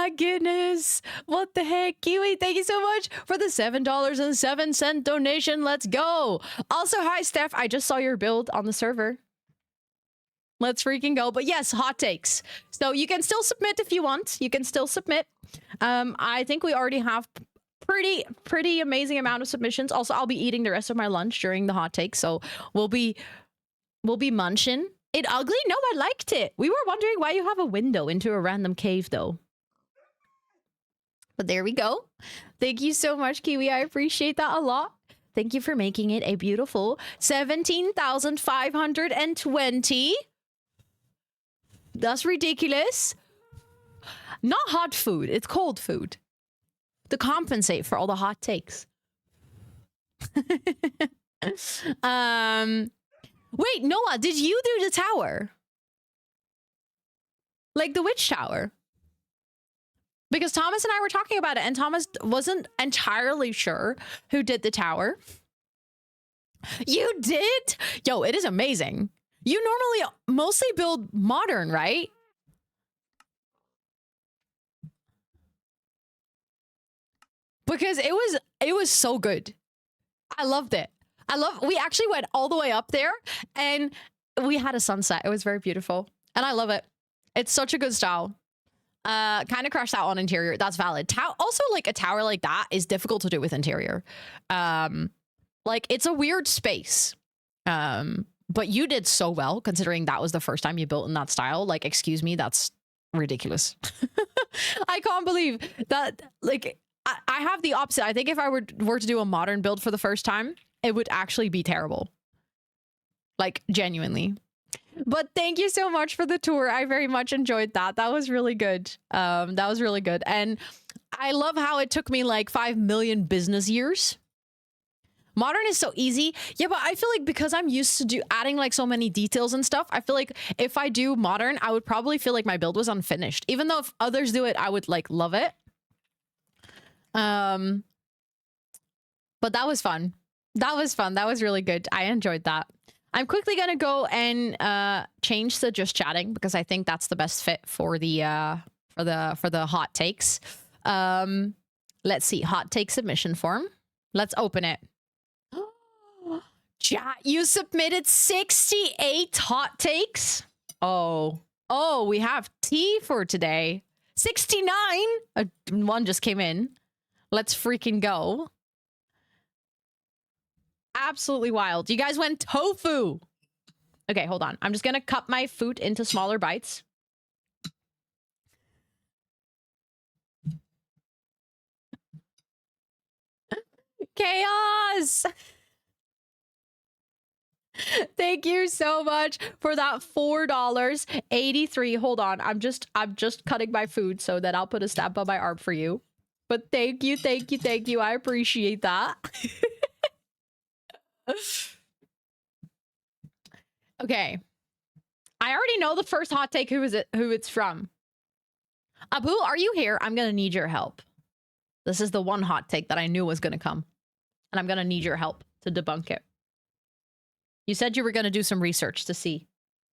my goodness. What the heck? Kiwi, thank you so much for the $7.07 donation. Let's go. Also, hi, Steph. I just saw your build on the server. Let's freaking go. But yes, hot takes. So you can still submit if you want. You can still submit. I think we already have pretty amazing amount of submissions. Also, I'll be eating the rest of my lunch during the hot take. So we'll be munching. It ugly? No, I liked it. We were wondering why you have a window into a random cave, though. But there we go. Thank you so much, Kiwi. I appreciate that a lot. Thank you for making it a beautiful 17,520. That's ridiculous. Not hot food. It's cold food. To compensate for all the hot takes. Wait, Noah, did you do the tower? Like the witch tower? Because Thomas and I were talking about it, and Thomas wasn't entirely sure who did the tower. You did? Yo, it is amazing. You normally mostly build modern, right? Because it was so good. I loved it. We actually went all the way up there and we had a sunset. It was very beautiful. And I love it. It's such a good style. Kind of crashed out on interior. That's valid. Also, like a tower like that is difficult to do with interior. Like it's a weird space. But you did so well considering that was the first time you built in that style. Like, excuse me, that's ridiculous. I can't believe that. Like, I have the opposite. I think if I were to do a modern build for the first time, it would actually be terrible. Like, genuinely. But thank you so much for the tour. I very much enjoyed that. That was really good. That was really good. And I love how it took me like 5 million business years. Modern is so easy. Yeah, but I feel like because I'm used to adding like so many details and stuff, I feel like if I do modern, I would probably feel like my build was unfinished. Even though if others do it, I would like love it. But that was fun. That was fun. That was really good. I enjoyed that. I'm quickly gonna go and change to just chatting because I think that's the best fit for the hot takes. Let's see, hot take submission form. Let's open it. Chat, you submitted 68 hot takes. Oh, we have tea for today. 69. One just came in. Let's freaking go. Absolutely wild. You guys went tofu. Okay, hold on. I'm just gonna cut my food into smaller bites. Chaos. Thank you so much for that $4.83. Hold on. I'm just cutting my food so that I'll put a stamp on my arm for you. But thank you. I appreciate that. Okay. I already know the first hot take who it's from. Abu, are you here? I'm gonna need your help. This is the one hot take that I knew was gonna come. And I'm gonna need your help to debunk it. You said you were gonna do some research to see.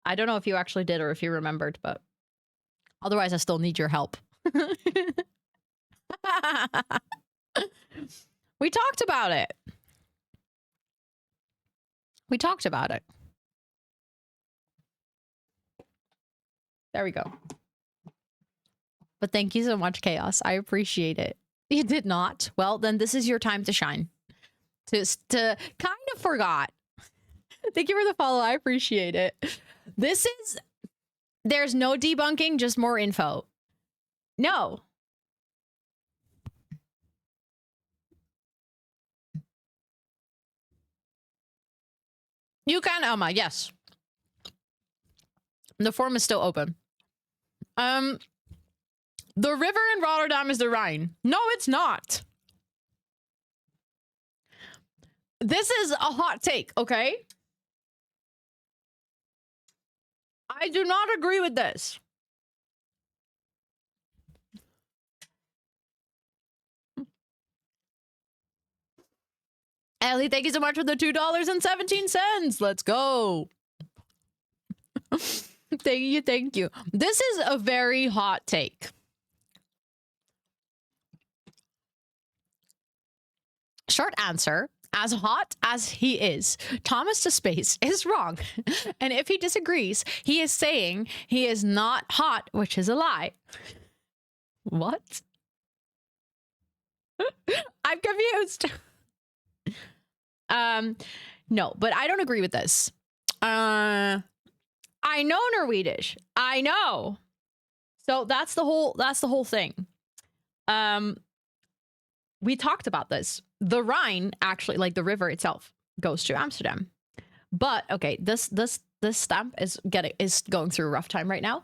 I don't know if you actually did or if you remembered, but otherwise I still need your help. We talked about it. We talked about it. There we go. But thank you so much, Chaos. I appreciate it. You did not. Well, then this is your time to shine. To kind of forgot. Thank you for the follow. I appreciate it. There's no debunking, just more info. No. You can, Elma, yes. The form is still open. The river in Rotterdam is the Rhine. No, it's not. This is a hot take, okay? I do not agree with this. Ellie, thank you so much for the $2.17. Let's go. Thank you. This is a very hot take. Short answer. As hot as he is, Thomas to Space is wrong. And if he disagrees, he is saying he is not hot, which is a lie. What? I'm confused. No, but I don't agree with this. I know Norwegish. I know. So that's the whole thing. We talked about this. The Rhine, actually, like the river itself, goes to Amsterdam. But okay, this stamp is going through a rough time right now.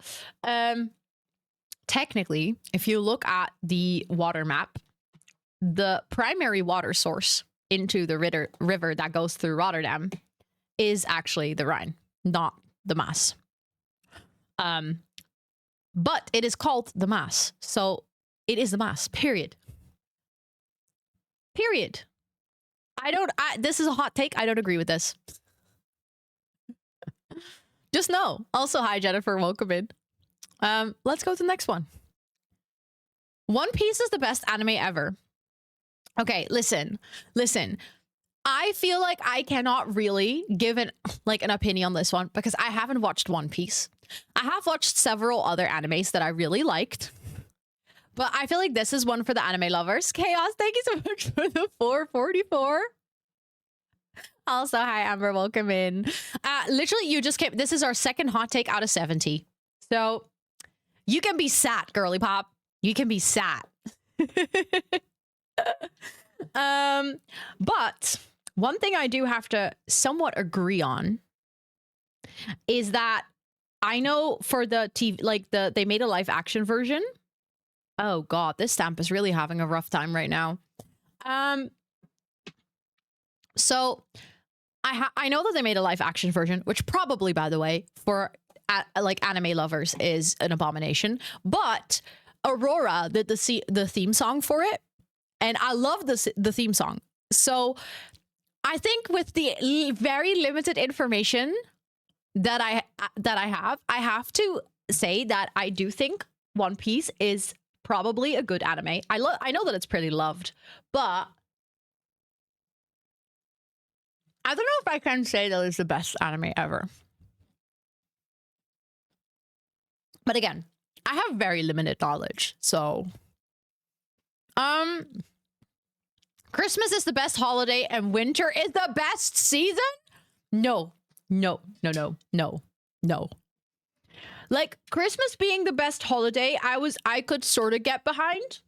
Technically, if you look at the water map, the primary water source into the river that goes through Rotterdam is actually the Rhine, not the Maas. But it is called the Maas, so it is the Maas, period. Period. This is a hot take. I don't agree with this. Just know. Also, hi, Jennifer. Welcome in. Let's go to the next one. One Piece is the best anime ever. Okay, listen. I feel like I cannot really give an opinion on this one because I haven't watched One Piece. I have watched several other animes that I really liked. But I feel like this is one for the anime lovers. Chaos, thank you so much for the 444. Also, hi, Amber. Welcome in. Literally, you just came. This is our second hot take out of 70. So you can be sat, girly pop. You can be sat. But one thing I do have to somewhat agree on is that I know for the TV, they made a live action version. Oh God, this stamp is really having a rough time right now. So I know that they made a live action version, which probably, by the way, for anime lovers is an abomination. But Aurora did the theme song for it, and I love the theme song. So I think with the very limited information that I have to say that I do think One Piece is probably a good anime. I know that it's pretty loved, but I don't know if I can say that it's the best anime ever. But again, I have very limited knowledge, so Christmas is the best holiday and winter is the best season? No. Like, Christmas being the best holiday, I could sort of get behind.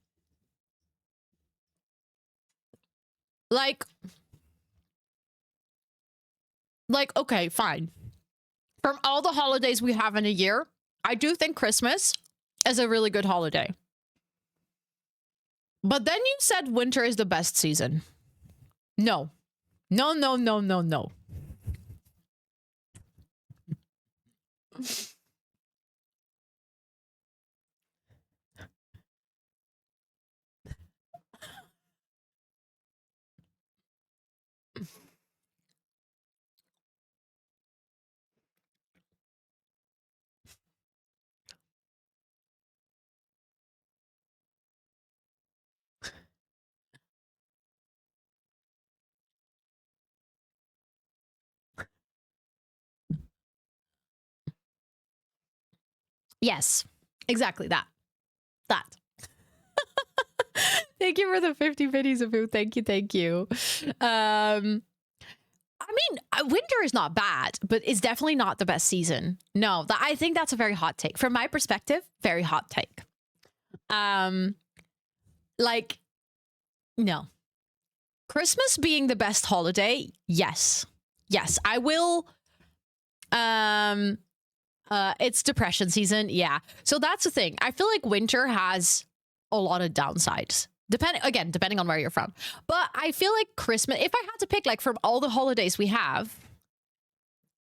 Like, okay, fine. From all the holidays we have in a year, I do think Christmas is a really good holiday. But then you said winter is the best season. No. Yes, exactly that. Thank you for the 50 pennies of food. Thank you. I mean, winter is not bad, but it's definitely not the best season. No, I think that's a very hot take. From my perspective, very hot take. No. Christmas being the best holiday, yes. I will. It's depression season, yeah. So that's the thing. I feel like winter has a lot of downsides. Depending on where you're from. But I feel like Christmas, if I had to pick from all the holidays we have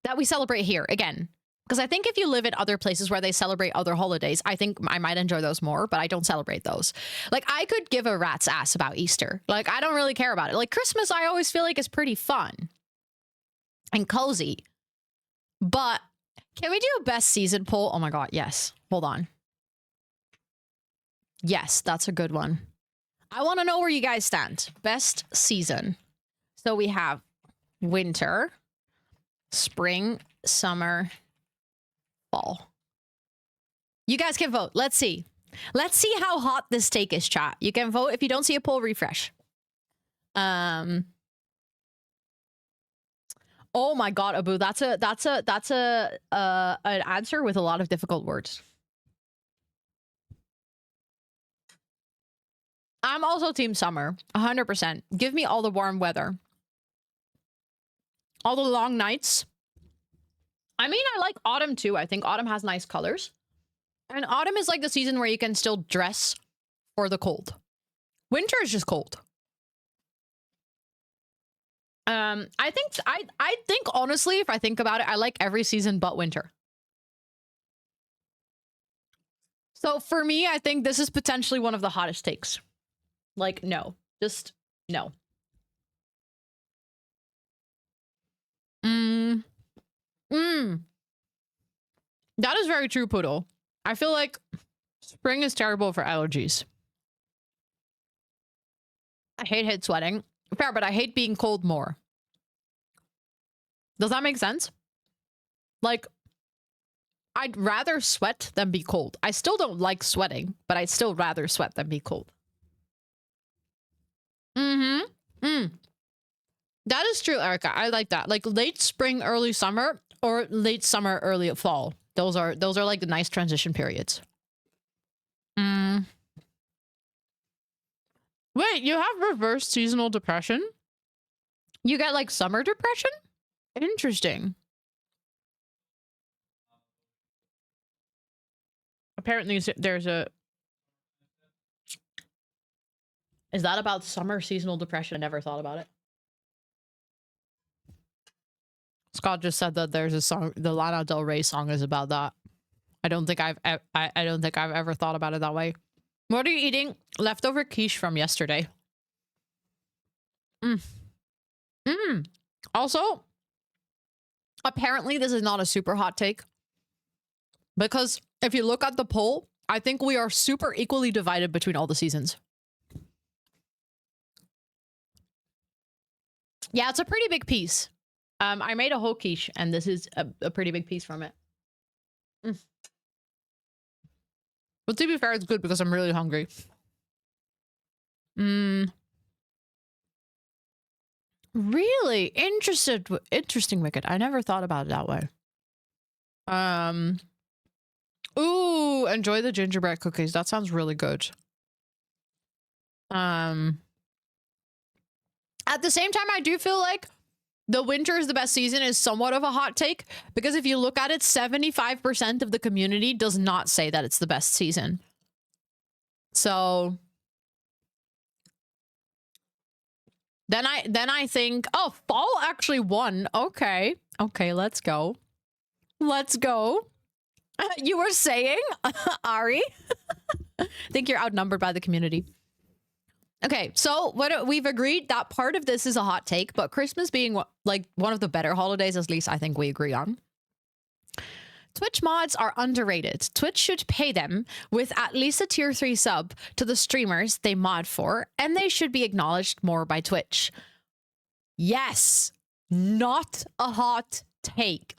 that we celebrate here, again, because I think if you live in other places where they celebrate other holidays, I think I might enjoy those more, but I don't celebrate those. I could give a rat's ass about Easter. I don't really care about it. Christmas, I always feel like is pretty fun and cozy. But can we do a best season poll? Oh my God, yes. Hold on. Yes, that's a good one. I want to know where you guys stand. Best season. So we have winter, spring, summer, fall. You guys can vote. Let's see. Let's see how hot this take is, chat. You can vote. If you don't see a poll, refresh. Oh my god, Abu, that's an answer with a lot of difficult words. I'm also team summer, 100%. Give me all the warm weather. All the long nights. I mean, I like autumn too. I think autumn has nice colors. And autumn is like the season where you can still dress for the cold. Winter is just cold. I think honestly, if I think about it, I like every season but winter. So for me, I think this is potentially one of the hottest takes. Like, no. Just, no. That is very true, Poodle. I feel like spring is terrible for allergies. I hate sweating. Fair, but I hate being cold more. Does that make sense? Like, I'd rather sweat than be cold. I still don't like sweating, but I'd still rather sweat than be cold. That is true, Erica. I like that. Like late spring, early summer, or late summer, early fall. Those are like the nice transition periods. Wait, you have reverse seasonal depression? You get like summer depression? Interesting. Apparently there's a... Is that about summer seasonal depression? I never thought about it. Scott just said that there's a song, the Lana Del Rey song is about that. I don't think I've ever thought about it that way. What are you eating? Leftover quiche from yesterday. Also, apparently this is not a super hot take. Because if you look at the poll, I think we are super equally divided between all the seasons. Yeah, it's a pretty big piece. I made a whole quiche, and this is a pretty big piece from it. But to be fair, it's good because I'm really hungry. Really? Interesting, Wicked. I never thought about it that way. Ooh, enjoy the gingerbread cookies. That sounds really good. At the same time, I do feel like the winter is the best season is somewhat of a hot take, because if you look at it, 75% of the community does not say that it's the best season. So then I think, oh, fall actually won. Okay, let's go. You were saying, Ari? I think you're outnumbered by the community. Okay, so we've agreed that part of this is a hot take, but Christmas being like one of the better holidays, at least I think we agree on. Twitch mods are underrated. Twitch should pay them with at least a tier 3 sub to the streamers they mod for, and they should be acknowledged more by Twitch. Yes, not a hot take.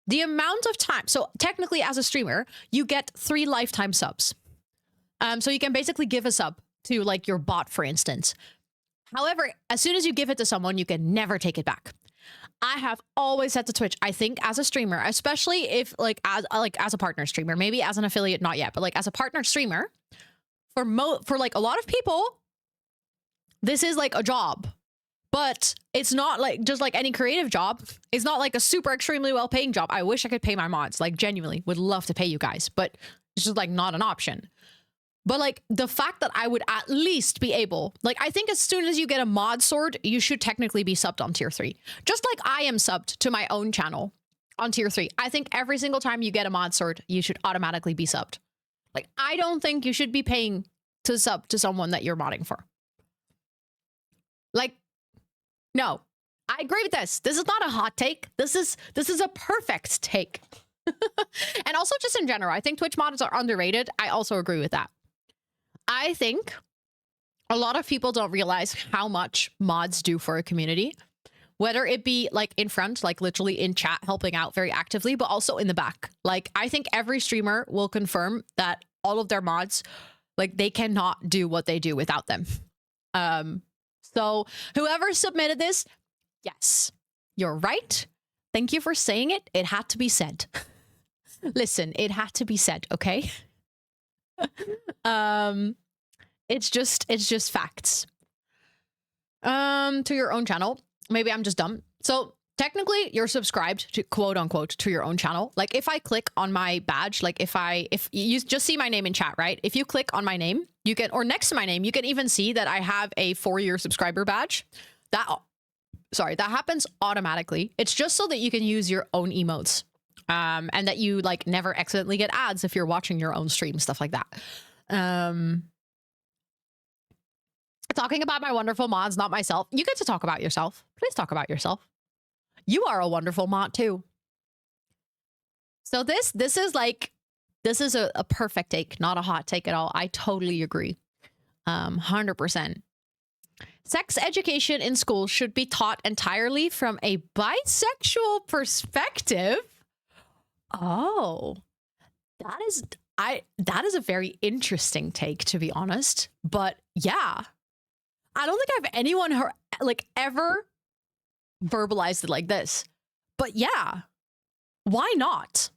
The amount of time, so technically as a streamer, you get 3 lifetime subs. So you can basically give a sub to like your bot, for instance. However, as soon as you give it to someone, you can never take it back. I have always said to Twitch, I think as a streamer, especially if as a partner streamer, maybe as an affiliate, not yet, but like as a partner streamer, for like a lot of people, this is like a job. But it's not like just like any creative job. It's not like a super extremely well paying job. I wish I could pay my mods, like genuinely would love to pay you guys, but it's just like not an option. But like the fact that I would at least be able, like I think as soon as you get a mod sword, you should technically be subbed on tier 3. Just like I am subbed to my own channel on tier 3. I think every single time you get a mod sword, you should automatically be subbed. Like I don't think you should be paying to sub to someone that you're modding for. Like, no, I agree with this. This is not a hot take. This is a perfect take. And also just in general, I think Twitch mods are underrated. I also agree with that. I think A lot of people don't realize how much mods do for a community, whether it be like in front, like literally in chat, helping out very actively, but also in the back. Like, I think every streamer will confirm that all of their mods, like, they cannot do what they do without them. So whoever submitted this, yes, you're right. Thank you for saying it. It had to be said. Listen, it had to be said, okay? It's just facts. To your own channel. Maybe I'm just dumb. So technically you're subscribed to, quote unquote, to your own channel. Like, if I click on my badge, like if you just see my name in chat, right? If you click on my name, you can, or next to my name, you can even see that I have a 4-year subscriber badge. That happens automatically. It's just so that you can use your own emotes. And that you like never accidentally get ads if you're watching your own stream, stuff like that. Talking about my wonderful mods, not myself. You get to talk about yourself. Please talk about yourself. You are a wonderful mod too. So this is a perfect take, not a hot take at all. I totally agree. 100%. Sex education in school should be taught entirely from a bisexual perspective. Oh, that is a very interesting take, to be honest. But yeah, I don't think I've anyone like ever verbalized it like this. But yeah, why not?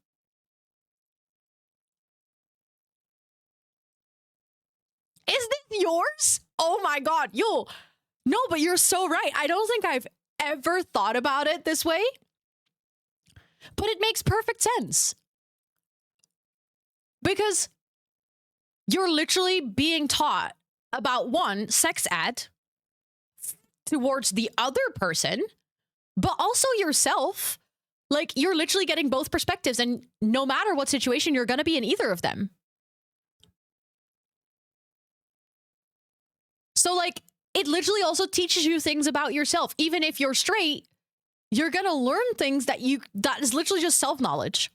Is this yours? Oh my God, yo. No, but you're so right. I don't think I've ever thought about it this way. But it makes perfect sense. Because you're literally being taught about one, sex ed towards the other person, but also yourself. Like, you're literally getting both perspectives, and no matter what situation, you're going to be in either of them. So, like, it literally also teaches you things about yourself. Even if you're straight, you're going to learn things that is literally just self-knowledge.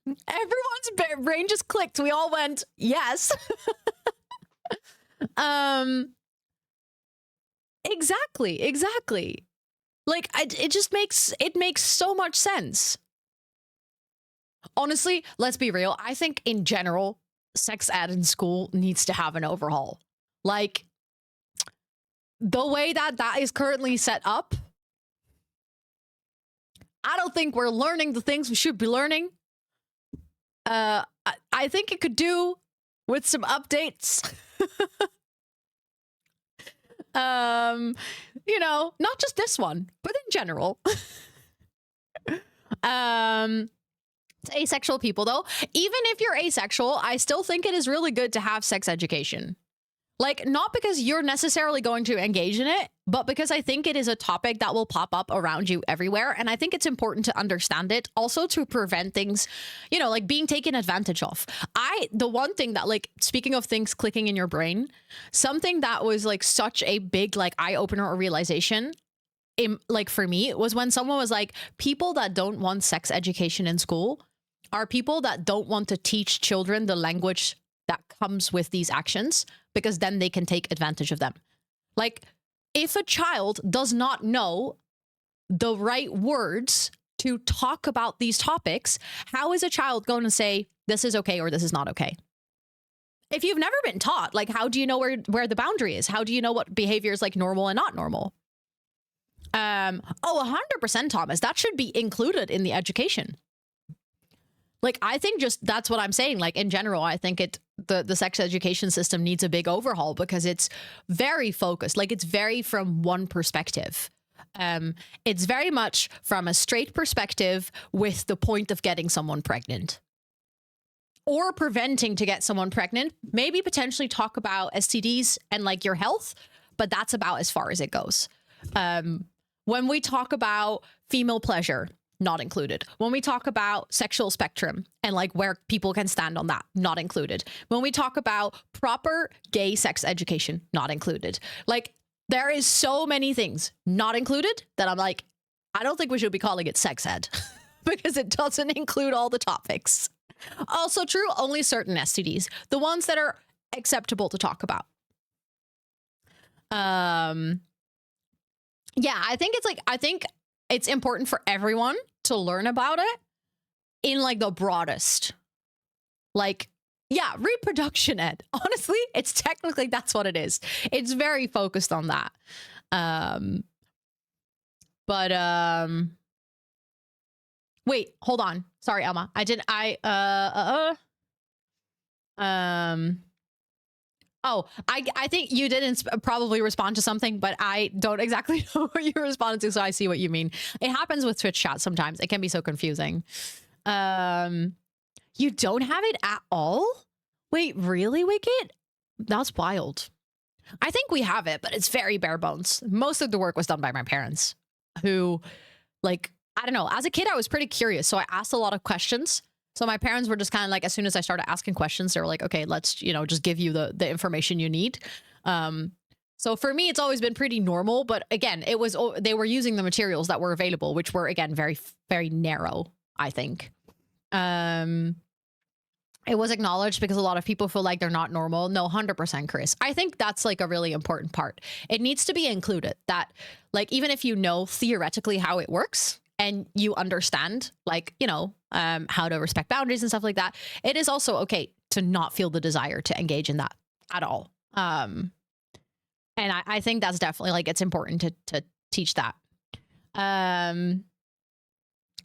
Everyone's brain just clicked. We all went, yes. Exactly. Like, it makes so much sense. Honestly, let's be real. I think in general, sex ed in school needs to have an overhaul. Like, the way that is currently set up, I don't think we're learning the things we should be learning. I think it could do with some updates. You know, not just this one, but in general. Asexual people, though, even if you're asexual, I still think it is really good to have sex education. Like, not because you're necessarily going to engage in it, but because I think it is a topic that will pop up around you everywhere. And I think it's important to understand it also to prevent things, you know, like being taken advantage of. The one thing that, like, speaking of things clicking in your brain, something that was like such a big, like, eye opener or realization, like for me, was when someone was like, people that don't want sex education in school are people that don't want to teach children the language that comes with these actions, because then they can take advantage of them. Like, if a child does not know the right words to talk about these topics, how is a child going to say this is okay or this is not okay? If you've never been taught, like, how do you know where the boundary is? How do you know what behavior is like normal and not normal? 100%, Thomas. That should be included in the education. Like, I think just that's what I'm saying. Like, in general, I think the sex education system needs a big overhaul because it's very focused. Like, it's very from one perspective. It's very much from a straight perspective with the point of getting someone pregnant or preventing to get someone pregnant. Maybe potentially talk about STDs and like your health, but that's about as far as it goes. When we talk about female pleasure, not included. When we talk about sexual spectrum and like where people can stand on that, not included. When we talk about proper gay sex education, not included. Like, there is so many things not included that I'm like, I don't think we should be calling it sex ed because it doesn't include all the topics. Also true, only certain STDs. The ones that are acceptable to talk about. Yeah, I think it's important for everyone to learn about it in like the broadest, like, yeah, reproduction ed. Honestly, it's technically, that's what it is. It's very focused on that. Wait, hold on. Sorry, Elma. Oh, I think you didn't probably respond to something, but I don't exactly know what you responded to, so I see what you mean. It happens with Twitch chat sometimes. It can be so confusing. You don't have it at all? Wait, really, Wicked? That's wild. I think we have it, but it's very bare bones. Most of the work was done by my parents, who, like, I don't know. As a kid, I was pretty curious, so I asked a lot of questions. So my parents were just kind of like, as soon as I started asking questions, they were like, okay, let's, you know, just give you the information you need. So for me, it's always been pretty normal. But again, they were using the materials that were available, which were, again, very, very narrow, I think. It was acknowledged because a lot of people feel like they're not normal. No, 100%, Chris. I think that's like a really important part. It needs to be included that, like, even if you know theoretically how it works and you understand, like, you know, how to respect boundaries and stuff like that, it is also okay to not feel the desire to engage in that at all. And I think that's definitely, like, it's important to teach that.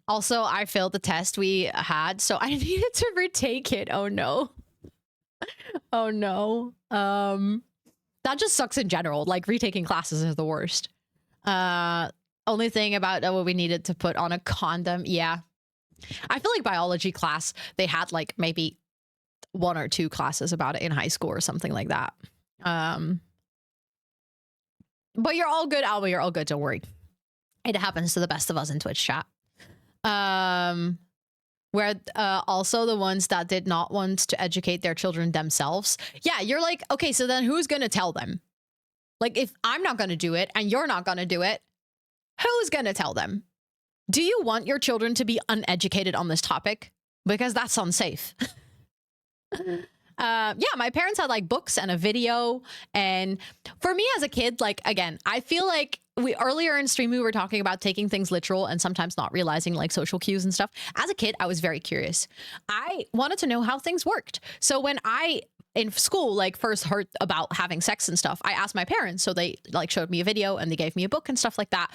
Also, I failed the test we had, so I needed to retake it. Oh no. Oh no. That just sucks in general. Like, retaking classes is the worst. Only thing about what we needed to put on a condom. Yeah. I feel like biology class, they had like maybe 1 or 2 classes about it in high school or something like that. But you're all good, Alba. You're all good. Don't worry. It happens to the best of us in Twitch chat. Where also the ones that did not want to educate their children themselves. Yeah, you're like, okay, so then who's going to tell them? Like, if I'm not going to do it and you're not going to do it, who's going to tell them? Do you want your children to be uneducated on this topic? Because that's unsafe. Yeah, my parents had like books and a video. And for me as a kid, like, again, I feel like earlier in stream, we were talking about taking things literal and sometimes not realizing like social cues and stuff. As a kid, I was very curious. I wanted to know how things worked. So when I, in school, like, first heard about having sex and stuff, I asked my parents. So they like showed me a video and they gave me a book and stuff like that.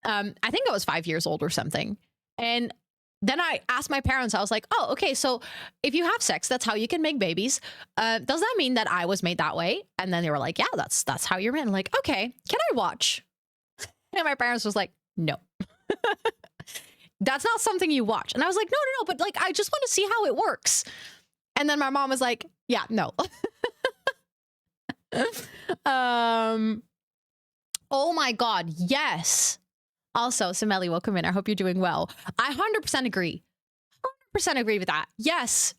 I think I was 5 years old or something. And then I asked my parents, I was like, oh, okay, so if you have sex, that's how you can make babies. Does that mean that I was made that way? And then they were like, yeah, that's how you're made. I'm like, okay, can I watch? And my parents was like, no. That's not something you watch. And I was like, no, but like, I just want to see how it works. And then my mom was like, yeah, no. Oh my God, yes. Also, Sameli, welcome in. I hope you're doing well. I 100% agree. 100% agree with that. Yes,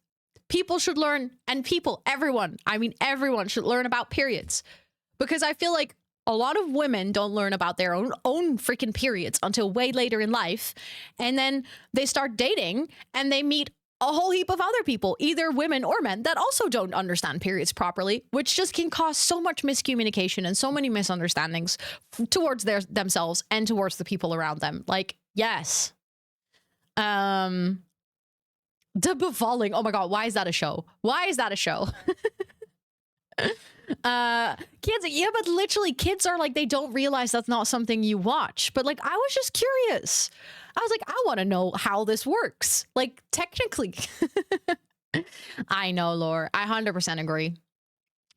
people should learn, and everyone should learn about periods. Because I feel like a lot of women don't learn about their own freaking periods until way later in life. And then they start dating and they meet a whole heap of other people, either women or men, that also don't understand periods properly, which just can cause so much miscommunication and so many misunderstandings towards themselves and towards the people around them. Like, yes. The Bevalling. Oh my God, why is that a show? Why is that a show? Kids, yeah, but literally kids are like, they don't realize that's not something you watch. But like, I was just curious. I was like, I want to know how this works. Like, technically. I know, Lore. I 100% agree.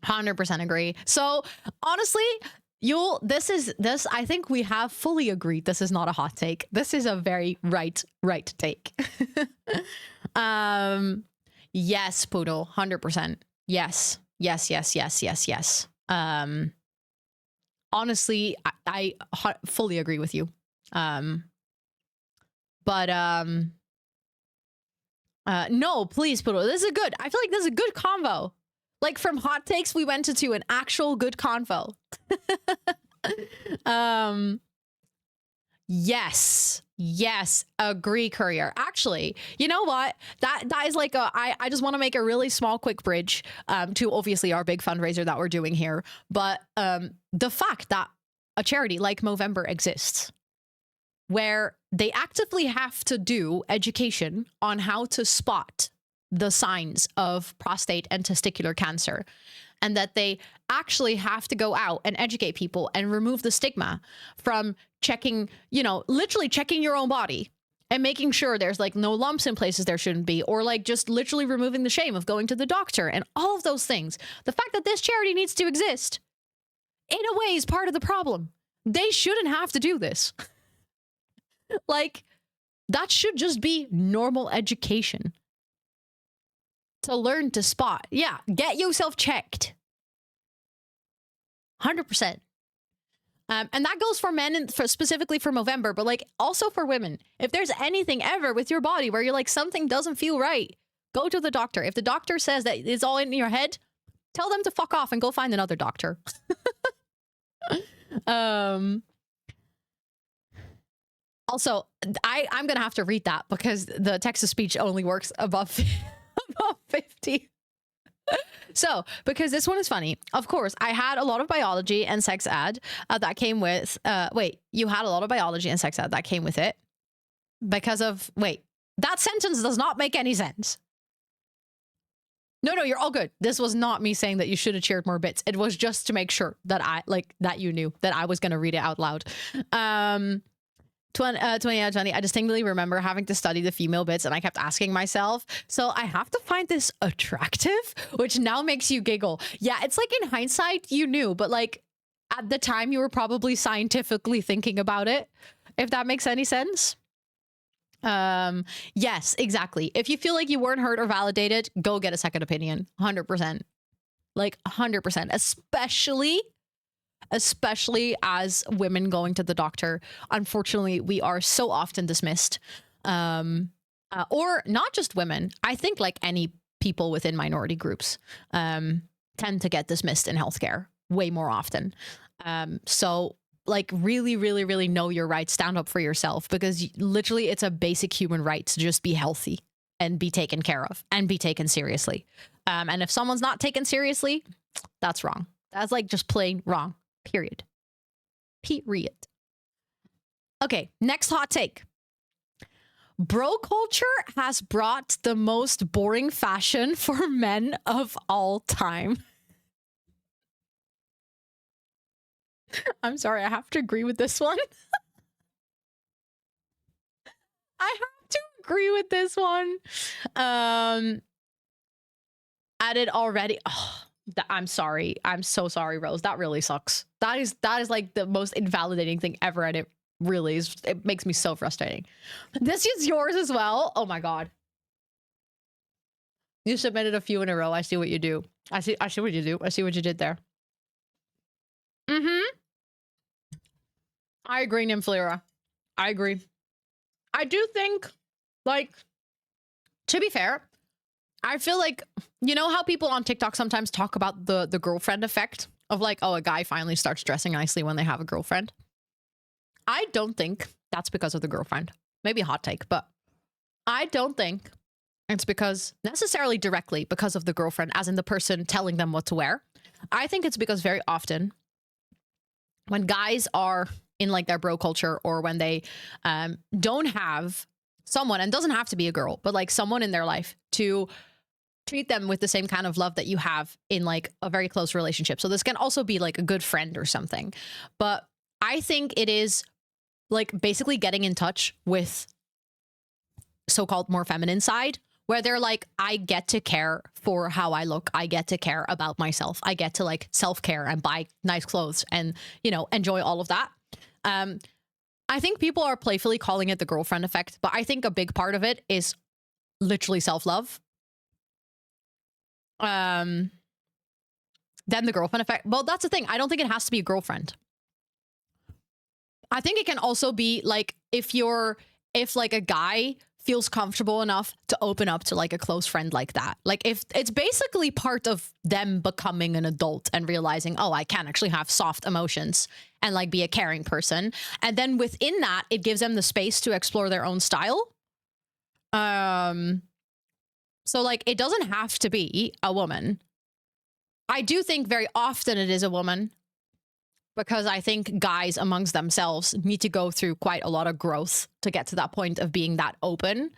100% agree. So honestly, this, I think we have fully agreed. This is not a hot take. This is a very right take. Yes, Poodle, 100%. Yes. Honestly, I fully agree with you. No, please, Poodle. This is good. I feel like this is a good convo. Like, from hot takes, we went to an actual good convo. Yes. Yes, agree, Courier. Actually, you know what? That is like I just want to make a really small, quick bridge to obviously our big fundraiser that we're doing here. But the fact that a charity like Movermber exists, where they actively have to do education on how to spot the signs of prostate and testicular cancer, and that they actually have to go out and educate people and remove the stigma from checking, you know, literally checking your own body and making sure there's like no lumps in places there shouldn't be, or like just literally removing the shame of going to the doctor and all of those things. The fact that this charity needs to exist, in a way, is part of the problem. They shouldn't have to do this. Like, that should just be normal education. To learn to spot. Yeah, get yourself checked. 100%. And that goes for men and specifically for Movermber, but like also for women. If there's anything ever with your body where you're like, something doesn't feel right, go to the doctor. If the doctor says that it's all in your head, tell them to fuck off and go find another doctor. Also, I'm going to have to read that because the text-to-speech only works above 50. So, because this one is funny, of course, I had a lot of biology and sex ed that came with, wait, you had a lot of biology and sex ed that came with it because of, wait, that sentence does not make any sense. No, you're all good. This was not me saying that you should have cheered more bits. It was just to make sure that that you knew that I was going to read it out loud. 20 out of 20, I distinctly remember having to study the female bits and I kept asking myself, so I have to find this attractive, which now makes you giggle. Yeah, it's like in hindsight, you knew, but like at the time you were probably scientifically thinking about it, if that makes any sense. Yes, exactly. If you feel like you weren't heard or validated, go get a second opinion. 100%. Like 100%, especially as women going to the doctor. Unfortunately, we are so often dismissed. Or not just women. I think like any people within minority groups tend to get dismissed in healthcare way more often. So like really, really, really know your rights. Stand up for yourself, because literally it's a basic human right to just be healthy and be taken care of and be taken seriously. And if someone's not taken seriously, that's wrong. That's like just plain wrong. Period. Okay, next hot take. Bro culture has brought the most boring fashion for men of all time. I'm sorry, I have to agree with this one. I have to agree with this one. Added already. Oh, I'm sorry. I'm so sorry, Rose. That really sucks. That is like the most invalidating thing ever, and it really is. It makes me so frustrating. This is yours as well. Oh my god. You submitted a few in a row. I see what you do. I see what you do. I see what you did there. I agree, Nymphleura. I agree. I do think, like, to be fair, I feel like, you know how people on TikTok sometimes talk about the girlfriend effect of like, oh, a guy finally starts dressing nicely when they have a girlfriend. I don't think that's because of the girlfriend. Maybe a hot take, but I don't think it's because necessarily directly because of the girlfriend, as in the person telling them what to wear. I think it's because very often when guys are in like their bro culture, or when they don't have someone, and doesn't have to be a girl, but like someone in their life to treat them with the same kind of love that you have in like a very close relationship. So this can also be like a good friend or something. But I think it is like basically getting in touch with so-called more feminine side, where they're like, I get to care for how I look. I get to care about myself. I get to like self-care and buy nice clothes and, you know, enjoy all of that. I think people are playfully calling it the girlfriend effect, but I think a big part of it is literally self-love. Then the girlfriend effect. Well, that's the thing. I don't think it has to be a girlfriend. I think it can also be like if like a guy feels comfortable enough to open up to like a close friend like that. Like if it's basically part of them becoming an adult and realizing, oh, I can actually have soft emotions and like be a caring person. And then within that, it gives them the space to explore their own style. So like it doesn't have to be a woman. I do think very often it is a woman, because I think guys amongst themselves need to go through quite a lot of growth to get to that point of being that open.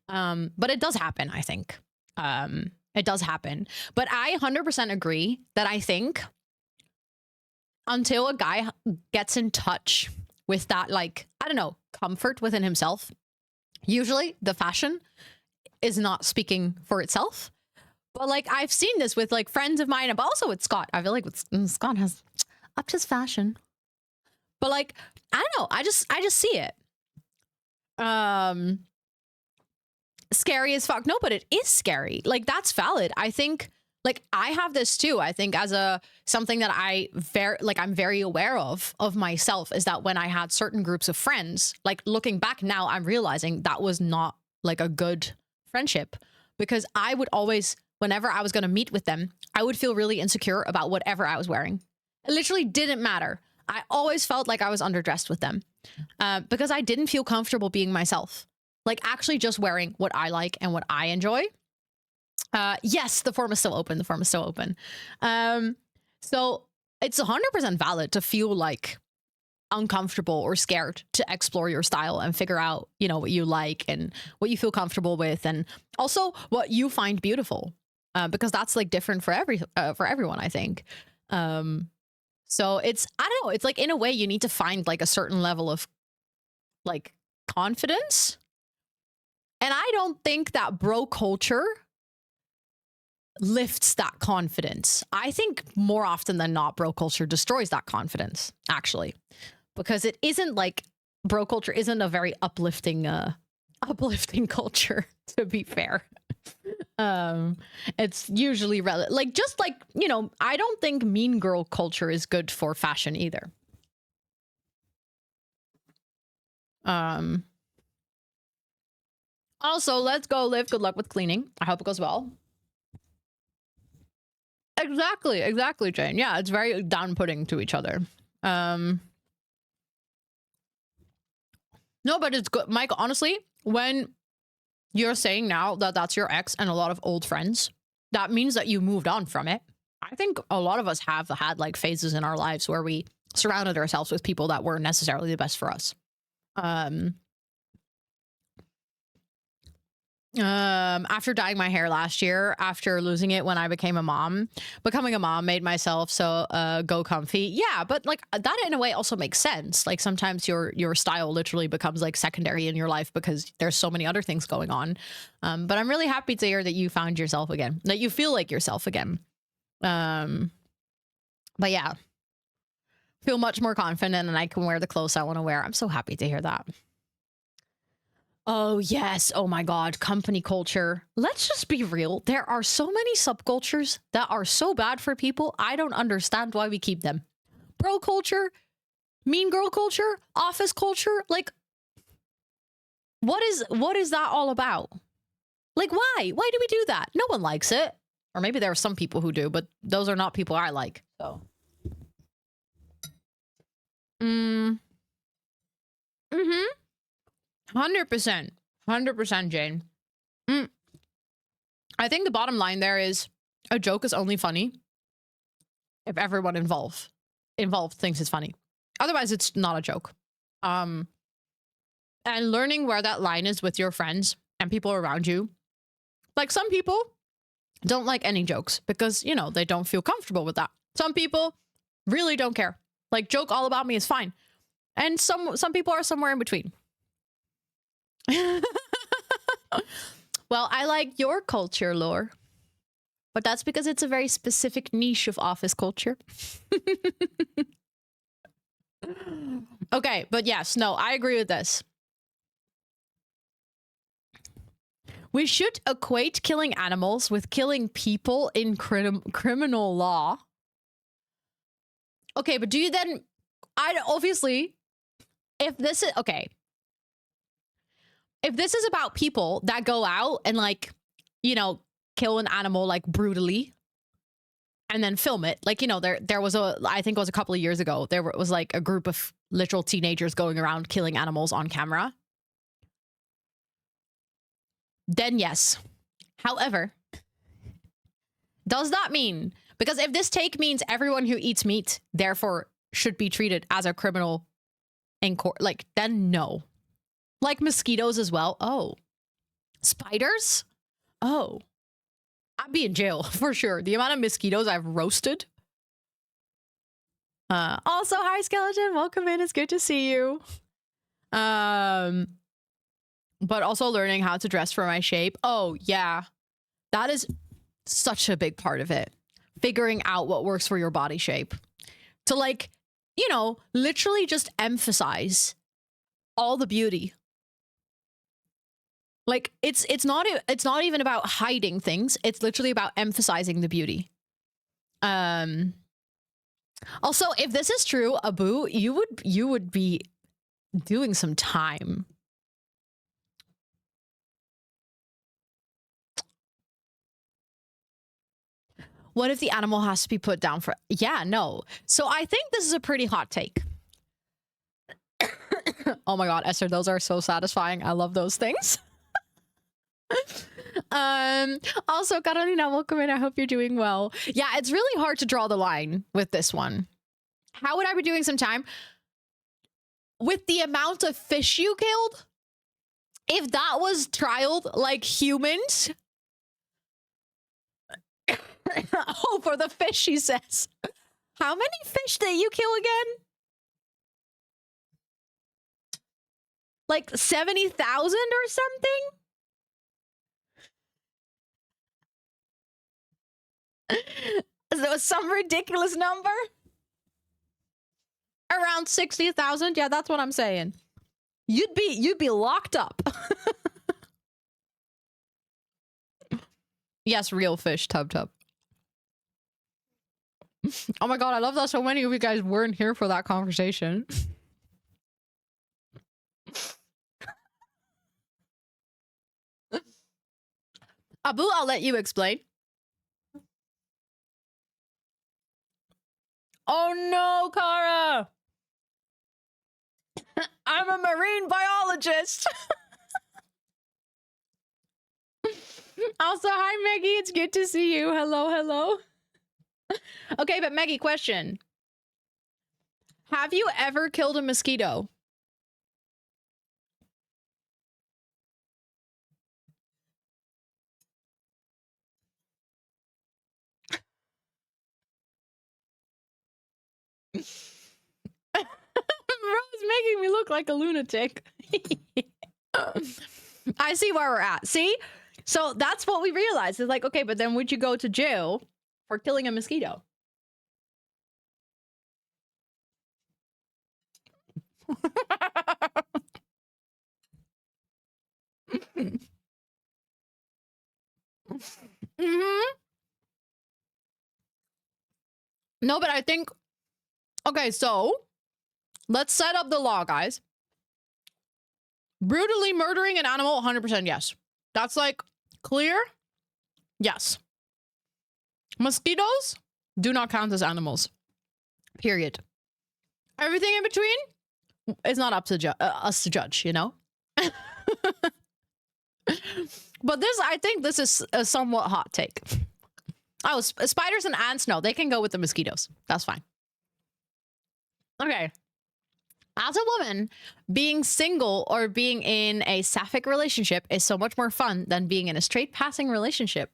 But it does happen, I think. It does happen. But I 100% agree that I think until a guy gets in touch with that, like, I don't know, comfort within himself, usually the fashion is not speaking for itself. But like I've seen this with like friends of mine, but also with Scott. I feel like Scott has up to his fashion. But like, I don't know. I just see it. Scary as fuck. No, but it is scary. Like that's valid. I think like I have this too. I think as something that I'm very aware of myself is that when I had certain groups of friends, like looking back now, I'm realizing that was not like a good friendship, because I would always, whenever I was going to meet with them, I would feel really insecure about whatever I was wearing. It literally didn't matter. I always felt like I was underdressed with them because I didn't feel comfortable being myself. Like actually just wearing what I like and what I enjoy. Yes, the form is still open. The form is still open. So it's 100% valid to feel like uncomfortable or scared to explore your style and figure out, you know, what you like and what you feel comfortable with, and also what you find beautiful, because that's like different for everyone, I think. So it's, I don't know, it's like in a way you need to find like a certain level of like confidence. And I don't think that bro culture lifts that confidence. I think more often than not, bro culture destroys that confidence, actually, because it isn't like, bro culture isn't a very uplifting culture, to be fair. It's usually like, just like, you know, I don't think mean girl culture is good for fashion either. Also, let's go live. Good luck with cleaning. I hope it goes well. Exactly, Jane. Yeah, it's very down-putting to each other. No, but it's good, Mike. Honestly, when you're saying now that that's your ex and a lot of old friends, that means that you moved on from it. I think a lot of us have had like phases in our lives where we surrounded ourselves with people that weren't necessarily the best for us. After dyeing my hair last year, after losing it when I became a mom, becoming a mom made myself so go comfy. Yeah, but like that in a way also makes sense. Like sometimes your style literally becomes like secondary in your life because there's so many other things going on. But I'm really happy to hear that you found yourself again, that you feel like yourself again. But yeah, feel much more confident and I can wear the clothes I want to wear. I'm so happy to hear that. Oh, yes. Oh, my God. Company culture. Let's just be real. There are so many subcultures that are so bad for people. I don't understand why we keep them. Bro culture, mean girl culture, office culture. Like, what is that all about? Like, why? Why do we do that? No one likes it. Or maybe there are some people who do, but those are not people I like. So. 100%, Jane. I think the bottom line there is a joke is only funny if everyone involved thinks it's funny. Otherwise, it's not a joke. And learning where that line is with your friends and people around you. Like some people don't like any jokes because, you know, they don't feel comfortable with that. Some people really don't care. Like joke all about me is fine. And some people are somewhere in between. Well, I like your culture, Lore. But that's because it's a very specific niche of office culture. Okay, but yes, no, I agree with this. We should equate killing animals with killing people in criminal law. Okay, but do you then... obviously, if this is... Okay. if this is about people that go out and like, you know, kill an animal like brutally and then film it, like, you know, there was I think it was a couple of years ago, there was like a group of literal teenagers going around killing animals on camera, then yes. However, does that mean, because if this take means everyone who eats meat therefore should be treated as a criminal in court, like, then no. Like mosquitoes as well. Oh, spiders. Oh, I'd be in jail for sure. The amount of mosquitoes I've roasted. Also, hi skeleton, welcome in. It's good to see you. But also learning how to dress for my shape. Oh yeah, that is such a big part of it. Figuring out what works for your body shape to, like, you know, literally just emphasize all the beauty. Like, it's not even about hiding things. It's literally about emphasizing the beauty. Also, if this is true, Abu, you would be doing some time. What if the animal has to be put down for... Yeah, no. So I think this is a pretty hot take. Oh my god, Esther, those are so satisfying. I love those things. Also, Carolina, welcome in. I hope you're doing well. Yeah, it's really hard to draw the line with this one. How would I be doing some time? With the amount of fish you killed? If that was trialed like humans... Oh, for the fish, she says. How many fish did you kill again? Like 70,000 or something? So some ridiculous number? Around 60,000? Yeah, that's what I'm saying. You'd be locked up. Yes, real fish, tub. Oh my god, I love that so many of you guys weren't here for that conversation. Abu, I'll let you explain. Oh no, Kara! I'm a marine biologist! Also, hi Maggie, it's good to see you. Hello. Okay, but Maggie, question. Have you ever killed a mosquito? Bro, it's making me look like a lunatic. I see where we're at. See? So that's what we realized. It's like, okay, but then would you go to jail for killing a mosquito? No, but I think... Okay, so... Let's set up the law, guys. Brutally murdering an animal, 100% yes. That's like clear? Yes. Mosquitoes do not count as animals. Period. Everything in between is not up to us to judge, you know? But this, I think this is a somewhat hot take. Oh, spiders and ants, no, they can go with the mosquitoes. That's fine. Okay. As a woman, being single or being in a sapphic relationship is so much more fun than being in a straight passing relationship.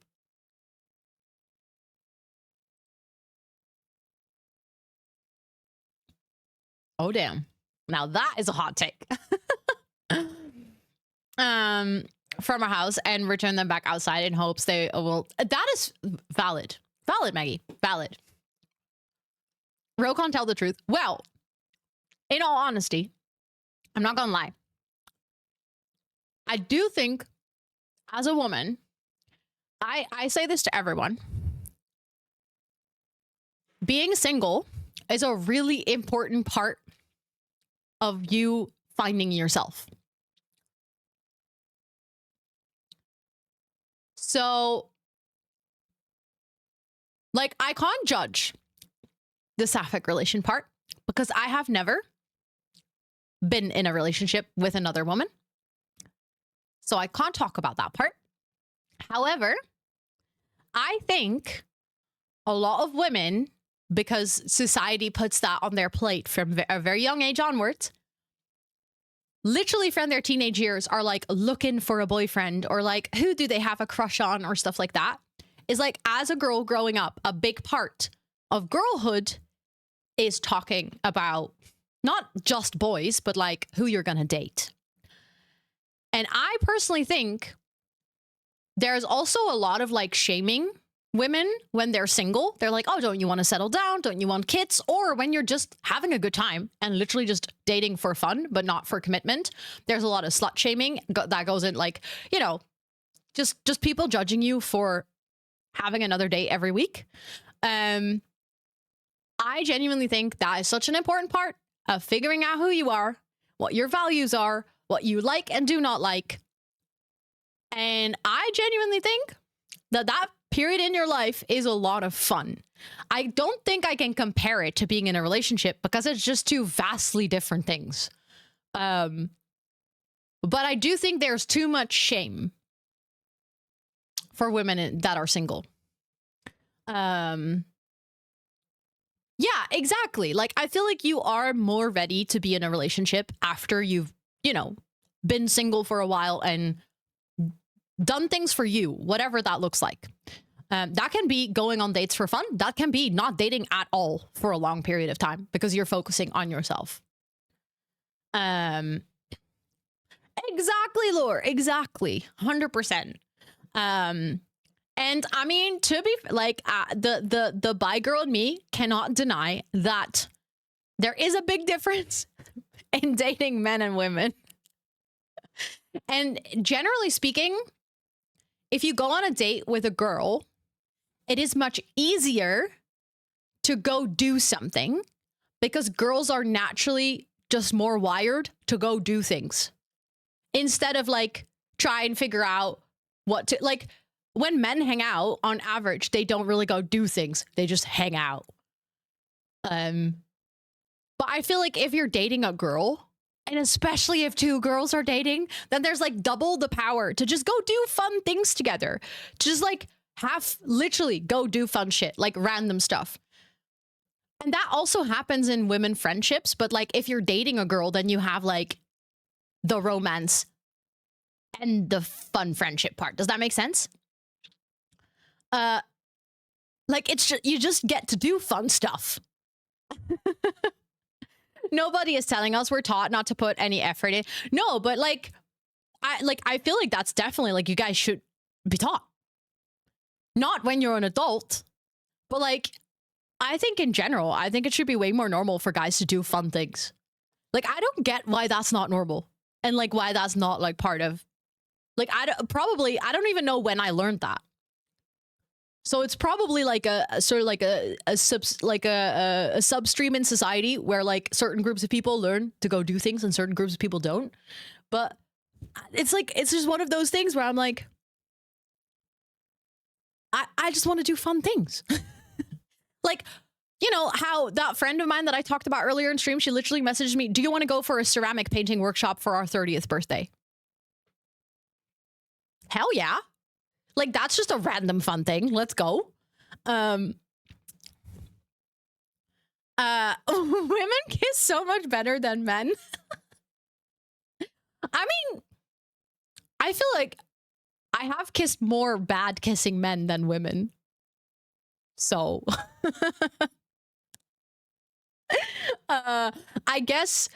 Oh, damn. Now that is a hot take. From our house and return them back outside in hopes they will... That is valid. Valid, Maggie. Valid. Rokon, tell the truth. Well, in all honesty, I'm not gonna lie. I do think, as a woman, I say this to everyone. Being single is a really important part of you finding yourself. So, like, I can't judge the sapphic relation part because I have never been in a relationship with another woman. So I can't talk about that part. However, I think a lot of women, because society puts that on their plate from a very young age onwards, literally from their teenage years are like looking for a boyfriend or like who do they have a crush on or stuff like that, is like as a girl growing up, a big part of girlhood is talking about not just boys, but like who you're gonna date. And I personally think there's also a lot of like shaming women when they're single. They're like, oh, don't you want to settle down? Don't you want kids? Or when you're just having a good time and literally just dating for fun, but not for commitment. There's a lot of slut shaming that goes in, like, you know, just people judging you for having another date every week. I genuinely think that is such an important part of figuring out who you are, what your values are, what you like and do not like. And I genuinely think that that period in your life is a lot of fun. I don't think I can compare it to being in a relationship because it's just two vastly different things. But I do think there's too much shame for women that are single. Yeah, exactly. Like, I feel like you are more ready to be in a relationship after you've, you know, been single for a while and done things for you, whatever that looks like. That can be going on dates for fun. That can be not dating at all for a long period of time because you're focusing on yourself. Exactly, Lore. Exactly. 100%. And I mean, to be like, the bi girl in me cannot deny that there is a big difference in dating men and women. And generally speaking, if you go on a date with a girl, it is much easier to go do something because girls are naturally just more wired to go do things instead of like try and figure out what to like. When men hang out, on average, they don't really go do things. They just hang out. But I feel like if you're dating a girl, and especially if two girls are dating, then there's like double the power to just go do fun things together. To just like literally go do fun shit, like random stuff. And that also happens in women friendships. But like if you're dating a girl, then you have like the romance and the fun friendship part. Does that make sense? Like it's just, you just get to do fun stuff. Nobody is telling us we're taught not to put any effort in. No, but like I feel like that's definitely like you guys should be taught. Not when you're an adult, but like I think in general, I think it should be way more normal for guys to do fun things. Like I don't get why that's not normal and like why that's not like part of like I don't even know when I learned that. So it's probably like a sort of like a substream in society where like certain groups of people learn to go do things and certain groups of people don't. But it's like, it's just one of those things where I'm like, I just want to do fun things. Like, you know, how that friend of mine that I talked about earlier in stream, she literally messaged me, do you want to go for a ceramic painting workshop for our 30th birthday? Hell yeah. Like, that's just a random fun thing. Let's go. Women kiss so much better than men. I mean, I feel like I have kissed more bad kissing men than women. So, I guess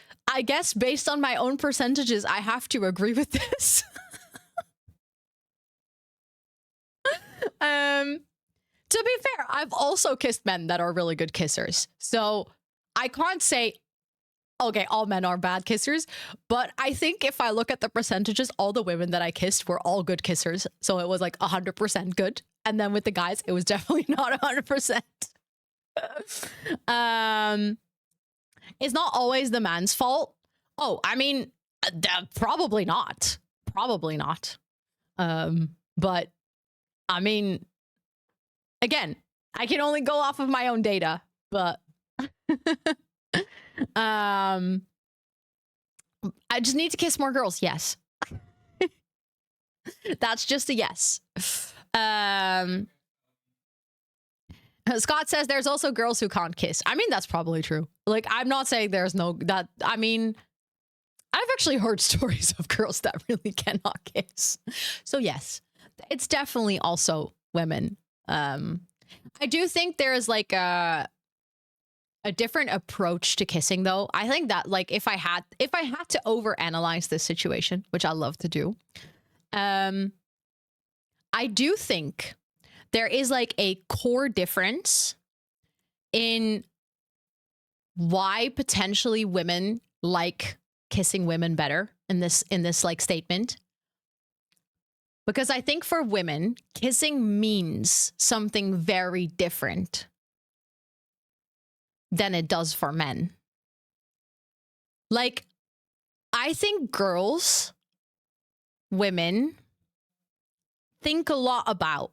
based on my own percentages, I have to agree with this. To be fair, I've also kissed men that are really good kissers. So I can't say, okay, all men are bad kissers. But I think if I look at the percentages, all the women that I kissed were all good kissers. So it was like 100% good. And then with the guys, it was definitely not 100%. It's not always the man's fault. Oh, I mean, probably not. Probably not. But I mean, again, I can only go off of my own data, but I just need to kiss more girls. Yes. That's just a yes. Scott says there's also girls who can't kiss. I mean, that's probably true. Like, I'm not saying there's no that. I mean, I've actually heard stories of girls that really cannot kiss. So yes, it's definitely also women. I do think there is like a different approach to kissing, though. I think that like if I had to overanalyze this situation, which I love to do, I do think there is like a core difference in why potentially women like kissing women better in this like statement. Because I think for women, kissing means something very different than it does for men. Like, I think girls, women, think a lot about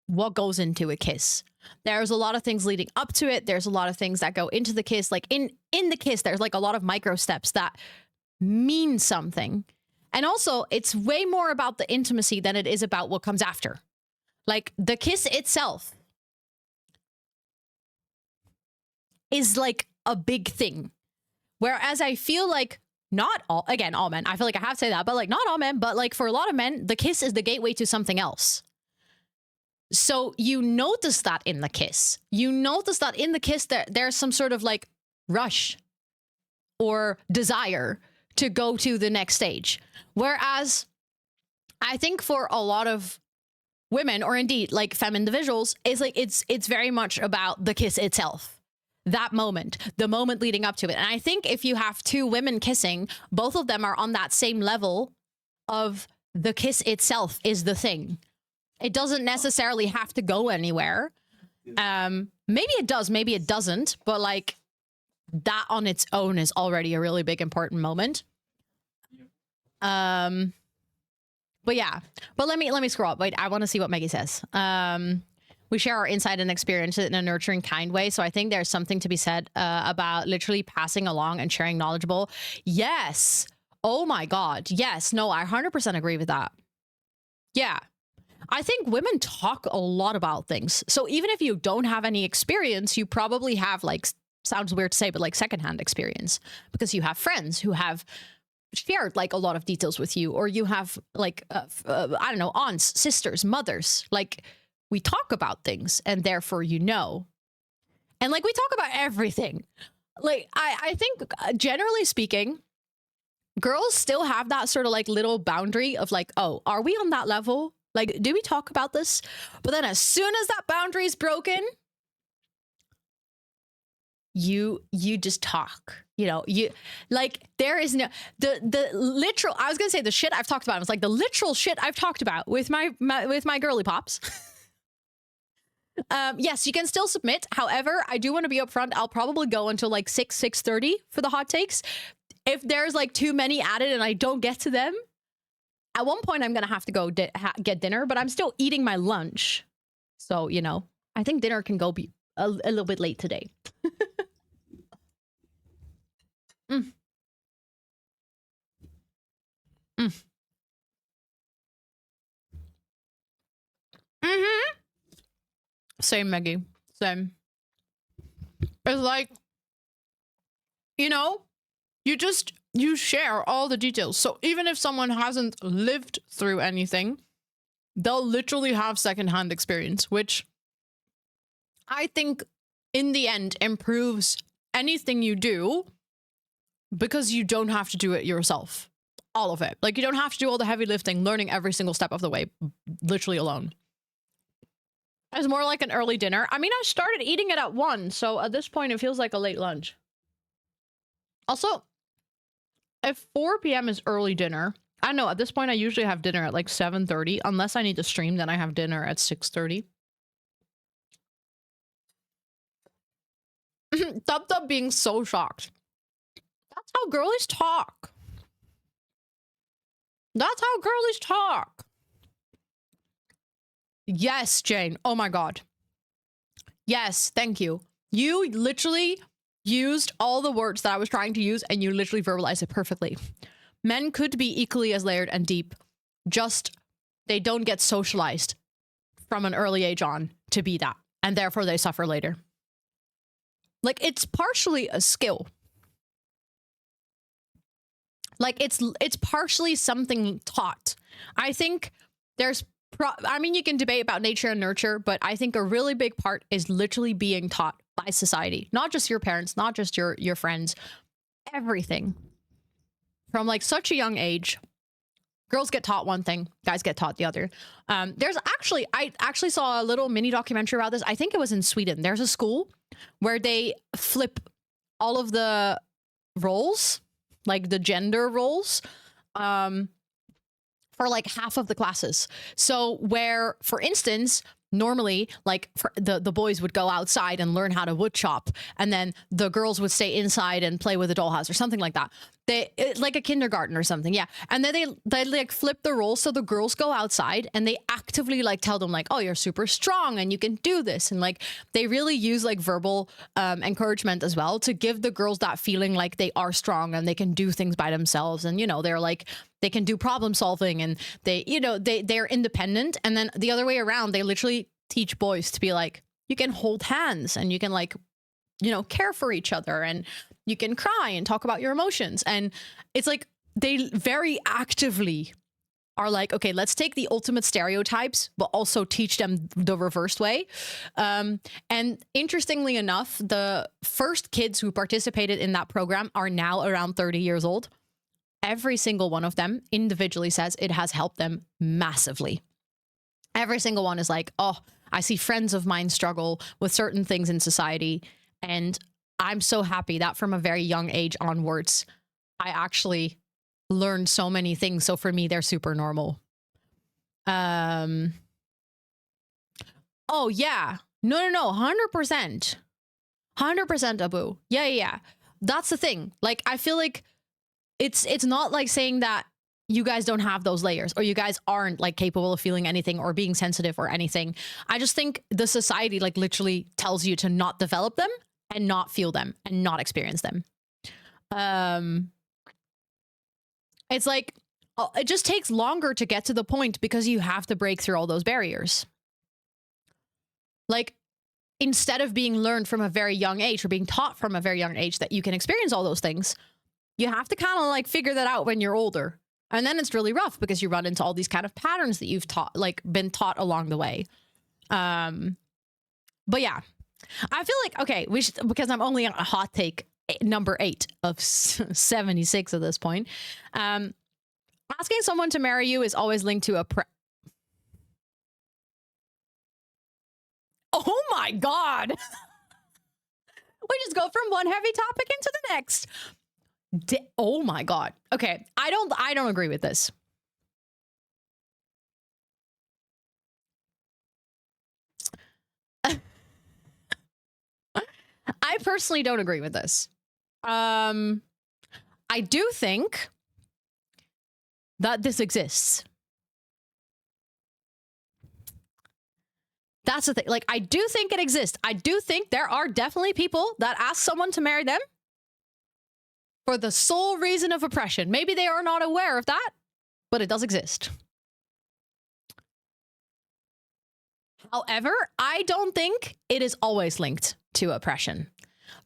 what goes into a kiss. There's a lot of things leading up to it. There's a lot of things that go into the kiss. Like in the kiss, there's like a lot of micro steps that mean something. And also, it's way more about the intimacy than it is about what comes after. Like, the kiss itself is like a big thing. Whereas I feel like not all men, I feel like I have to say that, but like not all men, but like for a lot of men, the kiss is the gateway to something else. So you notice that in the kiss. You notice that in the kiss there's some sort of like rush or desire to go to the next stage. Whereas I think for a lot of women, or indeed like femme individuals, is like it's very much about the kiss itself. That moment, the moment leading up to it. And I think if you have two women kissing, both of them are on that same level of the kiss itself is the thing. It doesn't necessarily have to go anywhere. Maybe it does, maybe it doesn't, but like that on its own is already a really big important moment. But yeah, but let me scroll up. Wait, I want to see what Maggie says. We share our insight and experience in a nurturing, kind way. So I think there's something to be said about literally passing along and sharing knowledgeable. Yes. Oh my God. Yes. No, I 100% agree with that. Yeah. I think women talk a lot about things. So even if you don't have any experience, you probably have like, sounds weird to say, but like secondhand experience because you have friends who have shared like a lot of details with you, or you have like, I don't know, aunts, sisters, mothers, like we talk about things and therefore, you know, and like we talk about everything. Like, I think generally speaking, girls still have that sort of like little boundary of like, oh, are we on that level? Like, do we talk about this? But then as soon as that boundary is broken, you just talk, you know, you like, there is no, the literal, I was gonna say the shit I've talked about. It was like the literal shit I've talked about with my girly pops. Yes, you can still submit. However, I do want to be upfront. I'll probably go until like 6:30 for the hot takes. If there's like too many added and I don't get to them, at one point I'm gonna have to go get dinner, but I'm still eating my lunch. So, you know, I think dinner can go be a little bit late today. Mm. Mm. Mm-hmm. Same, Maggie. Same. It's like, you know, you share all the details. So even if someone hasn't lived through anything, they'll literally have secondhand experience, which I think in the end improves anything you do because you don't have to do it yourself. All of it. Like, you don't have to do all the heavy lifting, learning every single step of the way, literally alone. It's more like an early dinner. I mean, I started eating it at 1, so at this point it feels like a late lunch. Also, if 4 p.m. is early dinner, I don't know, at this point I usually have dinner at like 7:30. Unless I need to stream, then I have dinner at 6:30. Tub being so shocked. That's how girlies talk. That's how girlies talk. Yes, Jane. Oh my God. Yes, thank you. You literally used all the words that I was trying to use, and you literally verbalized it perfectly. Men could be equally as layered and deep, just they don't get socialized from an early age on to be that, and therefore they suffer later. Like, it's partially a skill. Like, it's partially something taught. I think there's I mean, you can debate about nature and nurture, but I think a really big part is literally being taught by society, not just your parents, not just your friends, everything. From like such a young age, girls get taught one thing, guys get taught the other. I actually saw a little mini documentary about this. I think it was in Sweden. There's a school where they flip all of the roles, like the gender roles, for like half of the classes. So where, for instance, normally like the boys would go outside and learn how to wood chop, and then the girls would stay inside and play with a dollhouse or something like that. Like a kindergarten or something, yeah. And then they like flip the roles, so the girls go outside and they actively like tell them like, oh, you're super strong and you can do this, and like they really use like verbal encouragement as well to give the girls that feeling like they are strong and they can do things by themselves, and you know, they're like, they can do problem solving, and they, you know, they're independent. And then the other way around, they literally teach boys to be like, you can hold hands and you can like, you know, care for each other, and you can cry and talk about your emotions. And it's like they very actively are like, okay, let's take the ultimate stereotypes, but also teach them the reversed way. And interestingly enough, the first kids who participated in that program are now around 30 years old. Every single one of them individually says it has helped them massively. Every single one is like, oh, I see friends of mine struggle with certain things in society, and I'm so happy that from a very young age onwards, I actually learned so many things. So for me, they're super normal. Oh yeah. No. 100%. 100% Abu. Yeah. That's the thing. Like, I feel like it's not like saying that you guys don't have those layers, or you guys aren't like capable of feeling anything or being sensitive or anything. I just think the society like literally tells you to not develop them and not feel them and not experience them. It's like, it just takes longer to get to the point because you have to break through all those barriers. Like, instead of being learned from a very young age, or being taught from a very young age that you can experience all those things, you have to kind of like figure that out when you're older. And then it's really rough because you run into all these kind of patterns that you've been taught along the way. But yeah, I feel like, okay, we should, because I'm only on a hot take number 8 of 76 at this point. Asking someone to marry you is always linked to a oh my God. We just go from one heavy topic into the next. Oh my God. Okay. I don't agree with this. I personally don't agree with this. I do think that this exists. That's the thing. Like, I do think it exists. I do think there are definitely people that ask someone to marry them for the sole reason of oppression. Maybe they are not aware of that, but it does exist. However, I don't think it is always linked to oppression,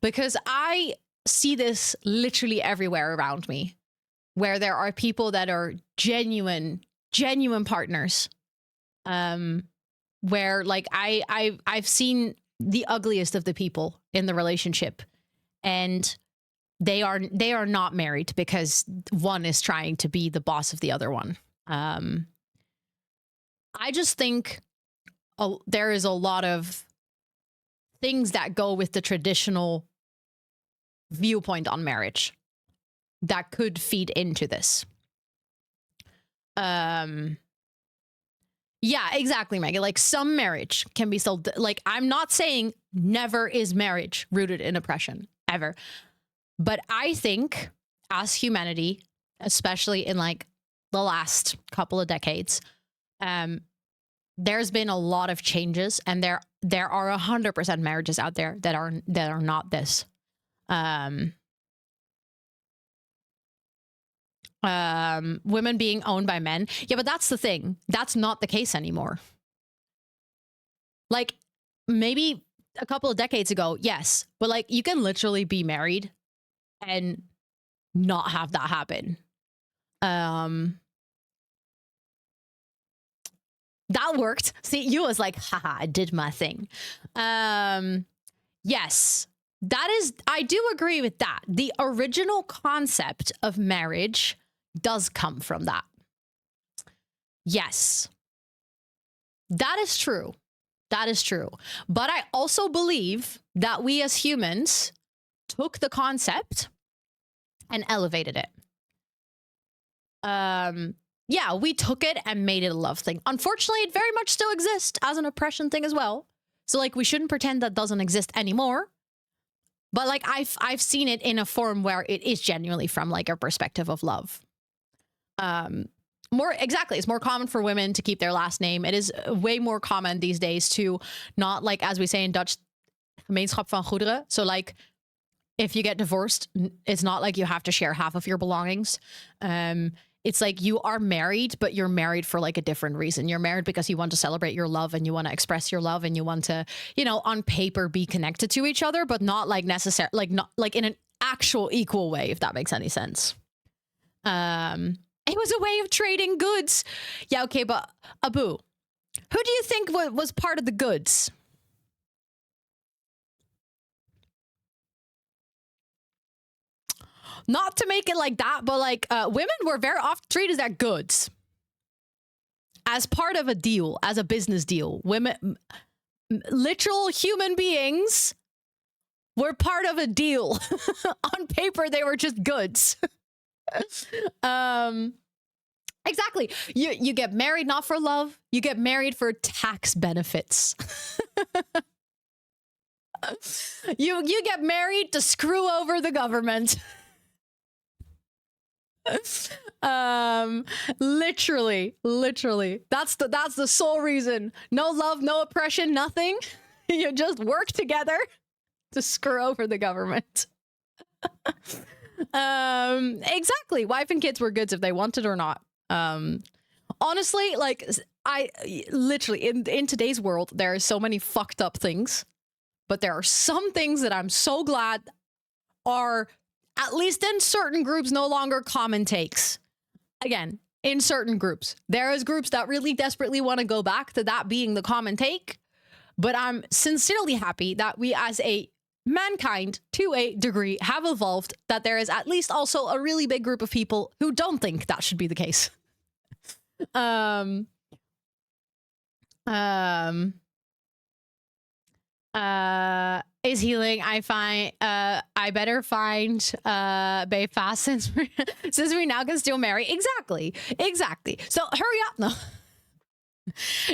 because I see this literally everywhere around me, where there are people that are genuine partners, where like I've seen the ugliest of the people in the relationship, and they are not married because one is trying to be the boss of the other one. I just think there is a lot of things that go with the traditional viewpoint on marriage that could feed into this. Yeah, exactly, Maggie. Like, some marriage can be still, like, I'm not saying never is marriage rooted in oppression, ever. But I think as humanity, especially in like the last couple of decades, there's been a lot of changes, and there are 100% marriages out there that are not this. Women being owned by men. Yeah, but that's the thing. That's not the case anymore. Like, maybe a couple of decades ago, yes, but like, you can literally be married and not have that happen. That worked. See, you was like, haha, I did my thing. Yes, that is, I do agree with that. The original concept of marriage does come from that. Yes, that is true. That is true. But I also believe that we as humans took the concept and elevated it. Yeah, we took it and made it a love thing. Unfortunately, it very much still exists as an oppression thing as well. So like, we shouldn't pretend that doesn't exist anymore. But like, I've seen it in a form where it is genuinely from like a perspective of love. It's more common for women to keep their last name. It is way more common these days to not, like, as we say in Dutch, gemeenschap van goederen. So like, if you get divorced, it's not like you have to share half of your belongings. It's like you are married, but you're married for like a different reason. You're married because you want to celebrate your love and you want to express your love and you want to, you know, on paper be connected to each other, but not like necessarily, like not like in an actual equal way, if that makes any sense. It was a way of trading goods. Yeah, okay, but Abu, who do you think was part of the goods? Not to make it like that, but like women were very often treated as goods. As part of a deal, as a business deal. Women, literal human beings, were part of a deal. On paper, they were just goods. Exactly. You get married not for love. You get married for tax benefits. You get married to screw over the government. Literally. That's the sole reason. No love, no oppression, nothing. You just work together to screw over the government. Exactly. Wife and kids were goods if they wanted or not. Honestly, like, I literally in today's world, there are so many fucked up things, but there are some things that I'm so glad are, at least in certain groups, no longer common takes. Again, in certain groups, there is groups that really desperately want to go back to that being the common take, but I'm sincerely happy that we as a mankind, to a degree, have evolved, that there is at least also a really big group of people who don't think that should be the case. Is healing, I find, I better find Bay fast since we now can still marry. Exactly. So hurry up.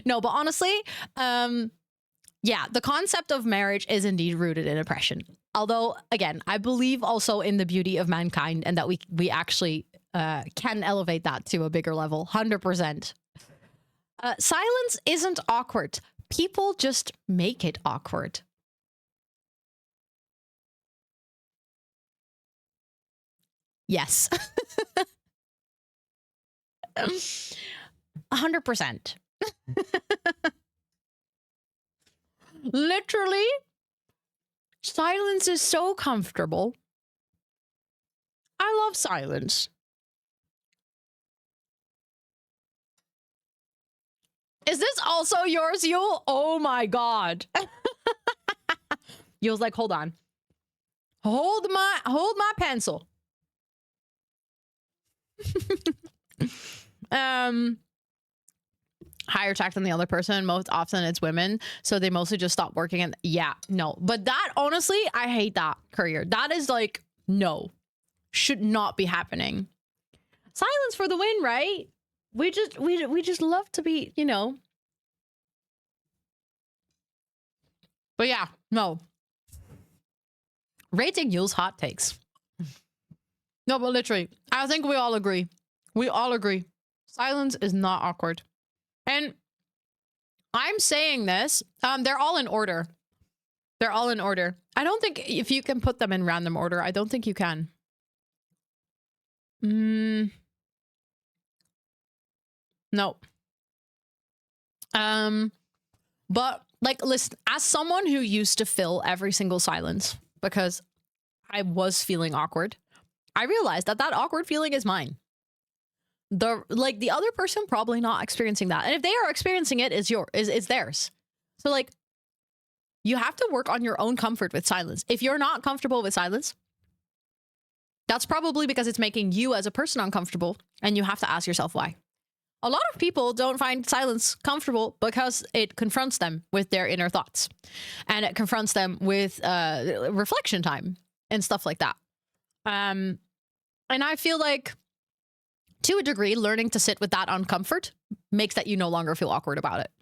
No, but honestly, yeah, the concept of marriage is indeed rooted in oppression. Although, again, I believe also in the beauty of mankind and that we actually can elevate that to a bigger level. 100%. Silence isn't awkward. People just make it awkward. Yes. 100%. Literally, silence is so comfortable. I love silence. Is this also yours, Yule? Oh my god. Yule's like, hold on. Hold my pencil. Higher tax than the other person. Most often it's women, so they mostly just stop working. And yeah, no, but that, honestly, I hate that, Courier. That is like, no, should not be happening. Silence for the win, right? We just love to be, you know. But yeah, no. Rating Yule's hot takes. No, but literally, I think we all agree. Silence is not awkward. And I'm saying this. They're all in order. They're all in order. I don't think if you can put them in random order. I don't think you can. No. But like, listen, as someone who used to fill every single silence because I was feeling awkward, I realized that that awkward feeling is mine. The other person probably not experiencing that, and if they are experiencing it, it's theirs. So like, you have to work on your own comfort with silence. If you're not comfortable with silence, that's probably because it's making you as a person uncomfortable, and you have to ask yourself why. A lot of people don't find silence comfortable because it confronts them with their inner thoughts, and it confronts them with reflection time and stuff like that. And I feel like, to a degree, learning to sit with that uncomfort makes that you no longer feel awkward about it.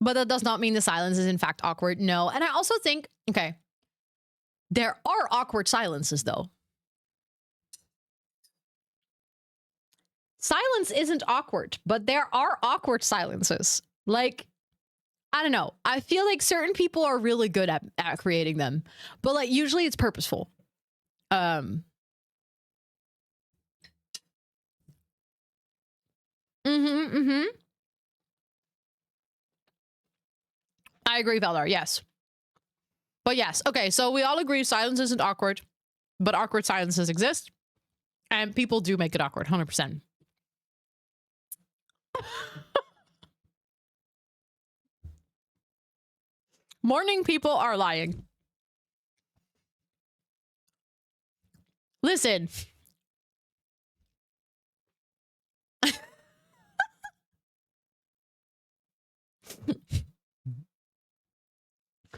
But that does not mean the silence is in fact awkward. No. And I also think, okay, there are awkward silences though. Silence isn't awkward, but there are awkward silences. Like, I don't know. I feel like certain people are really good at creating them, but like usually it's purposeful. I agree, Velar. Yes. But yes. Okay. So we all agree silence isn't awkward, but awkward silences exist, and people do make it awkward. 100%. Morning people are lying. Listen.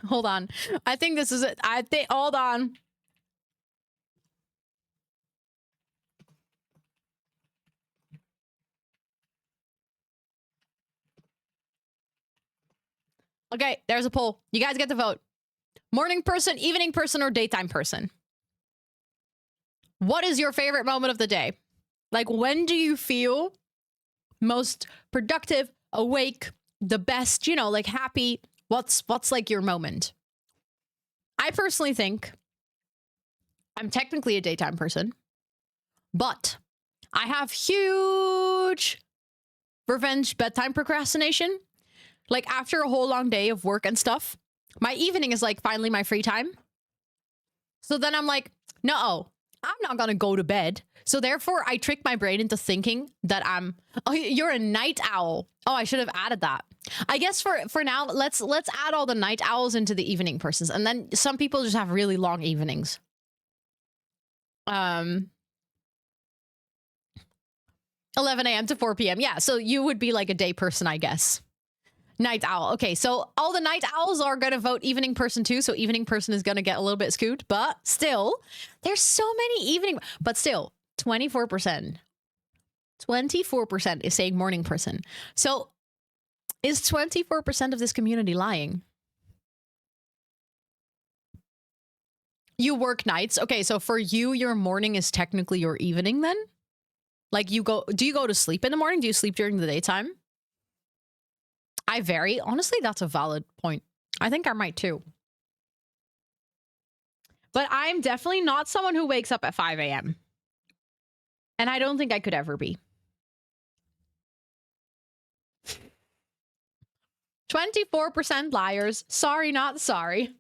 Hold on. I think this is it. Hold on. Okay, there's a poll. You guys get to vote. Morning person, evening person, or daytime person? What is your favorite moment of the day? Like, when do you feel most productive, awake, the best, you know, like happy? What's like your moment? I personally think I'm technically a daytime person, but I have huge revenge bedtime procrastination. Like, after a whole long day of work and stuff, my evening is like finally my free time. So then I'm like, no, I'm not gonna go to bed. So therefore I trick my brain into thinking that you're a night owl. Oh, I should have added that. I guess for now, let's add all the night owls into the evening persons. And then some people just have really long evenings. 11 a.m. to 4 p.m. Yeah, so you would be like a day person, I guess. Night owl. Okay, so all the night owls are going to vote evening person too, so evening person is going to get a little bit skewed, but still, there's so many evening, but still, 24%. 24% is saying morning person. So is 24% of this community lying? You work nights. Okay, so for you, your morning is technically your evening then? Like do you go to sleep in the morning? Do you sleep during the daytime? I vary. Honestly, that's a valid point. I think I might too. But I'm definitely not someone who wakes up at 5 a.m. And I don't think I could ever be. 24% liars. Sorry, not sorry.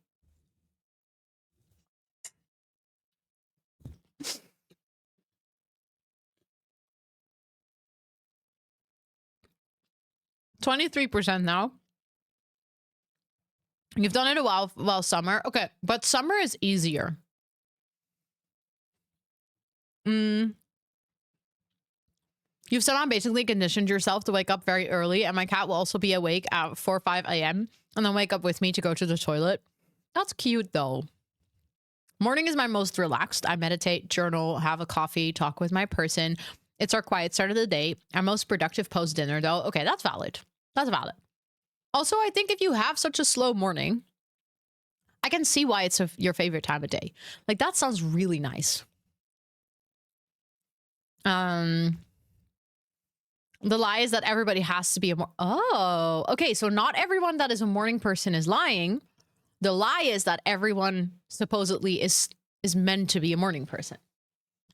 %23 now. You've done it a while, summer. Okay, but summer is easier. You've somehow basically conditioned yourself to wake up very early, and my cat will also be awake at 4 or 5 a.m. and then wake up with me to go to the toilet. That's cute, though. Morning is my most relaxed. I meditate, journal, have a coffee, talk with my person. It's our quiet start of the day. Our most productive post-dinner, though. Okay, that's valid. That's valid. Also, I think if you have such a slow morning, I can see why it's your favorite time of day. Like, that sounds really nice. The lie is that everybody has to be a oh, okay. So not everyone that is a morning person is lying. The lie is that everyone supposedly is meant to be a morning person.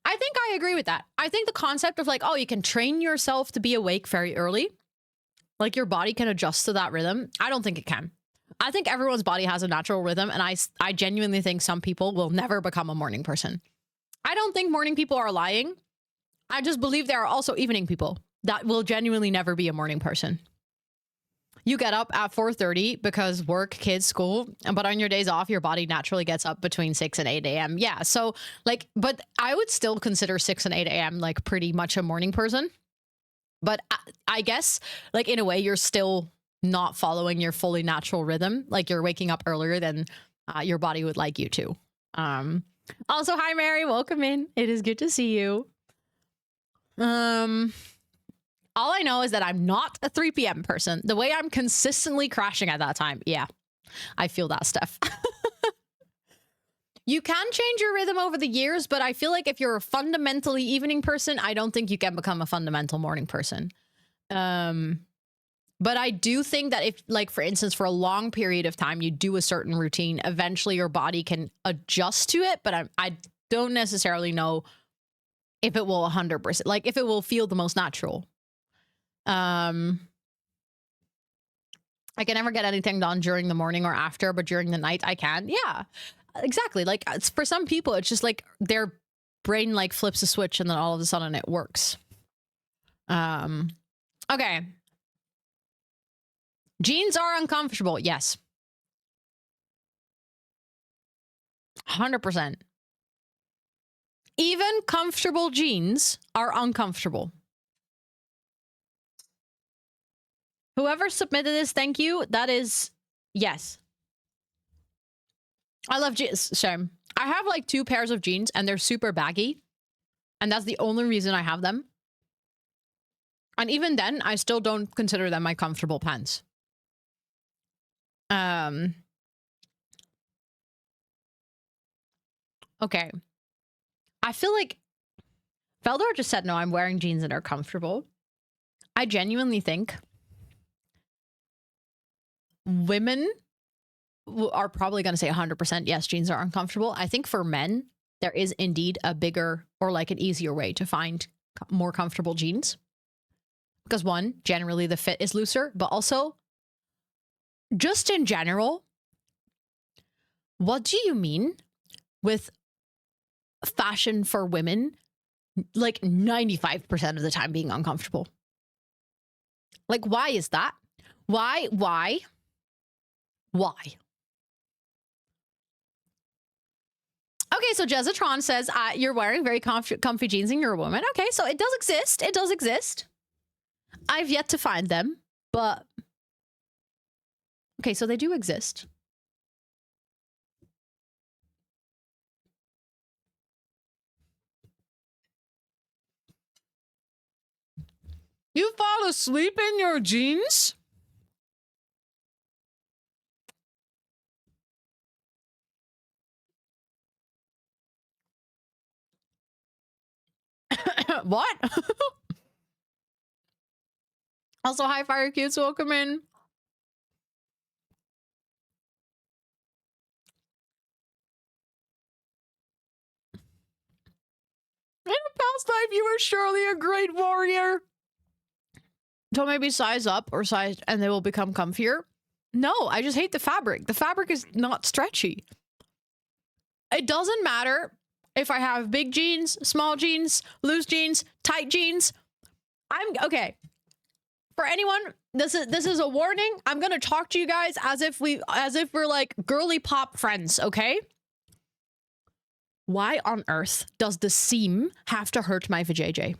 I think I agree with that. I think the concept of like, oh, you can train yourself to be awake very early. Like your body can adjust to that rhythm. I don't think it can. I think everyone's body has a natural rhythm. And I genuinely think some people will never become a morning person. I don't think morning people are lying. I just believe there are also evening people that will genuinely never be a morning person. You get up at 4:30 because work, kids, school, but on your days off, your body naturally gets up between 6 and 8 a.m. Yeah, so like, but I would still consider 6 and 8 a.m. like pretty much a morning person. But I guess like in a way, you're still not following your fully natural rhythm. Like you're waking up earlier than your body would like you to. Also, hi, Mary. Welcome in. It is good to see you. All I know is that I'm not a 3 p.m. person. The way I'm consistently crashing at that time. Yeah, I feel that, Steph. You can change your rhythm over the years, but I feel like if you're a fundamentally evening person, I don't think you can become a fundamental morning person. But I do think that if, like, for instance, for a long period of time, you do a certain routine, eventually your body can adjust to it. But I don't necessarily know if it will 100%, like if it will feel the most natural. I can never get anything done during the morning or after, but during the night I can. Yeah, exactly. Like it's, for some people, it's just like their brain like flips a switch and then all of a sudden it works. Okay. Jeans are uncomfortable. Yes. 100%. Even comfortable jeans are uncomfortable. Whoever submitted this, thank you. That is, yes. I love jeans. Shame. I have like 2 pairs of jeans and they're super baggy. And that's the only reason I have them. And even then, I still don't consider them my comfortable pants. Okay. I feel like Feldor just said, no, I'm wearing jeans that are comfortable. I genuinely think women are probably going to say 100% yes, jeans are uncomfortable. I think for men, there is indeed a bigger or like an easier way to find more comfortable jeans. Because one, generally the fit is looser, but also just in general, what do you mean with fashion for women like 95% of the time being uncomfortable? Like, why is that? Why? Okay, so Jezatron says, you're wearing very comfy jeans and you're a woman. Okay, so it does exist. It does exist. I've yet to find them, but... Okay, so they do exist. You fall asleep in your jeans? What? Also, hi, Fire Cutes. Welcome in. In a past life, you were surely a great warrior. So maybe size up or size, and they will become comfier. No, I just hate the fabric. The fabric is not stretchy. It doesn't matter if I have big jeans, small jeans, loose jeans, tight jeans. I'm okay. For anyone, this is a warning. I'm gonna talk to you guys as if we're like girly pop friends, okay? Why on earth does the seam have to hurt my vajayjay?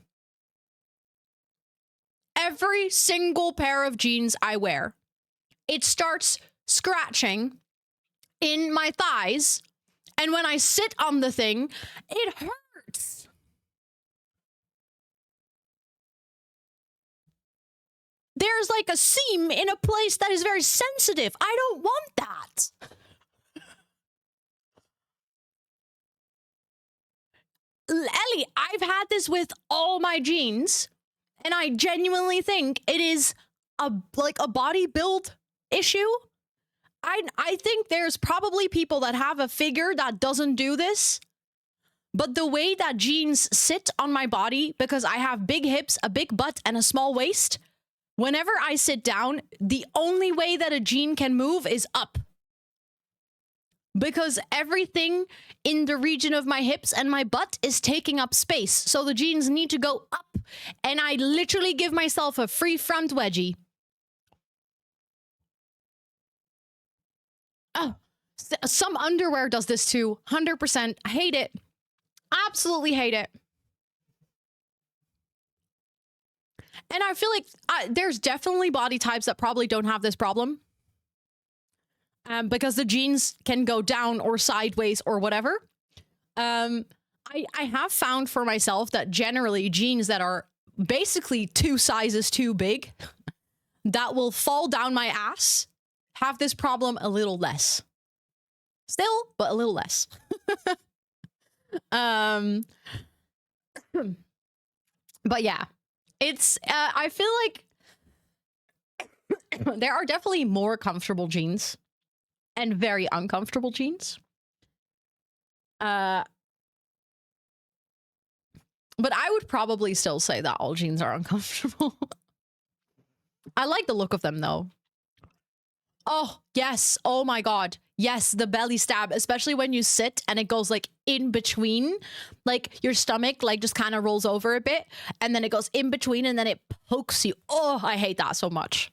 Every single pair of jeans I wear, it starts scratching in my thighs, and when I sit on the thing, it hurts. There's like a seam in a place that is very sensitive. I don't want that. Ellie, I've had this with all my jeans, And I genuinely think it is a body build issue. I think there's probably people that have a figure that doesn't do this, but the way that jeans sit on my body, because I have big hips, a big butt, and a small waist, whenever I sit down, the only way that a jean can move is up. Because everything in the region of my hips and my butt is taking up space. So the jeans need to go up. And I literally give myself a free front wedgie. Oh, some underwear does this too. 100%. I hate it. Absolutely hate it. And I feel like there's definitely body types that probably don't have this problem. Because the jeans can go down or sideways or whatever. I have found for myself that generally jeans that are basically 2 sizes too big that will fall down my ass have this problem a little less. Still, but a little less. But yeah, it's I feel like there are definitely more comfortable jeans and very uncomfortable jeans. But I would probably still say that all jeans are uncomfortable. I like the look of them though. Oh, yes. Oh my God. Yes, the belly stab, especially when you sit and it goes like in between, like your stomach like just kind of rolls over a bit and then it goes in between and then it pokes you. Oh, I hate that so much.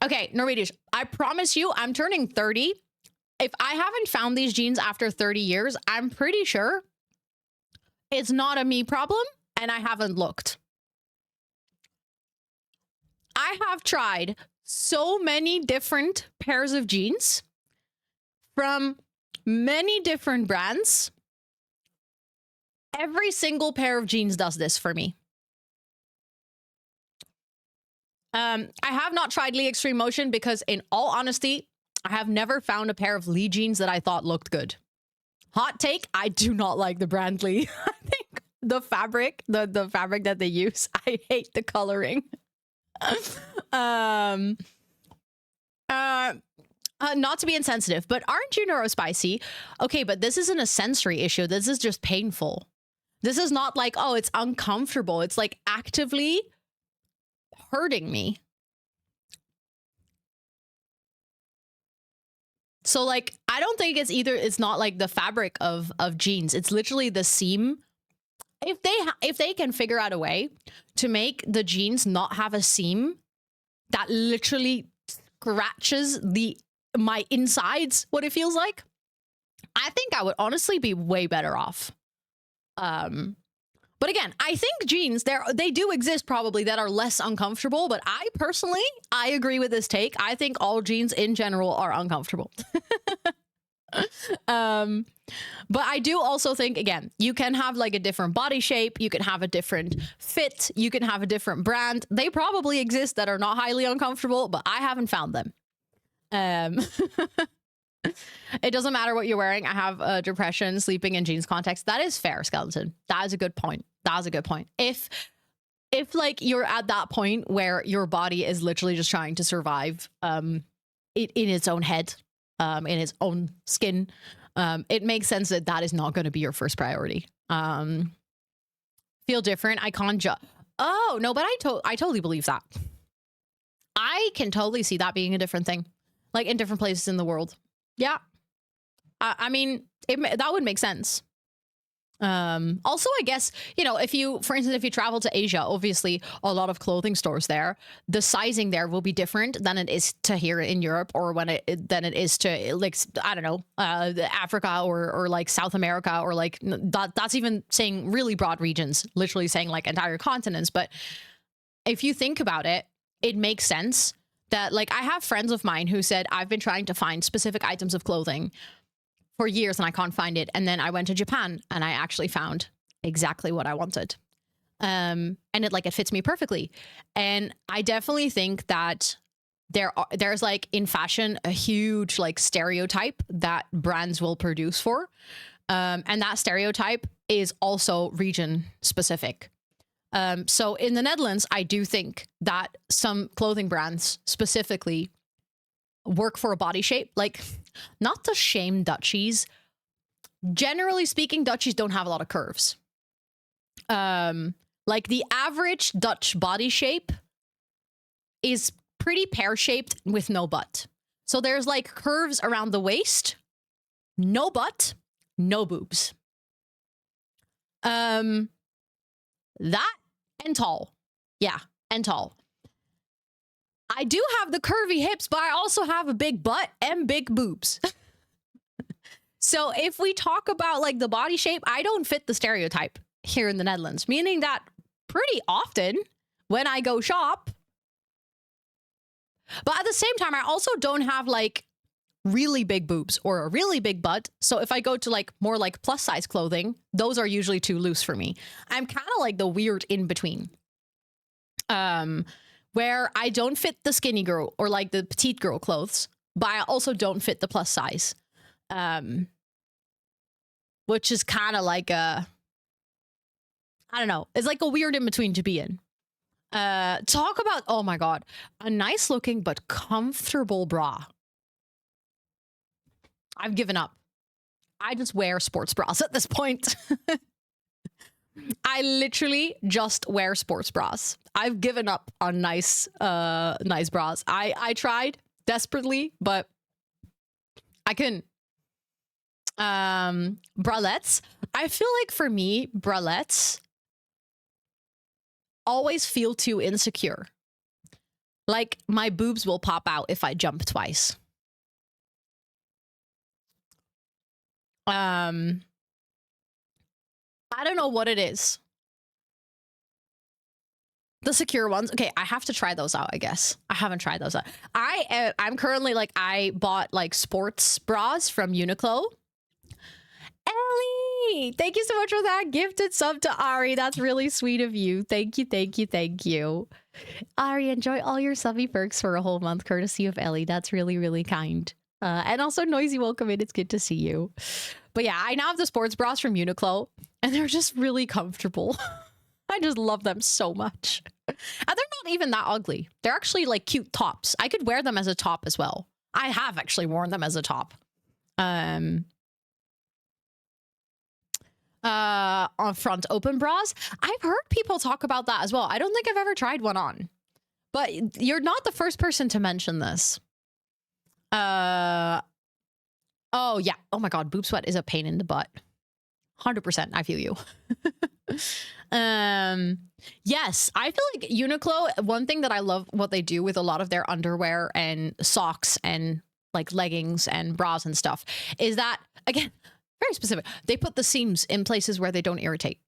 Okay, Norwegian, I promise you I'm turning 30. If I haven't found these jeans after 30 years, I'm pretty sure it's not a me problem and I haven't looked. I have tried so many different pairs of jeans from many different brands. Every single pair of jeans does this for me. I have not tried Lee Extreme Motion because in all honesty, I have never found a pair of Lee jeans that I thought looked good. Hot take, I do not like the brand Lee. I think the fabric, the fabric that they use, I hate the coloring. Not to be insensitive, but aren't you neurospicy? Okay, but this isn't a sensory issue. This is just painful. This is not like, oh, it's uncomfortable. It's like actively hurting me. So like, I don't think it's not like the fabric of jeans. It's literally the seam. If they can figure out a way to make the jeans not have a seam that literally scratches my insides, what it feels like, I think I would honestly be way better off. But again, I think jeans, they do exist probably that are less uncomfortable, but I personally agree with this take. I think all jeans in general are uncomfortable. But I do also think, again, you can have like a different body shape, you can have a different fit, you can have a different brand. They probably exist that are not highly uncomfortable, but I haven't found them. It doesn't matter what you're wearing. I have depression, sleeping in jeans context. That is fair, Skeleton. That is a good point. That is a good point. If like you're at that point where your body is literally just trying to survive in its own head, in its own skin, it makes sense that that is not going to be your first priority. Feel different. I can't oh no, but I totally believe that. I can totally see that being a different thing, like in different places in the world. Yeah. I mean, that would make sense. Also, I guess, you know, for instance, if you travel to Asia, obviously a lot of clothing stores there, the sizing there will be different than it is to here in Europe, or than it is to, like, I don't know, Africa or like South America, or like that's even saying really broad regions, literally saying like entire continents. But if you think about it, it makes sense that, like, I have friends of mine who said, I've been trying to find specific items of clothing for years and I can't find it. And then I went to Japan and I actually found exactly what I wanted. And it fits me perfectly. And I definitely think that there's like in fashion, a huge like stereotype that brands will produce for. And that stereotype is also region specific. So in the Netherlands, I do think that some clothing brands specifically work for a body shape. Like, not to shame Dutchies. Generally speaking, Dutchies don't have a lot of curves. Like the average Dutch body shape is pretty pear-shaped with no butt. So there's like curves around the waist, no butt, no boobs. That and tall. Yeah, and tall. I do have the curvy hips, but I also have a big butt and big boobs. So if we talk about like the body shape, I don't fit the stereotype here in the Netherlands, meaning that pretty often when I go shop, but at the same time, I also don't have like really big boobs or a really big butt. So if I go to like more like plus size clothing, those are usually too loose for me. I'm kind of like the weird in between. Where I don't fit the skinny girl or like the petite girl clothes, but I also don't fit the plus size. Which is kind of like I don't know. It's like a weird in between to be in. Talk about, oh my God, a nice looking but comfortable bra. I've given up. I just wear sports bras at this point. I literally just wear sports bras. I've given up on nice bras. I tried desperately, but I couldn't. Bralettes. I feel like for me, bralettes always feel too insecure. Like my boobs will pop out if I jump twice. I don't know what it is. The secure ones. Okay, I have to try those out, I guess. I haven't tried those out. I'm currently like, I bought like sports bras from Uniqlo. Ellie, thank you so much for that gifted sub to Ari. That's really sweet of you. Thank you, thank you, thank you. Ari, enjoy all your subby perks for a whole month, courtesy of Ellie. That's really, really kind. And also, Noisy, welcome in. It's good to see you. But yeah, I now have the sports bras from Uniqlo, and they're just really comfortable. I just love them so much. And they're not even that ugly. They're actually like cute tops. I could wear them as a top as well. I have actually worn them as a top. On front open bras. I've heard people talk about that as well. I don't think I've ever tried one on. But you're not the first person to mention this. Oh yeah. Oh my God. Boob sweat is a pain in the butt. 100%. I feel you. Yes, I feel like Uniqlo, one thing that I love what they do with a lot of their underwear and socks and like leggings and bras and stuff is that, again, very specific. They put the seams in places where they don't irritate.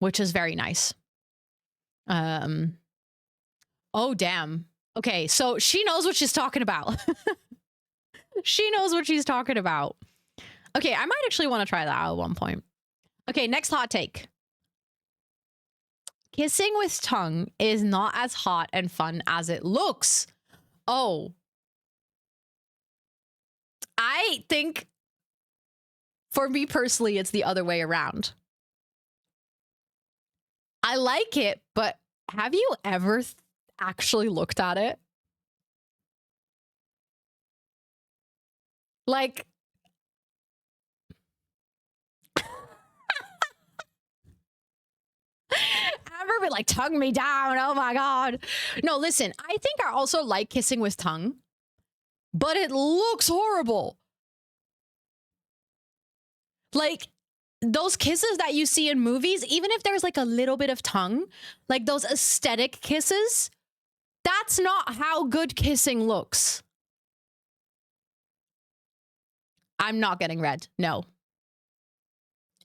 Which is very nice. Oh damn. Okay, so she knows what she's talking about. She knows what she's talking about. Okay, I might actually want to try that out at one point. Okay, next hot take. Kissing with tongue is not as hot and fun as it looks. Oh. I think, for me personally, it's the other way around. I like it, but have you ever actually looked at it? Like, Amber be like, tongue me down. Oh my God. No, listen, I think I also like kissing with tongue, but it looks horrible. Like, those kisses that you see in movies, even if there's like a little bit of tongue, like those aesthetic kisses, that's not how good kissing looks. I'm not getting red. No.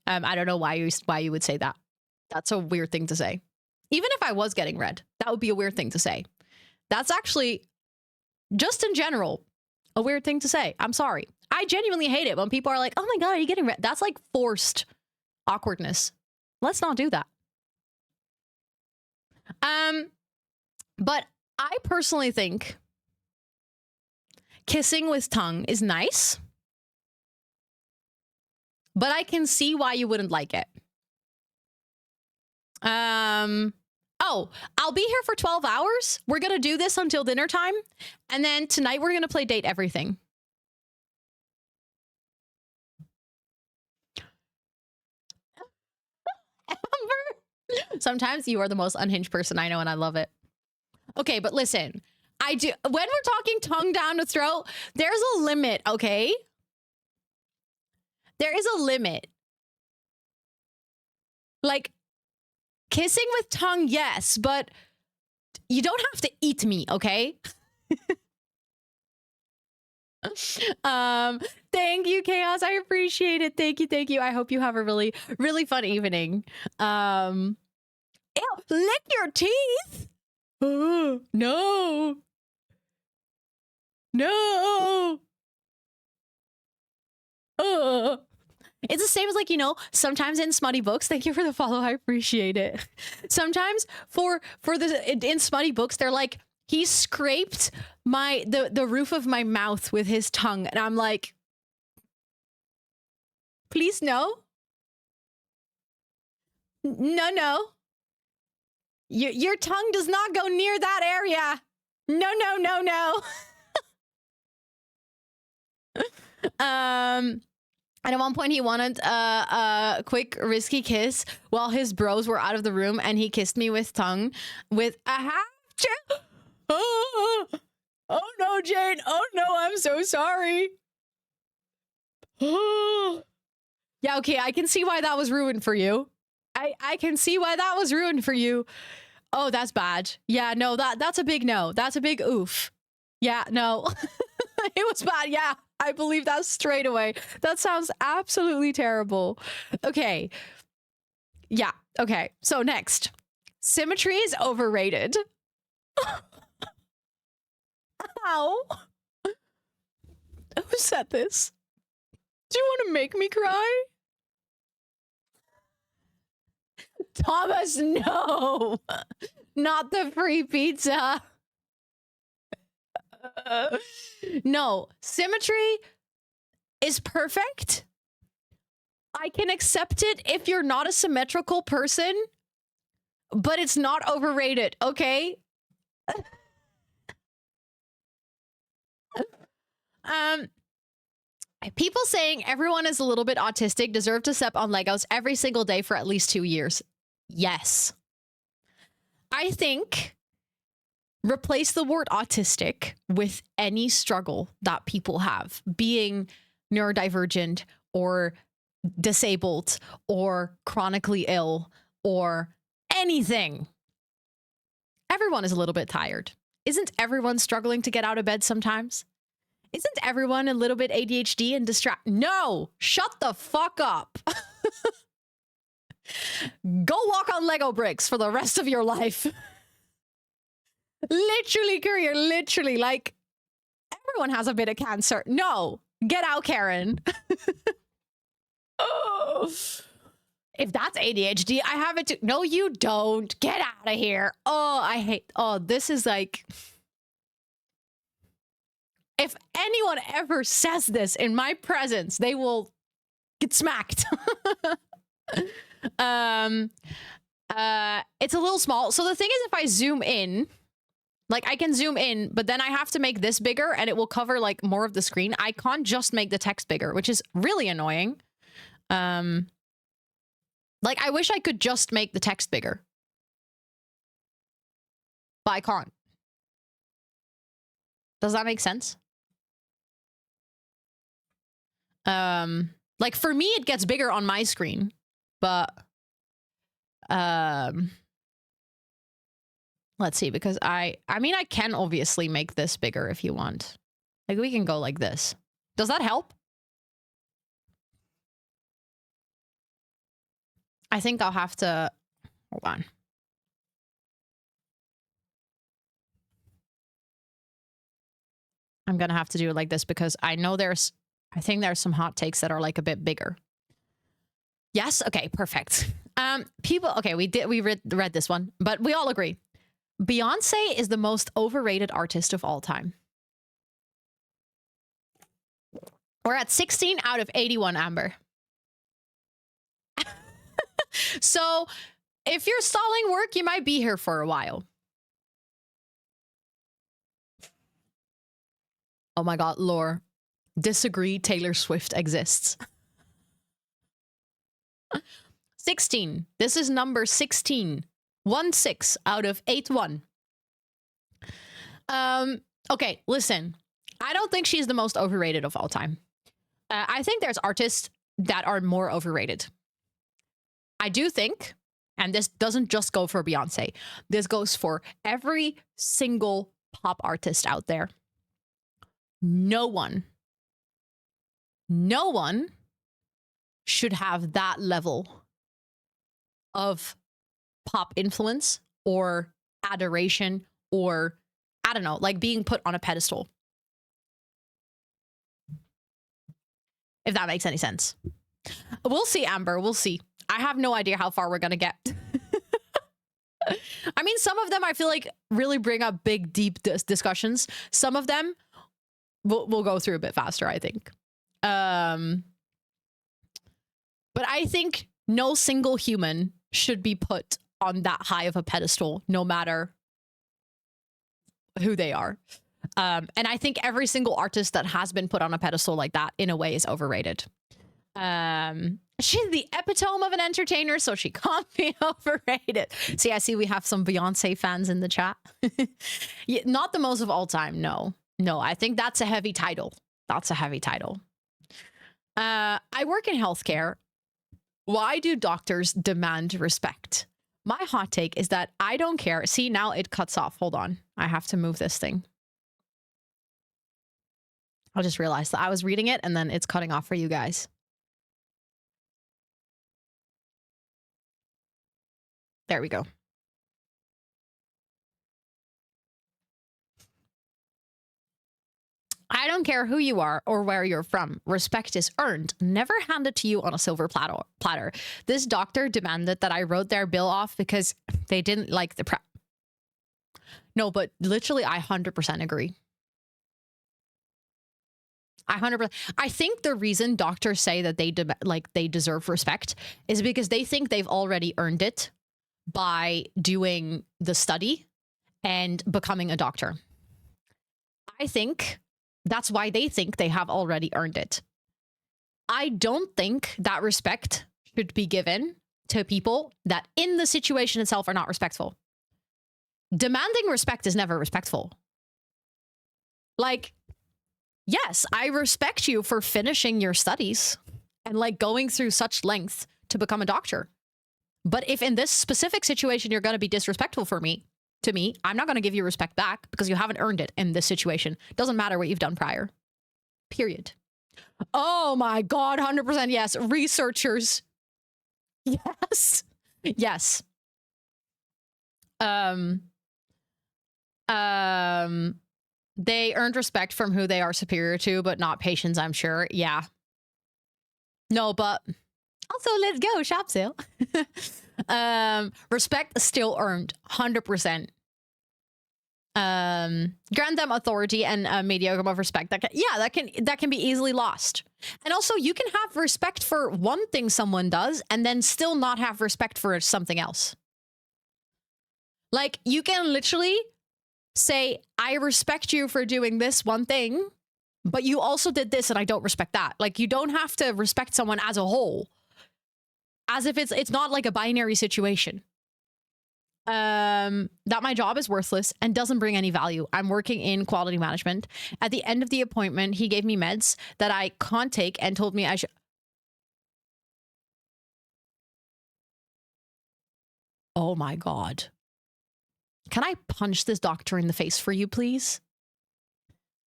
I don't know why you would say that. That's a weird thing to say. Even if I was getting red, that would be a weird thing to say. That's actually, just in general, a weird thing to say. I'm sorry. I genuinely hate it when people are like, oh my God, are you getting red? That's like forced awkwardness. Let's not do that. But I personally think kissing with tongue is nice. but I can see why you wouldn't like it. Oh, I'll be here for 12 hours. We're going to do this until dinner time. And then tonight we're going to play Date Everything. Amber, sometimes you are the most unhinged person I know, and I love it. Okay, but listen, when we're talking tongue down the throat, there's a limit, okay? There is a limit. Like, kissing with tongue, yes, but you don't have to eat me, okay? Thank you, Chaos. I appreciate it. Thank you, thank you. I hope you have a really, really fun evening. Ew, lick your teeth. No. No. It's the same as, like, you know, sometimes in smutty books, thank you for the follow, I appreciate it. Sometimes in smutty books, they're like, he scraped the roof of my mouth with his tongue, and I'm like, please no. No. Your tongue does not go near that area. No. And at one point, he wanted a quick, risky kiss while his bros were out of the room, and he kissed me with tongue with a half. Oh no, Jane. Oh no, I'm so sorry. Yeah, okay, I can see why that was ruined for you. I can see why that was ruined for you. Oh, that's bad. Yeah, no, that's a big no. That's a big oof. Yeah, no. It was bad. Yeah, I believe that straight away. That sounds absolutely terrible. Okay. Yeah, okay. So next. Symmetry is overrated. Ow. Who said this? Do you want to make me cry? Thomas, no. Not the free pizza. No, symmetry is perfect. I can accept it if you're not a symmetrical person, but it's not overrated, okay? People saying everyone is a little bit autistic deserve to step on Legos every single day for at least 2 years. Yes. I think replace the word autistic with any struggle that people have, being neurodivergent or disabled or chronically ill or anything. Everyone is a little bit tired. Isn't everyone struggling to get out of bed sometimes? Isn't everyone a little bit ADHD and No! Shut the fuck up! Go walk on Lego bricks for the rest of your life. Literally, Courier, literally, like, everyone has a bit of cancer. No, get out, Karen. Oh. If that's ADHD, I have it too. No, you don't. Get out of here. Oh, this is like, if anyone ever says this in my presence, they will get smacked. It's a little small. So the thing is, if I zoom in, like, I can zoom in, but then I have to make this bigger and it will cover like more of the screen. I can't just make the text bigger, which is really annoying. Like, I wish I could just make the text bigger, but I can't. Does that make sense? Like, for me, it gets bigger on my screen, but let's see, because I mean, I can obviously make this bigger if you want. Like, we can go like this. Does that help? I think I'll have to, hold on. I'm gonna have to do it like this because I know I think there's some hot takes that are like a bit bigger. Yes? Okay, perfect. Okay, we read this one, but we all agree. Beyonce is the most overrated artist of all time. We're at 16 out of 81, Amber. So if you're stalling work, you might be here for a while. Oh my God, lore. Disagree, Taylor Swift exists. 16. This is number 16. 1-6 out of 8-1. Okay, listen. I don't think she's the most overrated of all time. I think there's artists that are more overrated. I do think, and this doesn't just go for Beyonce, this goes for every single pop artist out there. No one should have that level of pop influence or adoration or, I don't know, like being put on a pedestal. If that makes any sense. We'll see, Amber. We'll see. I have no idea how far we're going to get. I mean, some of them I feel like really bring up big, deep discussions. Some of them we'll go through a bit faster, I think. But I think no single human should be put on that high of a pedestal, no matter who they are. And I think every single artist that has been put on a pedestal like that, in a way, is overrated. She's the epitome of an entertainer, so she can't be overrated. See, I see we have some Beyonce fans in the chat. Yeah, not the most of all time, no. No, I think that's a heavy title. That's a heavy title. I work in healthcare. Why do doctors demand respect? My hot take is that I don't care. See, now it cuts off. Hold on. I have to move this thing. I just realized that I was reading it and then it's cutting off for you guys. There we go. I don't care who you are or where you're from. Respect is earned, never handed to you on a silver platter. This doctor demanded that I wrote their bill off because they didn't like the prep. No, but literally, I 100% agree. I 100%. I think the reason doctors say that they deserve respect is because they think they've already earned it by doing the study and becoming a doctor. I think that's why they think they have already earned it. I don't think that respect should be given to people that in the situation itself are not respectful. Demanding respect is never respectful. Like, yes, I respect you for finishing your studies and like going through such length to become a doctor. But if in this specific situation you're going to be disrespectful to me, I'm not going to give you respect back because you haven't earned it in this situation. Doesn't matter what you've done prior. Period. Oh my God, 100% yes. Researchers. Yes. Yes. They earned respect from who they are superior to, but not patients, I'm sure. Yeah. No, but also let's go shop sale. Respect is still earned 100%. Grant them authority and a mediocre of respect that can be easily lost. And also you can have respect for one thing someone does and then still not have respect for something else. Like you can literally say, I respect you for doing this one thing, but you also did this and I don't respect that. Like you don't have to respect someone as a whole. As if it's not like a binary situation. That my job is worthless and doesn't bring any value. I'm working in quality management. At the end of the appointment, he gave me meds that I can't take and told me I should. Oh my God. Can I punch this doctor in the face for you, please?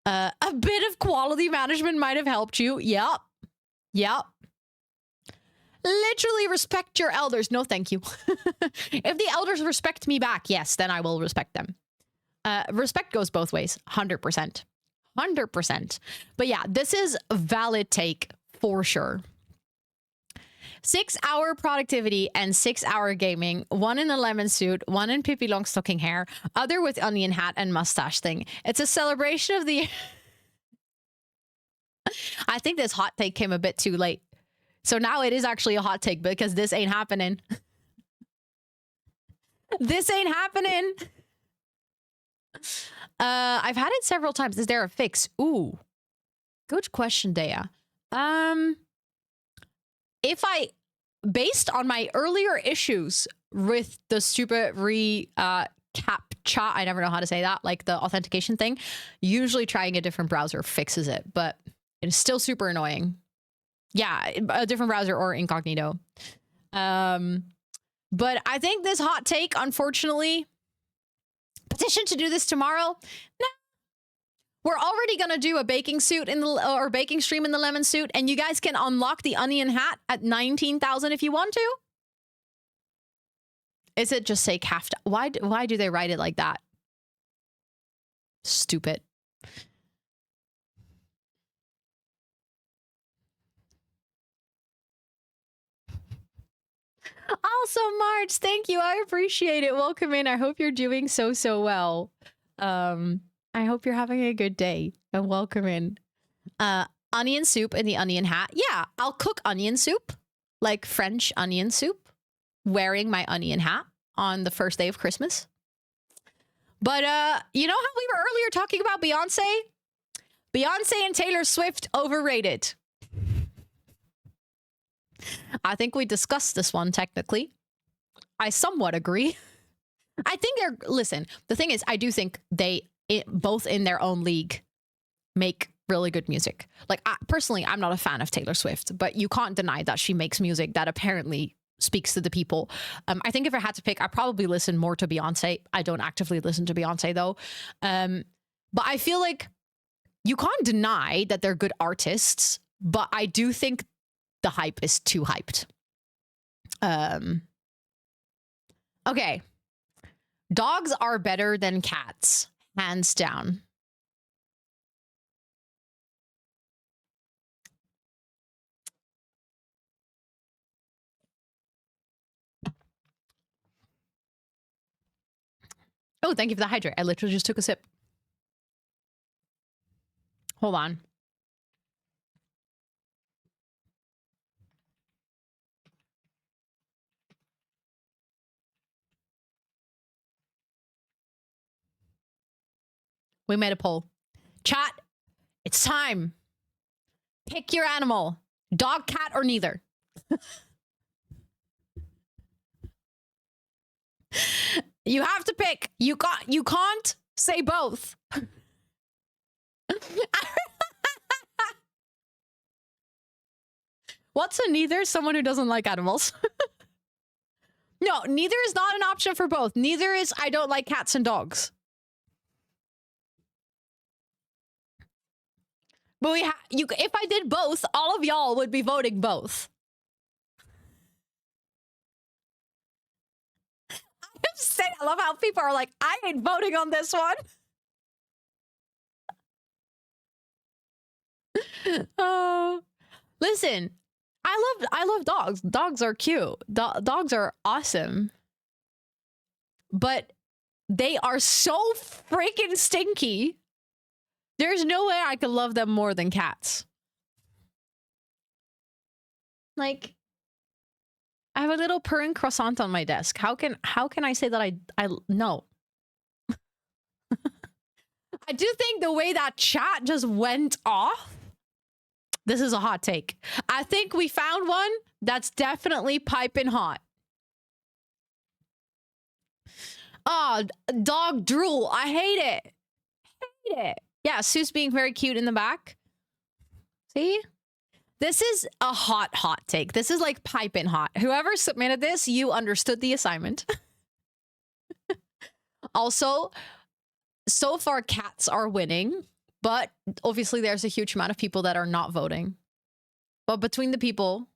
A bit of quality management might have helped you. Yep. Yep. Literally respect your elders. No, thank you. If the elders respect me back, yes, then I will respect them. Respect goes both ways. 100%. 100%. But yeah, this is a valid take for sure. 6-hour productivity and 6-hour gaming. One in a lemon suit, one in Pippi Longstocking hair, other with onion hat and mustache thing. It's a celebration of the... I think this hot take came a bit too late. So now it is actually a hot take because this ain't happening. This ain't happening. I've had it several times. Is there a fix? Ooh, good question, Dea. Based on my earlier issues with the stupid captcha, I never know how to say that, like the authentication thing, usually trying a different browser fixes it, but it is still super annoying. Yeah, a different browser or incognito. But I think this hot take, unfortunately, petition to do this tomorrow. No. We're already gonna do a baking suit in the or baking stream in the lemon suit, and you guys can unlock the onion hat at 19,000 if you want to. Is it just say kafta? Why do they write it like that? Stupid. Also, March, thank you. I appreciate it. Welcome in. I hope you're doing so well. I hope you're having a good day and welcome in. Onion soup in the onion hat. Yeah, I'll cook onion soup, like French onion soup, wearing my onion hat on the first day of Christmas. But you know how we were earlier talking about Beyonce? Beyonce and Taylor Swift overrated. I think we discussed this one technically. I somewhat agree. I think listen, the thing is, I do think they both in their own league make really good music. Like, personally, I'm not a fan of Taylor Swift, but you can't deny that she makes music that apparently speaks to the people. I think if I had to pick, I probably listen more to Beyonce. I don't actively listen to Beyonce though. But I feel like you can't deny that they're good artists, but I do think the hype is too hyped. Okay. Dogs are better than cats, hands down. Oh, thank you for the hydrate. I literally just took a sip. Hold on. We made a poll. Chat, it's time. Pick your animal. Dog, cat, or neither. You have to pick. You can't say both. What's a neither? Someone who doesn't like animals. No, neither is not an option for both. Neither is I don't like cats and dogs. But if I did both, all of y'all would be voting both. I love how people are like, I ain't voting on this one. Oh, listen, I love dogs. Dogs are cute. Dogs are awesome. But they are so freaking stinky. There's no way I could love them more than cats. Like, I have a little purring croissant on my desk. How can I say that I no. I do think the way that chat just went off, this is a hot take. I think we found one that's definitely piping hot. Oh, dog drool. I hate it. Hate it. Yeah, Sue's being very cute in the back. See? This is a hot take. This is like piping hot. Whoever submitted this, you understood the assignment. Also, so far cats are winning, but obviously there's a huge amount of people that are not voting. But between the people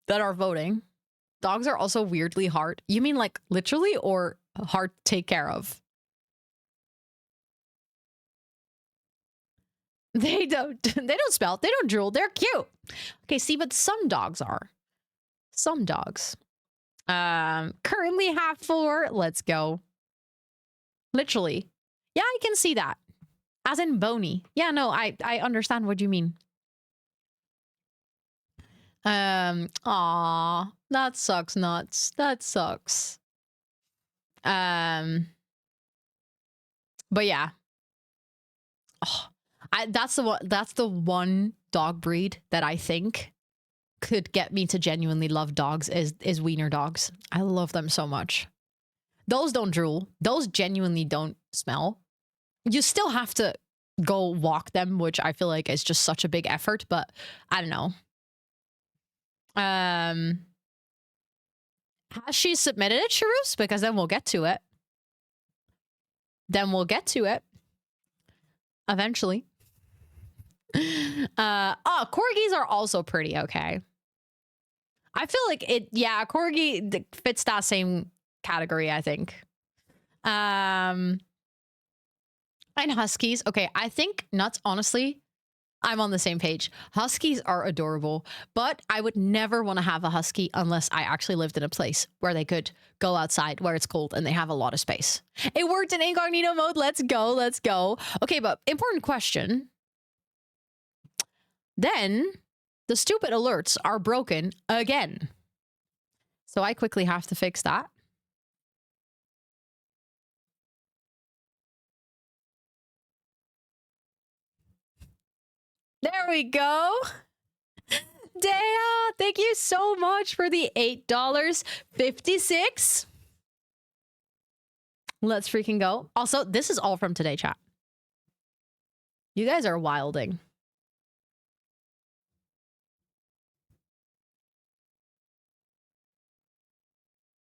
that are voting, dogs are also weirdly hard. You mean like literally or hard to take care of? They don't spell, they don't drool, they're cute. Okay, see, but some dogs are. Some dogs. Currently have 4. Let's go. Literally. Yeah, I can see that. As in bony. Yeah, no, I understand what you mean. Aw, that sucks nuts. That sucks. But yeah. Oh, that's the one dog breed that I think could get me to genuinely love dogs is wiener dogs. I love them so much. Those don't drool. Those genuinely don't smell. You still have to go walk them, which I feel like is just such a big effort, but I don't know. Has she submitted it, Charus? Because then we'll get to it. Eventually. Oh, corgis are also pretty okay. I feel like corgi fits that same category, I think. And huskies. Okay, I think nuts, honestly, I'm on the same page. Huskies are adorable, but I would never want to have a husky unless I actually lived in a place where they could go outside where it's cold and they have a lot of space. It worked in incognito mode. Let's go. Let's go. Okay, but important question. Then the stupid alerts are broken again. So I quickly have to fix that. There we go. Dea, thank you so much for the $8.56. Let's freaking go. Also, this is all from today, chat. You guys are wilding.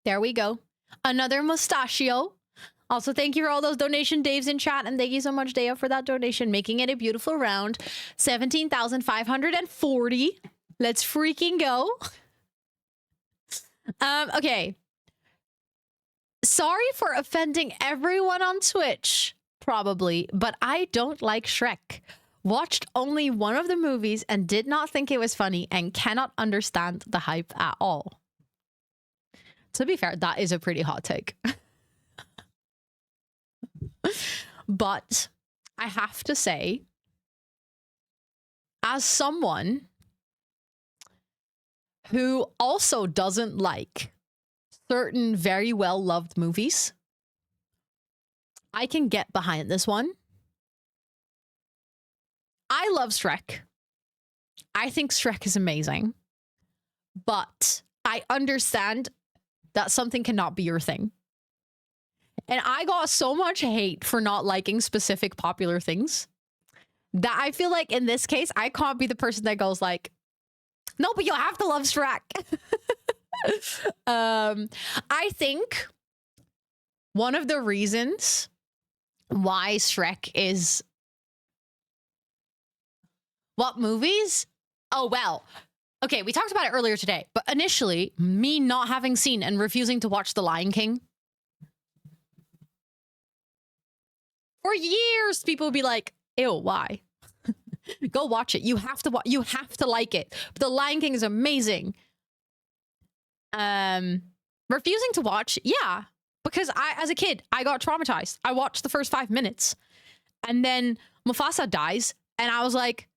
There we go. Another mustachio. Also, thank you for all those donation Daves in chat. And thank you so much, Dea, for that donation, making it a beautiful round. 17,540. Let's freaking go. Okay. Sorry for offending everyone on Twitch, probably, but I don't like Shrek. Watched only one of the movies and did not think it was funny and cannot understand the hype at all. To be fair, that is a pretty hot take. But I have to say, as someone who also doesn't like certain very well-loved movies, I can get behind this one. I love Shrek. I think Shrek is amazing. But I understand that something cannot be your thing. And I got so much hate for not liking specific popular things that I feel like in this case, I can't be the person that goes like, no, but you have to love Shrek. I think one of the reasons why Shrek is... What movies? Oh, well. Okay, we talked about it earlier today, but initially, me not having seen and refusing to watch The Lion King. For years, people would be like, ew, why? Go watch it. You have to you have to like it. But The Lion King is amazing. Refusing to watch, yeah. Because as a kid, I got traumatized. I watched the first 5 minutes. And then Mufasa dies. And I was like,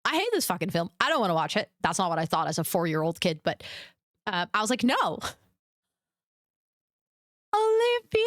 I hate this fucking film. I don't want to watch it. That's not what I thought as a 4-year-old kid. But I was like, no. Olympia,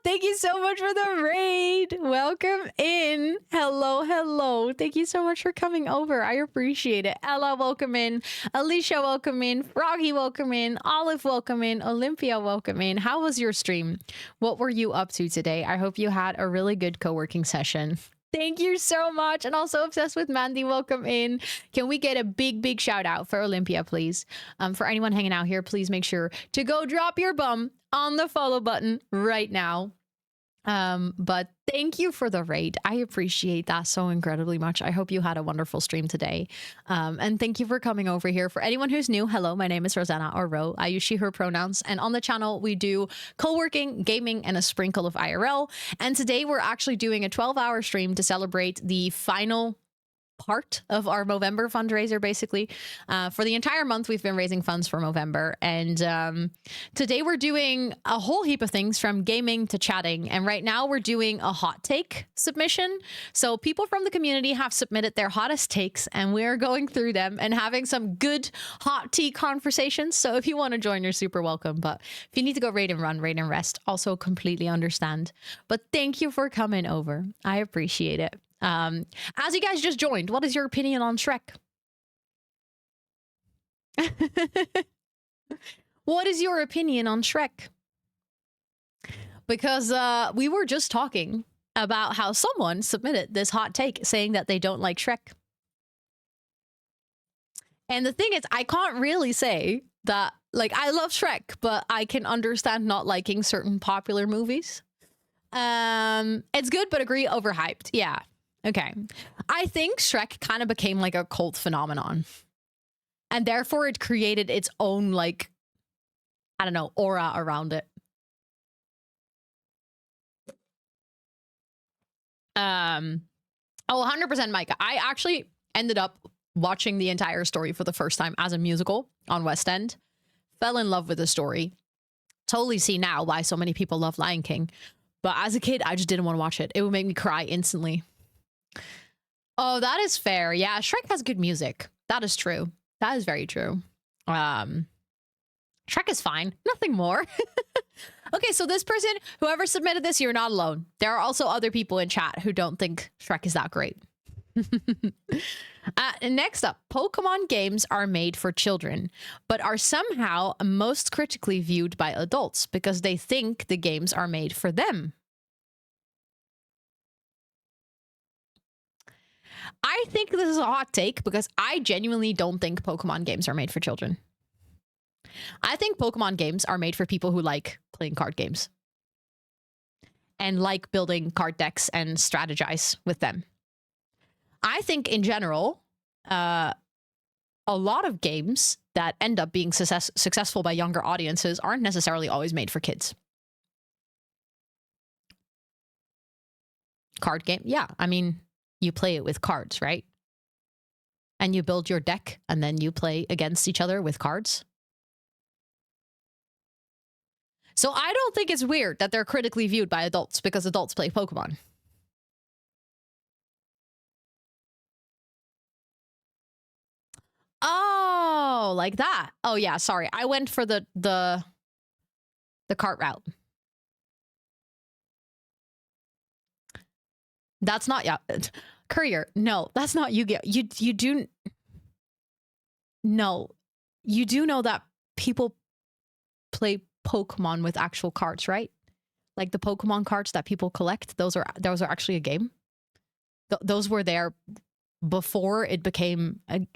thank you so much for the raid. Welcome in. Hello, hello. Thank you so much for coming over. I appreciate it. Ella, welcome in. Alicia, welcome in. Froggy, welcome in. Olive, welcome in. Olympia, welcome in. How was your stream? What were you up to today? I hope you had a really good co-working session. Thank you so much. And also Obsessed with Mandy, welcome in. Can we get a big shout out for Olympia, please? For anyone hanging out here, please make sure to go drop your bum on the follow button right now. But thank you for the raid. I appreciate that so incredibly much. I hope you had a wonderful stream today. And thank you for coming over here. For anyone who's new, hello, my name is Rosanna or Ro. I use she, her pronouns. And on the channel, we do co-working, gaming, and a sprinkle of IRL. And today we're actually doing a 12-hour stream to celebrate the final part of our Movermber fundraiser, basically. For the entire month, we've been raising funds for Movermber. And today we're doing a whole heap of things from gaming to chatting. And right now we're doing a hot take submission. So people from the community have submitted their hottest takes, and we're going through them and having some good hot tea conversations. So if you want to join, you're super welcome. But if you need to go raid and run, raid and rest, also completely understand. But thank you for coming over. I appreciate it. As you guys just joined, what is your opinion on Shrek? What is your opinion on Shrek? Because we were just talking about how someone submitted this hot take saying that they don't like Shrek. And the thing is, I can't really say that, like, I love Shrek, but I can understand not liking certain popular movies. It's good, but agree, overhyped. Yeah. Okay. I think Shrek kind of became like a cult phenomenon. And therefore it created its own, like, I don't know, aura around it. Oh, 100% Micah. I actually ended up watching the entire story for the first time as a musical on West End. Fell in love with the story. Totally see now why so many people love Lion King. But as a kid, I just didn't want to watch it. It would make me cry instantly. Oh, that is fair. Yeah, Shrek has good music. That is true. That is very true. Shrek is fine. Nothing more. Okay, so this person, whoever submitted this, you're not alone. There are also other people in chat who don't think Shrek is that great. Next up, Pokemon games are made for children, but are somehow most critically viewed by adults because they think the games are made for them. I think this is a hot take because I genuinely don't think Pokemon games are made for children. I think Pokemon games are made for people who like playing card games and like building card decks and strategize with them. I think in general, a lot of games that end up being successful by younger audiences aren't necessarily always made for kids. Card game? Yeah, I mean, you play it with cards, right? And you build your deck and then you play against each other with cards. So I don't think it's weird that they're critically viewed by adults because adults play Pokemon. Oh, like that. Oh yeah, sorry. I went for the cart route. That's not, yeah. Courier. No, that's not Yu-Gi-Oh. You do. No, you do know that people play Pokemon with actual cards, right? Like the Pokemon cards that people collect. Those are actually a game. Those were there before it became a.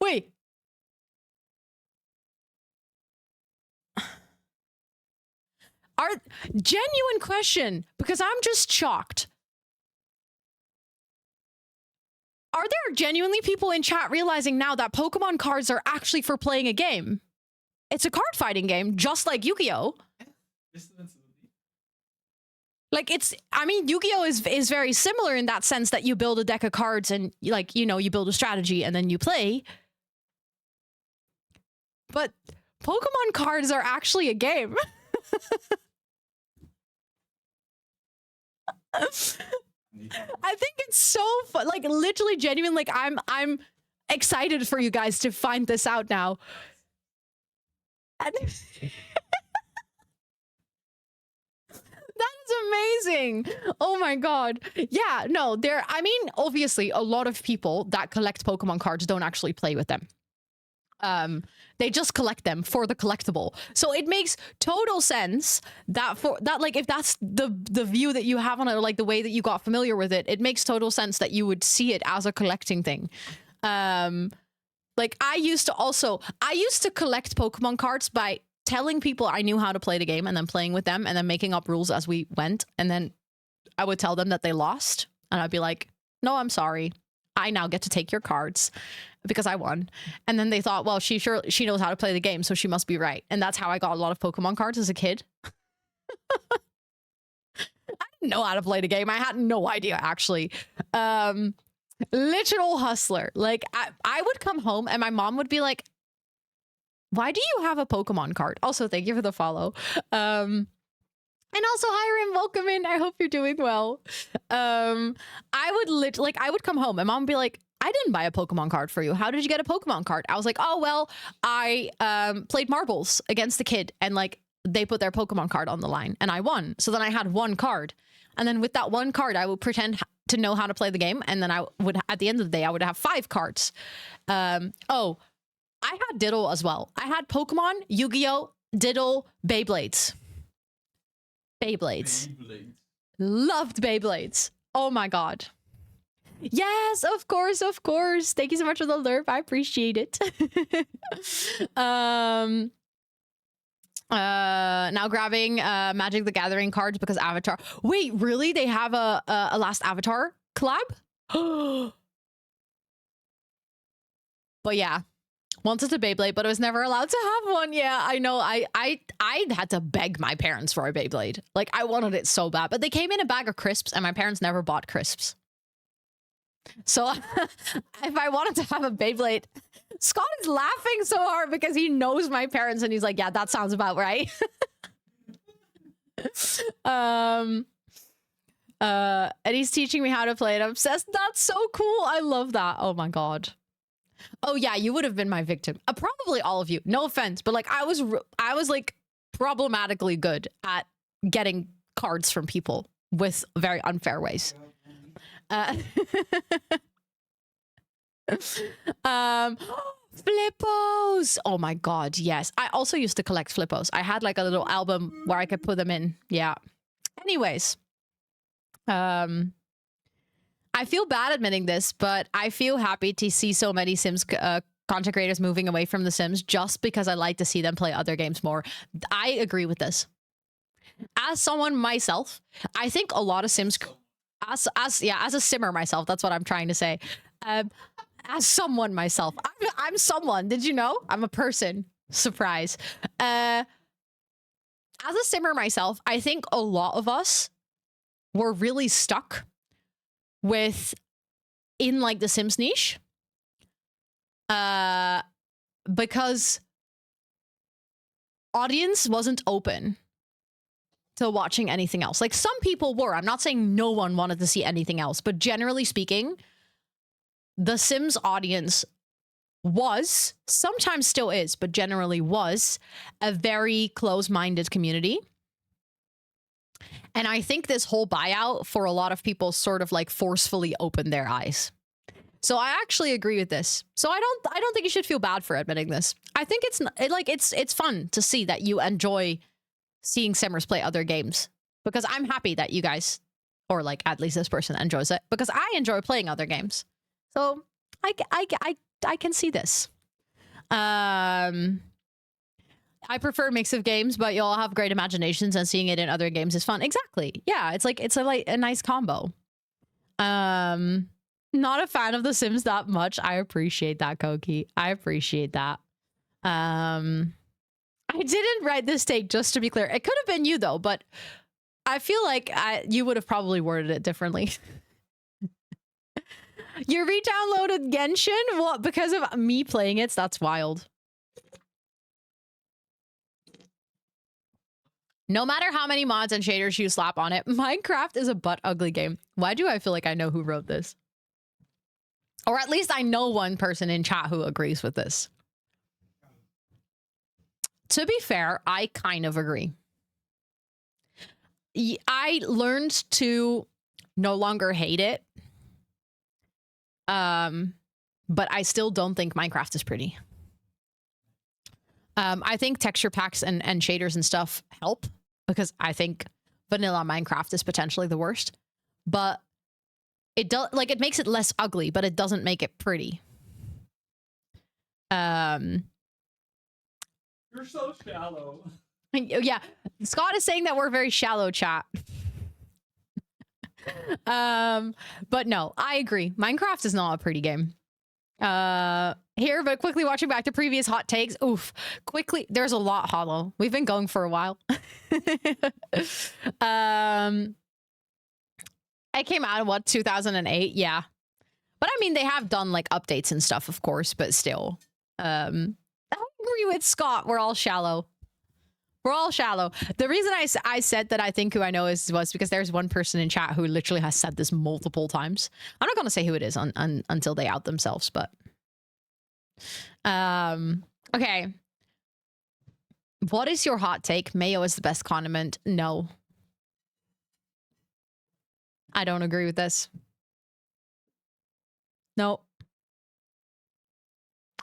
Wait. Are genuine question, because I'm just shocked. Are there genuinely people in chat realizing now that Pokemon cards are actually for playing a game? It's a card fighting game, just like Yu-Gi-Oh! Like I mean, Yu-Gi-Oh! is very similar in that sense that you build a deck of cards and, like, you know, you build a strategy and then you play. But Pokemon cards are actually a game. I think it's so fun, like literally genuine. Like I'm excited for you guys to find this out now. And that is amazing. Oh my god. Yeah, no, I mean, obviously a lot of people that collect Pokemon cards don't actually play with them. They just collect them for the collectible. So it makes total sense that like if that's the view that you have on it, or like the way that you got familiar with it, it makes total sense that you would see it as a collecting thing. Like I used to collect Pokemon cards by telling people I knew how to play the game and then playing with them and then making up rules as we went, and then I would tell them that they lost and I'd be like, no, I'm sorry, I now get to take your cards because I won. And then they thought, well, she knows how to play the game, so she must be right. And that's how I got a lot of Pokemon cards as a kid. Know how to play the game. I had no idea, actually. Literal hustler. Like, I would come home and my mom would be like, why do you have a Pokemon card? Also, thank you for the follow. And also, Hiram, welcome in. I hope you're doing well. I would come home and mom would be like, I didn't buy a Pokemon card for you. How did you get a Pokemon card? I was like, oh, well, I played marbles against the kid and like they put their Pokemon card on the line and I won. So then I had one card. And then with that one card, I would pretend to know how to play the game. And then I would, at the end of the day, I would have 5 cards. Oh, I had Diddle as well. I had Pokemon, Yu-Gi-Oh, Diddle, Beyblades. Beyblades. Loved Beyblades. Oh my God. Yes, of course, of course. Thank you so much for the lerp. I appreciate it. Now grabbing Magic the Gathering cards because Avatar. Wait, really? They have a last Avatar collab? But yeah, wanted a Beyblade, but I was never allowed to have one. Yeah, I know. I had to beg my parents for a Beyblade. Like, I wanted it so bad, but they came in a bag of crisps and my parents never bought crisps. So if I wanted to have a Beyblade, Scott is laughing so hard because he knows my parents and he's like, yeah, that sounds about right. And he's teaching me how to play it. I'm obsessed. That's so cool. I love that. Oh my God. Oh yeah, you would have been my victim. Probably all of you. No offense, but like I was like problematically good at getting cards from people with very unfair ways. Flippos. Oh my God, yes. I also used to collect Flippos. I had like a little album where I could put them in. Yeah. Anyways, I feel bad admitting this, but I feel happy to see so many Sims content creators moving away from The Sims just because I like to see them play other games more. I agree with this. As someone myself, I think a lot of Sims, as a simmer myself, that's what I'm trying to say. As someone myself, I'm someone. Did you know? I'm a person. Surprise. As a simmer myself, I think a lot of us were really stuck in like the Sims niche, because audience wasn't open to watching anything else. Like some people were. I'm not saying no one wanted to see anything else, but generally speaking, the Sims audience was, sometimes still is, but generally was a very close-minded community. And I think this whole buyout for a lot of people sort of like forcefully opened their eyes. So I actually agree with this. So I don't think you should feel bad for admitting this. I think it's fun to see that you enjoy seeing Simmers play other games, because I'm happy that you guys, or like at least this person, enjoys it, because I enjoy playing other games. So I can see this. I prefer a mix of games, but you all have great imaginations and seeing it in other games is fun. Exactly. Yeah, it's like a nice combo. Not a fan of The Sims that much. I appreciate that, Koki. I appreciate that. I didn't write this take, just to be clear. It could have been you though, but I feel like you would have probably worded it differently. You re-downloaded Genshin? What? Because of me playing it? That's wild. No matter how many mods and shaders you slap on it, Minecraft is a butt ugly game. Why do I feel like I know who wrote this? Or at least I know one person in chat who agrees with this. To be fair, I kind of agree. I learned to no longer hate it. But I still don't think Minecraft is pretty. I think texture packs and shaders and stuff help, because I think vanilla Minecraft is potentially the worst. But it it makes it less ugly, but it doesn't make it pretty. You're so shallow. Yeah, Scott is saying that we're very shallow, chat. But no, I agree. Minecraft is not a pretty game. here, but quickly watching back to previous hot takes. Oof. Quickly, there's a lot, Hollow. We've been going for a while. It came out in what, 2008? Yeah. But I mean, they have done like updates and stuff, of course, but still. I agree with Scott. We're all shallow. We're all shallow. The reason I said that I think who I know is was because there's one person in chat who literally has said this multiple times. I'm not going to say who it is until they out themselves, but okay. What is your hot take? Mayo is the best condiment. No. I don't agree with this. No.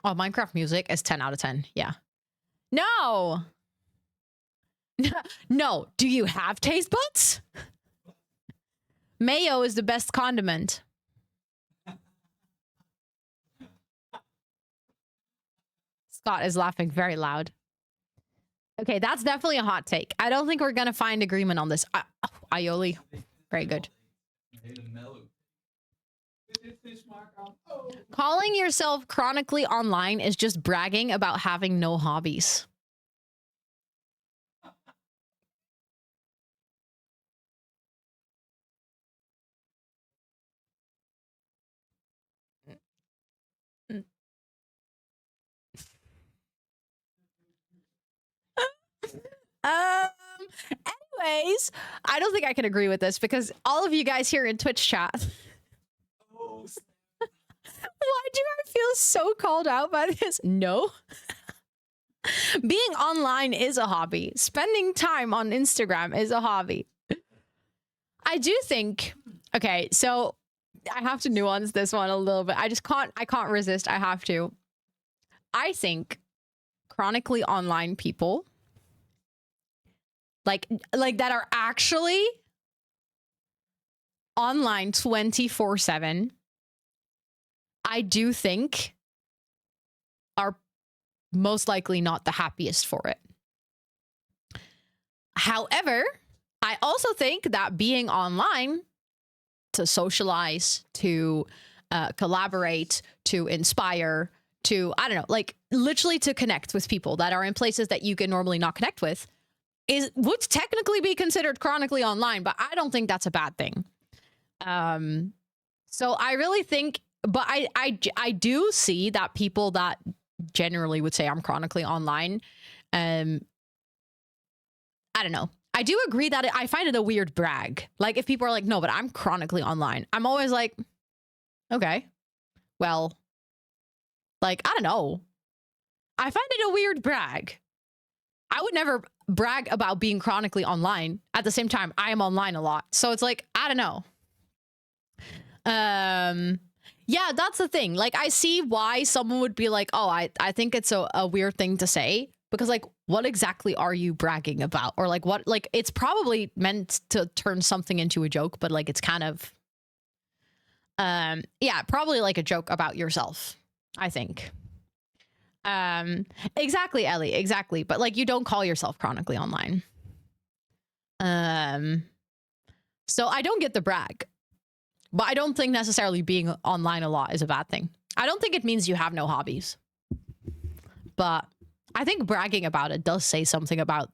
Oh, Minecraft music is 10 out of 10. Yeah. No. No. Do you have taste buds? Mayo is the best condiment. Scott is laughing very loud. Okay, that's definitely a hot take. I don't think we're going to find agreement on this. Aioli. Very good. Calling yourself chronically online is just bragging about having no hobbies. Anyways, I don't think I can agree with this because all of you guys here in Twitch chat. Why do I feel so called out by this? No. Being online is a hobby. Spending time on Instagram is a hobby. I do think, okay, so I have to nuance this one a little bit. I can't resist. I have to. I think chronically online people like that are actually online 24/7, I do think are most likely not the happiest for it. However, I also think that being online to socialize, to collaborate, to inspire, to, I don't know, like literally to connect with people that are in places that you can normally not connect with would technically be considered chronically online, but I don't think that's a bad thing. So I really think, but I do see that people that generally would say I'm chronically online, I don't know. I do agree that I find it a weird brag. Like if people are like, no, but I'm chronically online. I'm always like, okay, well, like, I don't know. I find it a weird brag. I would never brag about being chronically online. At the same time, I am online a lot. So it's like, I don't know. Yeah, that's the thing. Like, I see why someone would be like, oh, I think it's a weird thing to say. Because, like, what exactly are you bragging about? Or, like, what, like, it's probably meant to turn something into a joke, but, like, it's kind of, yeah, probably like a joke about yourself, I think. Exactly, Ellie, exactly. But, like, you don't call yourself chronically online. So I don't get the brag. But I don't think necessarily being online a lot is a bad thing. I don't think it means you have no hobbies. But I think bragging about it does say something about,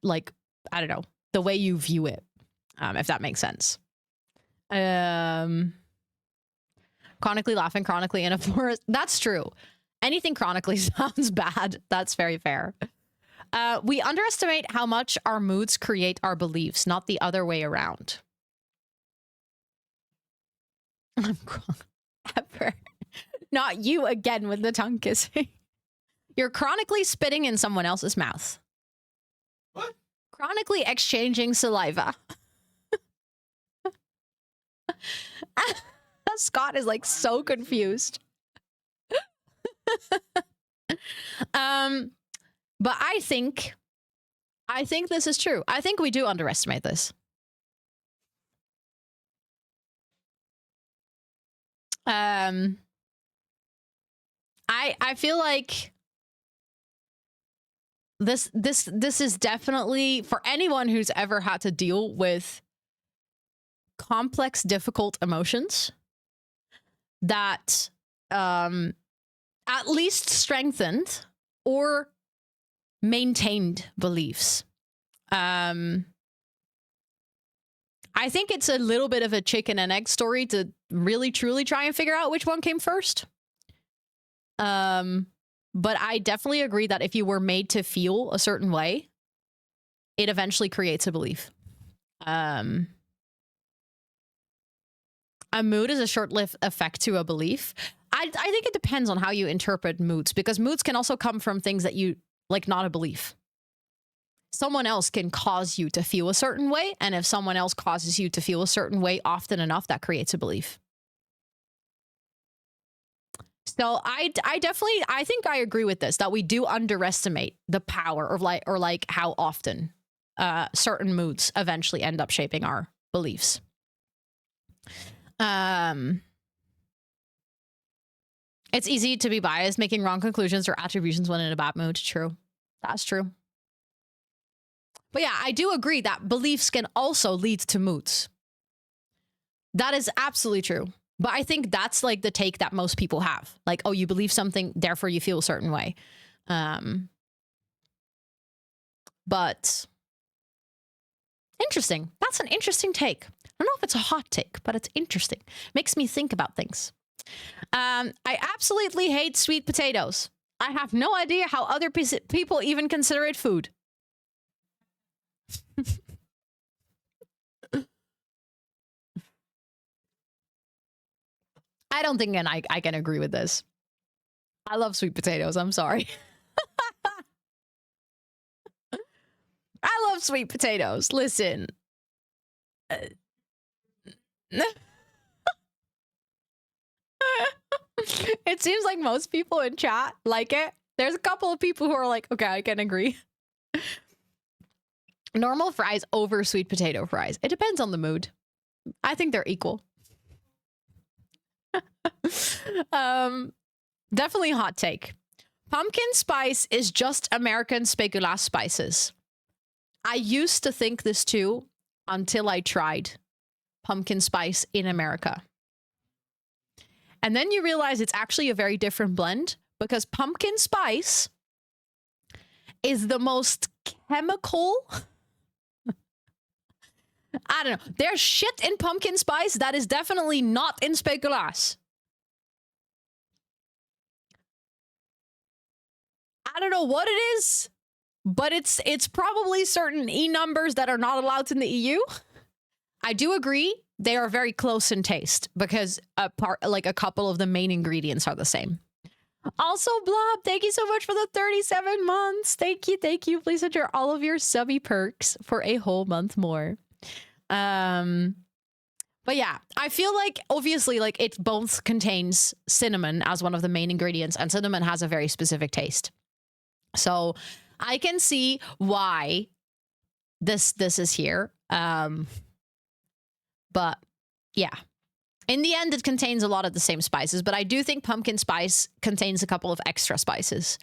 like, I don't know, the way you view it, if that makes sense. Chronically laughing, chronically in a forest. That's true. Anything chronically sounds bad. That's very fair. We underestimate how much our moods create our beliefs, not the other way around. I'm ever. Not you again with the tongue kissing. You're chronically spitting in someone else's mouth. What? Chronically exchanging saliva. Scott is like so confused. But I think this is true. I think we do underestimate this. I feel like this is definitely for anyone who's ever had to deal with complex, difficult emotions that I at least strengthened or maintained beliefs. I think it's a little bit of a chicken and egg story to really truly try and figure out which one came first. But I definitely agree that if you were made to feel a certain way, it eventually creates a belief. A mood is a short-lived effect to a belief. I think it depends on how you interpret moods, because moods can also come from things that you like, not a belief. Someone else can cause you to feel a certain way, and if someone else causes you to feel a certain way often enough, that creates a belief. So I think I agree with this, that we do underestimate the power of like how often certain moods eventually end up shaping our beliefs. It's easy to be biased, making wrong conclusions or attributions when in a bad mood. True. That's true. But yeah, I do agree that beliefs can also lead to moods. That is absolutely true. But I think that's like the take that most people have. Like, oh, you believe something, therefore you feel a certain way. But interesting. That's an interesting take. I don't know if it's a hot take, but it's interesting. Makes me think about things. I absolutely hate sweet potatoes. I have no idea how other people even consider it food. I don't think I can agree with this. I love sweet potatoes. I'm sorry. I love sweet potatoes. Listen. It seems like most people in chat like it. There's a couple of people who are like, okay, I can agree. Normal fries over sweet potato fries. It depends on the mood. I think they're equal. Definitely hot take. Pumpkin spice is just American speculaas spices. I used to think this too until I tried pumpkin spice in America. And then you realize it's actually a very different blend, because pumpkin spice is the most chemical. I don't know. There's shit in pumpkin spice that is definitely not in speculaas. I don't know what it is, but it's probably certain E numbers that are not allowed in the EU. I do agree they are very close in taste, because a couple of the main ingredients are the same. Also, Blob, thank you so much for the 37 months. Thank you. Please enter all of your subby perks for a whole month more. But yeah, I feel like obviously like it both contains cinnamon as one of the main ingredients, and cinnamon has a very specific taste. So I can see why this is here. But yeah, in the end, it contains a lot of the same spices, but I do think pumpkin spice contains a couple of extra spices.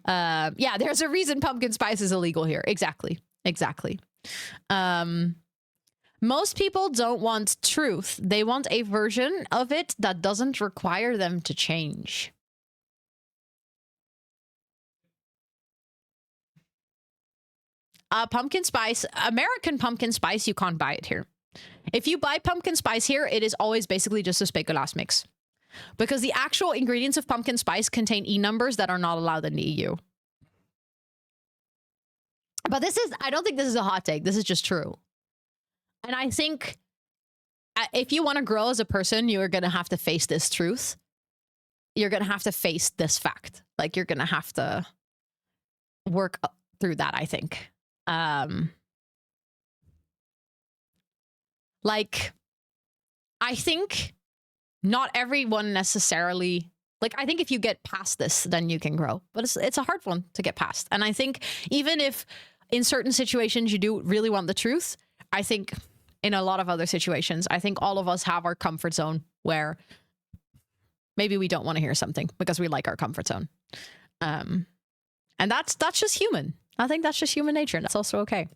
Yeah, there's a reason pumpkin spice is illegal here. Exactly. Most people don't want truth. They want a version of it that doesn't require them to change. Pumpkin spice, American pumpkin spice, you can't buy it here. If you buy pumpkin spice here, it is always basically just a speculaas mix, because the actual ingredients of pumpkin spice contain E numbers that are not allowed in the EU. But I don't think this is a hot take. This is just true. And I think if you want to grow as a person, you are going to have to face this truth. You're going to have to face this fact. Like, you're going to have to work through that, I think. Like, I think not everyone necessarily, like, I think if you get past this, then you can grow. But it's a hard one to get past. And I think even if in certain situations you do really want the truth, I think in a lot of other situations, I think all of us have our comfort zone where maybe we don't want to hear something because we like our comfort zone. And that's just human. I think that's just human nature, and that's also okay.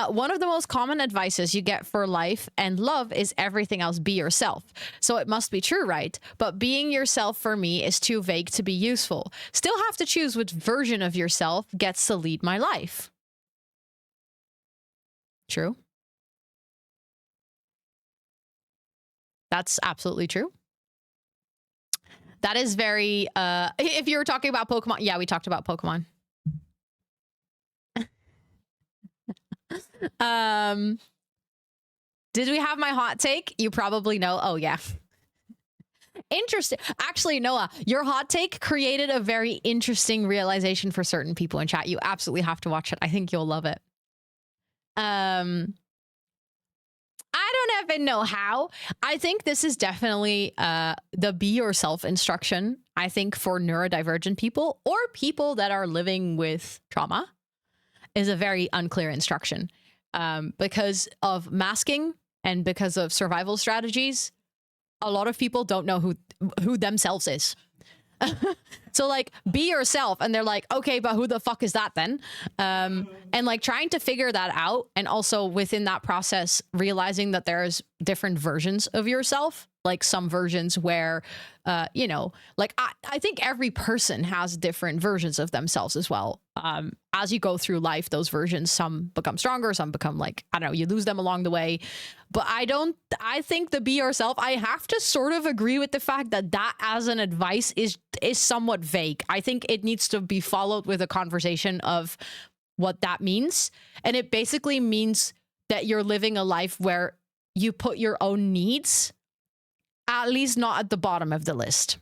One of the most common advices you get for life and love is everything else be yourself. So it must be true, right? But being yourself for me is too vague to be useful. Still have to choose which version of yourself gets to lead my life. True. That's absolutely true. That is very, if you were talking about Pokemon, yeah, we talked about Pokemon. Did we have my hot take? You probably know. Oh, yeah. Interesting. Actually, Noah, your hot take created a very interesting realization for certain people in chat. You absolutely have to watch it. I think you'll love it. I don't even know how. I think this is definitely the be yourself instruction, I think, for neurodivergent people or people that are living with trauma is a very unclear instruction because of masking and because of survival strategies. A lot of people don't know who themselves is. So like, be yourself, and they're like, okay, but who the fuck is that then? And like trying to figure that out, and also within that process realizing that there's different versions of yourself, like some versions where you know, like I think every person has different versions of themselves as well. As you go through life, those versions, some become stronger, some become like, I don't know, you lose them along the way. But I think the be yourself, I have to sort of agree with the fact that as an advice is somewhat vague. I think it needs to be followed with a conversation of what that means. And it basically means that you're living a life where you put your own needs at least not at the bottom of the list.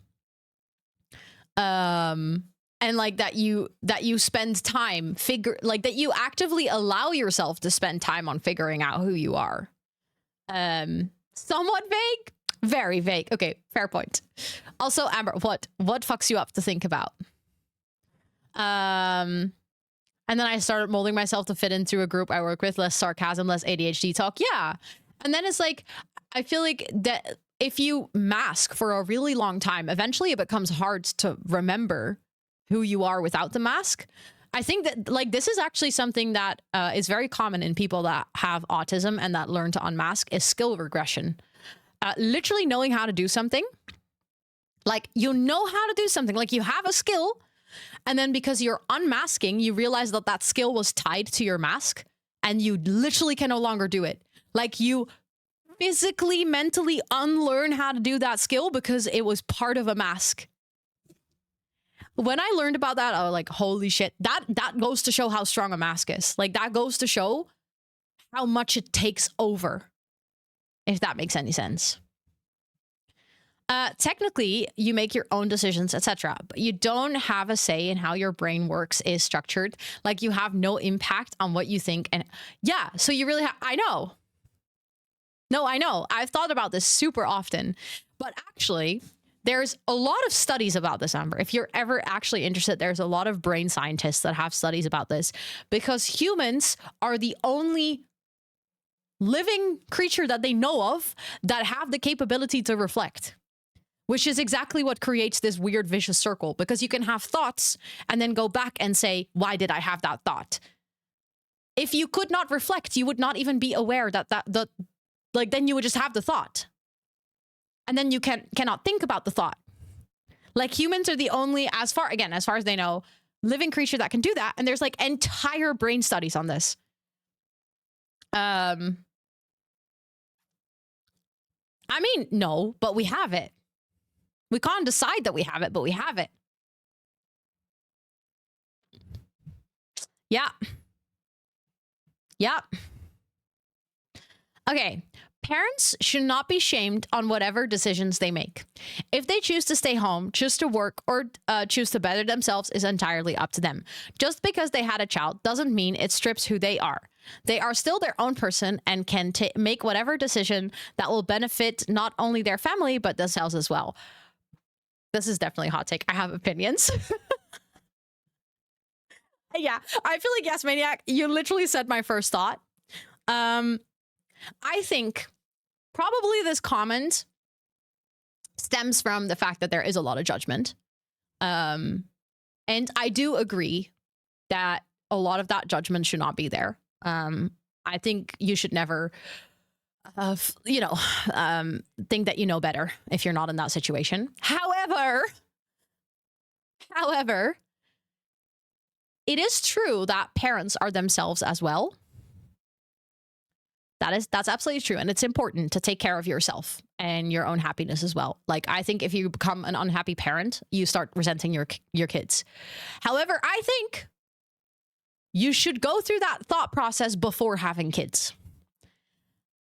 And like that you spend time that you actively allow yourself to spend time on figuring out who you are. Somewhat vague, very vague. Okay, fair point. Also, Amber, what fucks you up to think about? And then I started molding myself to fit into a group I work with, less sarcasm, less ADHD talk. Yeah. And then it's like, I feel like that if you mask for a really long time, eventually it becomes hard to remember who you are without the mask. I think that like this is actually something that is very common in people that have autism and that learn to unmask is skill regression. Literally knowing how to do something. Like you know how to do something, like you have a skill, and then because you're unmasking, you realize that that skill was tied to your mask and you literally can no longer do it. Like you physically, mentally unlearn how to do that skill because it was part of a mask. When I learned about that, I was like, holy shit, that goes to show how strong a mask is. Like that goes to show how much it takes over, if that makes any sense. Technically, you make your own decisions, etc., but you don't have a say in how your brain works is structured. Like you have no impact on what you think. And yeah, so you really have, I know. No, I know. I've thought about this super often, but actually there's a lot of studies about this, Amber. If you're ever actually interested, there's a lot of brain scientists that have studies about this because humans are the only living creature that they know of that have the capability to reflect, which is exactly what creates this weird vicious circle, because you can have thoughts and then go back and say, why did I have that thought? If you could not reflect, you would not even be aware that like then you would just have the thought. And then you cannot think about the thought. Like humans are the only, as far as they know, living creature that can do that. And there's like entire brain studies on this. I mean, no, but we have it. We can't decide that we have it, but we have it. Yeah. Yeah. Okay. Parents should not be shamed on whatever decisions they make. If they choose to stay home, choose to work, or choose to better themselves is entirely up to them. Just because they had a child doesn't mean it strips who they are. They are still their own person and can make whatever decision that will benefit not only their family, but themselves as well. This is definitely a hot take. I have opinions. Yeah, I feel like, yes, Maniac, you literally said my first thought. I think probably this comment stems from the fact that there is a lot of judgment. And I do agree that a lot of that judgment should not be there. I think you should never, think that you know better if you're not in that situation. However, it is true that parents are themselves as well. That's absolutely true. And it's important to take care of yourself and your own happiness as well. Like, I think if you become an unhappy parent, you start resenting your kids. However, I think you should go through that thought process before having kids.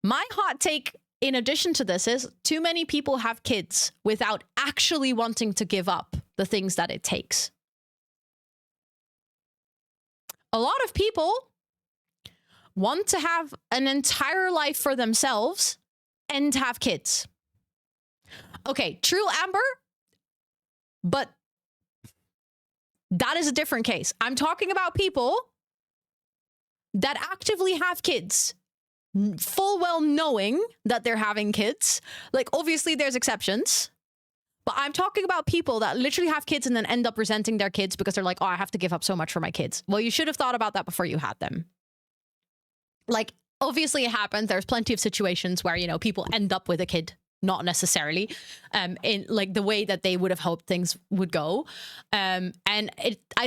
My hot take, in addition to this, is too many people have kids without actually wanting to give up the things that it takes. A lot of people want to have an entire life for themselves and have kids. Okay, true, Amber, but that is a different case. I'm talking about people that actively have kids, full well knowing that they're having kids. Like, obviously there's exceptions, but I'm talking about people that literally have kids and then end up resenting their kids because they're like, oh, I have to give up so much for my kids. Well, you should have thought about that before you had them. Like, obviously it happens. There's plenty of situations where, you know, people end up with a kid, not necessarily in like the way that they would have hoped things would go. I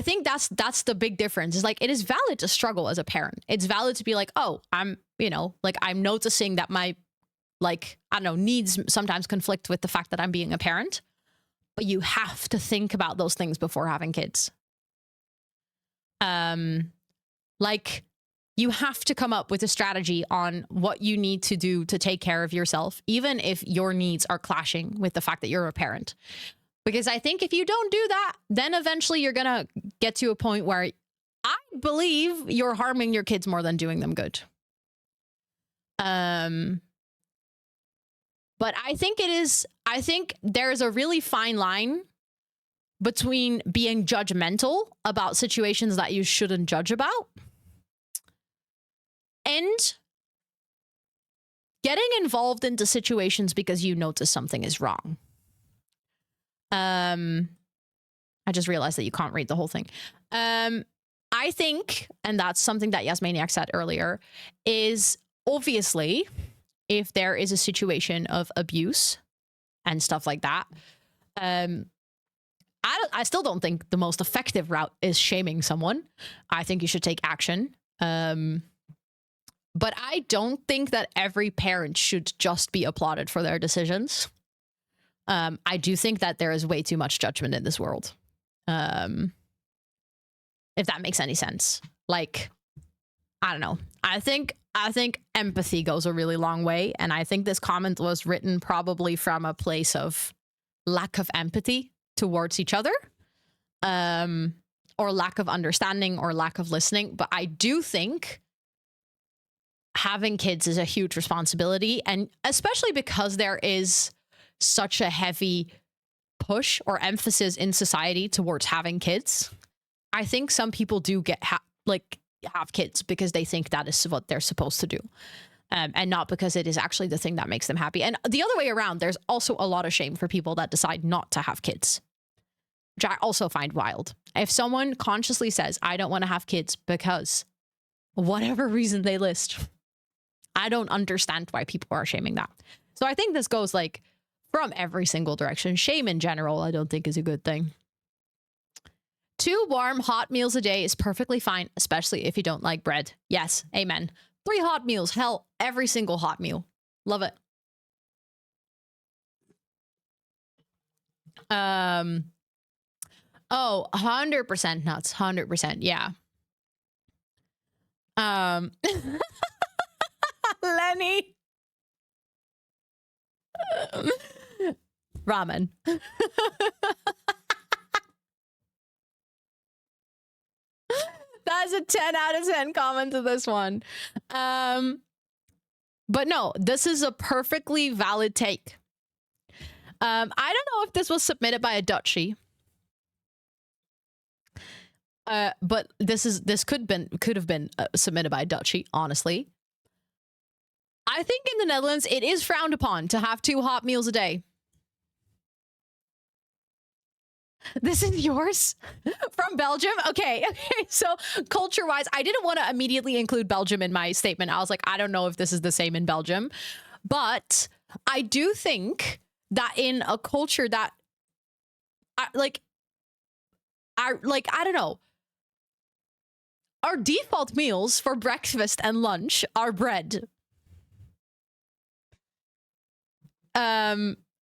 think that's the big difference. Is like, it is valid to struggle as a parent. It's valid to be like, oh, I'm noticing that my, like, I don't know, needs sometimes conflict with the fact that I'm being a parent. But you have to think about those things before having kids. Like, you have to come up with a strategy on what you need to do to take care of yourself, even if your needs are clashing with the fact that you're a parent. Because I think if you don't do that, then eventually you're going to get to a point where I believe you're harming your kids more than doing them good. But I think there's a really fine line between being judgmental about situations that you shouldn't judge about and getting involved into situations because you notice something is wrong. I just realized that you can't read the whole thing. I think, and that's something that Yasmaniac said earlier, is obviously if there is a situation of abuse and stuff like that, I still don't think the most effective route is shaming someone. I think you should take action. But I don't think that every parent should just be applauded for their decisions. I do think that there is way too much judgment in this world. If that makes any sense. Like, I don't know. I think empathy goes a really long way. And I think this comment was written probably from a place of lack of empathy towards each other. Or lack of understanding or lack of listening. But I do think having kids is a huge responsibility, and especially because there is such a heavy push or emphasis in society towards having kids. I think some people do have kids because they think that is what they're supposed to do, and not because it is actually the thing that makes them happy. And the other way around, there's also a lot of shame for people that decide not to have kids, which I also find wild. If someone consciously says, I don't want to have kids because whatever reason they list, I don't understand why people are shaming that. So I think this goes like from every single direction. Shame in general, I don't think is a good thing. 2 warm hot meals a day is perfectly fine, especially if you don't like bread. Yes, amen. 3 hot meals, hell, every single hot meal. Love it. Oh, 100% nuts, 100%, yeah. Lenny. Ramen. That's a 10 out of 10 comment to this one. But no, this is a perfectly valid take. I don't know if this was submitted by a Dutchie. But this could have been submitted by a Dutchie, honestly. I think in the Netherlands, it is frowned upon to have 2 hot meals a day. This is yours from Belgium. Okay. Okay. So culture wise, I didn't want to immediately include Belgium in my statement. I was like, I don't know if this is the same in Belgium, but I do think that in a culture that I don't know, our default meals for breakfast and lunch are bread.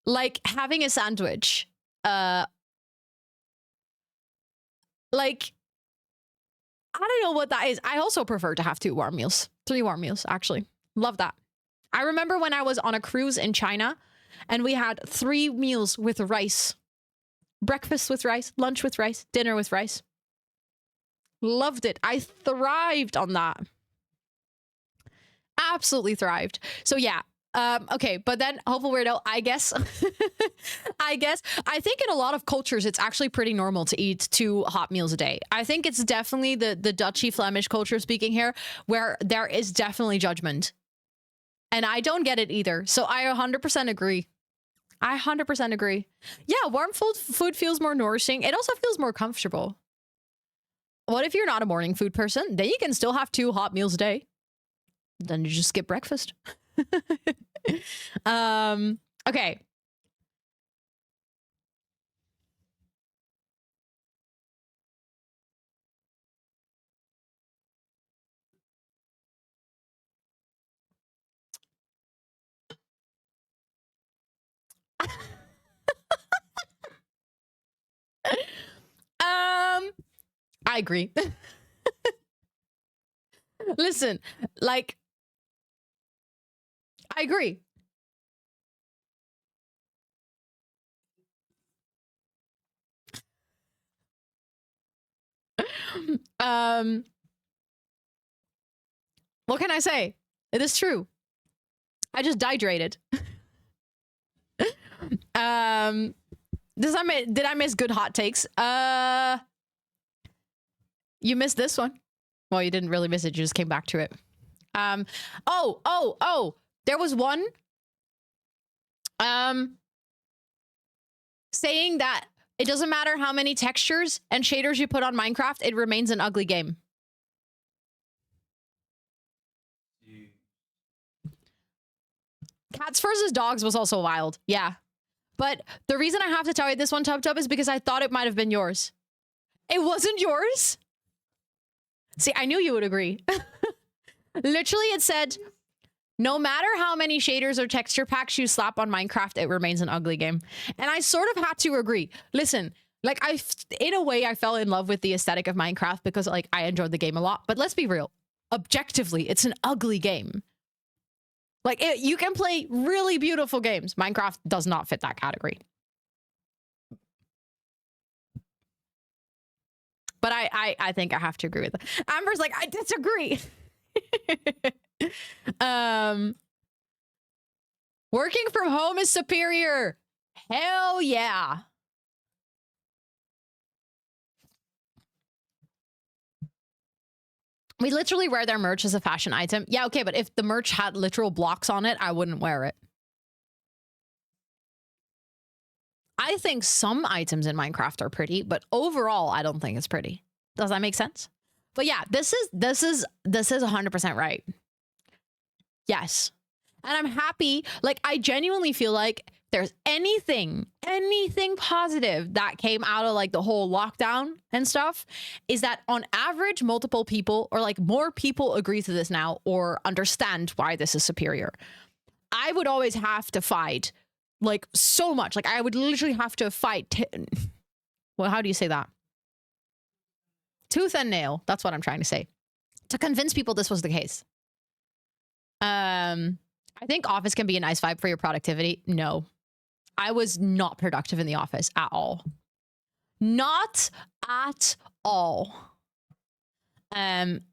Like having a sandwich, like, I don't know what that is. I also prefer to have 3 warm meals, actually. Love that. I remember when I was on a cruise in China and we had 3 meals with rice. Breakfast with rice, lunch with rice, dinner with rice. Loved it. I thrived on that. Absolutely thrived. So yeah. Okay, but then hopeful weirdo, I guess. I think in a lot of cultures, it's actually pretty normal to eat 2 hot meals a day. I think it's definitely the Dutchy Flemish culture speaking here, where there is definitely judgment. And I don't get it either. So I 100% agree. I 100% agree. Yeah, warm food feels more nourishing. It also feels more comfortable. What if you're not a morning food person? Then you can still have 2 hot meals a day. Then you just skip breakfast. Okay. I agree. Listen, like, I agree. What can I say? It is true. I just dehydrated. Did I miss good hot takes? You missed this one. Well, you didn't really miss it. You just came back to it. Oh. There was one. Saying that it doesn't matter how many textures and shaders you put on Minecraft, it remains an ugly game. Cats versus dogs was also wild. Yeah. But the reason I have to tell you this one, Tub is because I thought it might have been yours. It wasn't yours? See, I knew you would agree. Literally, it said, no matter how many shaders or texture packs you slap on Minecraft, it remains an ugly game. And I sort of had to agree. Listen, like, in a way, I fell in love with the aesthetic of Minecraft because, like, I enjoyed the game a lot. But let's be real. Objectively, it's an ugly game. Like, you can play really beautiful games. Minecraft does not fit that category. But I think I have to agree with that. Amber's like, I disagree. Working from home is superior. Hell yeah. We literally wear their merch as a fashion item. Yeah, okay, but if the merch had literal blocks on it, I wouldn't wear it. I think some items in Minecraft are pretty, but overall, I don't think it's pretty. Does that make sense? But yeah, this is 100% right. Yes. And I'm happy. Like, I genuinely feel like there's anything positive that came out of like the whole lockdown and stuff is that on average, multiple people or like more people agree to this now or understand why this is superior. I would always have to fight like so much. Like I would literally have to fight. Well, how do you say that? Tooth and nail. That's what I'm trying to say. To convince people this was the case. I think office can be a nice vibe for your productivity. No. I was not productive in the office at all. Not at all.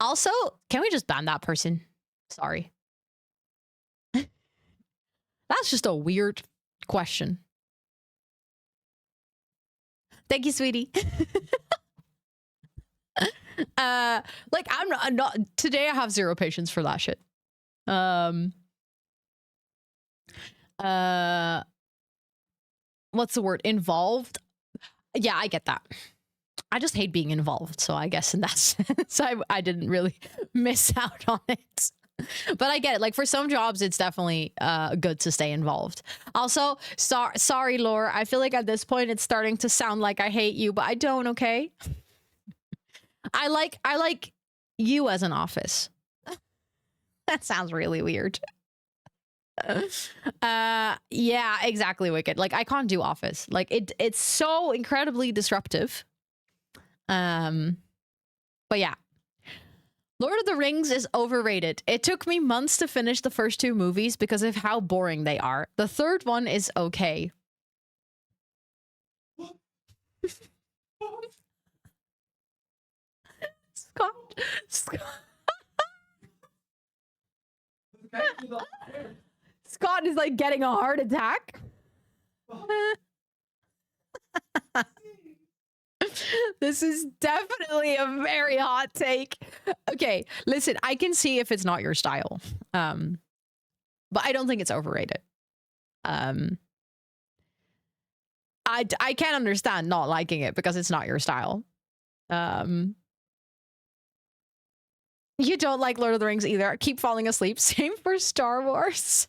Also, can we just ban that person? Sorry. That's just a weird question. Thank you, sweetie. Like I'm not today I have zero patience for that shit. What's the word? Involved? Yeah, I get that. I just hate being involved, so I guess in that sense, I didn't really miss out on it. But I get it. Like for some jobs, it's definitely good to stay involved. Also, sorry, Laura. I feel like at this point, it's starting to sound like I hate you, but I don't. Okay. I like you as an office. That sounds really weird. Yeah, exactly, Wicked. Like I can't do office. Like it's so incredibly disruptive. But yeah. Lord of the Rings is overrated. It took me months to finish the first two movies because of how boring they are. The third one is okay. Scott Scott is like getting a heart attack. This is definitely a very hot take. Okay, listen, I can see if it's not your style. But I don't think it's overrated. I can't understand not liking it because it's not your style. You don't like Lord of the Rings either. Keep falling asleep. Same for Star Wars.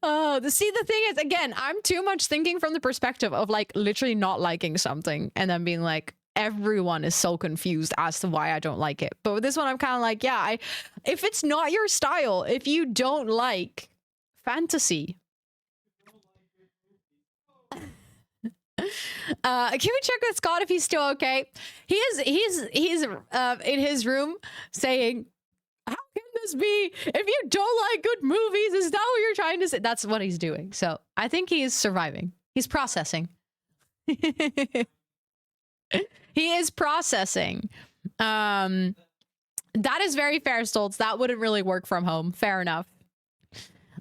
Oh, the thing is, again, I'm too much thinking from the perspective of like literally not liking something and then being like, everyone is so confused as to why I don't like it. But with this one, I'm kind of like, yeah, if it's not your style, if you don't like fantasy. Can we check with Scott if he's still okay? He's in his room saying, how can this be? If you don't like good movies, is that what you're trying to say? That's what he's doing. So I think he is surviving. He's processing. He is processing. That is very fair, Stoltz. That wouldn't really work from home. Fair enough.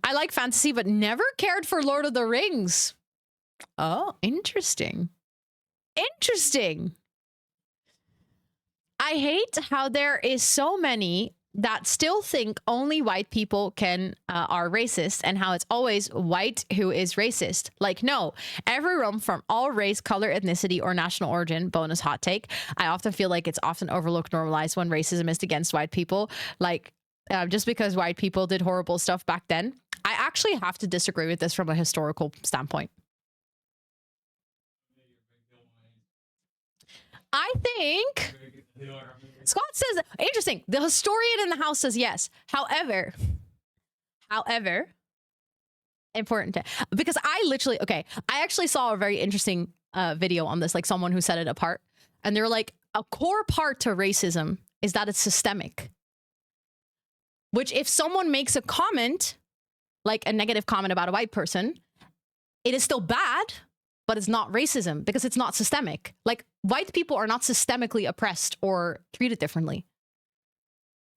I like fantasy, but never cared for Lord of the Rings. Oh, interesting. Interesting. I hate how there is so many that still think only white people are racist, and how it's always white who is racist. Like, no, everyone from all race, color, ethnicity, or national origin. Bonus hot take. I often feel like it's often overlooked, normalized when racism is against white people. Like, just because white people did horrible stuff back then. I actually have to disagree with this from a historical standpoint. I think Scott says, interesting. The historian in the house says yes. However, important because I actually saw a very interesting video on this, like someone who set it apart, and they're like, a core part to racism is that it's systemic. Which if someone makes a comment, like a negative comment about a white person, it is still bad, but it's not racism because it's not systemic. Like, white people are not systemically oppressed or treated differently.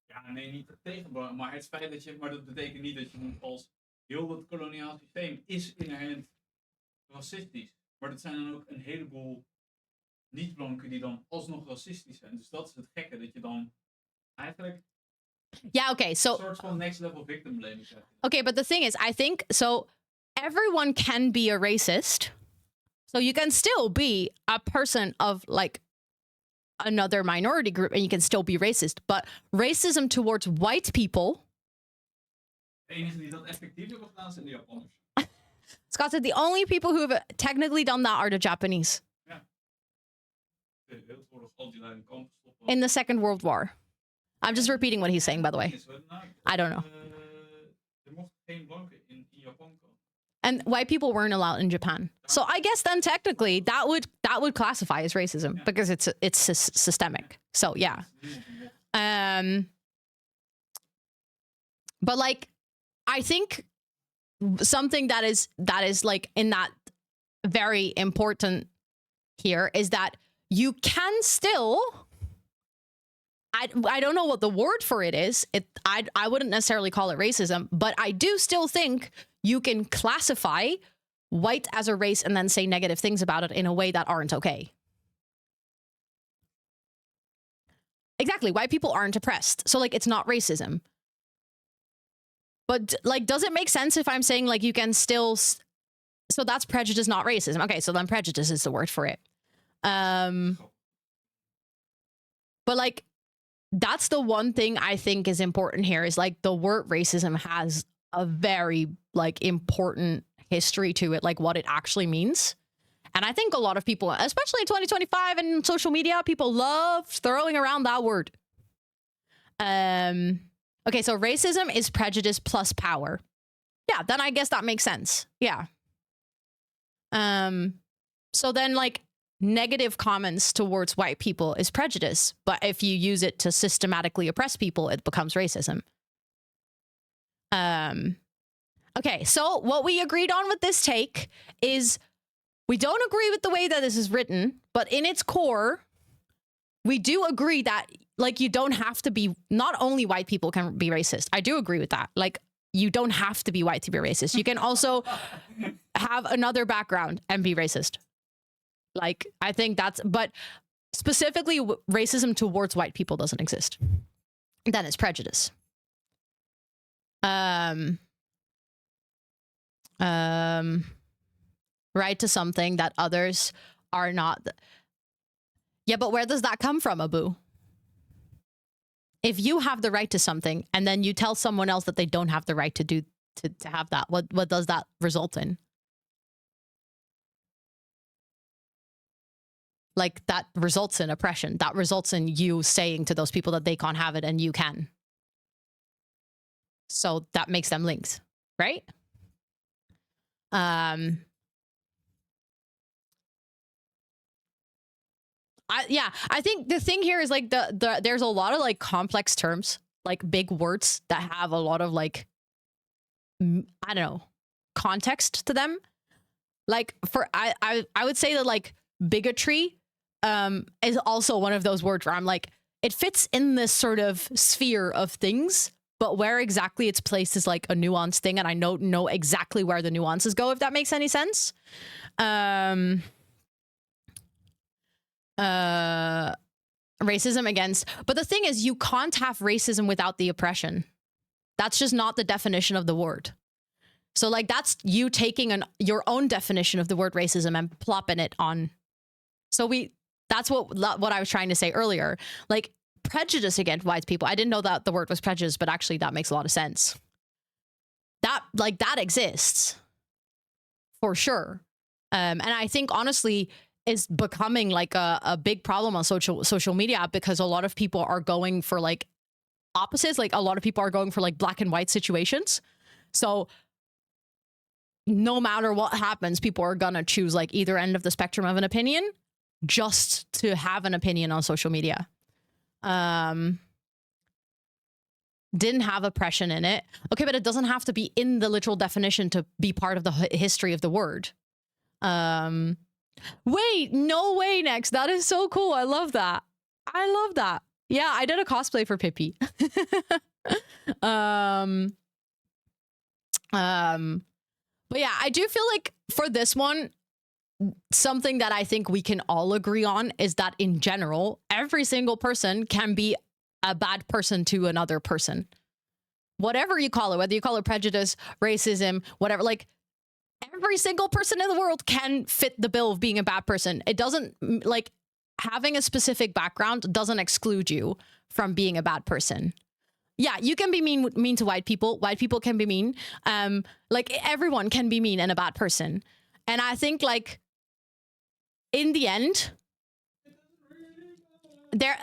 Ja, nee, niet tegen, maar het feit dat betekent niet dat je als heel het koloniaal systeem is inherent racistisch. Maar dat zijn dan ook een heleboel niet-blanken die dan alsnog racistisch zijn. Dus dat is het gekke, dat je dan eigenlijk yeah, okay, so een soort van next level victim blaming krijgt. Okay, but the thing is, I think, so everyone can be a racist. So you can still be a person of like another minority group and you can still be racist. But racism towards white people. De enige die dat effectief hebben gedaan zijn de Japanners. Scott said the only people who have technically done that are the Japanese. Ja. In the Second World War. I'm just repeating what he's saying, by the way. I don't know. Er mochten geen blanken in Japan komen. And white people weren't allowed in Japan. So I guess then technically that would classify as racism because it's systemic. So yeah. But like, I think something that is like in that very important here is that you can still, I don't know what the word for it is. I wouldn't necessarily call it racism, but I do still think you can classify white as a race and then say negative things about it in a way that aren't okay. Exactly. White people aren't oppressed. So like, it's not racism. But like, does it make sense if I'm saying like, you can still So that's prejudice, not racism. Okay, so then prejudice is the word for it. But like, that's the one thing I think is important here is like the word racism has a very like important history to it, like what it actually means. And I think a lot of people, especially in 2025 and social media, people love throwing around that word. Okay, so racism is prejudice plus power. Yeah, then I guess that makes sense. Yeah. So then like negative comments towards white people is prejudice, but if you use it to systematically oppress people, it becomes racism. Okay, so what we agreed on with this take is we don't agree with the way that this is written, but in its core, we do agree that like you don't have to be, not only white people can be racist. I do agree with that. Like you don't have to be white to be racist. You can also have another background and be racist. Like I think that's, but specifically racism towards white people doesn't exist. Then it's prejudice. Right to something that others are not. Yeah, but where does that come from, Abu? If you have the right to something and then you tell someone else that they don't have the right to have that, what does that result in? Like that results in oppression. That results in you saying to those people that they can't have it and you can. So that makes them linked, right? I think the thing here is like there's a lot of like complex terms, like big words that have a lot of like, I don't know, context to them. Like for, I would say that like bigotry is also one of those words where I'm like, it fits in this sort of sphere of things, but where exactly it's placed is like a nuanced thing. And I don't know exactly where the nuances go, if that makes any sense. Racism against, but the thing is you can't have racism without the oppression. That's just not the definition of the word. So like that's you taking your own definition of the word racism and plopping it on. So that's what I was trying to say earlier. Like prejudice against white people. I didn't know that the word was prejudice, but actually that makes a lot of sense. That exists for sure. And I think honestly is becoming like a big problem on social media because a lot of people are going for like opposites. Like a lot of people are going for like black and white situations. So no matter what happens, people are gonna choose like either end of the spectrum of an opinion just to have an opinion on social media. Didn't have oppression in it. Okay, but it doesn't have to be in the literal definition to be part of the history of the word. Wait, no way, Next. That is so cool. I love that. I love that. Yeah, I did a cosplay for Pippi. But yeah, I do feel like for this one, something that I think we can all agree on is that in general, every single person can be a bad person to another person. Whatever you call it, whether you call it prejudice, racism, whatever, like every single person in the world can fit the bill of being a bad person. It doesn't, like, having a specific background doesn't exclude you from being a bad person. Yeah, you can be mean to white people. White people can be mean. Like everyone can be mean and a bad person. And I think like in the end,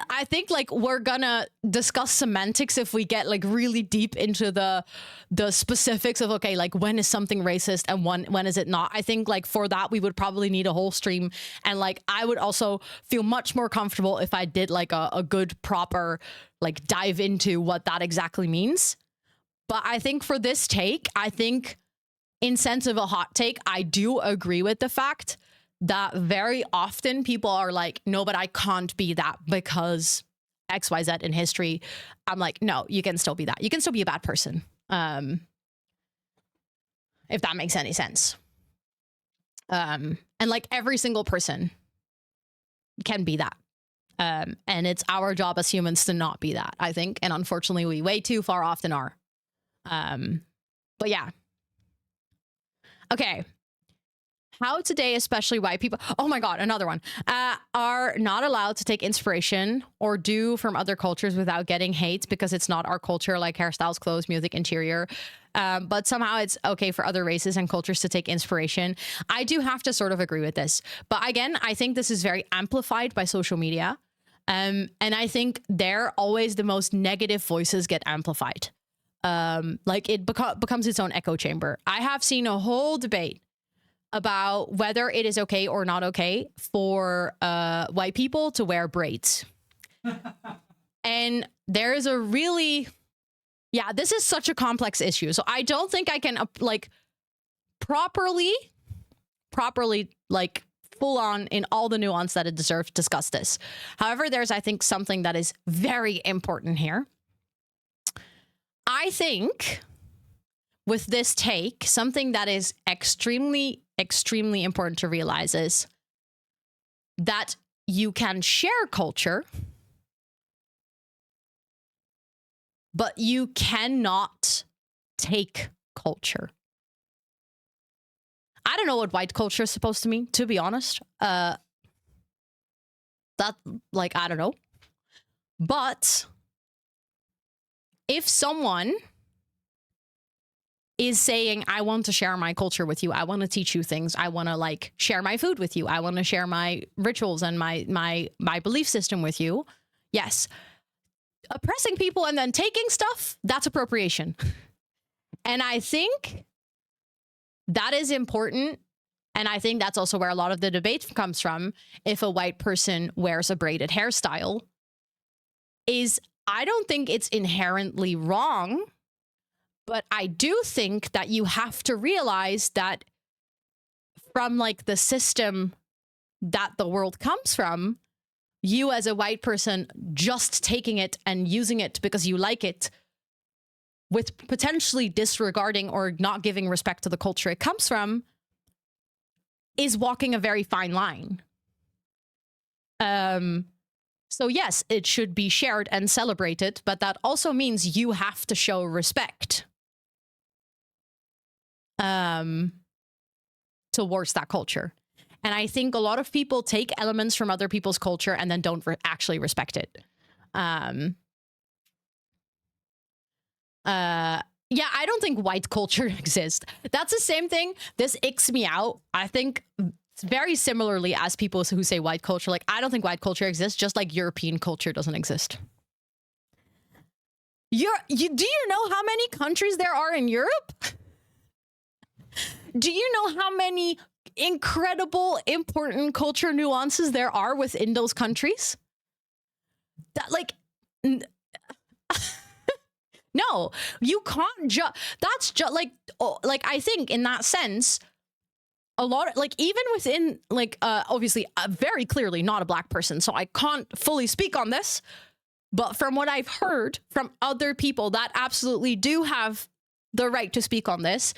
I think like we're gonna discuss semantics if we get like really deep into the specifics of, okay, like when is something racist and when is it not. I think like for that we would probably need a whole stream, and like I would also feel much more comfortable if I did like a good proper like dive into what that exactly means. But I think for this take, I think in sense of a hot take, I do agree with the fact that very often people are like, no, but I can't be that because XYZ in history. I'm like, no, you can still be that. You can still be a bad person. If that makes any sense. And like every single person can be that. And it's our job as humans to not be that, I think. And unfortunately, we way too far often are. But yeah. Okay. how today, especially white people, oh my God, another one, are not allowed to take inspiration or do from other cultures without getting hate because it's not our culture, like hairstyles, clothes, music, interior. But somehow it's okay for other races and cultures to take inspiration. I do have to sort of agree with this. But again, I think this is very amplified by social media. And I think there always the most negative voices get amplified. Like it becomes its own echo chamber. I have seen a whole debate about whether it is okay or not okay for white people to wear braids. And there is a really, yeah, this is such a complex issue. So I don't think I can like properly like full on in all the nuance that it deserves discuss this. However, there's, I think, something that is very important here. I think with this take, something that is extremely important to realize is that you can share culture, but you cannot take culture. I don't know what white culture is supposed to mean, to be honest. That, like, I don't know. But if someone is saying, I want to share my culture with you, I want to teach you things, I want to like share my food with you, I want to share my rituals and my belief system with you, yes. Oppressing people and then taking stuff, that's appropriation. And I think that is important. And I think that's also where a lot of the debate comes from. If a white person wears a braided hairstyle, is I don't think it's inherently wrong, but I do think that you have to realize that from like the system that the world comes from, you as a white person just taking it and using it because you like it with potentially disregarding or not giving respect to the culture it comes from is walking a very fine line. So yes, it should be shared and celebrated, but that also means you have to show respect towards that culture. And I think a lot of people take elements from other people's culture and then don't actually respect it. Yeah, I don't think white culture exists. That's the same thing. This icks me out. I think very similarly as people who say white culture, like, I don't think white culture exists, just like European culture doesn't exist. Do you know how many countries there are in Europe? Do you know how many incredible, important culture nuances there are within those countries? That, like, no, you can't just, that's just like, I think in that sense, a lot of, like, even within, like, obviously, very clearly not a black person, so I can't fully speak on this, but from what I've heard from other people that absolutely do have the right to speak on this,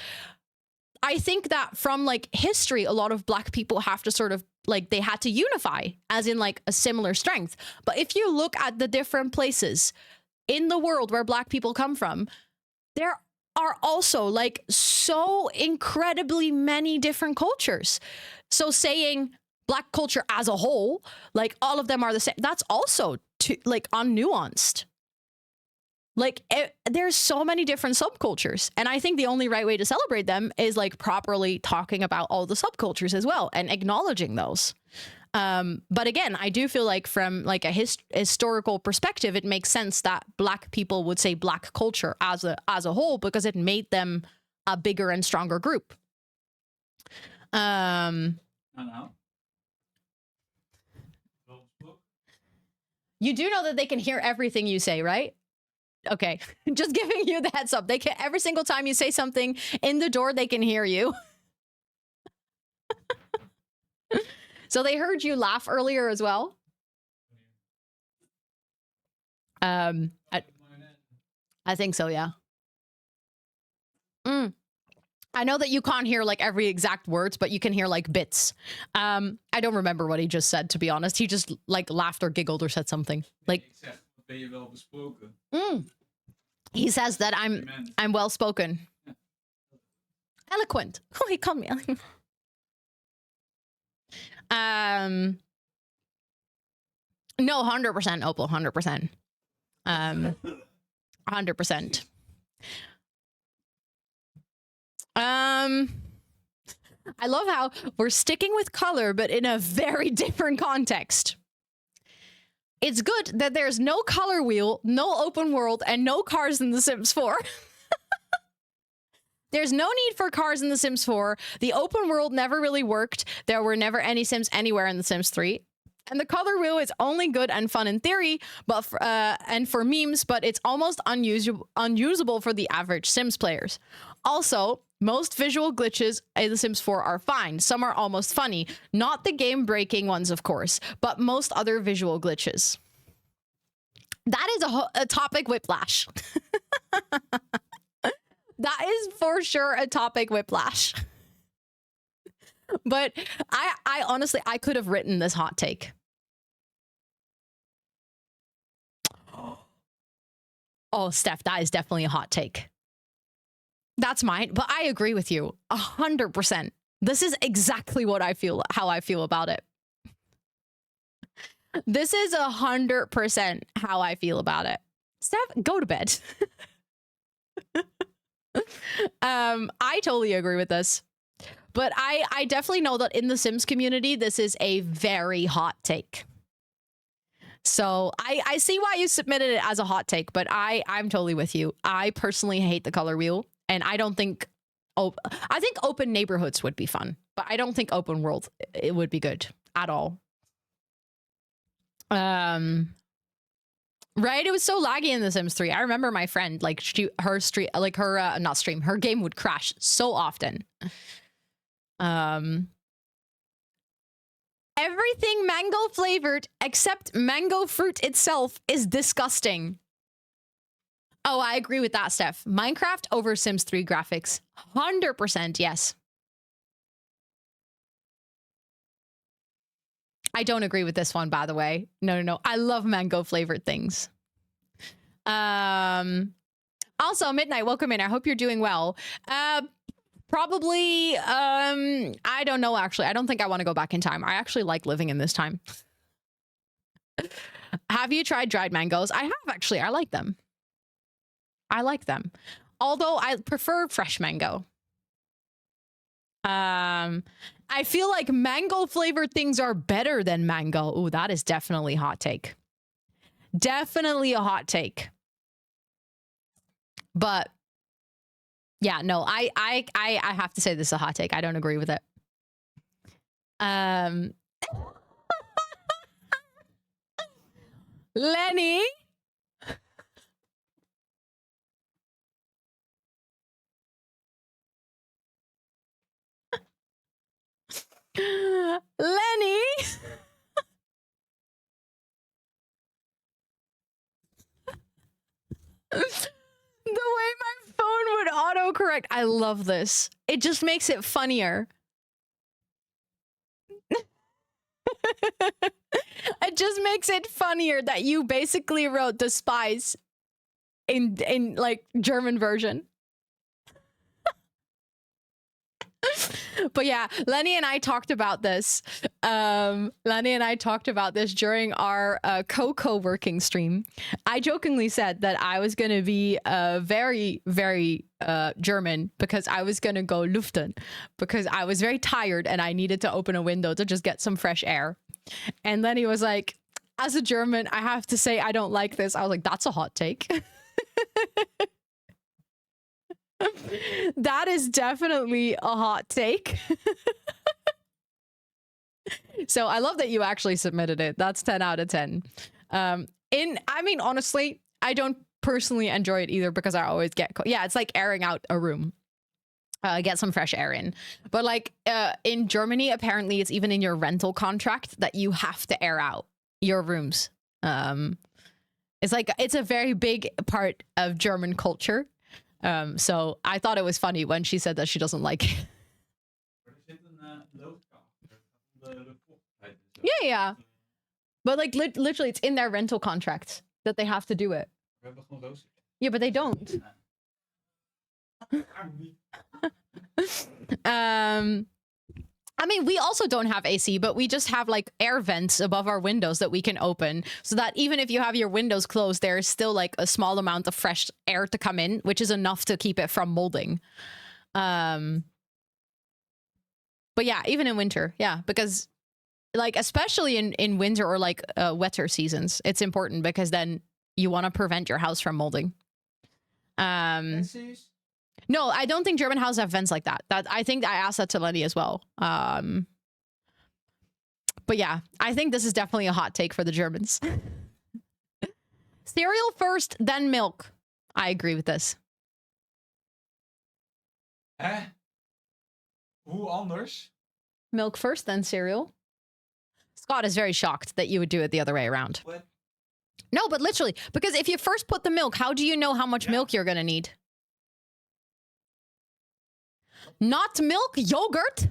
I think that from like history, a lot of black people have to sort of like, they had to unify as in like a similar strength. But if you look at the different places in the world where black people come from, there are also like so incredibly many different cultures. So saying black culture as a whole, like all of them are the same, that's also like unnuanced. Like there's so many different subcultures. And I think the only right way to celebrate them is like properly talking about all the subcultures as well and acknowledging those. But again, I do feel like from like a historical perspective, it makes sense that black people would say black culture as a whole because it made them a bigger and stronger group. You do know that they can hear everything you say, right? Okay, just giving you the heads up. They can, every single time you say something in the door, they can hear you. So they heard you laugh earlier as well. I think so, yeah. I know that you can't hear like every exact words, but you can hear like bits. I don't remember what he just said, to be honest. He just like laughed or giggled or said something. Like, he says that I'm well spoken. Eloquent. Oh, he called me. No, 100% Opal, 100%. 100%. I love how we're sticking with color, but in a very different context. It's good that there's no color wheel, no open world, and no cars in The Sims 4. There's no need for cars in The Sims 4. The open world never really worked. There were never any Sims anywhere in The Sims 3. And the color wheel is only good and fun in theory, but and for memes, but it's almost unusable for the average Sims players. Also, most visual glitches in The Sims 4 are fine. Some are almost funny. Not the game-breaking ones, of course, but most other visual glitches. That is a topic whiplash. That is for sure a topic whiplash. But I honestly, I could have written this hot take. Oh, Steph, that is definitely a hot take. That's mine, but I agree with you 100%. This is exactly what I feel, how I feel about it. This is 100% how I feel about it. Steph, go to bed. I totally agree with this. But I definitely know that in the Sims community, this is a very hot take. So I see why you submitted it as a hot take, but I'm totally with you. I personally hate the color wheel, and I don't think... I think open neighborhoods would be fun, but I don't think open world it would be good at all. Right? It was so laggy in The Sims 3. I remember my friend, like, her game would crash so often. Everything mango flavored except mango fruit itself is disgusting. Oh, I agree with that, Steph. Minecraft over Sims 3 graphics. 100% yes. I don't agree with this one, by the way. No. I love mango flavored things. Also, Midnight, welcome in. I hope you're doing well. Probably, I don't know, actually. I don't think I want to go back in time. I actually like living in this time. Have you tried dried mangoes? I have, actually. I like them. I like them. Although I prefer fresh mango. I feel like mango flavored things are better than mango. Ooh, that is definitely a hot take. Definitely a hot take. But yeah, no, I have to say this is a hot take. I don't agree with it. Lenny. Lenny. The way my phone would autocorrect. I love this. It just makes it funnier. It just makes it funnier that you basically wrote the spies in like German version. But yeah, Lenny and I talked about this. Lenny and I talked about this during our co-working stream. I jokingly said that I was going to be very, very German because I was going to go luften because I was very tired and I needed to open a window to just get some fresh air. And Lenny was like, as a German, I have to say I don't like this. I was like, that's a hot take. That is definitely a hot take. So I love that you actually submitted it. That's 10 out of 10. I mean, honestly, I don't personally enjoy it either because I always get... Yeah, it's like airing out a room. Get some fresh air in. But like in Germany, apparently it's even in your rental contract that you have to air out your rooms. It's like, it's a very big part of German culture. So I thought it was funny when she said that she doesn't like it. Yeah. But like literally it's in their rental contract that they have to do it. Yeah, but they don't. I mean, we also don't have AC, but we just have like air vents above our windows that we can open so that even if you have your windows closed, there is still like a small amount of fresh air to come in, which is enough to keep it from molding. But yeah, even in winter, yeah, because like especially in winter or like wetter seasons, it's important because then you want to prevent your house from molding. No, I don't think German houses have vents like that. I think I asked that to Lenny as well. But yeah, I think this is definitely a hot take for the Germans. Cereal first, then milk. I agree with this. Hè? Hoe anders? Milk first, then cereal. Scott is very shocked that you would do it the other way around. What? No, but literally, because if you first put the milk, how do you know how much milk you're going to need? Not milk, yogurt?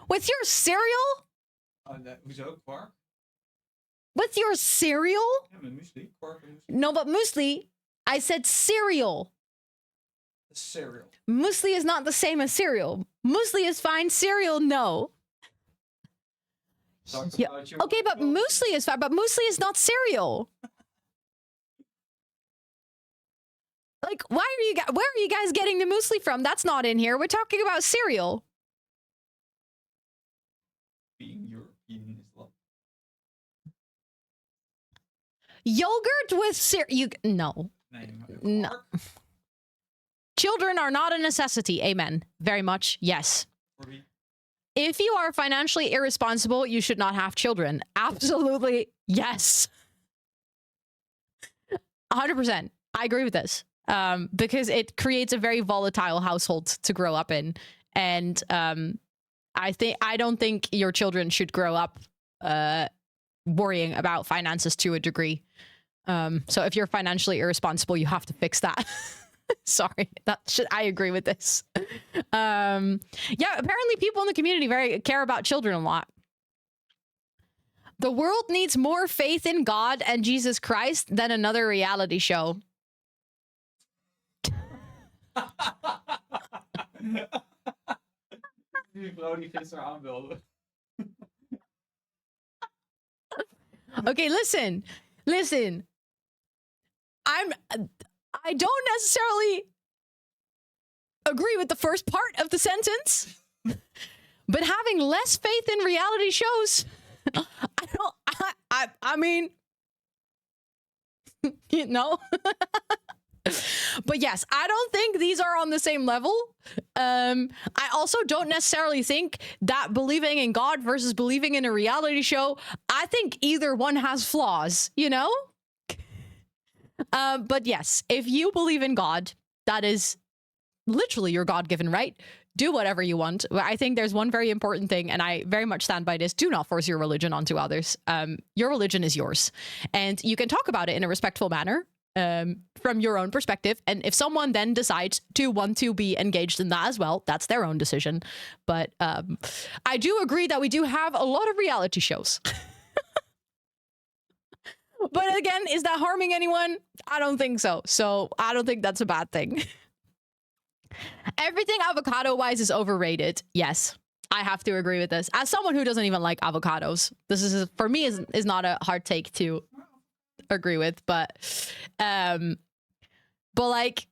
With your cereal? Hoezo? Kwark? With your cereal? Ja, met muesli. Kwark en muesli. No, but muesli. I said cereal. Cereal. Muesli is not the same as cereal. Muesli is fine. Cereal, no. Yeah. Okay, but muesli is fine. But muesli is not cereal. Like, where are you guys getting the muesli from? That's not in here. We're talking about cereal. Being European is love. Yogurt with cereal. No. No. Children are not a necessity. Amen. Very much. Yes. If you are financially irresponsible, you should not have children. Absolutely. Yes. 100%. I agree with this. Because it creates a very volatile household to grow up in. And I don't think your children should grow up worrying about finances to a degree. So if you're financially irresponsible, you have to fix that. Sorry, I agree with this. Yeah, apparently people in the community care about children a lot. The world needs more faith in God and Jesus Christ than another reality show. Die vrouw die gisteren aanbelde. Okay, listen. I don't necessarily agree with the first part of the sentence, but having less faith in reality shows, I mean, you know. But yes, I don't think these are on the same level. I also don't necessarily think that believing in God versus believing in a reality show, I think either one has flaws, you know? But yes, if you believe in God, that is literally your God-given right. Do whatever you want. I think there's one very important thing, and I very much stand by this. Do not force your religion onto others. Your religion is yours, and you can talk about it in a respectful manner. From your own perspective, and if someone then decides to want to be engaged in that as well, that's their own decision. But I do agree that we do have a lot of reality shows. But again, is that harming anyone? I don't think so. So I don't think that's a bad thing. Everything avocado-wise is overrated. Yes, I have to agree with this. As someone who doesn't even like avocados, this is for me is not a hard take to agree with, but like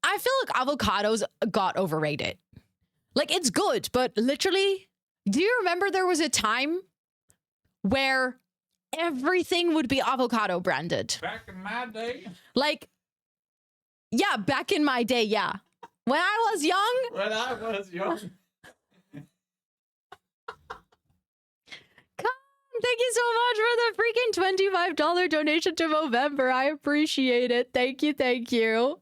I feel like avocados got overrated. Like, it's good, but literally, do you remember there was a time where everything would be avocado branded? Back in my day? Like, yeah, back in my day, yeah. When I was young? When I was young. Thank you so much for the freaking $25 donation to Movermber. I appreciate it. Thank you.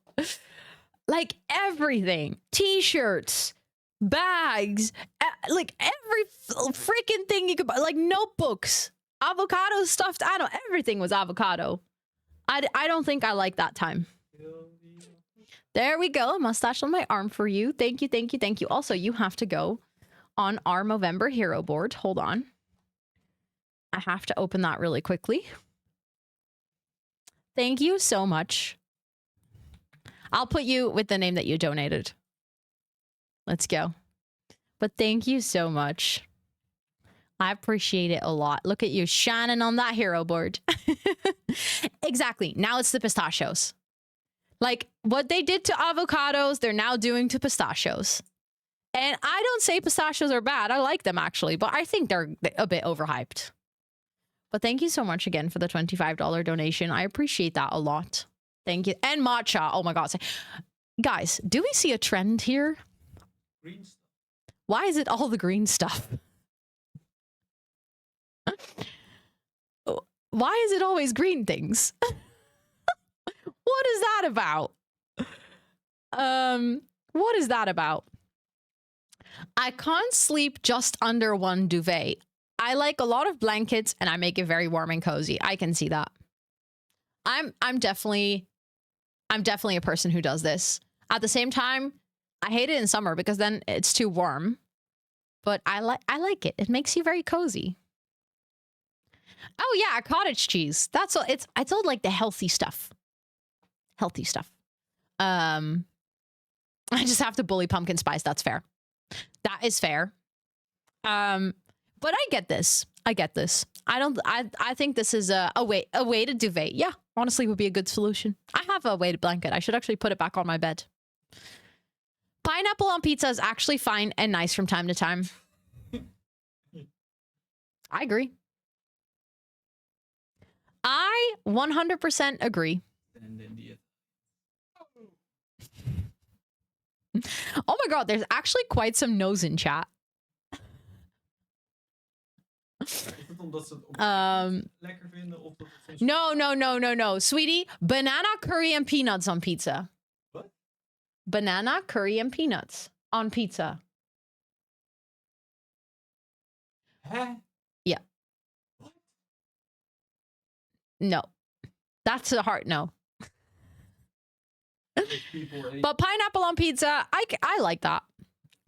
Like everything. T-shirts, bags, like every freaking thing you could buy. Like notebooks, avocado stuffed. I don't, everything was avocado. I don't think I like that time. There we go. A mustache on my arm for you. Thank you. Also, you have to go on our Movermber hero board. Hold on. I have to open that really quickly. Thank you so much. I'll put you with the name that you donated. Let's go. But thank you so much. I appreciate it a lot. Look at you shining on that hero board. Exactly. Now it's the pistachios. Like what they did to avocados, they're now doing to pistachios. And I don't say pistachios are bad. I like them actually, but I think they're a bit overhyped. But thank you so much again for the $25 donation. I appreciate that a lot. Thank you. And matcha. Oh my God. Guys, do we see a trend here? Green stuff. Why is it all the green stuff? Why is it always green things? What is that about? What is that about? I can't sleep just under one duvet. I like a lot of blankets and I make it very warm and cozy. I can see that. I'm definitely a person who does this. At the same time, I hate it in summer because then it's too warm. But I like it. It makes you very cozy. Oh yeah, cottage cheese. That's all. It's all like the healthy stuff. Healthy stuff. I just have to bully pumpkin spice. That's fair. That is fair. But I get this. I get this. I think this is a weighted duvet. Yeah, honestly, would be a good solution. I have a weighted blanket. I should actually put it back on my bed. Pineapple on pizza is actually fine and nice from time to time. I agree. I 100% agree. Oh my God, there's actually quite some no's in chat. No. Sweetie, banana, curry, and peanuts on pizza. What? Banana, curry, and peanuts on pizza. Huh? Yeah. What? No. That's a hard no. But pineapple on pizza, I like that.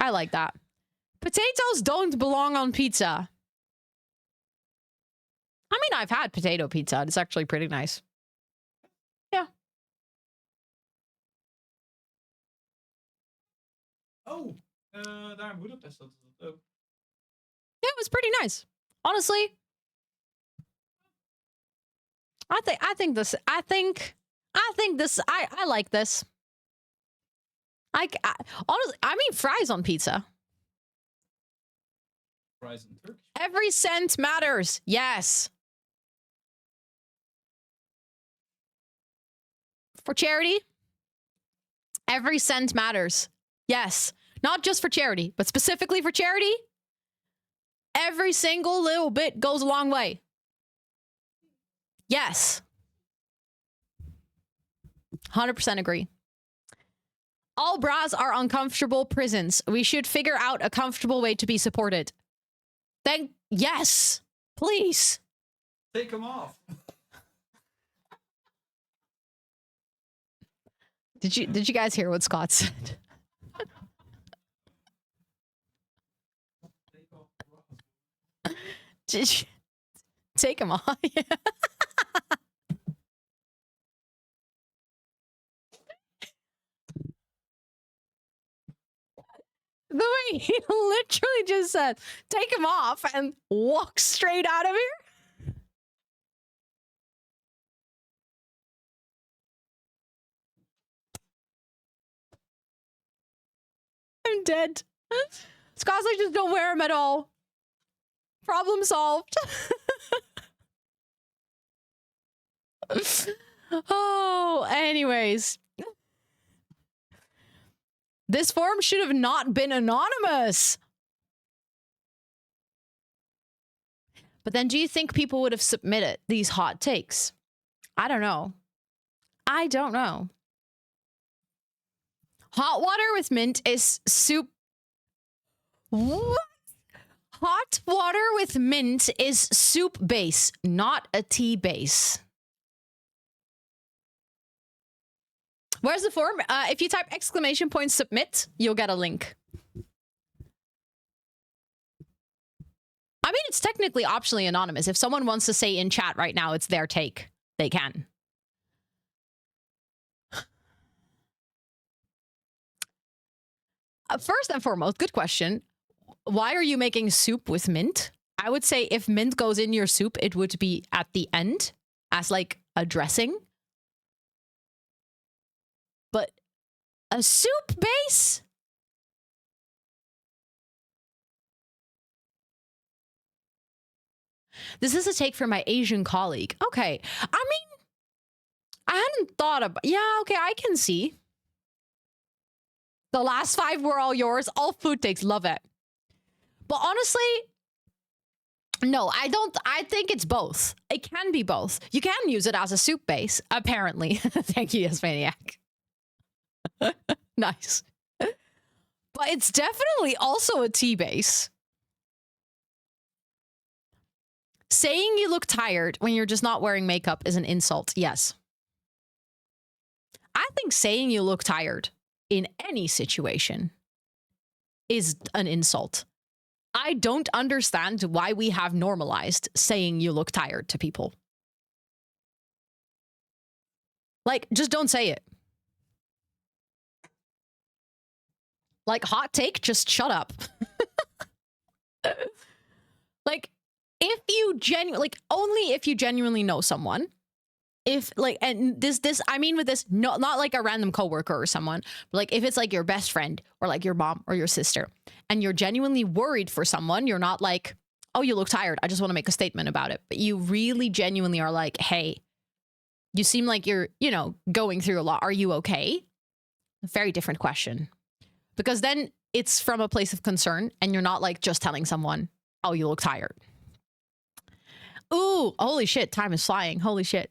I like that. Potatoes don't belong on pizza. I mean, I've had potato pizza. It's actually pretty nice. Yeah. Oh, daar in Budapest had het ook. Yeah, it was pretty nice. Honestly. I like this. Honestly, I mean fries on pizza. Fries and Turkish. Every cent matters. Yes. For charity, every cent matters. Yes. Not just for charity, but specifically for charity. Every single little bit goes a long way. Yes. 100% agree. All bras are uncomfortable prisons. We should figure out a comfortable way to be supported. Yes. Please. Take them off. Did you guys hear what Scott said? Did you take him off? Yeah. The way he literally just said, take him off and walk straight out of here. I'm dead. Scott's like, just don't wear him at all. Problem solved. Oh, anyways. This form should have not been anonymous. But then do you think people would have submitted these hot takes? I don't know. I don't know. Hot water with mint is soup. What? Hot water with mint is soup base, not a tea base. Where's the form? If you type !submit, you'll get a link. I mean, it's technically optionally anonymous. If someone wants to say in chat right now, it's their take. They can. First and foremost, good question. Why are you making soup with mint? I would say if mint goes in your soup, it would be at the end as like a dressing. But a soup base? This is a take from my Asian colleague. Okay. I mean, I hadn't thought about... Yeah, okay, I can see. The last 5 were all yours. All food takes. Love it. But honestly, no, I don't. I think it's both. It can be both. You can use it as a soup base, apparently. Thank you, Yes Maniac. Nice. But it's definitely also a tea base. Saying you look tired when you're just not wearing makeup is an insult. Yes. I think saying you look tired in any situation is an insult. I don't understand why we have normalized saying you look tired to people. Like, just don't say it. Like, hot take, just shut up. Like, if you only if you genuinely know someone, if like, and this, I mean with this, not like a random coworker or someone, but like if it's like your best friend or like your mom or your sister, and you're genuinely worried for someone, you're not like, oh, you look tired, I just want to make a statement about it. But you really genuinely are like, hey, you seem like you're, going through a lot. Are you okay? A very different question. Because then it's from a place of concern and you're not like just telling someone, oh, you look tired. Ooh, holy shit, time is flying. Holy shit.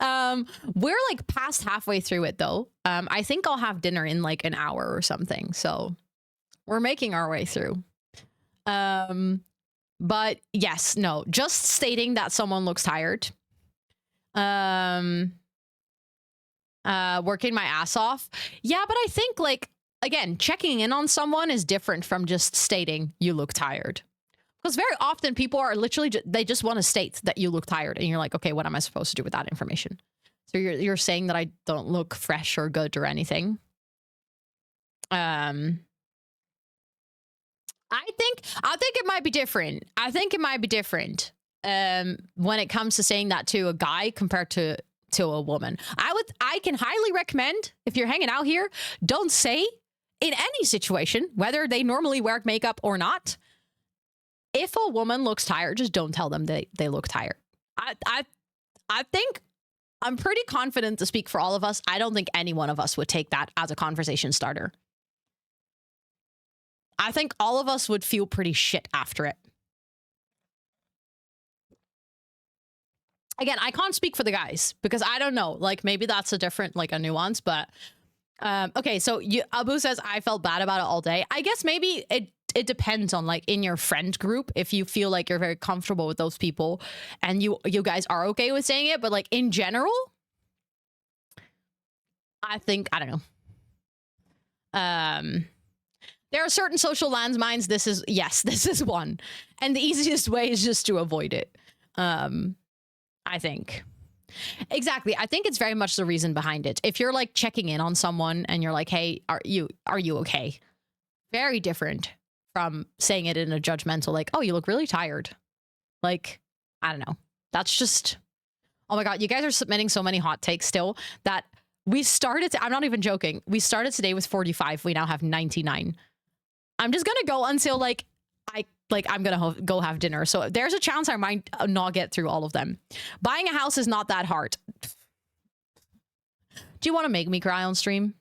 We're like past halfway through it though. I think I'll have dinner in like an hour or something. So we're making our way through. But yes, no, just stating that someone looks tired. Working my ass off. Yeah, but I think like, again, checking in on someone is different from just stating you look tired. Because very often people are literally, they just want to state that you look tired. And you're like, okay, what am I supposed to do with that information? So you're saying that I don't look fresh or good or anything. I think it might be different. I think it might be different when it comes to saying that to a guy compared to a woman. I can highly recommend, if you're hanging out here, don't say in any situation, whether they normally wear makeup or not, if a woman looks tired, just don't tell them they look tired. I think I'm pretty confident to speak for all of us. I don't think any one of us would take that as a conversation starter. I think all of us would feel pretty shit after it. Again, I can't speak for the guys because I don't know. Like maybe that's a different, like a nuance, but okay. So Abu says, I felt bad about it all day. I guess maybe it depends on like in your friend group, if you feel like you're very comfortable with those people and you guys are okay with saying it. But like in general, I think, I don't know. There are certain social landmines. This is one. And the easiest way is just to avoid it. I think. Exactly. I think it's very much the reason behind it. If you're like checking in on someone and you're like, hey, are you okay? Very different from saying it in a judgmental, like, oh, you look really tired. Like, I don't know. That's just, oh my God, you guys are submitting so many hot takes still that we started, I'm not even joking. We started today with 45. We now have 99. I'm just going to go until like, I'm going to go have dinner. So there's a chance I might not get through all of them. Buying a house is not that hard. Do you want to make me cry on stream?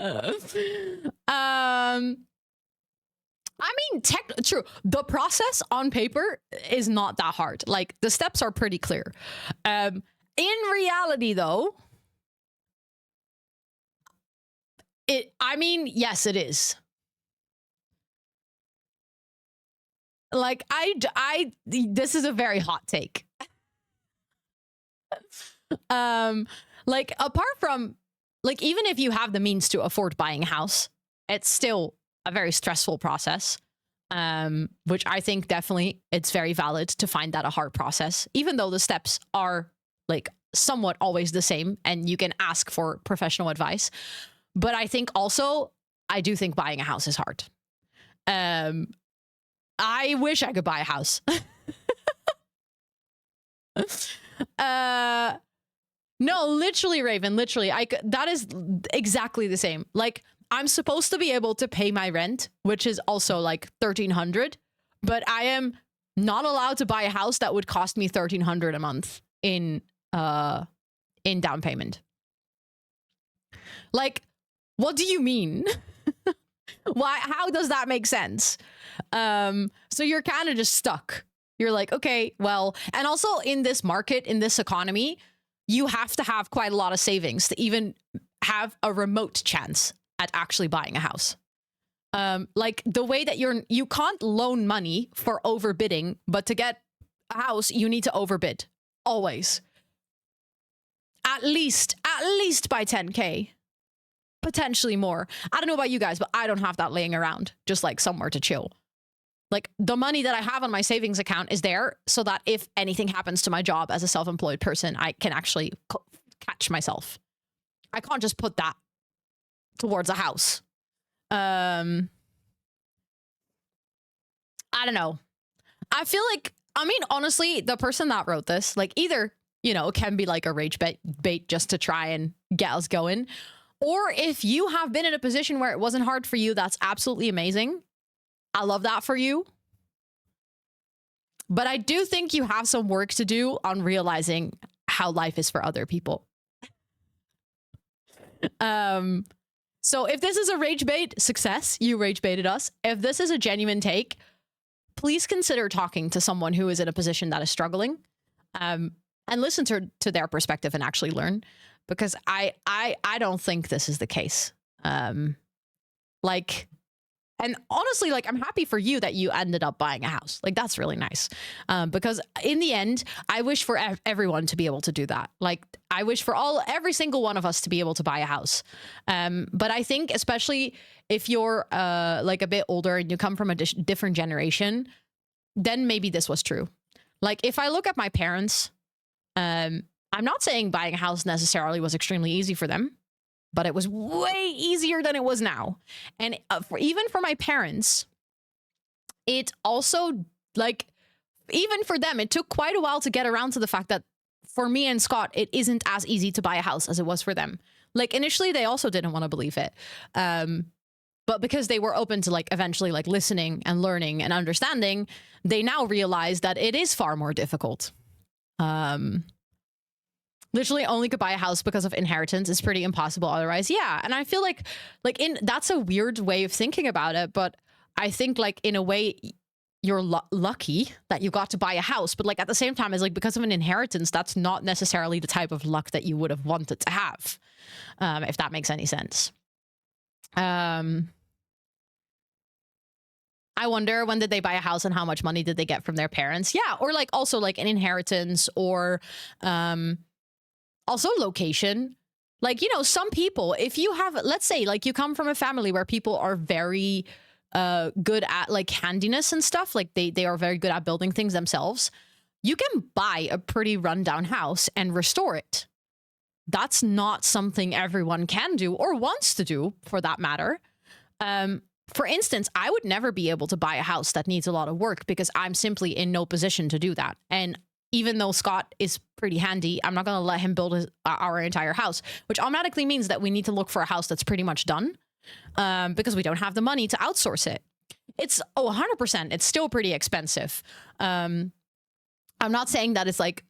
I mean, true. The process on paper is not that hard. Like the steps are pretty clear. In reality, though, yes, it is. Like this is a very hot take. Like apart from, like, even if you have the means to afford buying a house, it's still a very stressful process. Which I think definitely it's very valid to find that a hard process, even though the steps are like somewhat always the same, and you can ask for professional advice. But I think also, I do think buying a house is hard. I wish I could buy a house. No, literally, Raven, literally. That is exactly the same. Like, I'm supposed to be able to pay my rent, which is also like $1,300, but I am not allowed to buy a house that would cost me $1,300 a month in down payment. Like, what do you mean? Why? How does that make sense? So you're kind of just stuck. You're like, okay, well, and also in this market, in this economy, you have to have quite a lot of savings to even have a remote chance at actually buying a house. Like the way that you can't loan money for overbidding, but to get a house, you need to overbid always. At least by 10K, potentially more. I don't know about you guys, but I don't have that laying around, just like somewhere to chill. Like the money that I have on my savings account is there so that if anything happens to my job as a self-employed person, I can actually catch myself. I can't just put that towards a house. I don't know. I feel like, I mean, honestly, the person that wrote this, like either, you know, it can be like a rage bait just to try and get us going. Or if you have been in a position where it wasn't hard for you, that's absolutely amazing. I love that for you. But I do think you have some work to do on realizing how life is for other people. So if this is a rage bait, success, you rage baited us. If this is a genuine take, please consider talking to someone who is in a position that is struggling, and listen to their perspective and actually learn, because I don't think this is the case. Like, and honestly, like, I'm happy for you that you ended up buying a house. Like, that's really nice. Because in the end, I wish for everyone to be able to do that. Like, I wish for every single one of us to be able to buy a house. But I think especially if you're like a bit older and you come from a different generation, then maybe this was true. Like, if I look at my parents, I'm not saying buying a house necessarily was extremely easy for them, but it was way easier than it was now. And even for my parents, it also, like, even for them, it took quite a while to get around to the fact that for me and Scott, it isn't as easy to buy a house as it was for them. Like, initially, they also didn't want to believe it. But because they were open to, like, eventually, like, listening and learning and understanding, they now realize that it is far more difficult. Literally only could buy a house because of inheritance is pretty impossible otherwise. Yeah. And I feel like that's a weird way of thinking about it. But I think, like, in a way, you're lucky that you got to buy a house. But, like, at the same time, it's like, because of an inheritance, that's not necessarily the type of luck that you would have wanted to have. If that makes any sense. I wonder, when did they buy a house and how much money did they get from their parents? Yeah. Or, like, also, like, an inheritance, or also location. Like, you know, some people, if you have, let's say, like, you come from a family where people are very good at, like, handiness and stuff, like they are very good at building things themselves, you can buy a pretty rundown house and restore it. That's not something everyone can do or wants to do, for that matter. For instance, I would never be able to buy a house that needs a lot of work because I'm simply in no position to do that. And even though Scott is pretty handy, I'm not going to let him build our entire house, which automatically means that we need to look for a house that's pretty much done, because we don't have the money to outsource it. It's 100%. It's still pretty expensive. I'm not saying that it's like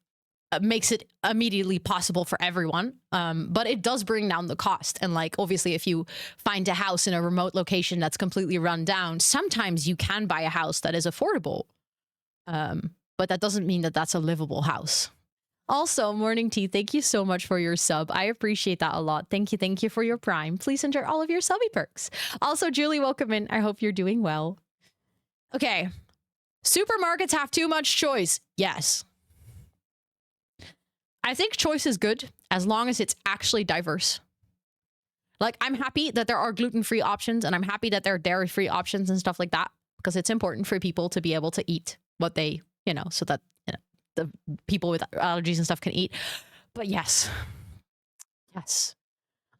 makes it immediately possible for everyone, but it does bring down the cost. And, like, obviously, if you find a house in a remote location that's completely run down, sometimes you can buy a house that is affordable. But that doesn't mean that that's a livable house. Also, Morning Tea, thank you so much for your sub. I appreciate that a lot. Thank you for your Prime. Please enjoy all of your subby perks. Also, Julie, welcome in. I hope you're doing well. Okay. Supermarkets have too much choice. Yes. I think choice is good as long as it's actually diverse. Like, I'm happy that there are gluten-free options, and I'm happy that there are dairy-free options and stuff like that, because it's important for people to be able to eat what they, you know, so that, you know, the people with allergies and stuff can eat. But yes. Yes.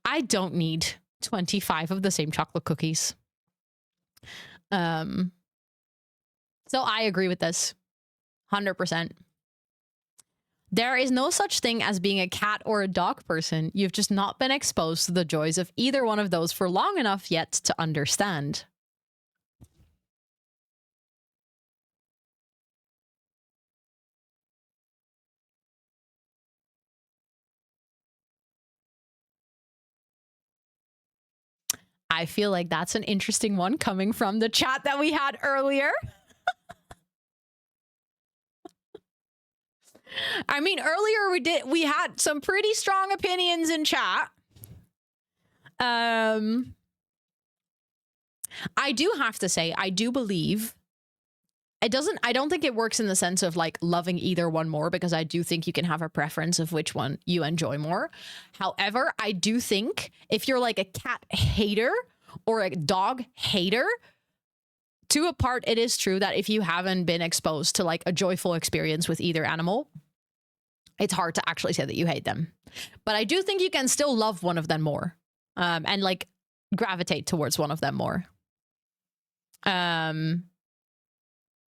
I don't need 25 of the same chocolate cookies. So I agree with this. 100%. There is no such thing as being a cat or a dog person. You've just not been exposed to the joys of either one of those for long enough yet to understand. I feel like that's an interesting one coming from the chat that we had earlier. I mean, earlier we had some pretty strong opinions in chat. I do have to say, I do believe I don't think it works in the sense of like loving either one more, because I do think you can have a preference of which one you enjoy more. However, I do think if you're like a cat hater or a dog hater, to a part, it is true that if you haven't been exposed to like a joyful experience with either animal, it's hard to actually say that you hate them. But I do think you can still love one of them more, and like gravitate towards one of them more.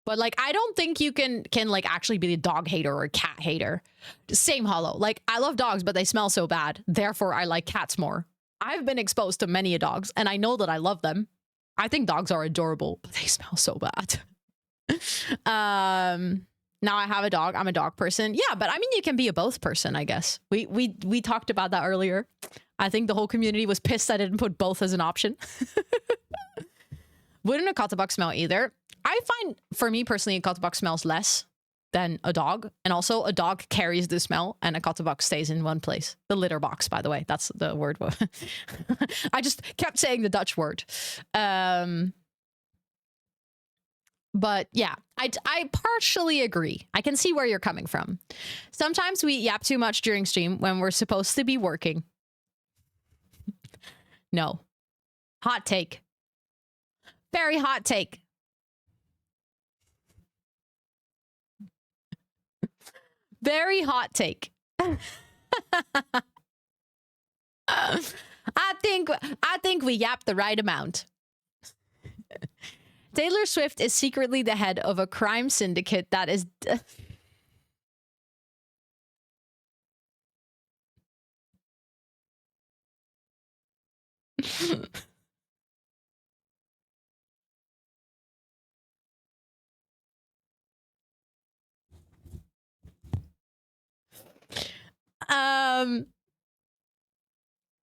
But like, I don't think you can like actually be a dog hater or a cat hater. Same hollow. Like, I love dogs, but they smell so bad. Therefore, I like cats more. I've been exposed to many dogs, and I know that I love them. I think dogs are adorable, but they smell so bad. Now I have a dog. I'm a dog person. Yeah, but I mean, you can be a both person, I guess. We talked about that earlier. I think the whole community was pissed I didn't put both as an option. Wouldn't a cotton box smell either? I find, for me personally, a cotton box smells less than a dog. And also, a dog carries the smell, and a cotton box stays in one place. The litter box, by the way. That's the word. I just kept saying the Dutch word. But yeah, I partially agree. I can see where you're coming from. Sometimes we yap too much during stream when we're supposed to be working. No. Hot take. Very hot take. Very hot take. I think we yap the right amount. Taylor Swift is secretly the head of a crime syndicate that is...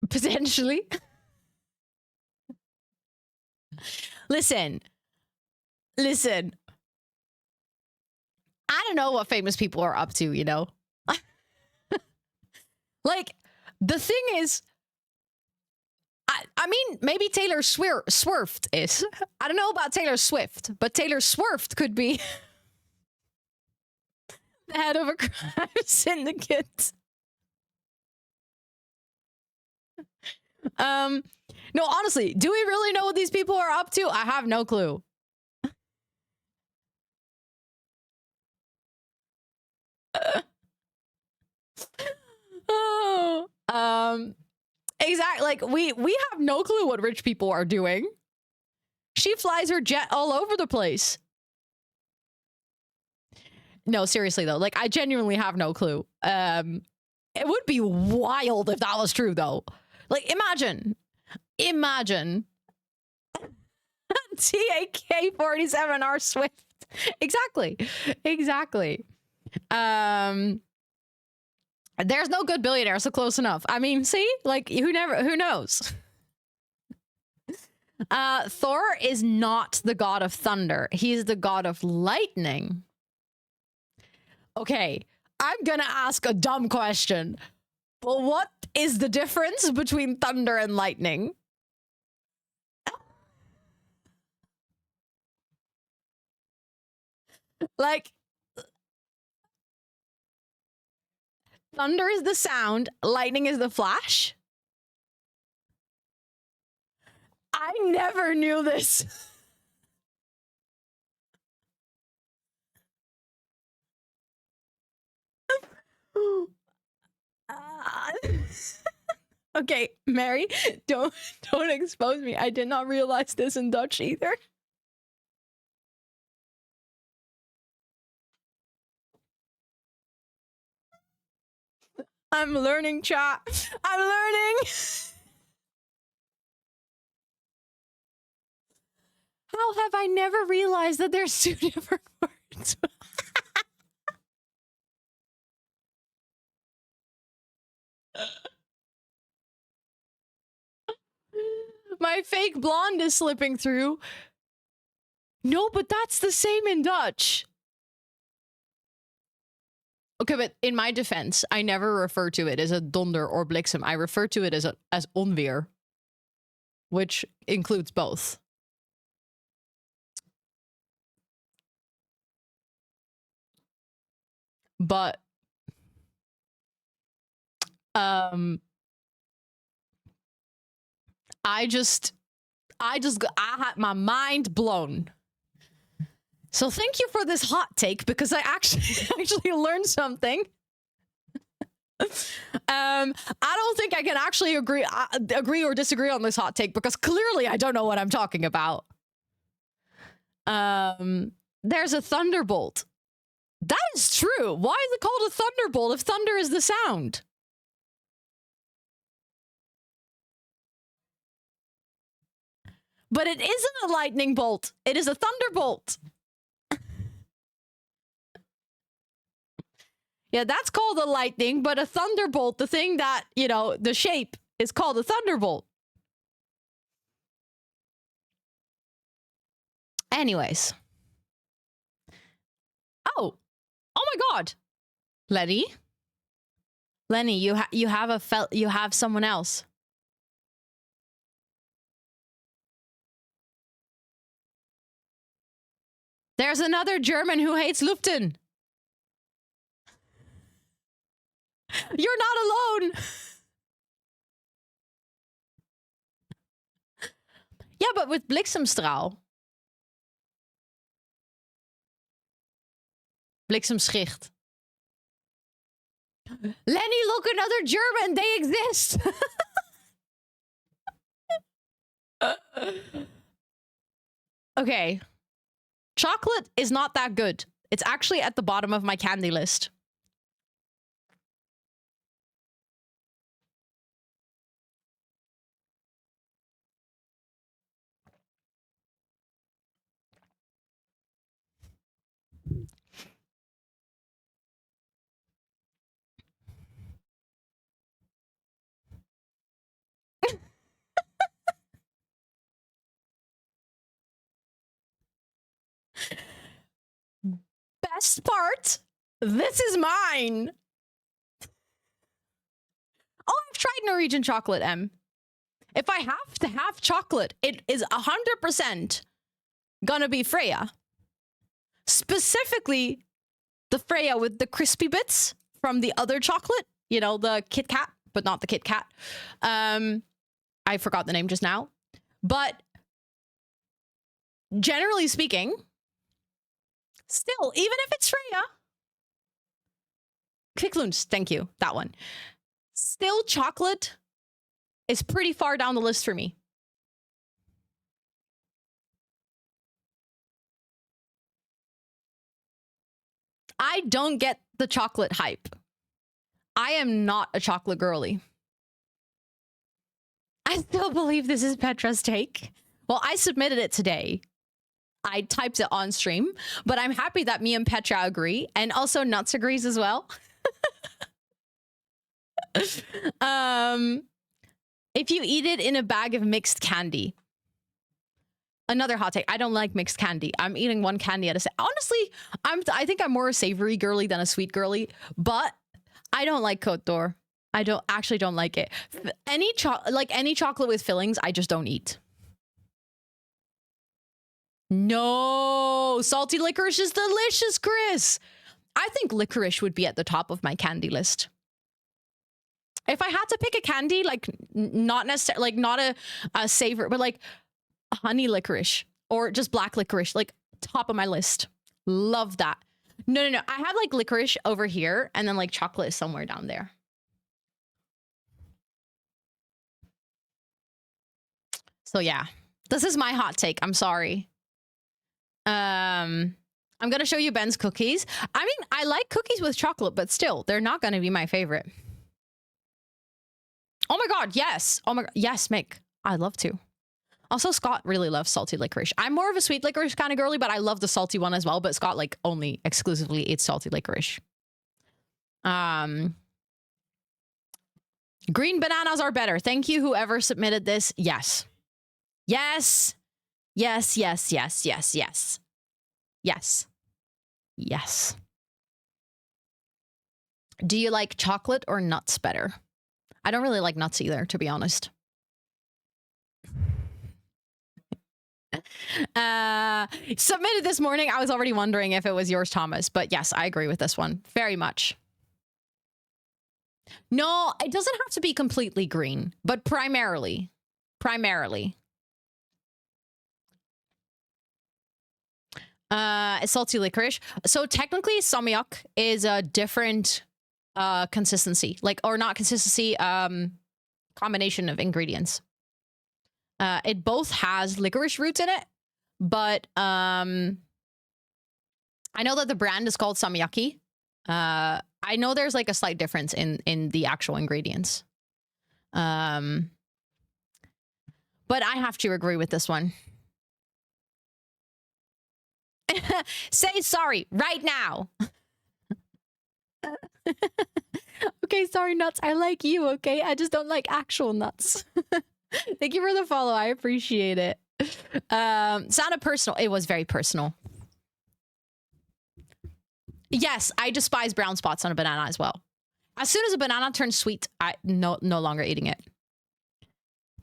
Potentially. Listen. I don't know what famous people are up to, you know? Like, the thing is, I mean, maybe Taylor Swift is. I don't know about Taylor Swift, but Taylor Swift could be the head of a crime syndicate. No, honestly, do we really know what these people are up to? I have no clue. Oh, exactly. Like, we have no clue what rich people are doing. She flies her jet all over the place. No, seriously though, like, I genuinely have no clue. It would be wild if that was true though. Like, imagine TAK-47R Swift. Exactly. There's no good billionaire, so close enough. I mean, see, like, who knows? Thor is not the god of thunder. He's the god of lightning. Okay, I'm gonna ask a dumb question. But what is the difference between thunder and lightning? Like, thunder is the sound, lightning is the flash? I never knew this. Okay, Mary, don't expose me. I did not realize this in Dutch either. I'm learning, chat. I'm learning. How have I never realized that there's two different words? My fake blonde is slipping through. No, but that's the same in Dutch. Okay, but in my defense, I never refer to it as a donder or bliksem. I refer to it as onweer, which includes both. But I had my mind blown. So thank you for this hot take, because I actually learned something. I don't think I can actually agree or disagree on this hot take, because clearly I don't know what I'm talking about. There's a thunderbolt. That is true. Why is it called a thunderbolt if thunder is the sound? But it isn't a lightning bolt. It is a thunderbolt. Yeah, that's called a lightning, but a thunderbolt, the thing that, you know, the shape is called a thunderbolt. Anyways. Oh my God. Lenny, you have someone else. There's another German who hates Luften. You're not alone. Yeah, but with Bliksemstraal. Bliksemschicht. Lenny, look, another German. They exist. Okay. Chocolate is not that good. It's actually at the bottom of my candy list. Best part, this is mine. Oh, I've tried Norwegian chocolate, M. If I have to have chocolate, it is 100% gonna be Freya. Specifically, the Freya with the crispy bits from the other chocolate. You know, the Kit Kat, but not the Kit Kat. I forgot the name just now. But generally speaking, still, even if it's Freya, Kviklunds, thank you, that one. Still, chocolate is pretty far down the list for me. I don't get the chocolate hype. I am not a chocolate girly. I still believe this is Petra's take. Well, I submitted it today. I typed it on stream, but I'm happy that me and Petra agree, and also Nuts agrees as well. If you eat it in a bag of mixed candy. Another hot take. I don't like mixed candy. I'm eating one candy at a time. Honestly, I think I'm more a savory girly than a sweet girly, but I don't like Côte d'Or. I don't like it. Any chocolate with fillings, I just don't eat. No, salty licorice is delicious, Chris. I think licorice would be at the top of my candy list. If I had to pick a candy, like not necessarily, like not a savor, but like honey licorice or just black licorice, like top of my list. Love that. No. I have like licorice over here, and then like chocolate is somewhere down there. So yeah, this is my hot take. I'm sorry. I'm gonna show you Ben's cookies. I mean, I like cookies with chocolate, but still, they're not gonna be my favorite. Oh my god, yes. Oh my god, yes, Mick. I'd love to. Also, Scott really loves salty licorice. I'm more of a sweet licorice kind of girly, but I love the salty one as well. But Scott like only exclusively eats salty licorice. Green bananas are better. Thank you, whoever submitted this. Yes. Yes. Yes, yes, yes, yes, yes. Yes. Yes. Do you like chocolate or nuts better? I don't really like nuts either, to be honest. Submitted this morning. I was already wondering if it was yours, Thomas. But yes, I agree with this one. Very much. No, it doesn't have to be completely green, but primarily. Salty licorice. So technically, samyuk is a different consistency, like, or not consistency, combination of ingredients. It both has licorice roots in it, but I know that the brand is called samyaki. I know there's like a slight difference in the actual ingredients. But I have to agree with this one. Say sorry right now. Okay, sorry, nuts. I like you, okay? I just don't like actual nuts. Thank you for the follow. I appreciate it. Sounded personal. It was very personal. Yes, I despise brown spots on a banana as well. As soon as a banana turns sweet, I no longer eating it.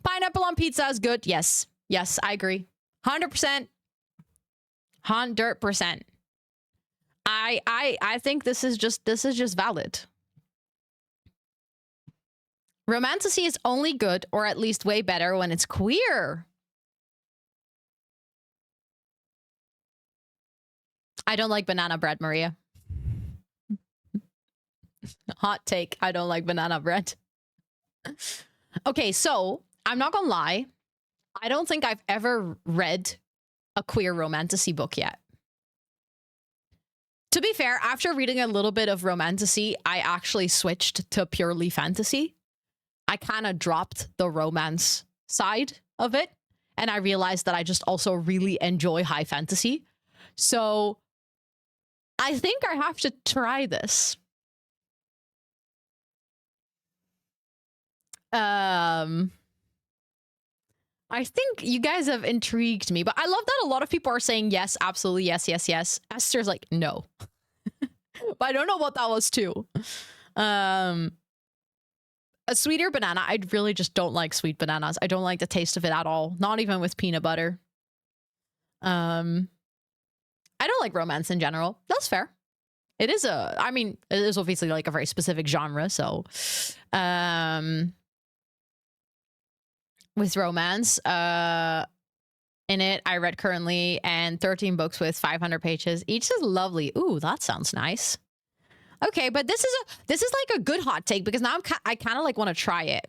Pineapple on pizza is good. Yes. Yes, I agree. 100%. 100%. I think this is just valid. Romantasy is only good, or at least way better, when it's queer. I don't like banana bread, Maria. Hot take. I don't like banana bread. Okay, so I'm not gonna lie. I don't think I've ever read a queer romantasy book yet. To be fair, after reading a little bit of romantasy, I actually switched to purely fantasy. I kind of dropped the romance side of it, and I realized that I just also really enjoy high fantasy. So I think I have to try this. I think you guys have intrigued me, but I love that a lot of people are saying yes, absolutely, yes, yes, yes. Esther's like, no. But I don't know what that was too. A sweeter banana. I really just don't like sweet bananas. I don't like the taste of it at all. Not even with peanut butter. I don't like romance in general. That's fair. It is I mean, it is obviously like a very specific genre, so with romance in it, I read currently, and 13 books with 500 pages. Each is lovely. Ooh, that sounds nice. Okay, but this is like a good hot take, because now I kind of like want to try it.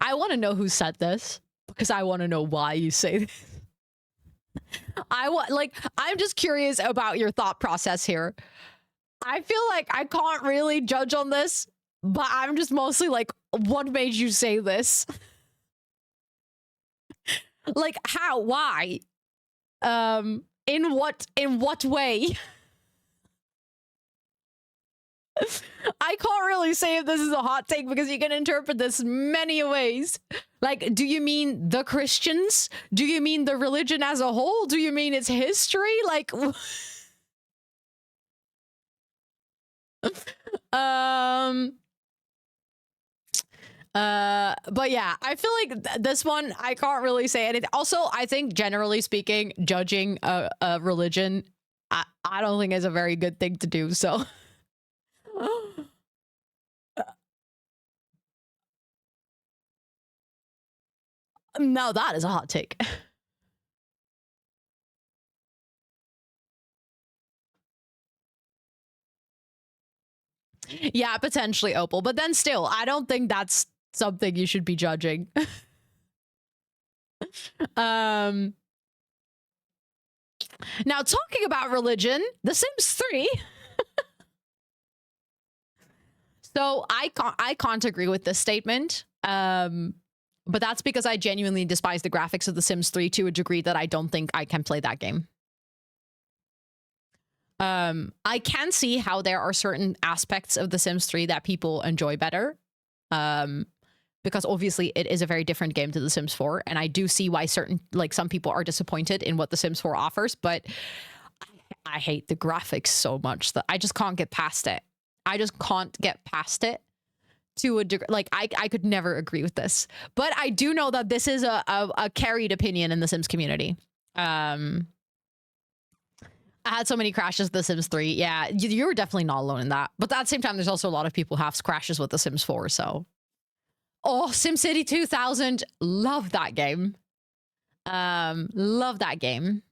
I want to know who said this, because I want to know why you say this. I'm just curious about your thought process here. I feel like I can't really judge on this, but I'm just mostly like, what made you say this? Like, how? Why? In what way? I can't really say if this is a hot take, because you can interpret this many ways. Like, do you mean the Christians? Do you mean the religion as a whole? Do you mean its history? Like, but yeah, I feel like this one, I can't really say anything. Also, I think generally speaking, judging a religion, I don't think is a very good thing to do, so. Now that is a hot take. Yeah, potentially Opal, but then still, I don't think that's something you should be judging. Now talking about religion, The Sims 3. So I can't agree with this statement. But that's because I genuinely despise the graphics of The Sims 3 to a degree that I don't think I can play that game. I can see how there are certain aspects of The Sims 3 that people enjoy better. Because obviously it is a very different game to The Sims 4. And I do see why some people are disappointed in what The Sims 4 offers, but I hate the graphics so much that I just can't get past it. I just can't get past it to a degree. Like, I could never agree with this. But I do know that this is a carried opinion in the Sims community. I had so many crashes with The Sims 3. Yeah, you were definitely not alone in that. But at the same time, there's also a lot of people who have crashes with The Sims 4, so... Oh, SimCity 2000. Love that game. Love that game.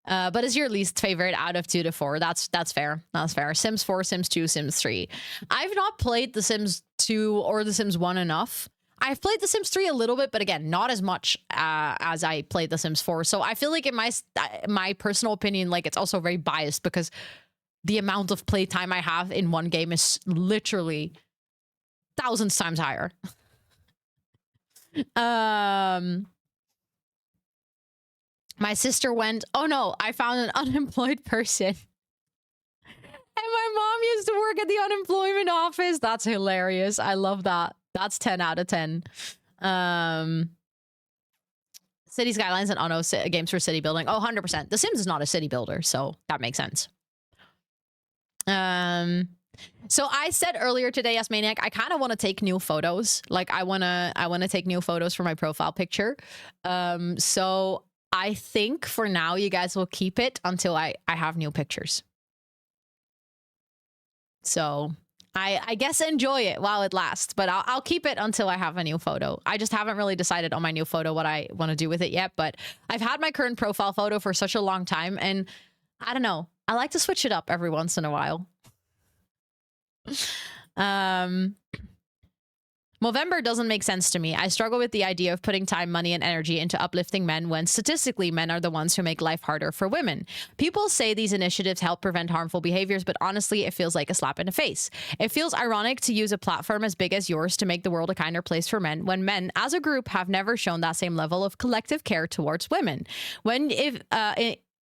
But is your least favorite out of 2 to 4? That's fair. That's fair. Sims 4, Sims 2, Sims 3. I've not played The Sims 2 or The Sims 1 enough. I've played The Sims 3 a little bit, but again, not as much as I played The Sims 4. So I feel like in my personal opinion, like, it's also very biased because the amount of playtime I have in one game is literally thousands times higher. My sister went, oh no, I found an unemployed person. And my mom used to work at the unemployment office. That's hilarious. I love that. That's 10 out of 10. City Skylines and Ono games for city building. Oh, 100%. The Sims is not a city builder, so that makes sense. So I said earlier today, yes, Maniac, I kind of want to take new photos. Like, I want to take new photos for my profile picture. So I think for now, you guys will keep it until I have new pictures. So I guess enjoy it while it lasts, but I'll keep it until I have a new photo. I just haven't really decided on my new photo what I want to do with it yet, but I've had my current profile photo for such a long time, and I don't know. I like to switch it up every once in a while. Movermber doesn't make sense to me. I struggle with the idea of putting time, money, and energy into uplifting men when statistically men are the ones who make life harder for women. People say these initiatives help prevent harmful behaviors, but honestly, it feels like a slap in the face. It feels ironic to use a platform as big as yours to make the world a kinder place for men when men as a group have never shown that same level of collective care towards women.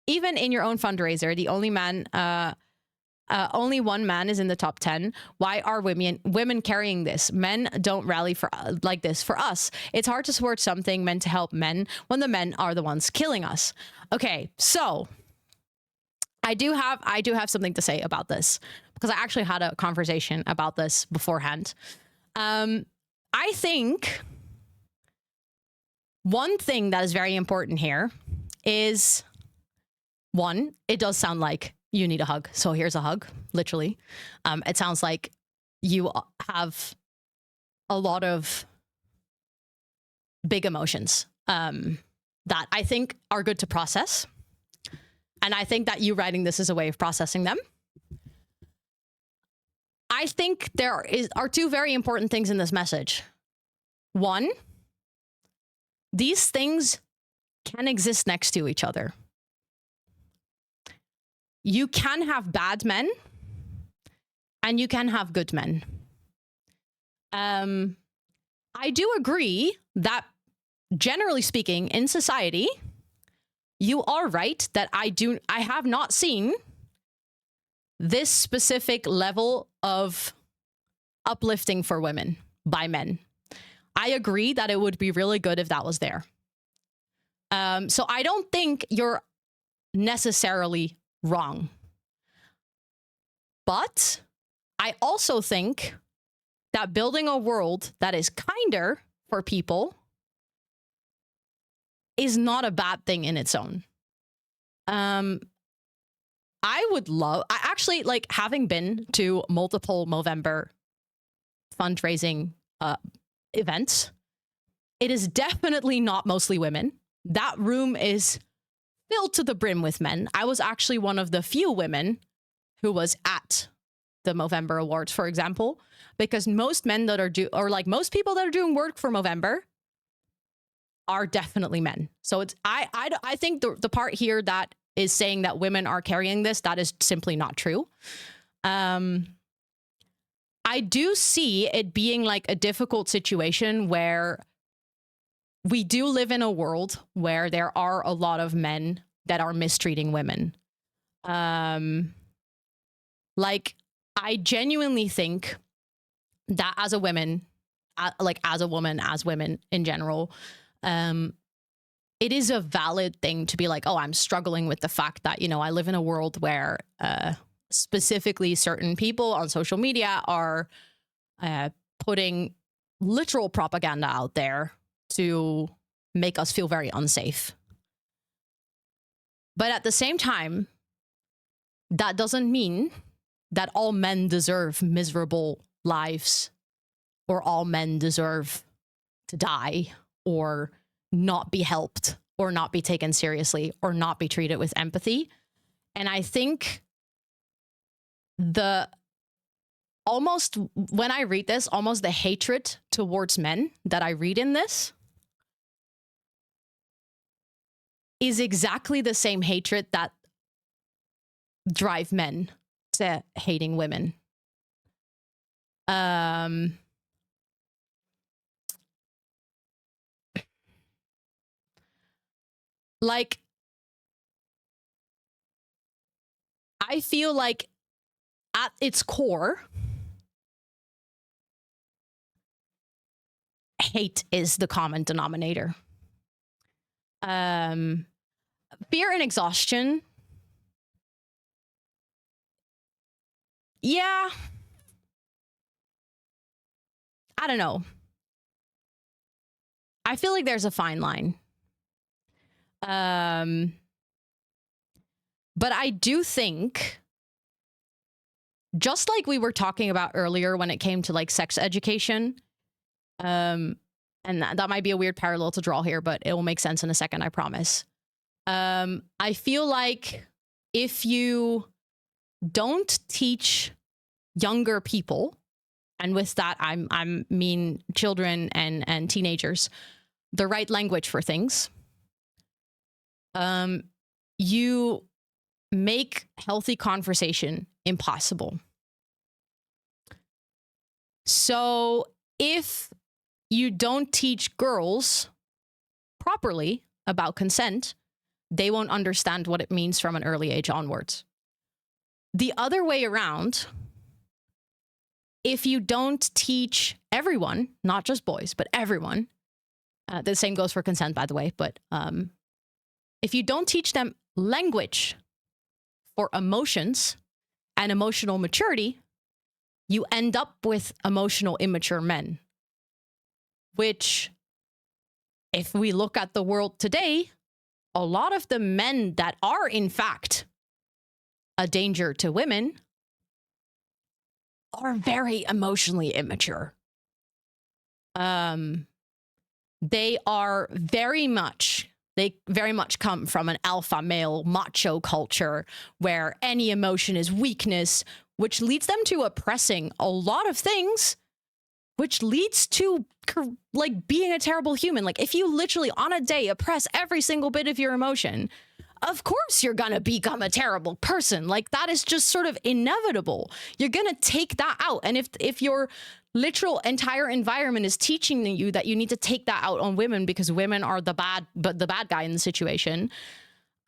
Even in your own fundraiser, the only one man is in the top 10. Why are women carrying this? Men don't rally for like this for us. It's hard to support something meant to help men when the men are the ones killing us. Okay, so I do have something to say about this because I actually had a conversation about this beforehand. I think one thing that is very important here is, one, it does sound like you need a hug. So here's a hug, literally. It sounds like you have a lot of big emotions that I think are good to process. And I think that you writing this is a way of processing them. I think there are two very important things in this message. One, these things can exist next to each other. You can have bad men and you can have good men. I do agree that generally speaking in society, you are right that I have not seen this specific level of uplifting for women by men. I agree that it would be really good if that was there. So I don't think you're necessarily wrong. But I also think that building a world that is kinder for people is not a bad thing in its own. I actually, like, having been to multiple Movermber fundraising events, it is definitely not mostly women. That room is filled to the brim with men. I was actually one of the few women who was at the Movermber Awards, for example, because most men that are most people that are doing work for Movermber are definitely men. So it's I think the part here that is saying that women are carrying this, that is simply not true. I do see it being like a difficult situation where we do live in a world where there are a lot of men that are mistreating women. Like, I genuinely think that as a woman, as women in general, it is a valid thing to be like, oh, I'm struggling with the fact that, you know, I live in a world where specifically certain people on social media are putting literal propaganda out there to make us feel very unsafe. But at the same time, that doesn't mean that all men deserve miserable lives, or all men deserve to die, or not be helped, or not be taken seriously, or not be treated with empathy. And I think when I read this, almost the hatred towards men that I read in this is exactly the same hatred that drive men to hating women. Like, I feel like at its core, hate is the common denominator. Fear and exhaustion. Yeah. I don't know. I feel like there's a fine line. But I do think, just like we were talking about earlier when it came to like sex education, and that might be a weird parallel to draw here, but it will make sense in a second, I promise. I feel like if you don't teach younger people, and with that I mean children and teenagers, the right language for things, you make healthy conversation impossible. So if you don't teach girls properly about consent, they won't understand what it means from an early age onwards. The other way around, if you don't teach everyone, not just boys, but everyone, the same goes for consent, by the way, but if you don't teach them language for emotions and emotional maturity, you end up with emotional immature men, which, if we look at the world today, a lot of the men that are in fact a danger to women are very emotionally immature. They very much come from an alpha male macho culture where any emotion is weakness, which leads them to oppressing a lot of things, which leads to like being a terrible human. Like, if you literally on a day oppress every single bit of your emotion, of course you're gonna become a terrible person. Like, that is just sort of inevitable. You're gonna take that out. And if your literal entire environment is teaching you that you need to take that out on women because women are the bad guy in the situation,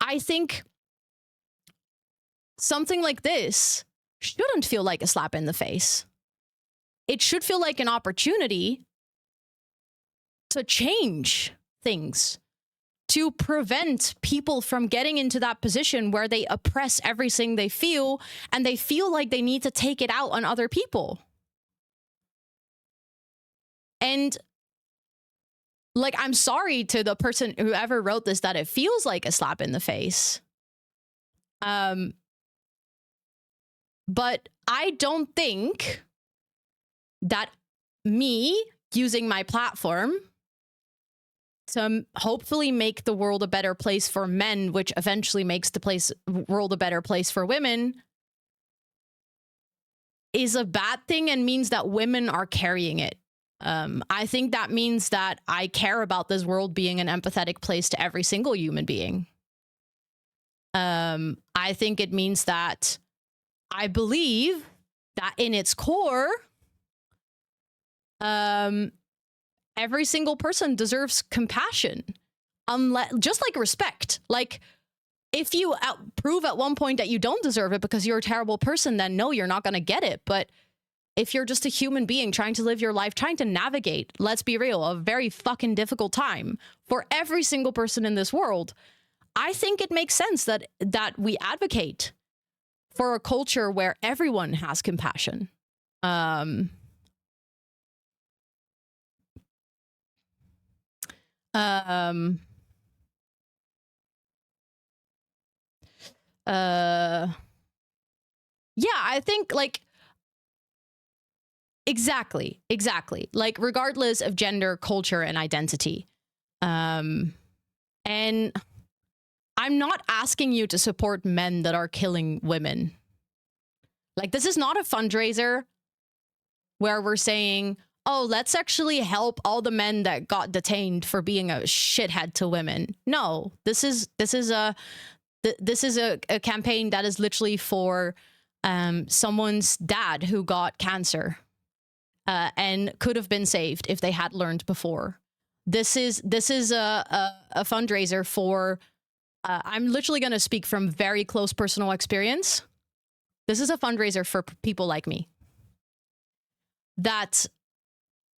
I think something like this shouldn't feel like a slap in the face. It should feel like an opportunity to change things, to prevent people from getting into that position where they oppress everything they feel and they feel like they need to take it out on other people. And like, I'm sorry to the person who ever wrote this that it feels like a slap in the face. But I don't think that me using my platform to hopefully make the world a better place for men, which eventually makes the world a better place for women, is a bad thing and means that women are carrying it. I think that means that I care about this world being an empathetic place to every single human being. I think it means that I believe that in its core, every single person deserves compassion, unless just like respect. Like, if you prove at one point that you don't deserve it because you're a terrible person, then no, you're not going to get it. But if you're just a human being trying to live your life, trying to navigate, let's be real, a very fucking difficult time for every single person in this world, I think it makes sense that we advocate for a culture where everyone has compassion. Yeah, I think like exactly. Like regardless of gender, culture, and identity. And I'm not asking you to support men that are killing women. Like, this is not a fundraiser where we're saying, oh, let's actually help all the men that got detained for being a shithead to women. No, this is a campaign that is literally for someone's dad who got cancer and could have been saved if they had learned before. This is a fundraiser for. I'm literally going to speak from very close personal experience. This is a fundraiser for people like me that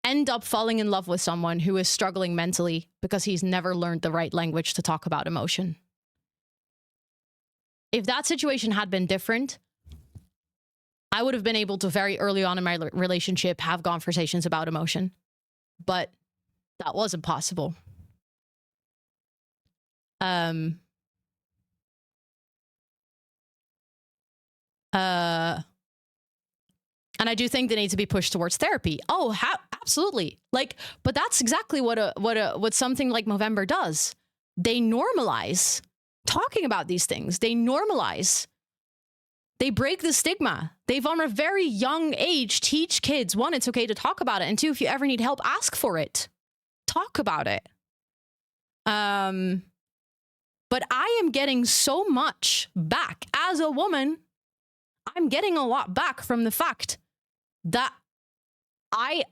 end up falling in love with someone who is struggling mentally because he's never learned the right language to talk about emotion. If that situation had been different, I would have been able to very early on in my relationship have conversations about emotion, but that wasn't possible. And I do think they need to be pushed towards therapy. Oh, absolutely. Like, but that's exactly what something like Movermber does. They normalize talking about these things. They normalize. They break the stigma. They, from a very young age, teach kids, one, it's okay to talk about it, and two, if you ever need help, ask for it. Talk about it. But I am getting so much back as a woman. I'm getting a lot back from the fact that I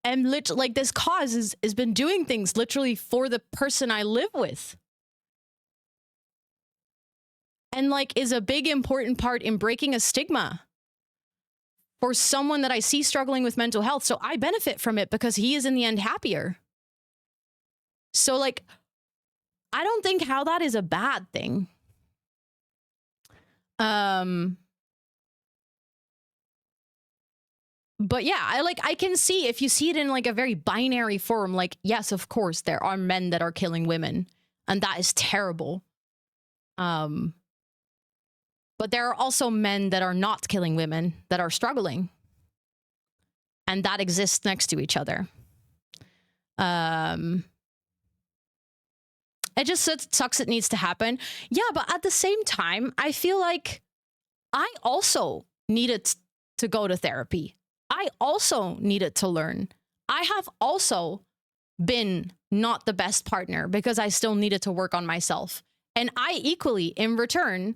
am literally, like, this cause has been doing things literally for the person I live with. And, like, is a big important part in breaking a stigma for someone that I see struggling with mental health. So I benefit from it because he is in the end happier. So, like, I don't think how that is a bad thing. But yeah, I can see, if you see it in like a very binary form, like, yes, of course, there are men that are killing women, and that is terrible. But there are also men that are not killing women, that are struggling. And that exists next to each other. It just sucks it needs to happen. Yeah, but at the same time, I feel like I also needed to go to therapy. I also needed to learn. I have also been not the best partner because I still needed to work on myself. And I equally, in return,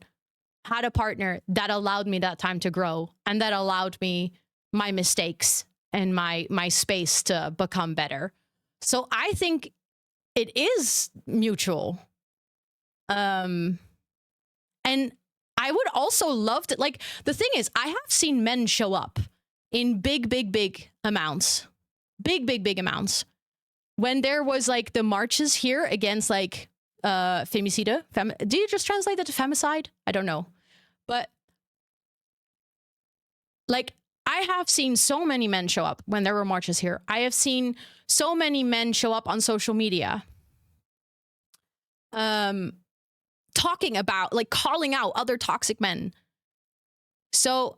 had a partner that allowed me that time to grow and that allowed me my mistakes and my space to become better. So I think it is mutual. And I would also love to, like, the thing is, I have seen men show up in big amounts. Big amounts. When there was, like, the marches here against, like, femicide. Do you just translate that to femicide? I don't know. But, like, I have seen so many men show up when there were marches here. I have seen so many men show up on social media. Talking about, like, calling out other toxic men. So,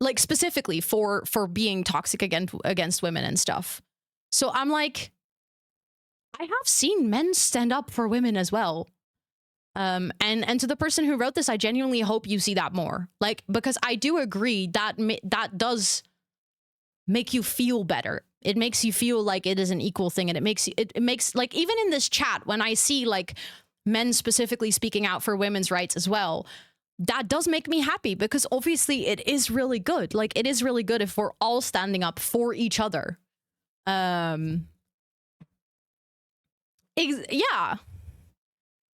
like, specifically for being toxic against women and stuff. So I'm like, I have seen men stand up for women as well. And to the person who wrote this, I genuinely hope you see that more. Like, because I do agree that that does make you feel better. It makes you feel like it is an equal thing, and it makes like, even in this chat, when I see like men specifically speaking out for women's rights as well, that does make me happy, because obviously it is really good. Like, it is really good if we're all standing up for each other. Yeah.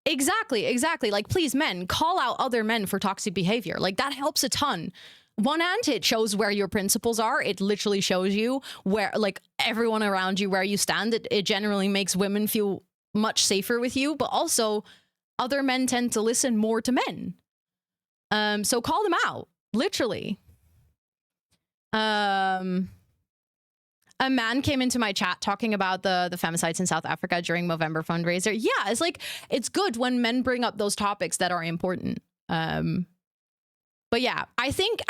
Exactly. Like, please, men, call out other men for toxic behavior. Like, that helps a ton. One, and it shows where your principles are. It literally shows you where, like, everyone around you, where you stand. It generally makes women feel much safer with you, but also other men tend to listen more to men. So call them out, literally. A man came into my chat talking about the femicides in South Africa during Movermber fundraiser. Yeah, it's like, it's good when men bring up those topics that are important. But yeah, I think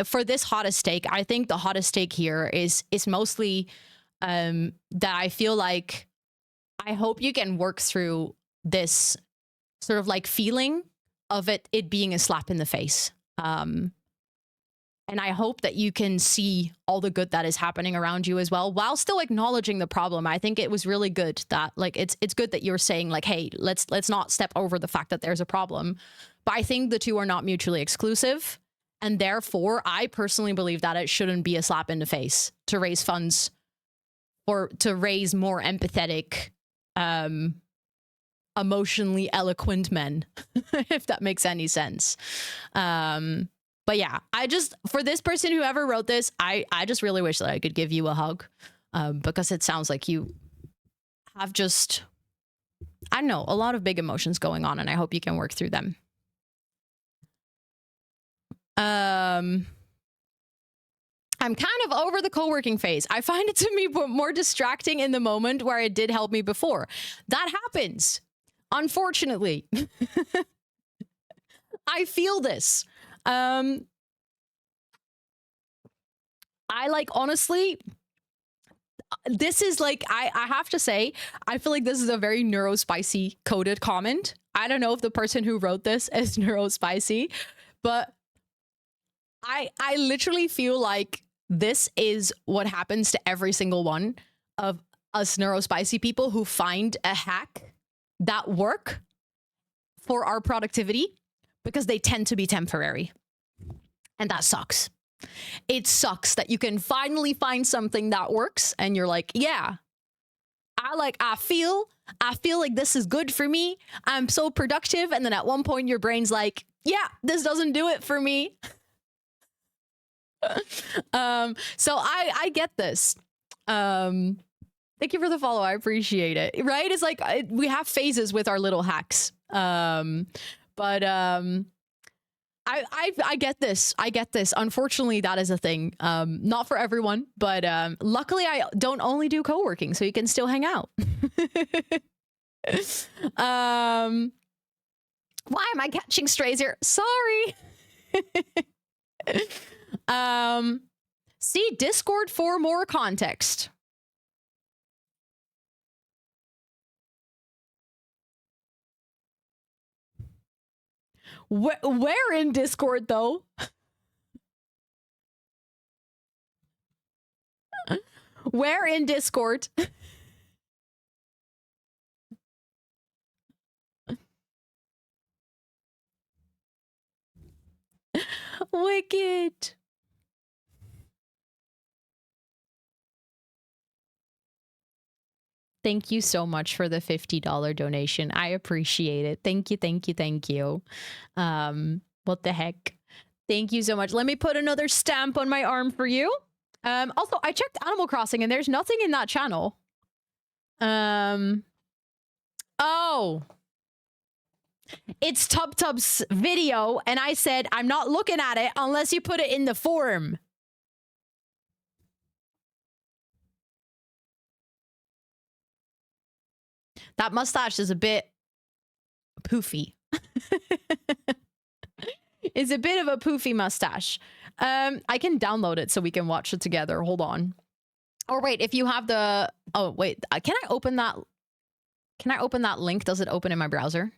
for this hottest take, I think the hottest take here is mostly that I feel like, I hope you can work through this sort of like feeling of it being a slap in the face. And I hope that you can see all the good that is happening around you as well, while still acknowledging the problem. I think it was really good that, like, it's good that you're saying, like, hey, let's not step over the fact that there's a problem. But I think the two are not mutually exclusive. And therefore, I personally believe that it shouldn't be a slap in the face to raise funds or to raise more empathetic, emotionally eloquent men, if that makes any sense. But yeah, for this person who ever wrote this, I just really wish that I could give you a hug, because it sounds like you have just, I don't know, a lot of big emotions going on, and I hope you can work through them. I'm kind of over the co-working phase. I find it to be more distracting in the moment, where it did help me before. That happens, unfortunately. I feel this. I, like, honestly, this is like, I have to say, I feel like this is a very neurospicy coded comment. I don't know if the person who wrote this is neurospicy, but I literally feel like this is what happens to every single one of us neurospicy people who find a hack that work for our productivity, because they tend to be temporary. And that sucks. It sucks that you can finally find something that works and you're like, yeah, I feel like this is good for me. I'm so productive. And then at one point your brain's like, yeah, this doesn't do it for me. So I get this. Thank you for the follow. I appreciate it. Right? It's like, we have phases with our little hacks. But I get this. I get this. Unfortunately, that is a thing. Not for everyone, but luckily I don't only do co-working, so you can still hang out. Why am I catching strays here? Sorry. See Discord for more context. Where in Discord, though? Where in Discord? Wicked. Thank you so much for the $50 donation. I appreciate it. Thank you, thank you, thank you. What the heck? Thank you so much. Let me put another stamp on my arm for you. Also, I checked Animal Crossing and there's nothing in that channel. Oh. It's TubTub's video, and I said, I'm not looking at it unless you put it in the forum. That mustache is a bit poofy. It's a bit of a poofy mustache. I can download it so we can watch it together. Hold on. Or wait, if you have the... Oh, wait. Can I open that? Can I open that link? Does it open in my browser?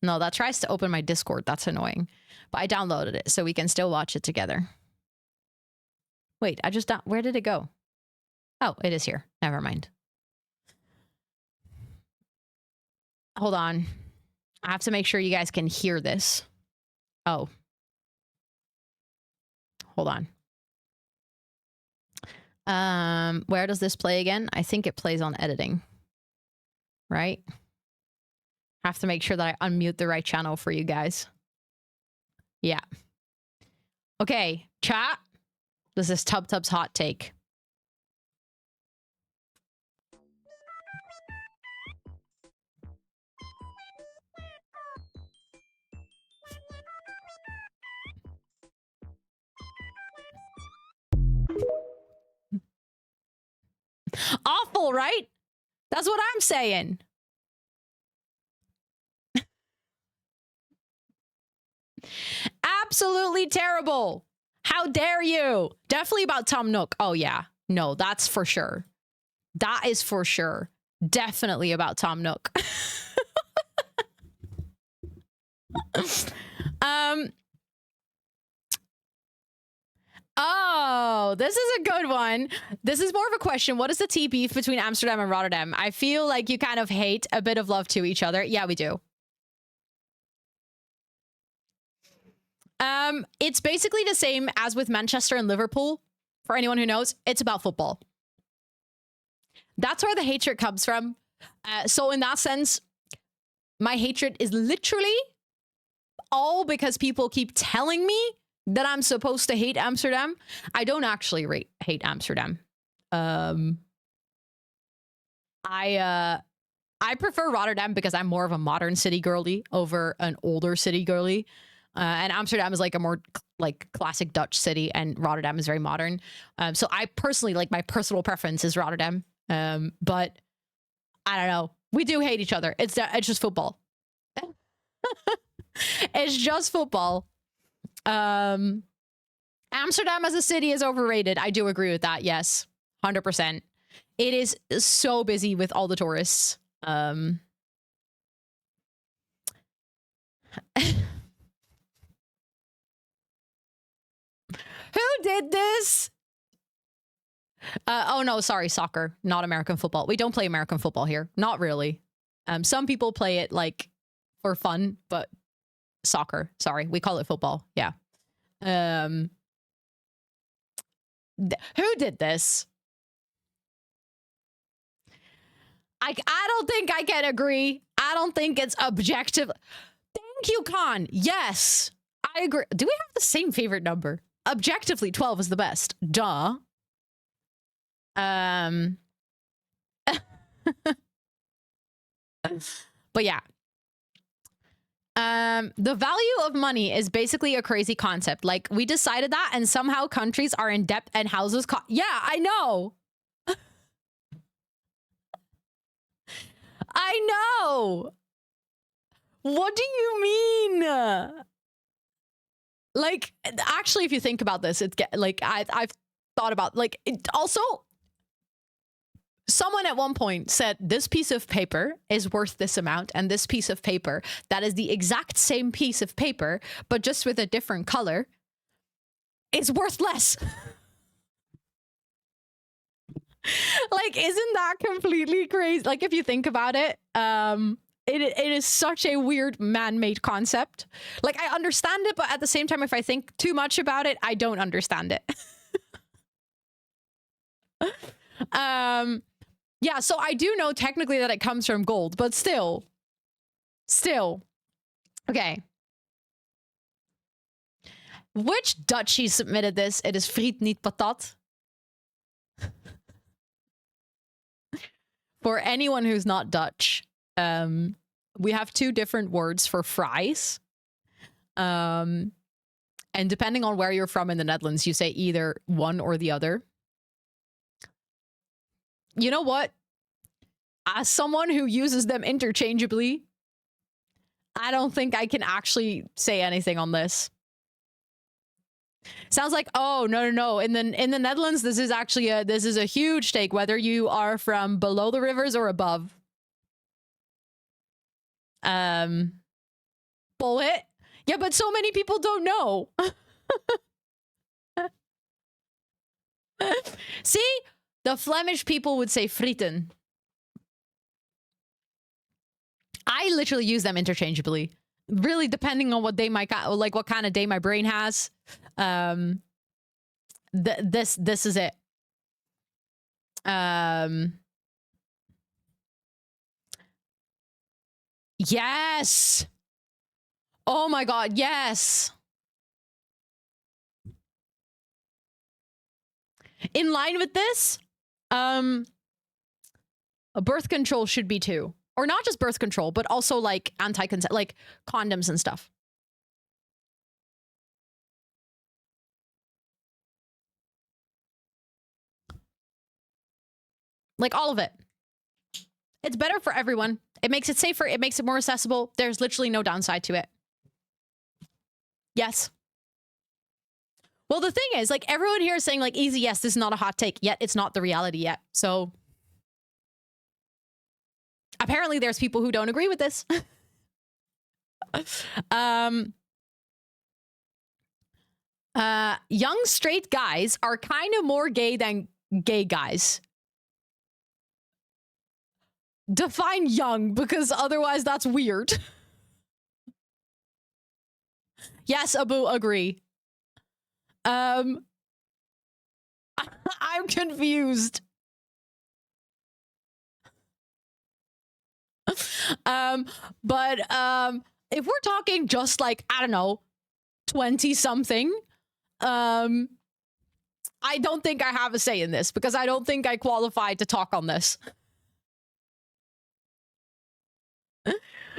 No, that tries to open my Discord. That's annoying. But I downloaded it so we can still watch it together. Wait, I just... Where did it go? Oh, it is here. Never mind. Hold on. I have to make sure you guys can hear this. Oh. Hold on. Where does this play again? I think it plays on editing. Right? Have to make sure that I unmute the right channel for you guys. Yeah. Okay, chat. This is Tub's hot take. Awful, right? That's what I'm saying. Absolutely terrible. How dare you? Definitely about Tom Nook. Oh, yeah. No, that's for sure. That is for sure. Definitely about Tom Nook. Oh, this is a good one. This is more of a question. What is the tea beef between Amsterdam and Rotterdam? I feel like you kind of hate a bit of love to each other. Yeah, we do. It's basically the same as with Manchester and Liverpool. For anyone who knows, it's about football. That's where the hatred comes from. So in that sense, my hatred is literally all because people keep telling me that I'm supposed to hate Amsterdam. I don't actually hate Amsterdam. I prefer Rotterdam because I'm more of a modern city girly over an older city girly. And Amsterdam is like a more like classic Dutch city, and Rotterdam is very modern. So I personally, like, my personal preference is Rotterdam. But I don't know. We do hate each other. It's just football. It's just football. Amsterdam as a city is overrated. I do agree with that. Yes, 100%. It is so busy with all the tourists. Who did this? Oh no, sorry, soccer, not American football. We don't play American football here. Not really. Some people play it like for fun, but soccer. Sorry, we call it football. Yeah. Who did this? I don't think I can agree. I don't think it's objective. Thank you, Khan. Yes, I agree. Do we have the same favorite number? Objectively, 12 is the best. Duh. But yeah. The value of money is basically a crazy concept. Like, we decided that, and somehow countries are in debt and houses yeah, I know. I know. What do you mean? Like, actually, if you think about this, it's like I've thought about, like, also someone at one point said this piece of paper is worth this amount, and this piece of paper that is the exact same piece of paper but just with a different color is worth less. Like, isn't that completely crazy? Like, if you think about it, it is such a weird man-made concept. Like, I understand it, but at the same time, if I think too much about it, I don't understand it. Yeah, so I do know technically that it comes from gold, but still. Okay. Which Dutchie submitted this? It is friet niet patat. For anyone who's not Dutch, we have two different words for fries. And depending on where you're from in the Netherlands, you say either one or the other. You know what? As someone who uses them interchangeably, I don't think I can actually say anything on this. Sounds like, oh, no. In the Netherlands, this is actually a huge take, whether you are from below the rivers or above. Bullet. Yeah, but so many people don't know. See? The Flemish people would say frieten. I literally use them interchangeably. Really depending on what day like what kind of day my brain has. This is it. Yes. Oh my god, yes. In line with this, birth control should be too. Or not just birth control, but also like anti-consent, like condoms and stuff. Like all of it. It's better for everyone. It makes it safer. It makes it more accessible. There's literally no downside to it. Yes. Well, the thing is, like, everyone here is saying, like, easy, yes, this is not a hot take, yet it's not the reality yet. So, apparently there's people who don't agree with this. Young straight guys are kind of more gay than gay guys. Define young, because otherwise that's weird. Yes, Abu, agree. I'm confused. But if we're talking just like, I don't know, 20 something, I don't think I have a say in this because I don't think I qualify to talk on this.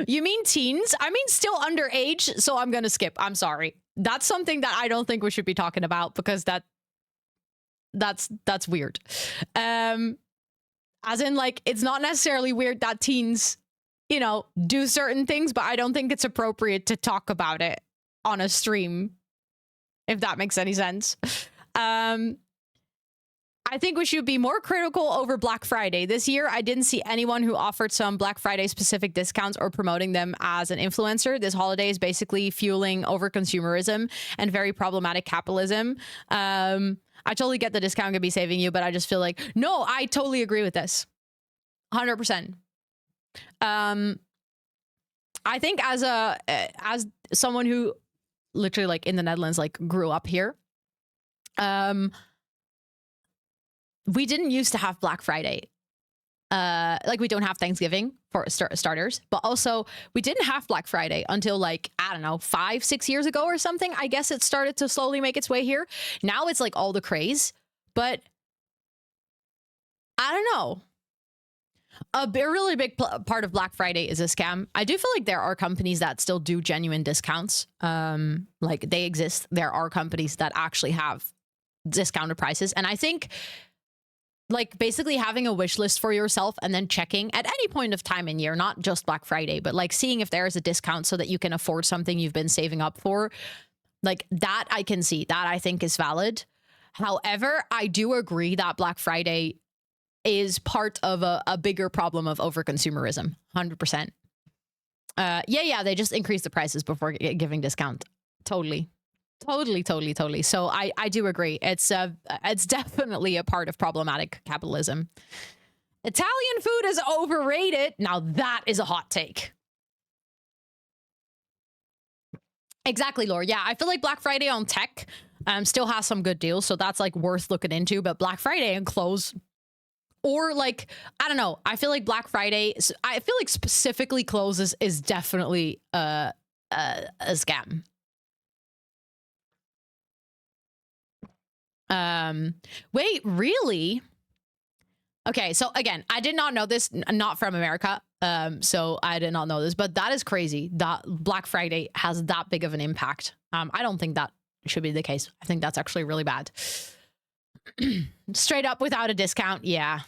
You mean teens? I mean still underage, so I'm gonna skip. I'm sorry. That's something that I don't think we should be talking about because that's weird. As in, like, it's not necessarily weird that teens, you know, do certain things, but I don't think it's appropriate to talk about it on a stream, if that makes any sense. I think we should be more critical over Black Friday. This year, I didn't see anyone who offered some Black Friday specific discounts or promoting them as an influencer. This holiday is basically fueling overconsumerism and very problematic capitalism. I totally get the discount could be saving you, but I just feel like, no, I totally agree with this. 100%. I think as someone who literally like in the Netherlands, like grew up here, we didn't used to have Black Friday. Like we don't have Thanksgiving for starters, but also we didn't have Black Friday until like, I don't know, 5-6 years ago or something. I guess it started to slowly make its way here. Now it's like all the craze, but I don't know. A really big part of Black Friday is a scam. I do feel like there are companies that still do genuine discounts. Like they exist. There are companies that actually have discounted prices. And I think like basically having a wish list for yourself and then checking at any point of time in year, not just Black Friday, but like seeing if there is a discount so that you can afford something you've been saving up for. Like that I can see, that I think is valid. However, I do agree that Black Friday is part of a bigger problem of overconsumerism. 100%. Yeah, they just increase the prices before giving discount. Totally. So I do agree. It's definitely a part of problematic capitalism. Italian food is overrated. Now that is a hot take. Exactly, Laura. Yeah, I feel like Black Friday on tech still has some good deals, so that's like worth looking into. But Black Friday and clothes, or like, I don't know. I feel like Black Friday, I feel like specifically clothes is definitely a scam. Wait, really? Okay, so again, I did not know this, not from America. So I did not know this, but that is crazy that Black Friday has that big of an impact. I don't think that should be the case. I think that's actually really bad. Straight up without a discount. Yeah.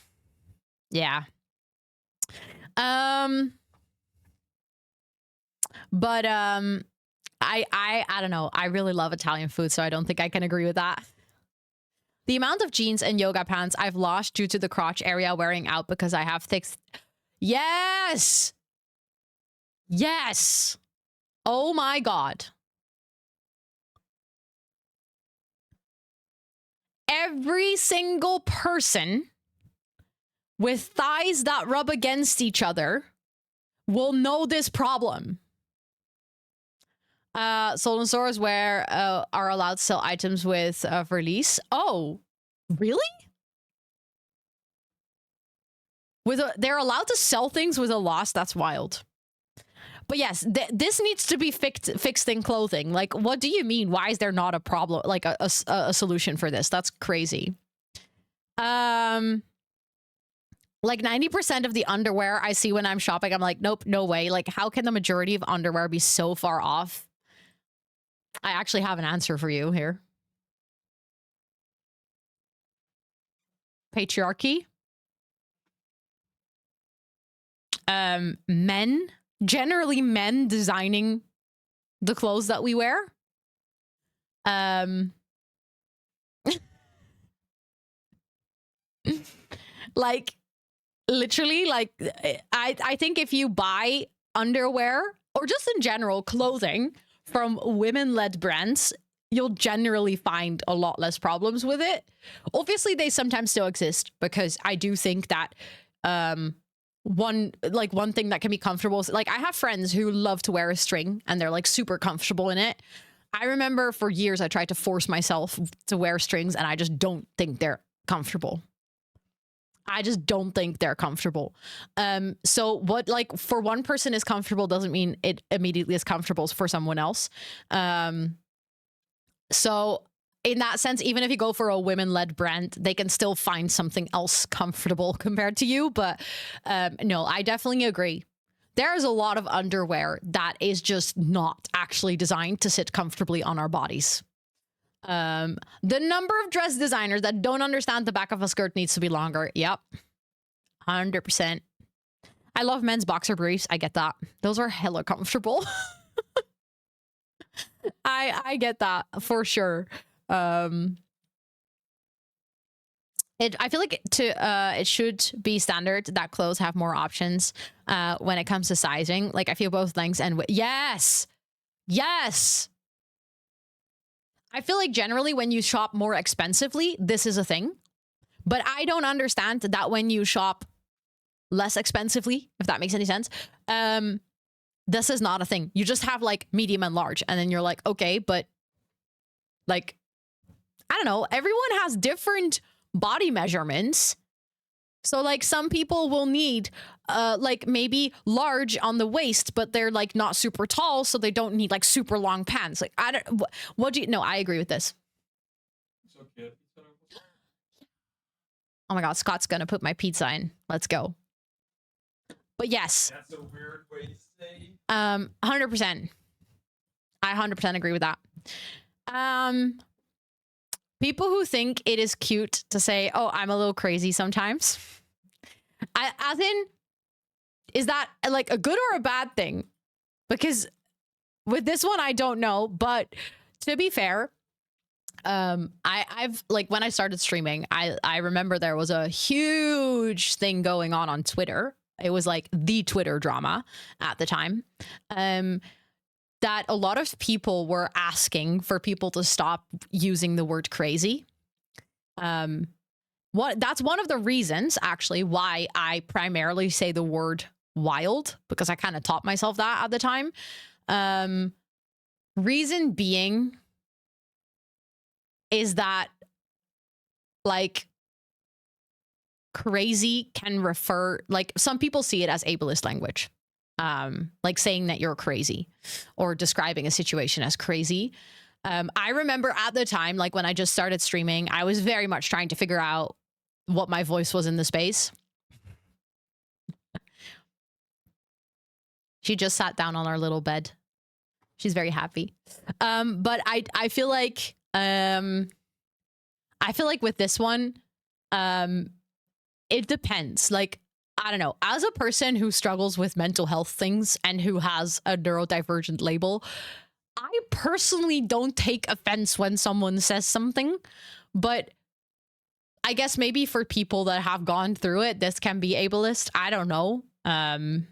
But I don't know. I really love Italian food, so I don't think I can agree with that. The amount of jeans and yoga pants I've lost due to the crotch area wearing out because I have thick... Yes! Oh my God. Every single person with thighs that rub against each other will know this problem. Sold stores where are allowed to sell items with release. Oh, really? They're allowed to sell things with a loss? That's wild. But yes, this needs to be fixed in clothing. Like, what do you mean? Why is there not a problem, like a solution for this? That's crazy. Like 90% of the underwear I see when I'm shopping, I'm like, nope, no way. Like, how can the majority of underwear be so far off? I actually have an answer for you here. Patriarchy. Generally men designing the clothes that we wear. Like, literally, like, I think if you buy underwear or just in general clothing from women-led brands, you'll generally find a lot less problems with it. Obviously, they sometimes still exist, because I do think that one thing that can be comfortable, like, I have friends who love to wear a string and they're like super comfortable in it. I remember for years I tried to force myself to wear strings, and I just don't think they're comfortable. I just don't think they're comfortable. So what, like, for one person is comfortable doesn't mean it immediately is comfortable for someone else. So in that sense, even if you go for a women-led brand, they can still find something else comfortable compared to you. But no, I definitely agree. There's a lot of underwear that is just not actually designed to sit comfortably on our bodies. The number of dress designers that don't understand the back of a skirt needs to be longer. Yep. 100%. I love men's boxer briefs. I get that. Those are hella comfortable. I get that for sure. I feel like it should be standard that clothes have more options when it comes to sizing. Like, I feel both lengths and yes. I feel like generally when you shop more expensively, this is a thing. But I don't understand that when you shop less expensively, if that makes any sense, this is not a thing. You just have like medium and large, and then you're like, okay, but like, I don't know. Everyone has different body measurements. So like some people will need like maybe large on the waist, but they're like not super tall, so they don't need like super long pants. Like, I don't, what do you, no, I agree with this. Oh my God, Scott's gonna put my pizza in. Let's go. But yes. That's a weird way to say. 100%. I 100% agree with that. People who think it is cute to say, oh, I'm a little crazy sometimes. As in, is that like a good or a bad thing? Because with this one, I don't know. But to be fair, I've like, when I started streaming, I remember there was a huge thing going on Twitter. It was like the Twitter drama at the time. That a lot of people were asking for people to stop using the word crazy. That's one of the reasons actually why I primarily say the word wild, because I kind of taught myself that at the time. Reason being is that like crazy can refer, like some people see it as ableist language. Like saying that you're crazy or describing a situation as crazy. I remember at the time, like when I just started streaming, I was very much trying to figure out what my voice was in the space. She just sat down on our little bed. She's very happy. But I feel like with this one, it depends. Like, I don't know, as a person who struggles with mental health things and who has a neurodivergent label, I personally don't take offense when someone says something, but I guess maybe for people that have gone through it, this can be ableist. I don't know. I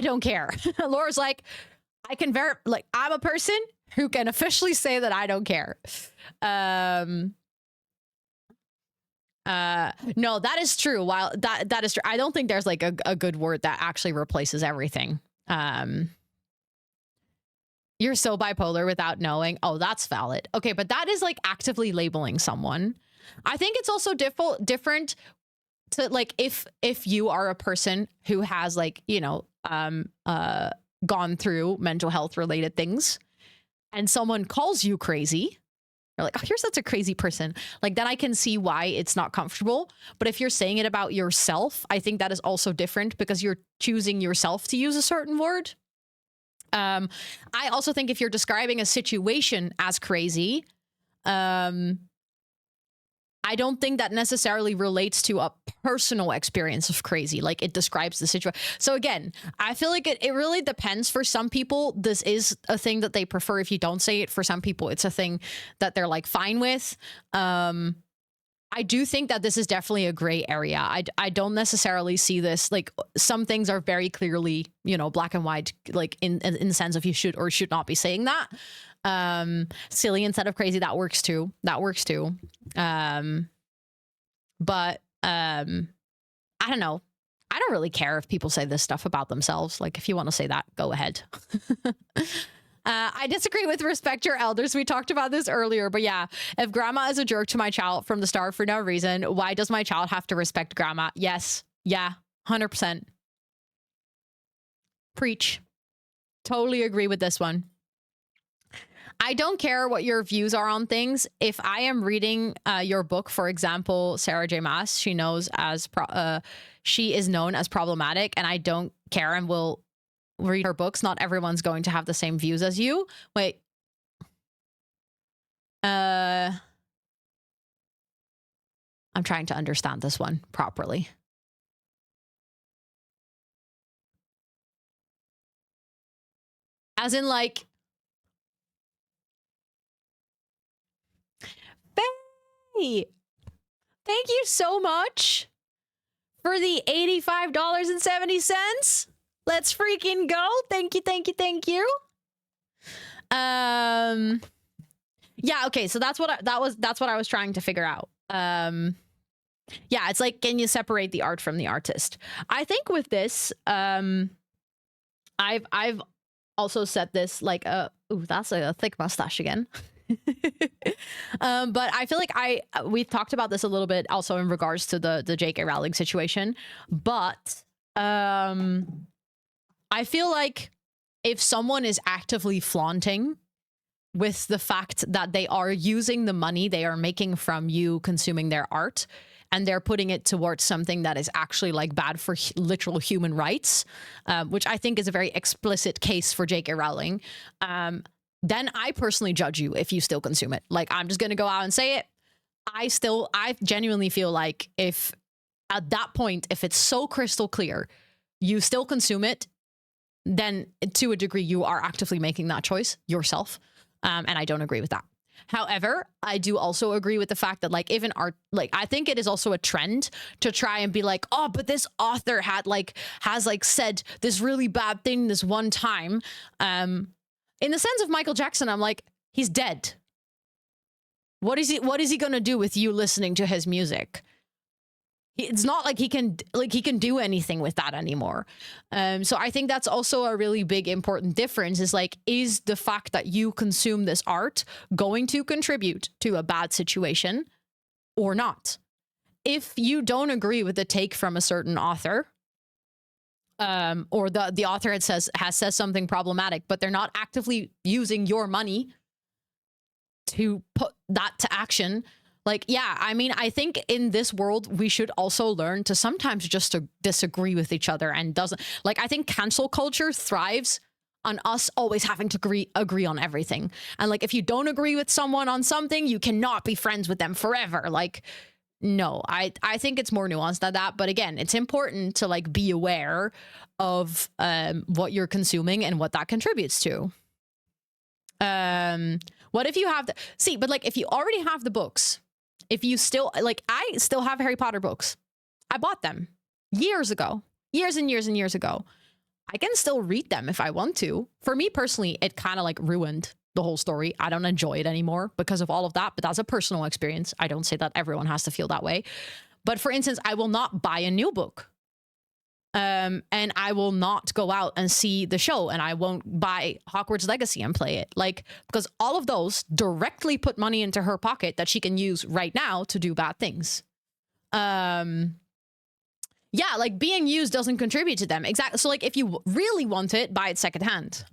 don't care. Laura's like, I can I'm a person who can officially say that I don't care. No, that is true. While that is true, I don't think there's like a good word that actually replaces everything. You're so bipolar without knowing. Oh, that's valid. Okay, but that is like actively labeling someone. I think it's also different to like if you are a person who has like, you know, gone through mental health related things and someone calls you crazy. You're like, oh, you're such a crazy person. Like, then I can see why it's not comfortable. But if you're saying it about yourself, I think that is also different because you're choosing yourself to use a certain word. I also think if you're describing a situation as crazy, I don't think that necessarily relates to a personal experience of crazy. Like, it describes the situation. So again, I feel like it really depends. For some people, this is a thing that they prefer if you don't say it. For some people, it's a thing that they're like fine with. I do think that this is definitely a gray area. I don't necessarily see this, like, some things are very clearly, you know, black and white, like in the sense of you should or should not be saying that. Silly instead of crazy, that works too. But I don't know. I don't really care if people say this stuff about themselves. Like, if you want to say that, go ahead. I disagree with respect your elders. We talked about this earlier, but yeah, if grandma is a jerk to my child from the start for no reason, why does my child have to respect grandma? Yes. Yeah. 100%. Preach. Totally agree with this one. I don't care what your views are on things. If I am reading your book, for example, Sarah J. Maas, she is known as problematic, and I don't care and will read her books. Not everyone's going to have the same views as you. Wait. I'm trying to understand this one properly. As in, like, Faye, thank you so much for the $85.70. Let's freaking go. Thank you. Yeah, okay, so that's what I was trying to figure out. Yeah, it's like, can you separate the art from the artist? I think with this, I've also said this, like, ooh, that's a thick mustache again. But I feel like we've talked about this a little bit also in regards to the J.K. Rowling situation, but I feel like if someone is actively flaunting with the fact that they are using the money they are making from you consuming their art and they're putting it towards something that is actually like bad for literal human rights, which I think is a very explicit case for J.K. Rowling, then I personally judge you if you still consume it. Like, I'm just going to go out and say it. I genuinely feel like if at that point, if it's so crystal clear, you still consume it, then to a degree, you are actively making that choice yourself. And I don't agree with that. However, I do also agree with the fact that, like, even art, like, I think it is also a trend to try and be like, oh, but this author has said this really bad thing this one time. In the sense of Michael Jackson, I'm like, he's dead. What is he going to do with you listening to his music? It's not like he can do anything with that anymore. So I think that's also a really big important difference, is like, is the fact that you consume this art going to contribute to a bad situation or not? If you don't agree with the take from a certain author, or the author has said something problematic, but they're not actively using your money to put that to action, like, yeah, I mean, I think in this world, we should also learn to sometimes just to disagree with each other, and doesn't, like, I think cancel culture thrives on us always having to agree on everything. And like, if you don't agree with someone on something, you cannot be friends with them forever. Like, no, I think it's more nuanced than that. But again, it's important to like be aware of what you're consuming and what that contributes to. What if you have but like, if you already have the books, if you still, like, I still have Harry Potter books. I bought them years ago, years and years and years ago. I can still read them if I want to. For me personally, it kind of like ruined the whole story. I don't enjoy it anymore because of all of that, but that's a personal experience. I don't say that everyone has to feel that way. But for instance, I will not buy a new book. And I will not go out and see the show, and I won't buy Hogwarts Legacy and play it. Like, because all of those directly put money into her pocket that she can use right now to do bad things. Yeah, like being used doesn't contribute to them. Exactly. So like if you really want it, buy it secondhand.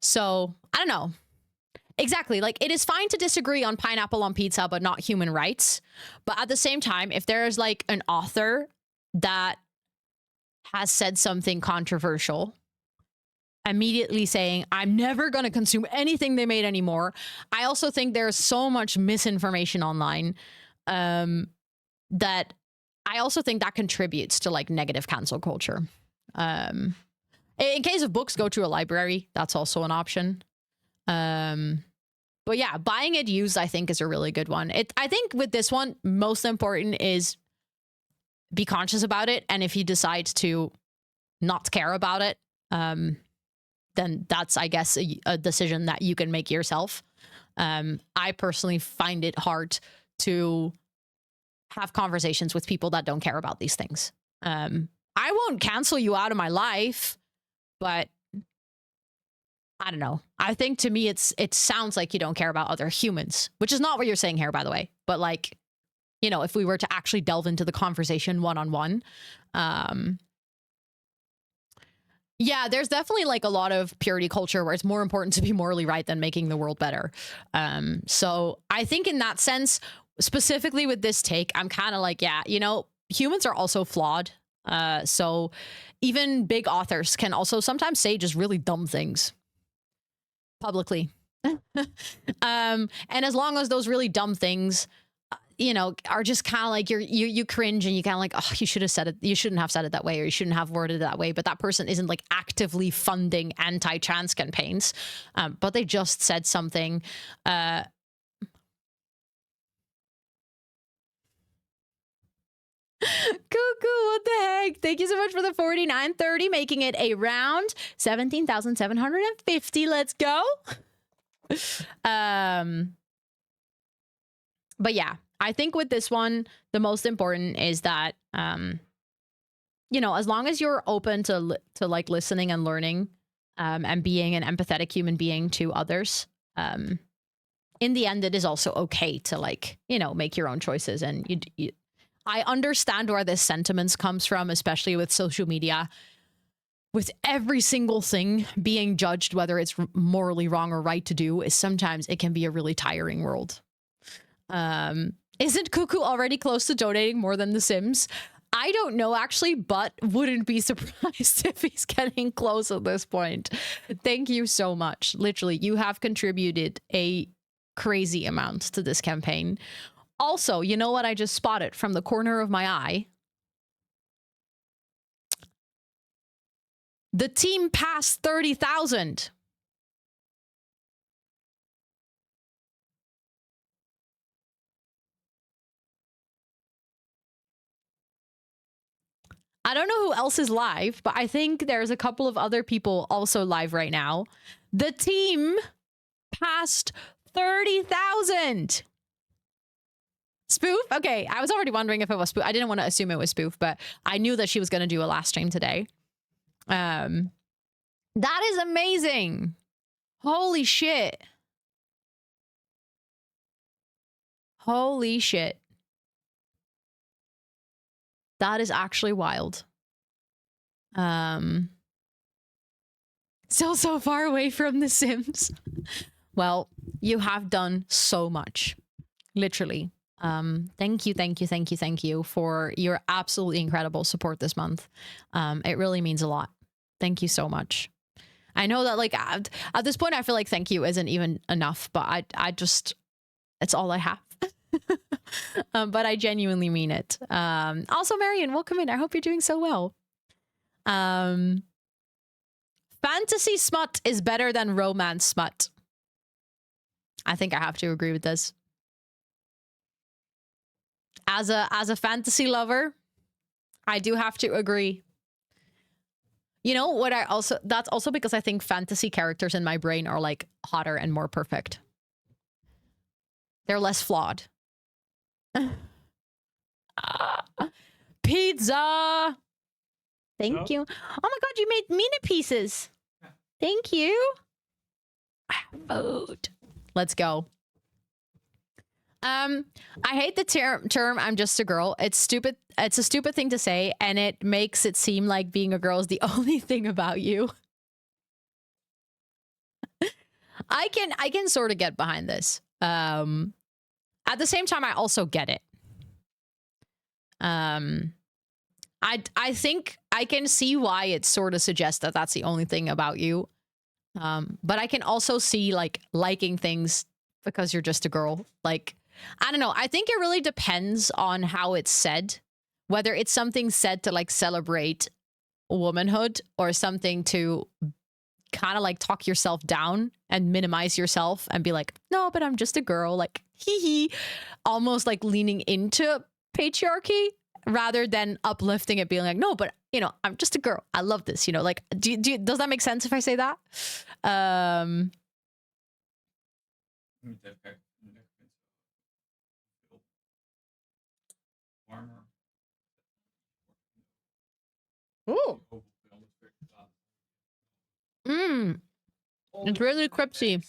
So I don't know. Exactly. Like it is fine to disagree on pineapple on pizza, but not human rights. But at the same time, if there's like an author that has said something controversial, immediately saying, I'm never going to consume anything they made anymore. I also think there's so much misinformation online that I also think that contributes to like negative cancel culture. In case of books, go to a library. That's also an option. But yeah, buying it used, I think, is a really good one. I think with this one, most important is be conscious about it. And if you decide to not care about it, then that's, I guess, a decision that you can make yourself. I personally find it hard to have conversations with people that don't care about these things. I won't cancel you out of my life, but I don't know. I think to me, it sounds like you don't care about other humans, which is not what you're saying here, by the way. But like, you know, if we were to actually delve into the conversation one-on-one, yeah, there's definitely like a lot of purity culture where it's more important to be morally right than making the world better. So I think in that sense, specifically with this take, I'm kind of like, yeah, you know, humans are also flawed. So even big authors can also sometimes say just really dumb things publicly. And as long as those really dumb things, you know, are just kind of like you cringe and you kind of like, oh, you should have said it. You shouldn't have said it that way, or you shouldn't have worded it that way. But that person isn't like actively funding anti-trans campaigns, but they just said something. Cuckoo, what the heck? Thank you so much for the 49.30, making it a round 17,750. Let's go. But yeah, I think with this one, the most important is that, you know, as long as you're open to like listening and learning, and being an empathetic human being to others, in the end, it is also okay to like, you know, make your own choices. And I understand where this sentiments comes from, especially with social media, with every single thing being judged, whether it's morally wrong or right to do, is sometimes it can be a really tiring world. Isn't Cuckoo already close to donating more than The Sims? I don't know, actually, but wouldn't be surprised if he's getting close at this point. Thank you so much. Literally, you have contributed a crazy amount to this campaign. Also, you know what I just spotted from the corner of my eye? The team passed 30,000. I don't know who else is live, but I think there's a couple of other people also live right now. The team passed 30,000. Spoof? Okay, I was already wondering if it was spoof. I didn't want to assume it was spoof, but I knew that she was going to do a last stream today. That is amazing. Holy shit. Holy shit. That is actually wild. Still so far away from The Sims. Well, you have done so much. Literally. Thank you for your absolutely incredible support this month. It really means a lot. Thank you so much. I know that like at this point, I feel like thank you isn't even enough, but I just, it's all I have. But I genuinely mean it. Also, Marion, welcome in. I hope you're doing so well. Fantasy smut is better than romance smut. I think I have to agree with this. As a fantasy lover, I do have to agree. You know what I also, that's also because I think fantasy characters in my brain are like hotter and more perfect. They're less flawed. Pizza! Thank you. Oh my god, you made mini pieces. Thank you. Food. Let's go. I hate the term I'm just a girl. It's stupid. It's a stupid thing to say, and it makes it seem like being a girl is the only thing about you. I can sort of get behind this. At the same time, I also get it. I think I can see why it sort of suggests that that's the only thing about you. But I can also see like liking things because you're just a girl. Like, I don't know. I think it really depends on how it's said, whether it's something said to like celebrate womanhood or something to kind of like talk yourself down and minimize yourself and be like, no, but I'm just a girl, like hee hee, almost like leaning into patriarchy rather than uplifting it, being like, no, but you know, I'm just a girl, I love this, you know, like does that make sense if I say that? Ooh. It's really crispy.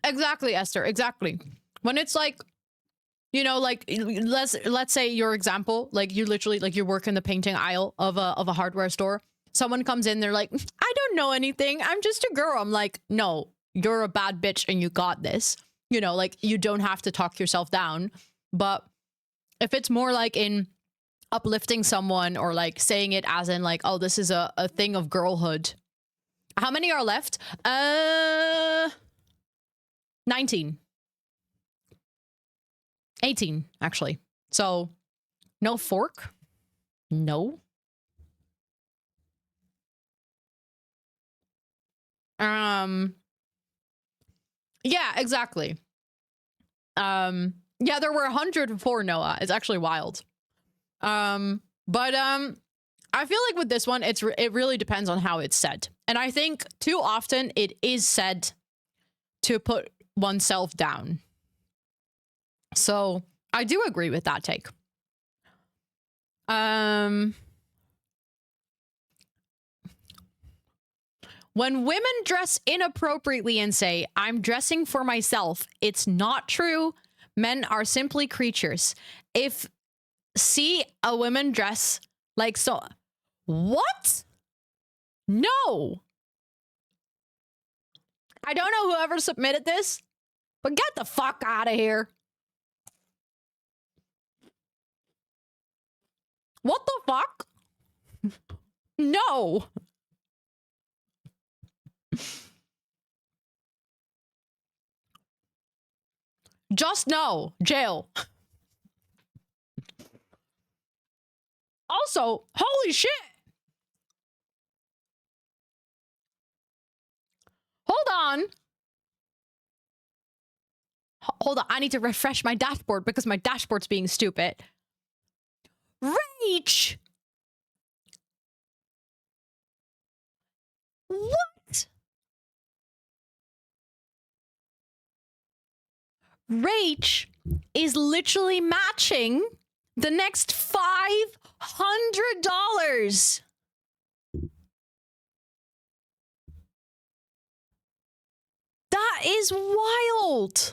Exactly, Esther, exactly. When it's like, you know, like let's say your example, like you literally like you work in the painting aisle of a hardware store. Someone comes in, they're like, I don't know anything, I'm just a girl. I'm like, no, you're a bad bitch and you got this. You know, like you don't have to talk yourself down. But if it's more like in uplifting someone or like saying it as in like, oh, this is a thing of girlhood. How many are left? 19. 18, actually. So, no fork? No. Yeah, exactly. Yeah, there were 104, Noah. It's actually wild. But I feel like with this one, it really depends on how it's said. And I think too often it is said to put oneself down. So I do agree with that take. When women dress inappropriately and say, I'm dressing for myself, it's not true. Men are simply creatures. If see a woman dress like so, what? No. I don't know whoever submitted this, but get the fuck out of here. What the fuck? No. Just no. Jail. Also, holy shit. Hold on. Hold on. I need to refresh my dashboard because my dashboard's being stupid. Rage. What? Rage is literally matching the next $500. That is wild.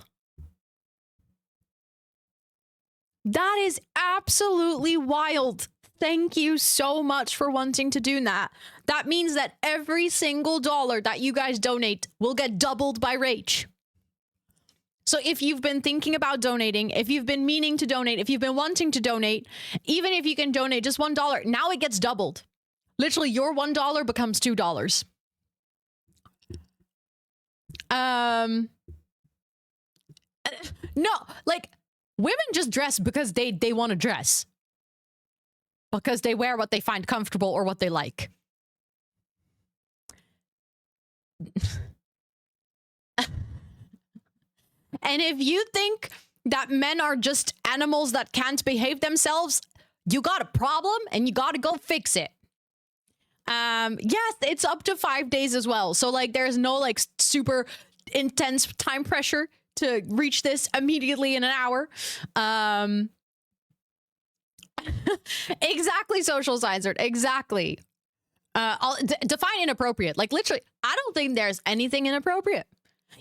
That is absolutely wild. Thank you so much for wanting to do that. That means that every single dollar that you guys donate will get doubled by Rage. So if you've been thinking about donating, if you've been meaning to donate, if you've been wanting to donate, even if you can donate just $1, now it gets doubled. Literally, your $1 becomes $2. No, like, women just dress because they want to dress. Because they wear what they find comfortable or what they like. And if you think that men are just animals that can't behave themselves, you got a problem and you got to go fix it. Yes, it's up to 5 days as well. So like there's no like super intense time pressure to reach this immediately in an hour. Exactly, social censored. Exactly. I'll define inappropriate. Like literally, I don't think there's anything inappropriate.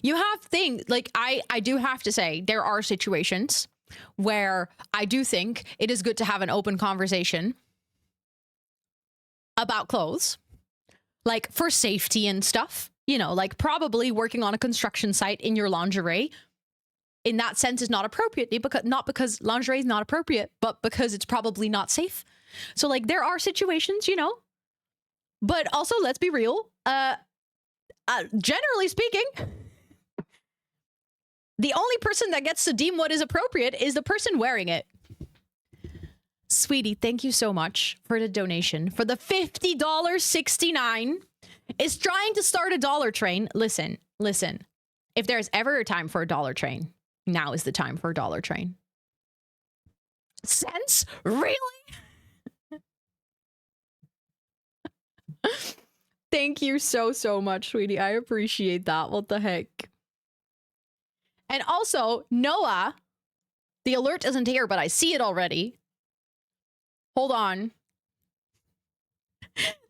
You have things like I do have to say there are situations where I do think it is good to have an open conversation about clothes, like for safety and stuff, you know, like probably working on a construction site in your lingerie in that sense is not appropriate, not because lingerie is not appropriate, but because it's probably not safe. So like there are situations, you know, but also let's be real. Generally speaking, the only person that gets to deem what is appropriate is the person wearing it. Sweetie, thank you so much for the donation. For the $50.69 is trying to start a dollar train. Listen. If there's ever a time for a dollar train, now is the time for a dollar train. Cents? Really? Thank you so much, sweetie. I appreciate that. What the heck? And also, Noah, the alert isn't here, but I see it already. Hold on.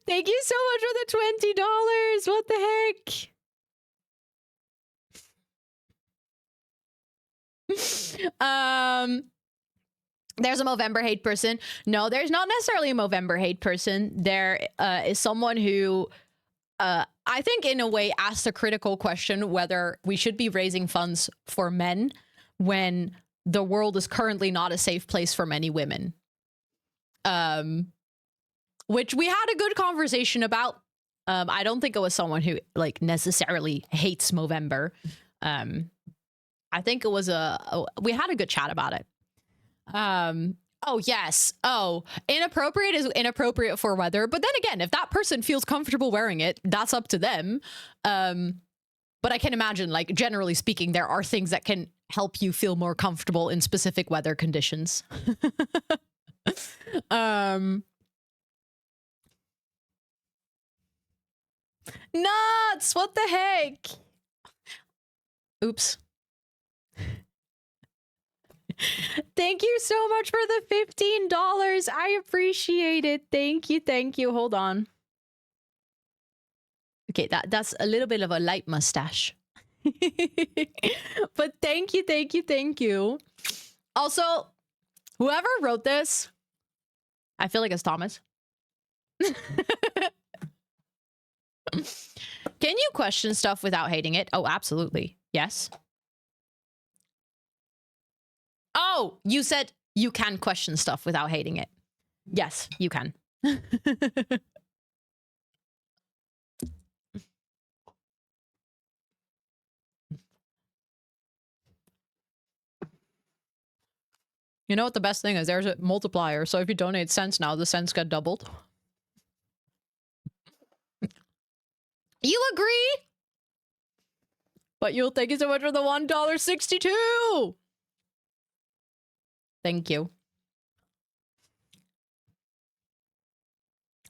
Thank you so much for the $20. What the heck? There's a Movermber hate person. No, there's not necessarily a Movermber hate person. There is someone who I think in a way asked a critical question whether we should be raising funds for men when the world is currently not a safe place for many women. Which we had a good conversation about. I don't think it was someone who like necessarily hates Movermber. I think it was we had a good chat about it. Oh yes. Oh, inappropriate is inappropriate for weather. But then again, if that person feels comfortable wearing it, that's up to them. But I can imagine, like, generally speaking, there are things that can help you feel more comfortable in specific weather conditions. Nuts! What the heck? Oops. Thank you so much for the $15. I appreciate it. Thank you. Hold on. Okay, that's a little bit of a light mustache. But thank you. Also, whoever wrote this, I feel like it's Thomas. Can you question stuff without hating it? Oh, absolutely. Yes. Oh, you said you can question stuff without hating it. Yes, you can. You know what the best thing is? There's a multiplier. So if you donate cents now, the cents get doubled. You agree? But you'll thank you so much for the $1.62. Thank you.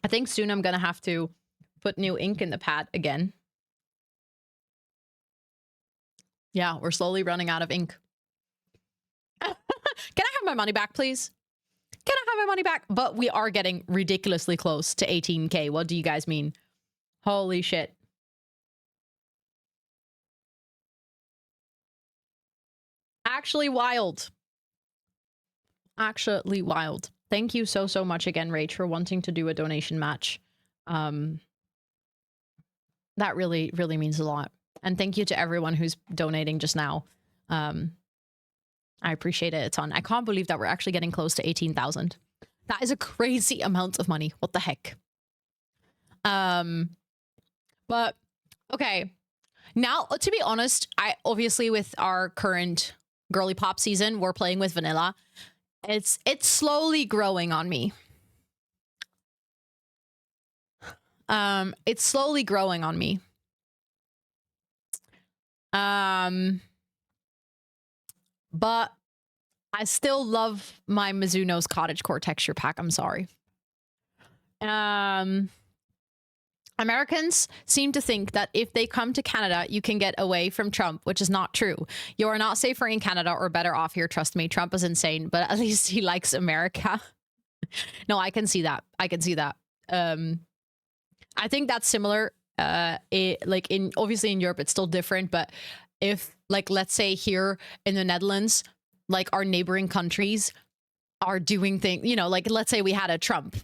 I think soon I'm gonna have to put new ink in the pad again. Yeah, we're slowly running out of ink. Can I have my money back, please? Can I have my money back? But we are getting ridiculously close to 18K. What do you guys mean? Holy shit. Actually wild. Actually wild. Thank you so much again, Rach, for wanting to do a donation match. That really means a lot. And thank you to everyone who's donating just now. I appreciate it a ton. I can't believe that we're actually getting close to 18,000. That is a crazy amount of money. What the heck? But okay. Now, to be honest, I obviously with our current girly pop season, we're playing with vanilla. It's slowly growing on me. It's slowly growing on me. But I still love my Mizuno's cottagecore texture pack. I'm sorry. Americans seem to think that if they come to Canada, you can get away from Trump, which is not true. You are not safer in Canada or better off here. Trust me, Trump is insane, but at least he likes America. No, I can see that. I can see that. I think that's similar. Like in obviously in Europe, it's still different. But if like let's say here in the Netherlands, like our neighboring countries are doing things, you know, like let's say we had a Trump,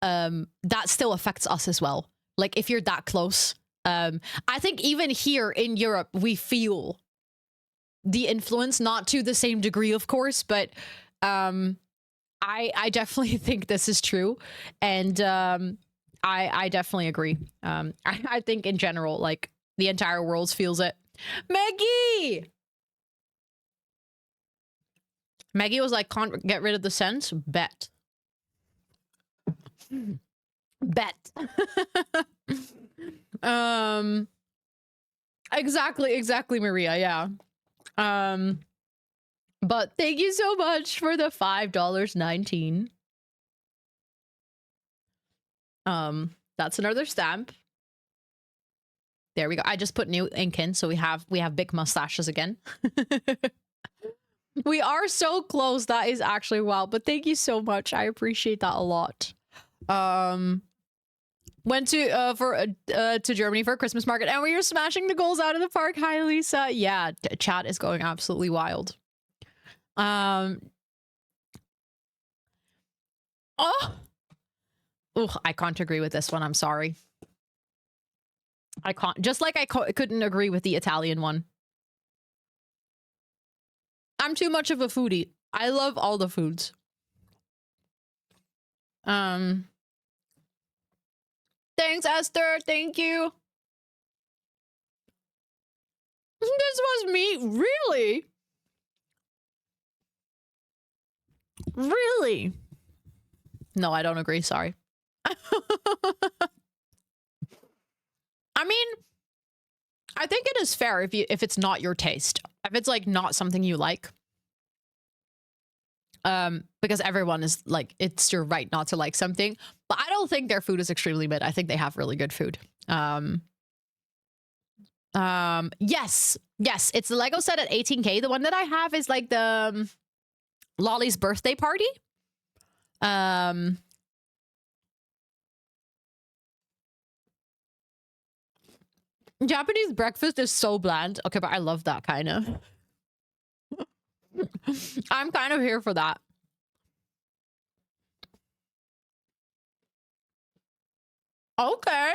that still affects us as well. Like if you're that close, I think even here in Europe, we feel the influence, not to the same degree, of course, but I definitely think this is true. And I definitely agree. I think in general, like the entire world feels it. Maggie! Maggie was like, can't get rid of the scent? Bet. Bet. Exactly, Maria, yeah. But thank you so much for the $5.19. That's another stamp. There we go. I just put new ink in, so we have big mustaches again. We are so close. That is actually wow. But thank you so much. I appreciate that a lot. Went to Germany for a Christmas market, and we were smashing the goals out of the park. Hi, Lisa. Yeah, chat is going absolutely wild. Oh, I can't agree with this one. I'm sorry. I can't. Just like I couldn't agree with the Italian one. I'm too much of a foodie. I love all the foods. Thanks, Esther. Thank you. This was me. Really? Really? No, I don't agree. Sorry. I mean, I think it is fair if it's not your taste. If it's like not something you like. Because everyone is like, it's your right not to like something. But I don't think their food is extremely mid. I think they have really good food. Yes, it's the Lego set at 18K. The one that I have is like the Lolly's birthday party. Japanese breakfast is so bland. Okay, but I love that kind of. I'm kind of here for that. Okay.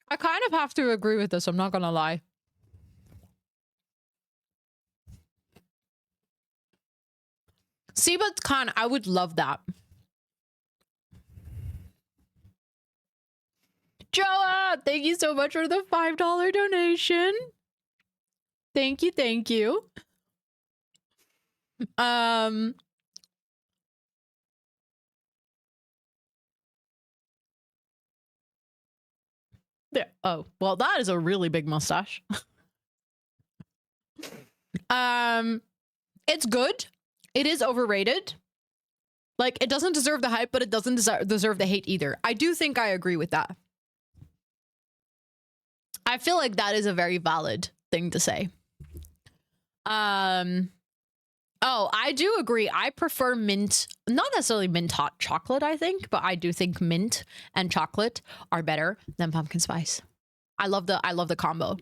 I kind of have to agree with this. I'm not gonna lie. See, but Khan, I would love that. Joa, thank you so much for the $5 donation. Thank you. There. Oh, well, that is a really big mustache. It's good. It is overrated. Like, it doesn't deserve the hype, but it doesn't deserve the hate either. I do think I agree with that. I feel like that is a very valid thing to say. Oh, I do agree. I prefer mint, not necessarily mint hot chocolate, I think, but I do think mint and chocolate are better than pumpkin spice. I love the combo.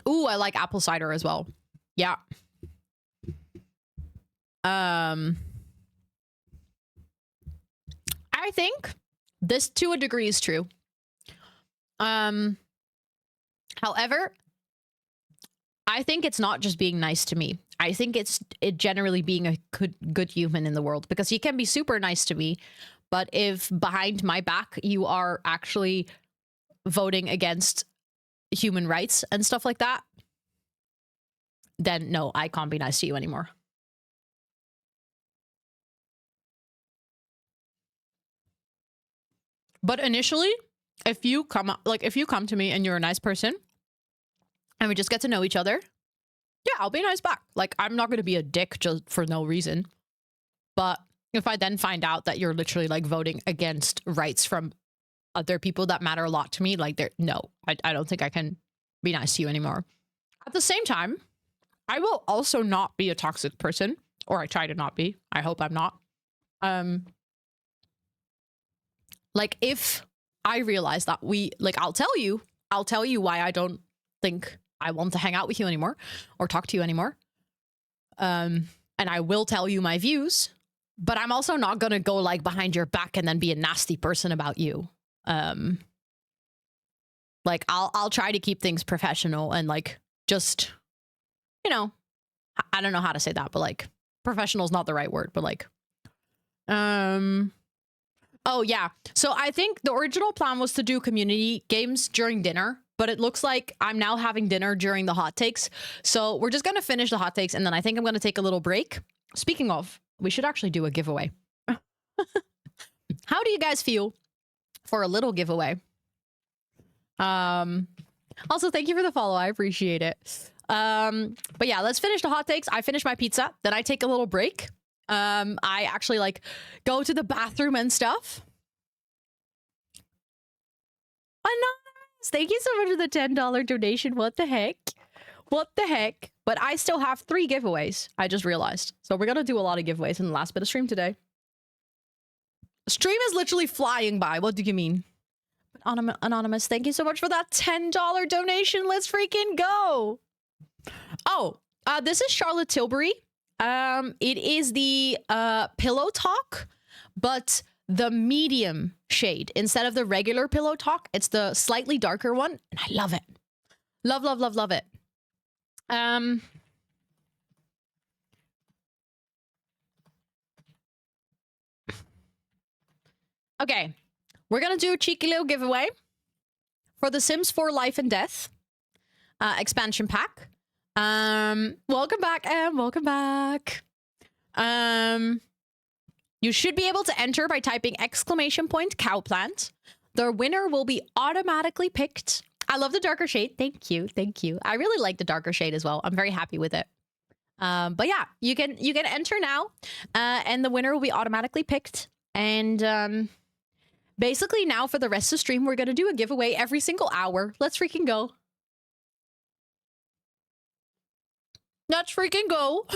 Ooh, I like apple cider as well. Yeah. I think this to a degree is true. However, I think it's not just being nice to me. I think it's generally being a good human in the world, because you can be super nice to me, but if behind my back you are actually voting against human rights and stuff like that, then no, I can't be nice to you anymore. But initially, if you come to me and you're a nice person and we just get to know each other, yeah, I'll be nice back. Like, I'm not going to be a dick just for no reason. But if I then find out that you're literally like voting against rights from other people that matter a lot to me, like, I don't think I can be nice to you anymore. At the same time, I will also not be a toxic person, or I try to not be. I hope I'm not. Like, if I realize that I'll tell you why I don't think I want to hang out with you anymore or talk to you anymore. And I will tell you my views, but I'm also not going to go like behind your back and then be a nasty person about you. Like, I'll try to keep things professional and like, just, you know, I don't know how to say that, but like, professional is not the right word, but like, oh yeah. So I think the original plan was to do community games during dinner, but it looks like I'm now having dinner during the hot takes. So we're just going to finish the hot takes, and then I think I'm going to take a little break. Speaking of, we should actually do a giveaway. How do you guys feel for a little giveaway? Also, thank you for the follow. I appreciate it. But yeah, let's finish the hot takes. I finish my pizza, then I take a little break. I actually like go to the bathroom and stuff. Anonymous, thank you so much for the $10 donation. What the heck? What the heck? But I still have 3 giveaways. I just realized. So we're gonna do a lot of giveaways in the last bit of stream today. Stream is literally flying by. What do you mean? Anonymous, thank you so much for that $10 donation. Let's freaking go. Oh, this is Charlotte Tilbury. It is the Pillow Talk, but the medium shade. Instead of the regular Pillow Talk, it's the slightly darker one, and I love it. Love, love, love, love it. Okay, we're gonna do a cheeky little giveaway for the Sims 4 Life and Death expansion pack. Welcome back, welcome back. You should be able to enter by typing !cowplant. The winner will be automatically picked. I love the darker shade. Thank you, thank you. I really like the darker shade as well. I'm very happy with it. But yeah, you can enter now, and the winner will be automatically picked. And basically now for the rest of the stream, we're gonna do a giveaway every single hour. Let's freaking go. Let's freaking go.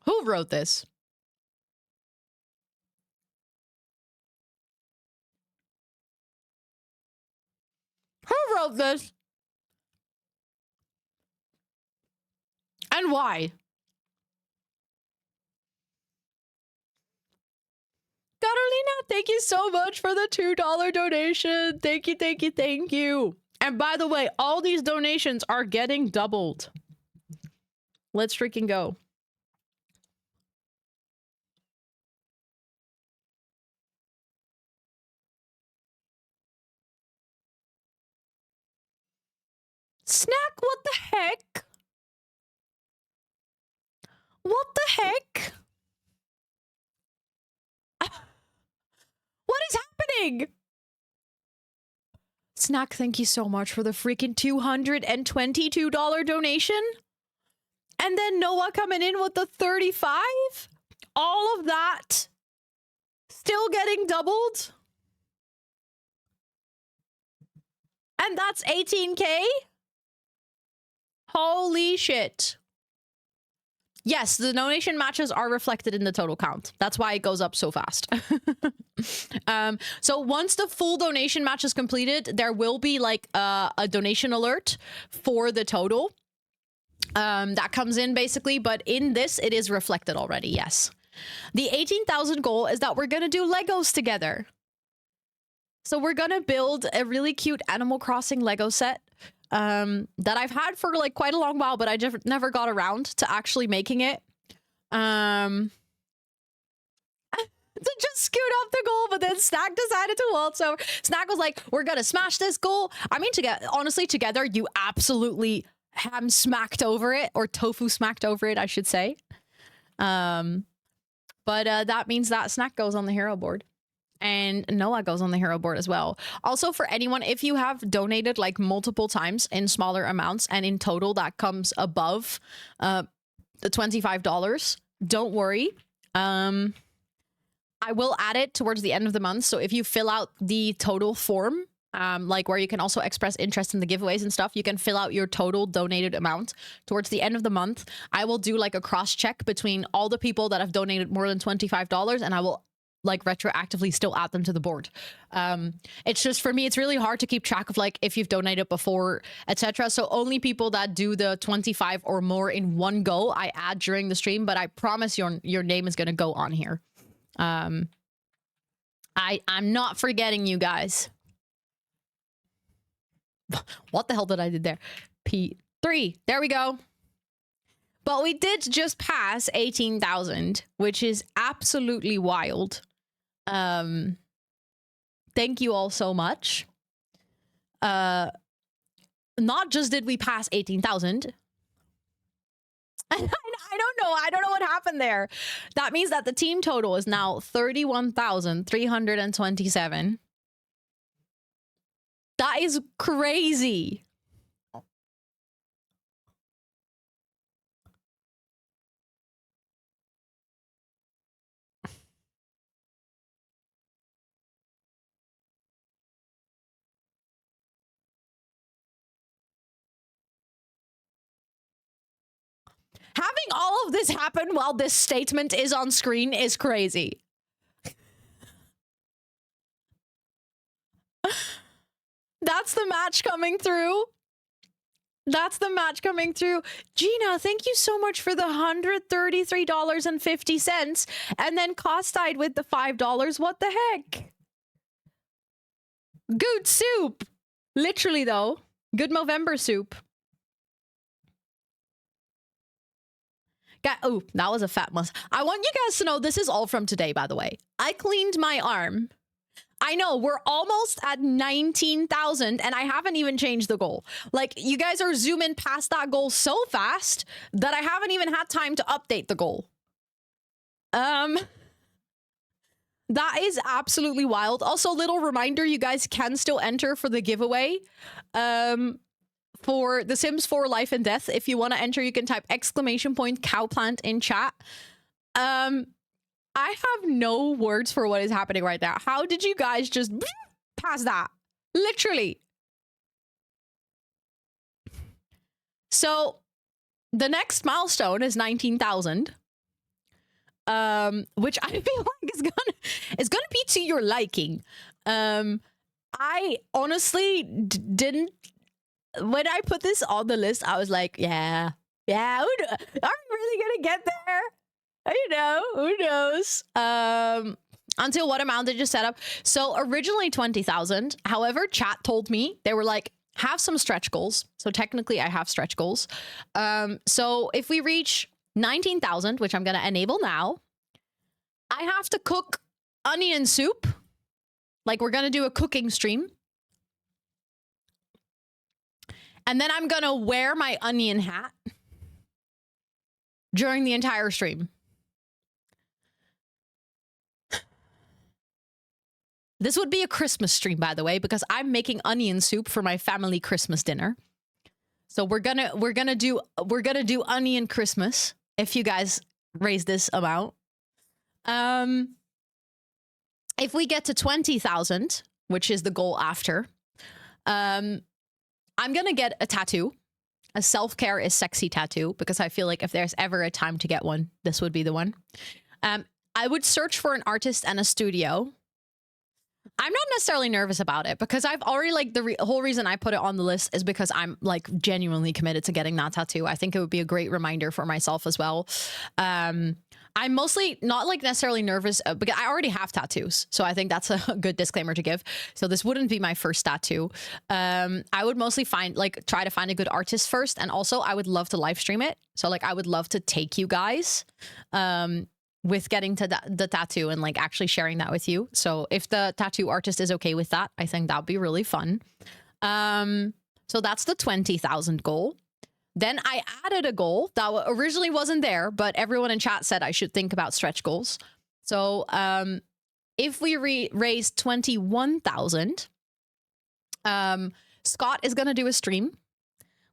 Who wrote this? Who wrote this? And why? Carolina, thank you so much for the $2 donation. Thank you, thank you, thank you. And by the way, all these donations are getting doubled. Let's freaking go. Snack, what the heck? What the heck? What is happening? Snack, thank you so much for the freaking $222 donation. And then Noah coming in with the 35. All of that still getting doubled. And that's 18K? Holy shit. Yes, the donation matches are reflected in the total count. That's why it goes up so fast. So once the full donation match is completed, there will be like a donation alert for the total that comes in basically. But in this, it is reflected already. Yes. The 18,000 goal is that we're going to do Legos together. So we're going to build a really cute Animal Crossing Lego set that I've had for like quite a long while, but I just never got around to actually making it. To just scoot up the goal, but then Snack decided to waltz over. Snack was like, we're gonna smash this goal. I mean, honestly, together, you absolutely ham smacked over it, or tofu smacked over it, I should say. But that means that snack goes on the hero board. And Noah goes on the hero board as well. Also, for anyone, if you have donated like multiple times in smaller amounts and in total that comes above the $25, don't worry. I will add it towards the end of the month. So if you fill out the total form, like where you can also express interest in the giveaways and stuff, you can fill out your total donated amount towards the end of the month. I will do like a cross check between all the people that have donated more than $25, and I will like retroactively still add them to the board. It's just, for me, it's really hard to keep track of like if you've donated before, etc. So only people that do the 25 or more in one go I add during the stream, but I promise your name is going to go on here. I'm not forgetting you guys. What the hell did I do there? P3. There we go. But we did just pass 18,000, which is absolutely wild. Thank you all so much. Not just did we pass 18,000. I don't know. I don't know what happened there. That means that the team total is now 31,327. That is crazy. Having all of this happen while this statement is on screen is crazy. That's the match coming through. That's the match coming through. Gina, thank you so much for the $133.50. And then cost-eyed with the $5. What the heck? Good soup. Literally, though. Good Movermber soup. Oh, that was a fat muss. I want you guys to know this is all from today, by the way. I cleaned my arm. I know, we're almost at 19,000 and I haven't even changed the goal. Like, you guys are zooming past that goal so fast that I haven't even had time to update the goal. That is absolutely wild. Also, little reminder, you guys can still enter for the giveaway. For The Sims 4 Life and Death. If you want to enter, you can type !cowplant in chat. I have no words for what is happening right now. How did you guys just pass that? Literally. So the next milestone is 19,000. Which I feel like is gonna be to your liking. I honestly didn't. When I put this on the list, I was like, yeah, are we really gonna get there? You know, who knows? Until what amount did you set up? So originally 20,000. However, chat told me, they were like, have some stretch goals. So technically I have stretch goals. So if we reach 19,000, which I'm gonna enable now, I have to cook onion soup. Like, we're gonna do a cooking stream. And then I'm gonna wear my onion hat during the entire stream. This would be a Christmas stream, by the way, because I'm making onion soup for my family Christmas dinner. So we're gonna do onion Christmas if you guys raise this amount. If we get to 20,000, which is the goal after, I'm gonna get a tattoo. A self-care is sexy tattoo, because I feel like if there's ever a time to get one, this would be the one. I would search for an artist and a studio. I'm not necessarily nervous about it, because I've already, like, the whole reason I put it on the list is because I'm, like, genuinely committed to getting that tattoo. I think it would be a great reminder for myself as well. I'm mostly not, like, necessarily nervous because I already have tattoos. So I think that's a good disclaimer to give. So this wouldn't be my first tattoo. I would mostly try to find a good artist first. And also I would love to live stream it. So, like, I would love to take you guys with getting to the tattoo and, like, actually sharing that with you. So if the tattoo artist is okay with that, I think that'd be really fun. So that's the 20,000 goal. Then I added a goal that originally wasn't there, but everyone in chat said I should think about stretch goals. So if we raise 21,000, Scott is going to do a stream,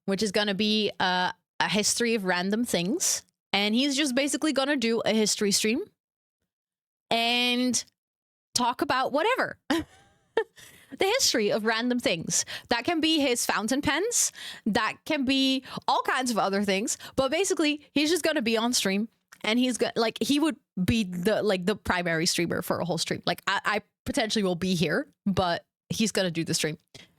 which is going to be a history of random things. And he's just basically going to do a history stream and talk about whatever. The history of random things. That can be his fountain pens. That can be all kinds of other things. But basically, he's just going to be on stream. And he's going like, he would be the primary streamer for a whole stream. Like, I potentially will be here, but he's going to do the stream.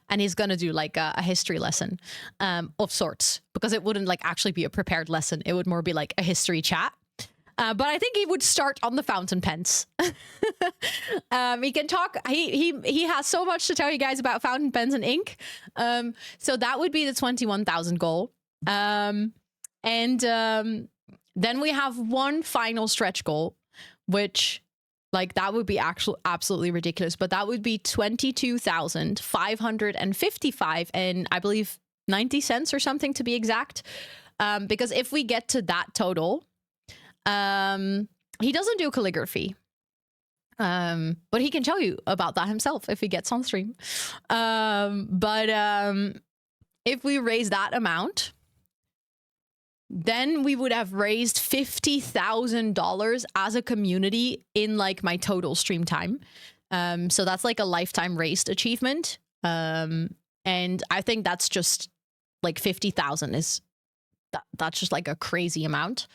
And he's going to do like a history lesson of sorts, because it wouldn't like actually be a prepared lesson. It would more be like a history chat. But I think he would start on the fountain pens. He can talk. He has so much to tell you guys about fountain pens and ink. So that would be the 21,000 goal. Then we have one final stretch goal, which like that would be absolutely ridiculous. But that would be 22,555 and I believe 90 cents or something to be exact. Because if we get to that total, he doesn't do calligraphy. But he can tell you about that himself if he gets on stream. If we raise that amount, then we would have raised $50,000 as a community in like my total stream time. So that's like a lifetime raised achievement. And I think that's just like 50,000 is that's just like a crazy amount.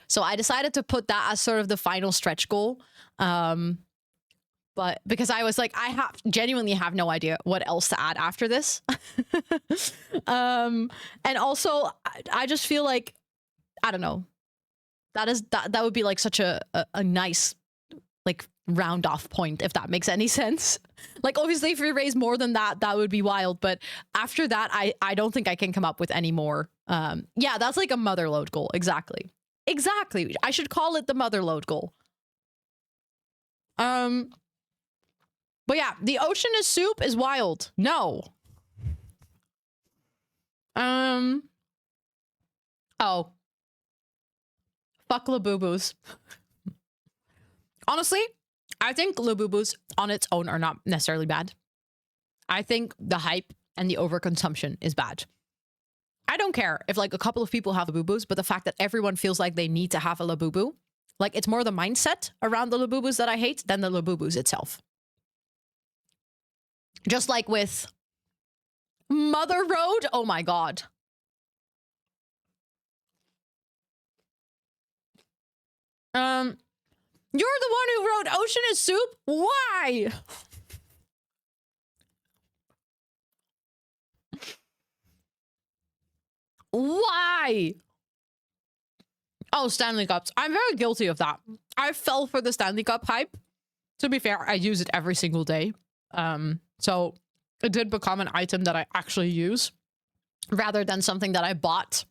So I decided to put that as sort of the final stretch goal. But because I was like, I genuinely have no idea what else to add after this. And also I just feel like, I don't know, that would be like such a nice like round off point, if that makes any sense. Like obviously if we raise more than that, that would be wild. But after that, I don't think I can come up with any more. Yeah, that's like a motherload goal. Exactly. I should call it the motherload goal. But yeah, the ocean is soup is wild. No. Oh. Fuck Labubus. Honestly, I think Labubus on its own are not necessarily bad. I think the hype and the overconsumption is bad. I don't care if like a couple of people have Labubus, but the fact that everyone feels like they need to have a Labubu, like it's more the mindset around the Labubus that I hate than the Labubus itself. Just like with Mother Road. Oh my God. You're the one who wrote Ocean is Soup? Why? Why? Oh, Stanley Cups. I'm very guilty of that. I fell for the Stanley Cup hype. To be fair, I use it every single day. So it did become an item that I actually use rather than something that I bought.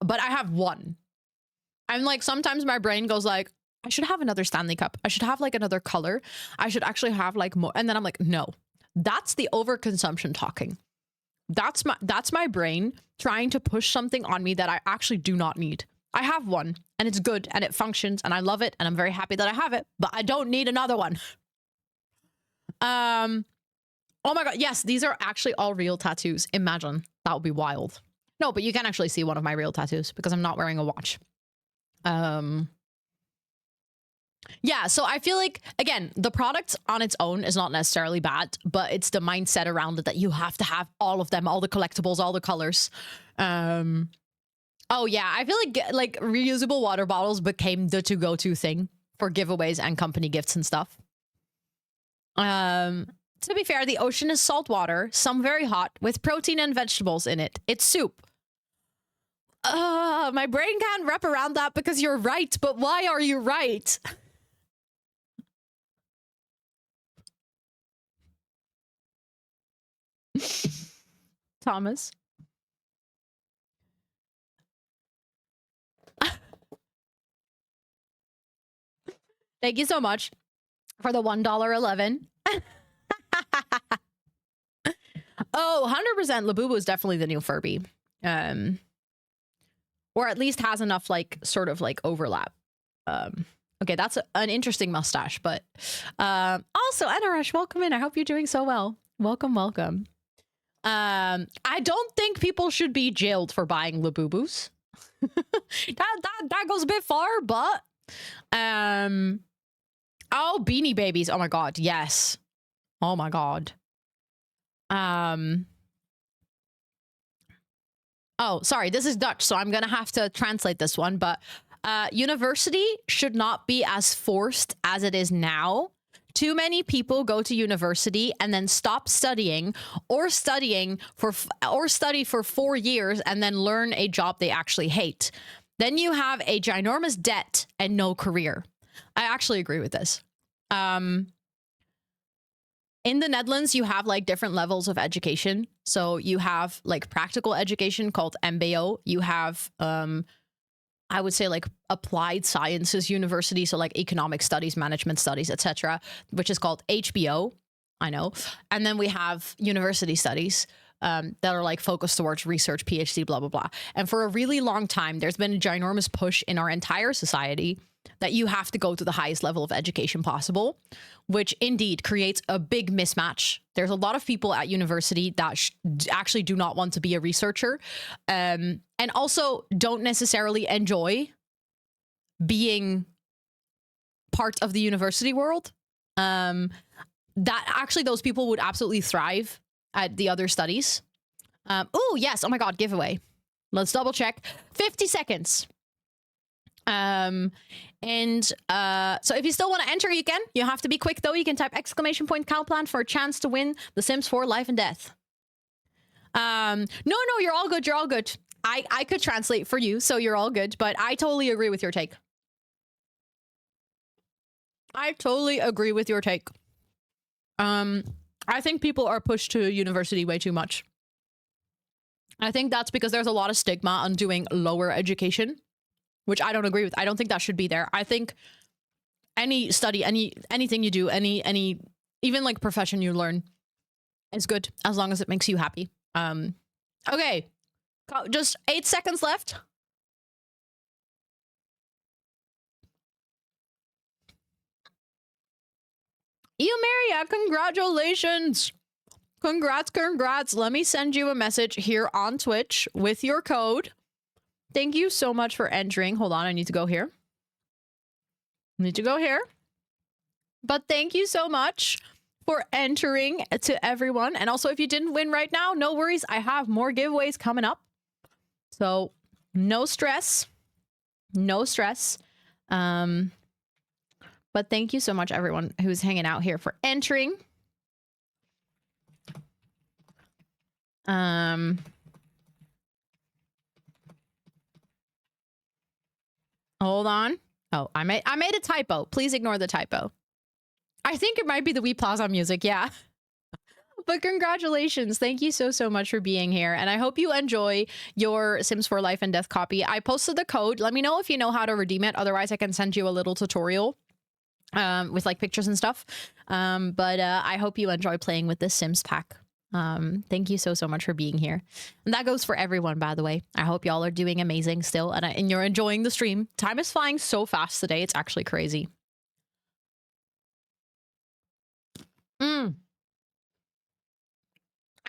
But I have one. I'm like, sometimes my brain goes like, I should have another Stanley Cup. I should have like another color. I should actually have like more. And then I'm like, no, that's the overconsumption talking. That's my brain trying to push something on me that I actually do not need. I have one and it's good and it functions and I love it and I'm very happy that I have it, but I don't need another one. Oh my God. Yes, these are actually all real tattoos. Imagine. That would be wild. No, but you can actually see one of my real tattoos because I'm not wearing a watch. Yeah, so I feel like, again, the product on its own is not necessarily bad, but it's the mindset around it that you have to have all of them, all the collectibles, all the colors. Oh yeah, I feel like reusable water bottles became the to-go-to thing for giveaways and company gifts and stuff. To be fair, the ocean is salt water, some very hot, with protein and vegetables in it. It's soup. My brain can't wrap around that because you're right, but why are you right? Thomas. Thank you so much for the $1.11. Oh, 100% Labubu is definitely the new Furby. or at least has enough like sort of like overlap. Okay, that's an interesting mustache, but also Anarush, welcome in. I hope you're doing so well. Welcome, welcome. I don't think people should be jailed for buying Labubus. that goes a bit far, but oh, Beanie Babies. Oh my god, yes. Oh my god. Oh, sorry, this is Dutch, so I'm gonna have to translate this one, but university should not be as forced as it is now. Too many people go to university and then stop studying or study for 4 years and then learn a job they actually hate. Then you have a ginormous debt and no career. I actually agree with this. In the Netherlands, you have like different levels of education. So you have like practical education called MBO. You have, I would say like applied sciences university. So like economic studies, management studies, etc., which is called HBO. I know. And then we have university studies that are like focused towards research, PhD, blah, blah, blah. And for a really long time, there's been a ginormous push in our entire society that you have to go to the highest level of education possible, which indeed creates a big mismatch. There's a lot of people at university that actually do not want to be a researcher, and also don't necessarily enjoy being part of the university world. That actually those people would absolutely thrive at the other studies. Oh, yes. Oh my God, giveaway. Let's double check. 50 seconds. So if you still want to enter, you can. You have to be quick though. You can type !Countplan for a chance to win The Sims 4 Life and Death. No, you're all good. You're all good. I could translate for you, so you're all good, but I totally agree with your take. I totally agree with your take. I think people are pushed to university way too much. I think that's because there's a lot of stigma on doing lower education, which I don't agree with. I don't think that should be there. I think any study, anything you do, any even like profession you learn is good as long as it makes you happy. Okay, just 8 seconds left. Maria, congratulations. Congrats. Let me send you a message here on Twitch with your code. Thank you so much for entering. Hold on, I need to go here. But thank you so much for entering to everyone. And also, if you didn't win right now, no worries. I have more giveaways coming up. So no stress. But thank you so much, everyone who's hanging out here, for entering. Hold on. Oh, I made a typo. Please ignore the typo. I think it might be the Wee Plaza music, yeah. But congratulations. Thank you so much for being here. And I hope you enjoy your Sims 4 Life and Death copy. I posted the code. Let me know if you know how to redeem it. Otherwise, I can send you a little tutorial with like pictures and stuff. But I hope you enjoy playing with this Sims pack. Thank you so much for being here. And that goes for everyone, by the way. I hope y'all are doing amazing still, and you're enjoying the stream. Time is flying so fast today. It's actually crazy.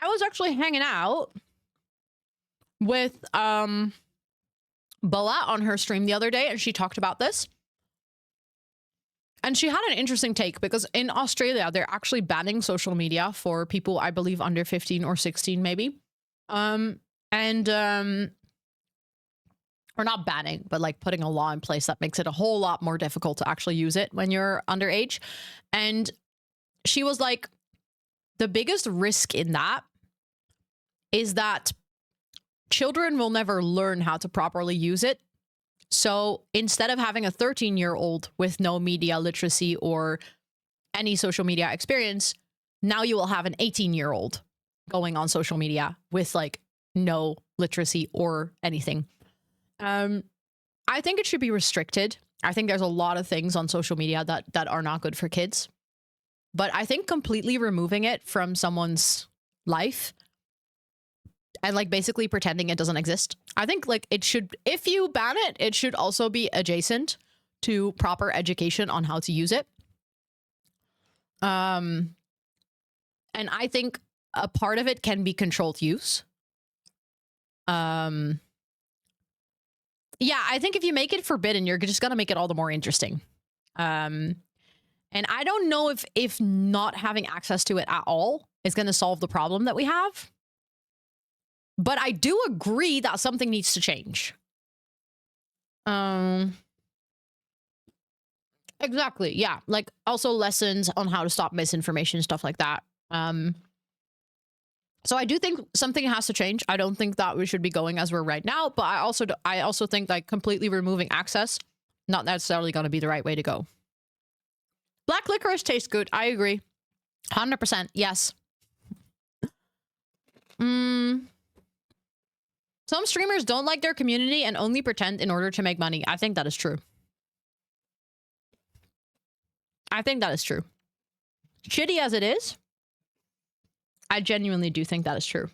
I was actually hanging out with Boa on her stream the other day, and she talked about this. And she had an interesting take, because in Australia, they're actually banning social media for people, I believe, under 15 or 16, maybe. Or not banning, but like putting a law in place that makes it a whole lot more difficult to actually use it when you're underage. And she was like, the biggest risk in that is that children will never learn how to properly use it. So instead of having a 13-year-old with no media literacy or any social media experience, now you will have an 18-year-old going on social media with like no literacy or anything. I think it should be restricted. I think there's a lot of things on social media that are not good for kids. But I think completely removing it from someone's life, and like basically pretending it doesn't exist. I think like it should, if you ban it, it should also be adjacent to proper education on how to use it. And I think a part of it can be controlled use. Yeah, I think if you make it forbidden, you're just gonna make it all the more interesting. And I don't know if not having access to it at all is gonna solve the problem that we have. But I do agree that something needs to change. Exactly. Yeah. Like also lessons on how to stop misinformation, stuff like that. So I do think something has to change. I don't think that we should be going as we're right now, but I also think like completely removing access, not necessarily going to be the right way to go. Black licorice tastes good. I agree. 100%. Yes. Some streamers don't like their community and only pretend in order to make money. I think that is true. I think that is true. Shitty as it is, I genuinely do think that is true.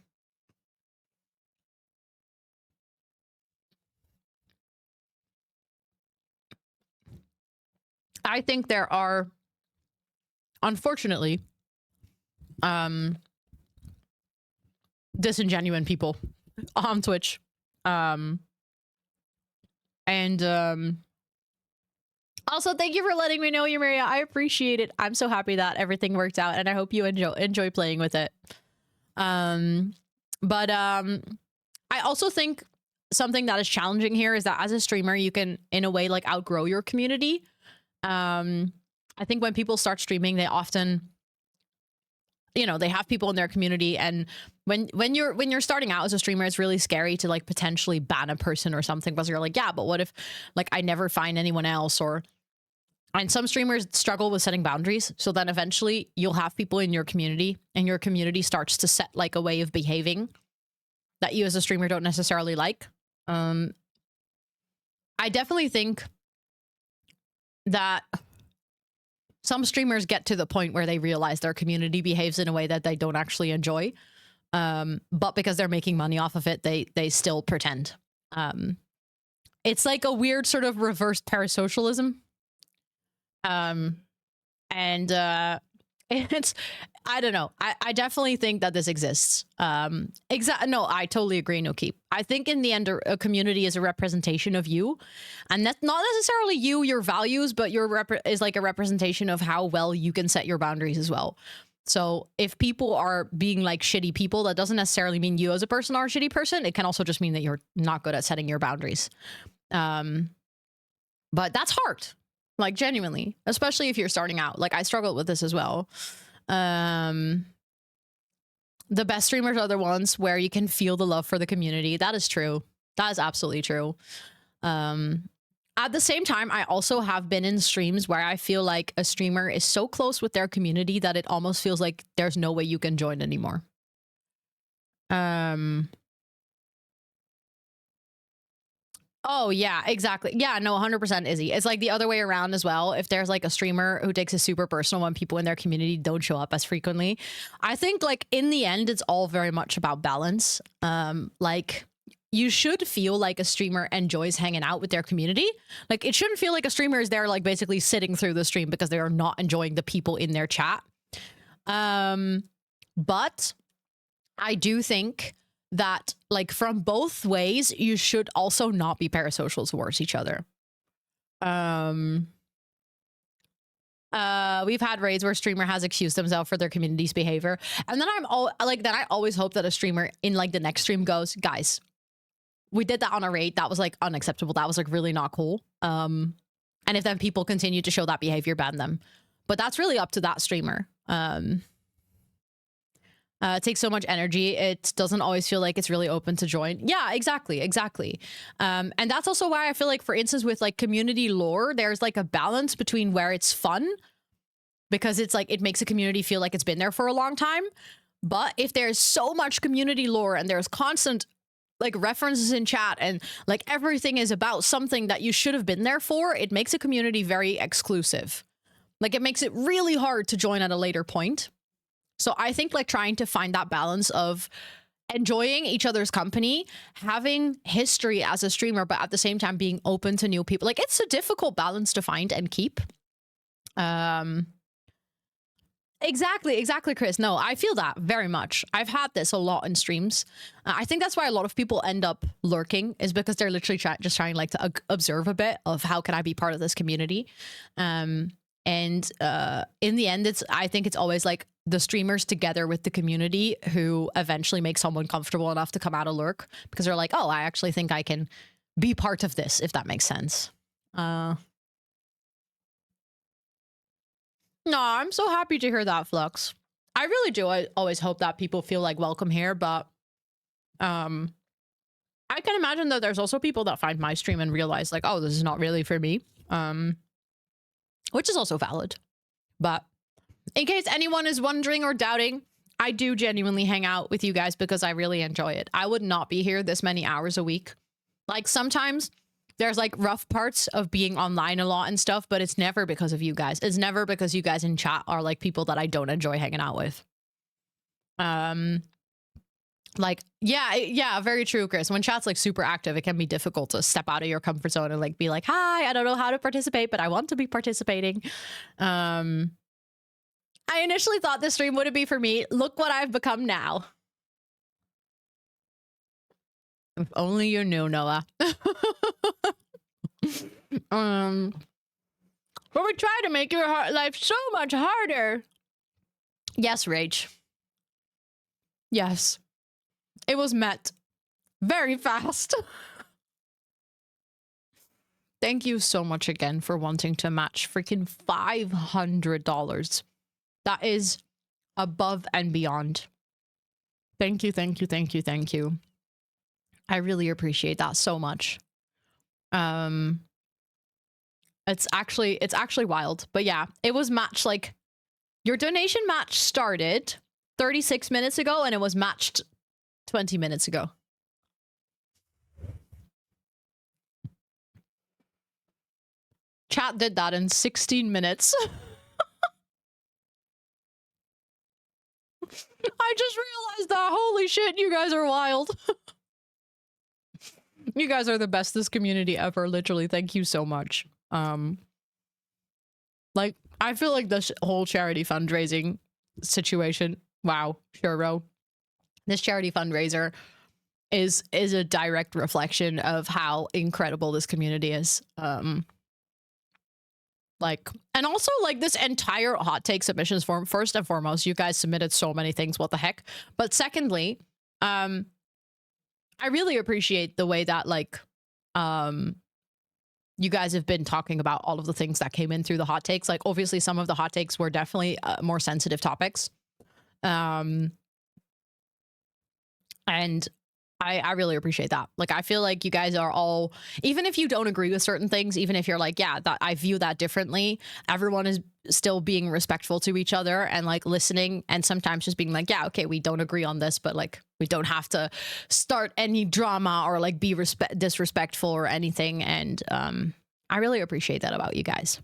I think there are, unfortunately, disingenuous people on Twitch. Also, thank you for letting me know, Yumiria. I appreciate it. I'm so happy that everything worked out, and I hope you enjoy playing with it. I also think something that is challenging here is that as a streamer, you can, in a way, like outgrow your community. I think when people start streaming, they often, they have people in their community, and when you're starting out as a streamer, it's really scary to like potentially ban a person or something, because you're like, yeah, but what if like I never find anyone else? And some streamers struggle with setting boundaries. So then eventually you'll have people in your community, and your community starts to set like a way of behaving that you as a streamer don't necessarily like. I definitely think that some streamers get to the point where they realize their community behaves in a way that they don't actually enjoy. But because they're making money off of it, they still pretend. It's like a weird sort of reverse parasocialism. It's, I don't know. I definitely think that this exists. No, I totally agree, No Keep. I think in the end, a community is a representation of you, and that's not necessarily you, your values, but is like a representation of how well you can set your boundaries as well. So if people are being like shitty people, that doesn't necessarily mean you as a person are a shitty person. It can also just mean that you're not good at setting your boundaries. But that's hard. Like genuinely, especially if you're starting out. Like I struggled with this as well. The best streamers are the ones where you can feel the love for the community. That is true. That is absolutely true. At the same time, I also have been in streams where I feel like a streamer is so close with their community that it almost feels like there's no way you can join anymore. Oh, yeah, exactly. Yeah, no, 100% Izzy. It's like the other way around as well. If there's like a streamer who takes it super personal when people in their community don't show up as frequently, I think like in the end, it's all very much about balance. Like you should feel like a streamer enjoys hanging out with their community. Like it shouldn't feel like a streamer is there like basically sitting through the stream because they are not enjoying the people in their chat. But I do think that like from both ways, you should also not be parasocial towards each other. We've had raids where streamer has excused themselves for their community's behavior, and then I always hope that a streamer in like the next stream goes, guys, we did that on a raid, that was like unacceptable, that was like really not cool. And if then people continue to show that behavior, ban them. But that's really up to that streamer. It takes so much energy. It doesn't always feel like it's really open to join. Yeah, exactly. And that's also why I feel like, for instance, with like community lore, there's like a balance between where it's fun, because it's like, it makes a community feel like it's been there for a long time. But if there's so much community lore and there's constant like references in chat and like everything is about something that you should have been there for, it makes a community very exclusive. Like it makes it really hard to join at a later point. So I think like trying to find that balance of enjoying each other's company, having history as a streamer, but at the same time being open to new people. Like, it's a difficult balance to find and keep. Exactly, Chris. No, I feel that very much. I've had this a lot in streams. I think that's why a lot of people end up lurking, is because they're literally just trying like to observe a bit of how can I be part of this community. And in the end, I think it's always like the streamers together with the community who eventually make someone comfortable enough to come out of lurk, because they're like, oh, I actually think I can be part of this, if that makes sense. No, I'm so happy to hear that, Flux. I really do. I always hope that people feel like welcome here, but I can imagine that there's also people that find my stream and realize like, oh, this is not really for me. Which is also valid. But in case anyone is wondering or doubting, I do genuinely hang out with you guys because I really enjoy it. I would not be here this many hours a week. Like, sometimes there's like rough parts of being online a lot and stuff, but it's never because of you guys. It's never because you guys in chat are like people that I don't enjoy hanging out with. Like, yeah, very true, Chris. When chat's like super active, it can be difficult to step out of your comfort zone and like be like, hi, I don't know how to participate, but I want to be participating. I initially thought this stream wouldn't be for me. Look what I've become now. If only you knew, Noah. But we try to make your life so much harder. Yes, Rage. Yes. It was met very fast. Thank you so much again for wanting to match freaking $500. That is above and beyond. Thank you. I really appreciate that so much. It's actually wild, but yeah, it was matched. Like, your donation match started 36 minutes ago and it was matched 20 minutes ago. Chat did that in 16 minutes. I just realized that. Holy shit, you guys are wild. You guys are the bestest community ever, literally. Thank you so much. Like, I feel like this whole charity fundraising situation, wow, Shuro, this charity fundraiser is a direct reflection of how incredible this community is. Like, and also like this entire hot take submissions form, first and foremost, you guys submitted so many things, what the heck. But secondly, I really appreciate the way that like you guys have been talking about all of the things that came in through the hot takes. Like, obviously some of the hot takes were definitely more sensitive topics. And I really appreciate that. Like, I feel like you guys are all, even if you don't agree with certain things, even if you're like, yeah, that I view that differently, everyone is still being respectful to each other and like listening, and sometimes just being like, yeah, okay, we don't agree on this, but like we don't have to start any drama or like be disrespectful or anything. And I really appreciate that about you guys.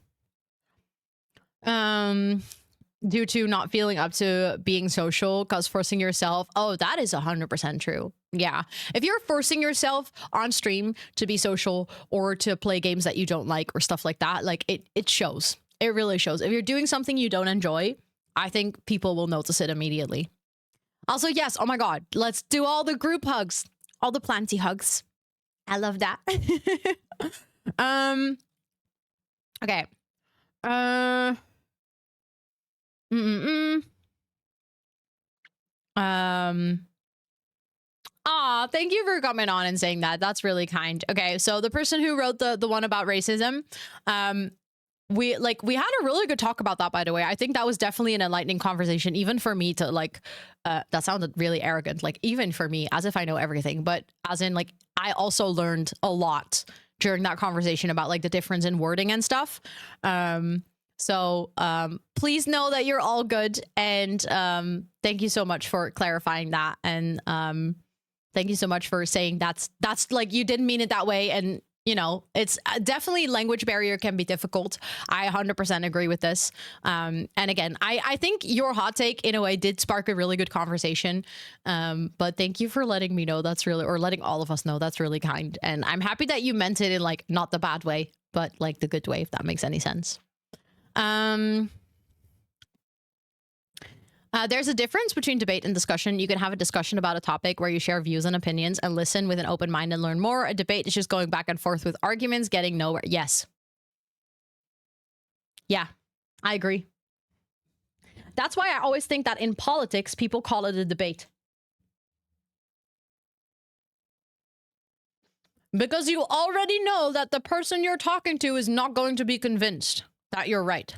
Due to not feeling up to being social, cause forcing yourself. Oh, that is 100% true. Yeah. If you're forcing yourself on stream to be social or to play games that you don't like or stuff like that, like it shows. It really shows. If you're doing something you don't enjoy, I think people will notice it immediately. Also, yes. Oh my God. Let's do all the group hugs, all the planty hugs. I love that. Okay. Thank you for coming on and saying that. That's really kind. Okay, so the person who wrote the one about racism, we had a really good talk about that, by the way. I think that was definitely an enlightening conversation, even for me to like, that sounded really arrogant, like even for me, as if I know everything, but as in like, I also learned a lot during that conversation about like the difference in wording and stuff. So please know that you're all good, and thank you so much for clarifying that, and thank you so much for saying that's like you didn't mean it that way, and you know, it's definitely language barrier can be difficult. I 100% agree with this. And again, I think your hot take in a way did spark a really good conversation. But thank you for letting me know. That's really, or letting all of us know. That's really kind. And I'm happy that you meant it in like not the bad way, but like the good way, if that makes any sense. There's a difference between debate and discussion. You can have a discussion about a topic where you share views and opinions and listen with an open mind and learn more. A debate is just going back and forth with arguments, getting nowhere. Yes. Yeah, I agree. That's why I always think that in politics, people call it a debate. Because you already know that the person you're talking to is not going to be convinced that you're right.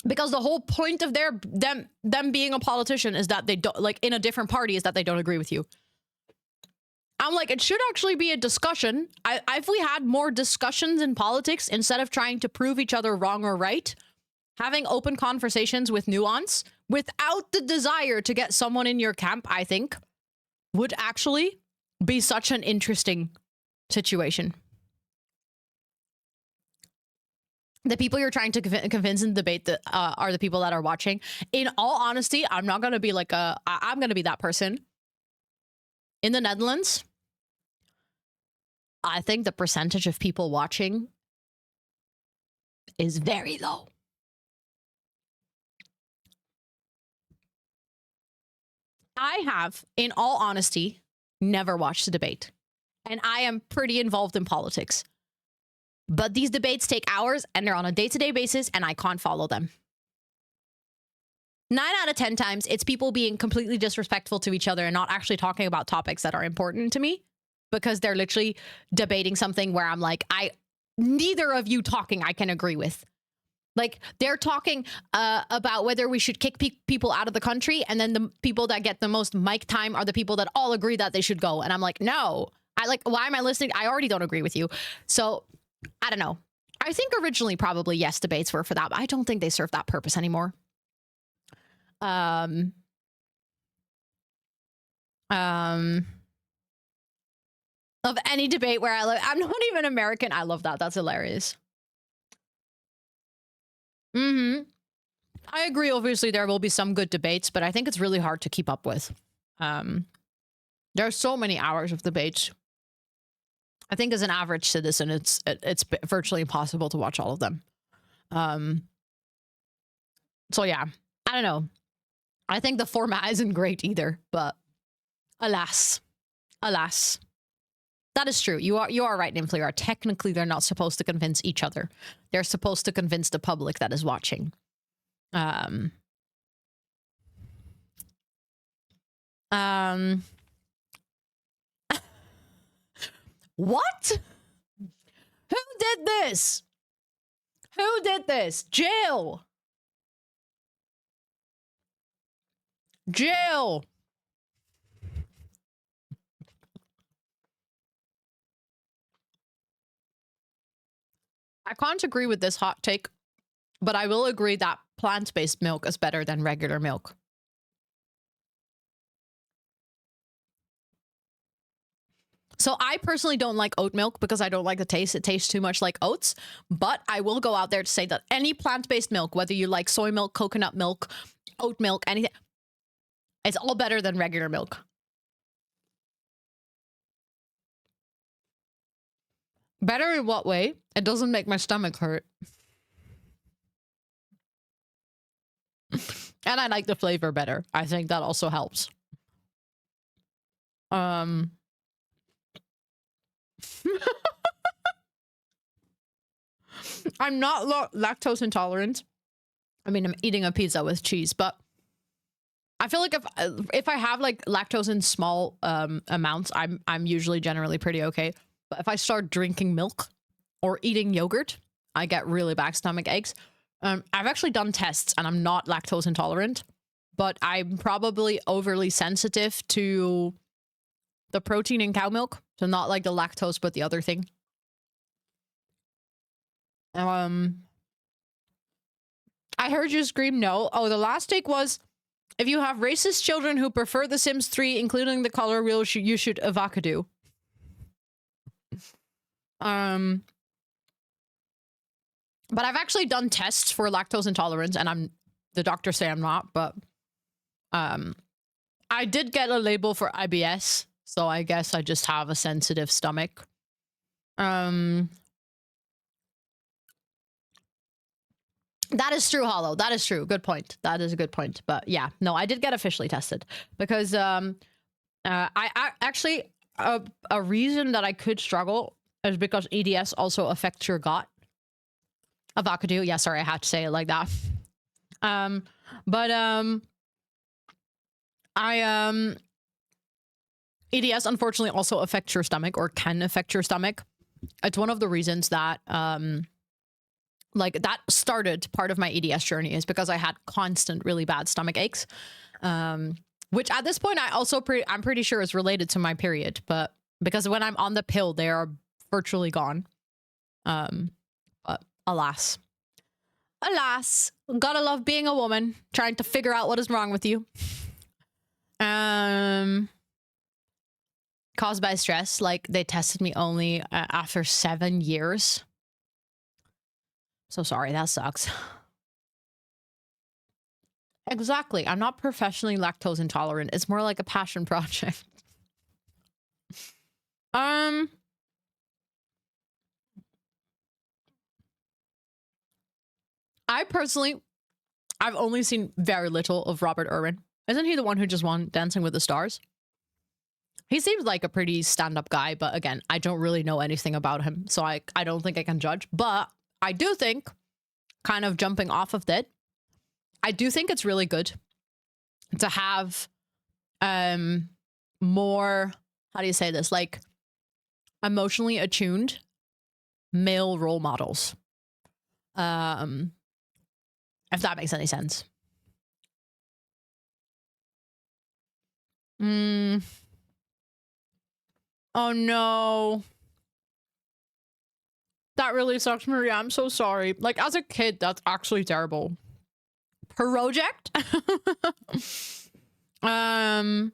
Because the whole point of them being a politician is that they don't, like, in a different party, is that they don't agree with you. I'm like, it should actually be a discussion. If we had more discussions in politics instead of trying to prove each other wrong or right, having open conversations with nuance without the desire to get someone in your camp, I think, would actually be such an interesting situation. The people you're trying to convince in the debate that are the people that are watching. In all honesty, I'm not going to be like I'm going to be that person. In the Netherlands, I think the percentage of people watching is very low. I have, in all honesty, never watched a debate. And I am pretty involved in politics. But these debates take hours and they're on a day-to-day basis and I can't follow them. 9 out of 10 times, it's people being completely disrespectful to each other and not actually talking about topics that are important to me because they're literally debating something where I'm like, neither of you talking I can agree with. Like, they're talking about whether we should kick people out of the country, and then the people that get the most mic time are the people that all agree that they should go. And I'm like, no. Why am I listening? I already don't agree with you. So I don't know. I think originally probably yes, debates were for that, but I don't think they serve that purpose anymore. Of any debate where I'm not even American. I love that. That's hilarious. I agree. Obviously, there will be some good debates, but I think it's really hard to keep up with. There are so many hours of debates. I think as an average citizen, it's virtually impossible to watch all of them. So yeah, I don't know. I think the format isn't great either, but alas. That is true. You are right, Influar. Technically, they're not supposed to convince each other. They're supposed to convince the public that is watching. What? Who did this? Who did this? Jill. Jill. I can't agree with this hot take, but I will agree that plant-based milk is better than regular milk. So I personally don't like oat milk because I don't like the taste. It tastes too much like oats. But I will go out there to say that any plant-based milk, whether you like soy milk, coconut milk, oat milk, anything, it's all better than regular milk. Better in what way? It doesn't make my stomach hurt. And I like the flavor better. I think that also helps. I'm not lactose intolerant. I mean, I'm eating a pizza with cheese, but I feel like if I have like lactose in small amounts, I'm usually generally pretty okay. But if I start drinking milk or eating yogurt, I get really bad stomach aches. I've actually done tests and I'm not lactose intolerant, but I'm probably overly sensitive to the protein in cow milk. So not like the lactose, but the other thing. I heard you scream no. Oh, the last take was If you have racist children who prefer The Sims 3, including the color wheel, you should avocado. But I've actually done tests for lactose intolerance, and the doctors say I'm not, but I did get a label for IBS, so I guess I just have a sensitive stomach. That is true, Hollow. That is true. Good point. That is a good point. But yeah, no, I did get officially tested because I actually a reason that I could struggle is because EDS also affects your gut. Avocado. Yeah, sorry, I had to say it like that. EDS unfortunately also affects your stomach, or can affect your stomach. It's one of the reasons that like that started part of my EDS journey, is because I had constant really bad stomach aches, which at this point I'm pretty sure is related to my period, but because when I'm on the pill they are virtually gone. But alas, gotta love being a woman trying to figure out what is wrong with you. Caused by stress. Like, they tested me only after 7 years. So sorry, that sucks. Exactly. I'm not professionally lactose intolerant. It's more like a passion project. I personally, I've only seen very little of Robert Irwin. Isn't he the one who just won Dancing with the Stars? He seems like a pretty stand-up guy, but again, I don't really know anything about him, so I don't think I can judge. But I do think, kind of jumping off of that, I do think it's really good to have more, how do you say this, like emotionally attuned male role models. If that makes any sense. Oh no. That really sucks, Maria. I'm so sorry. Like, as a kid, that's actually terrible. Project? Yeah,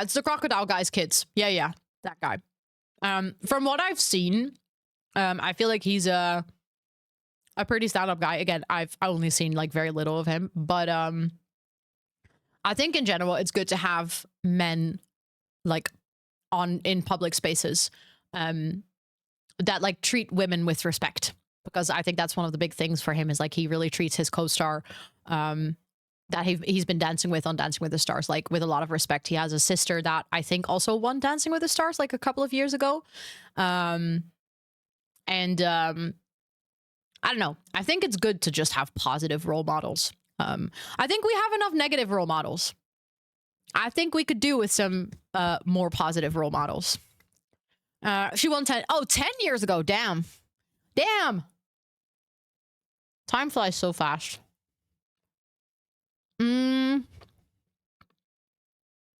it's the crocodile guy's kids. Yeah, that guy. From what I've seen, I feel like he's a pretty stand-up guy. Again, I've only seen like very little of him, but I think in general it's good to have men like in public spaces that like treat women with respect, because I think that's one of the big things for him, is like he really treats his co-star that he's been dancing with on Dancing with the Stars like with a lot of respect. He has a sister that I think also won Dancing with the Stars like a couple of years ago. I don't know. I think it's good to just have positive role models. I think we have enough negative role models. I think we could do with some more positive role models. She won 10 years ago. Damn. Time flies so fast.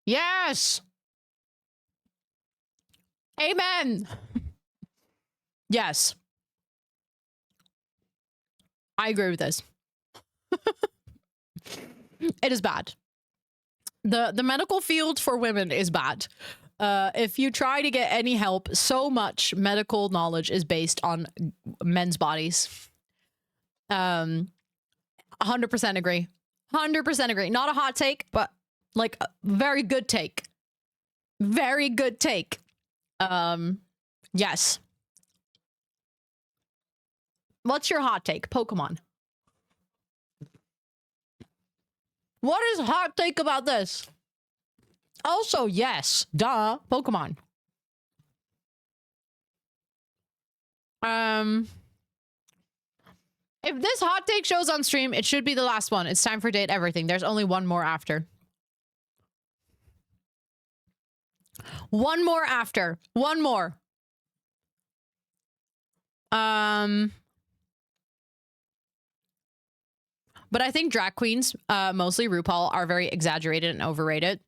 Yes. Amen. Yes. I agree with this. It is bad. The medical field for women is bad. If you try to get any help, so much medical knowledge is based on men's bodies. 100% agree. 100% agree. Not a hot take, but like a very good take. Very good take. Yes. What's your hot take? Pokemon. What is hot take about this? Also, yes. Duh. Pokemon. If this hot take shows on stream, it should be the last one. It's time for Date Everything. There's only one more after. One more after. One more. But I think drag queens, mostly RuPaul, are very exaggerated and overrated.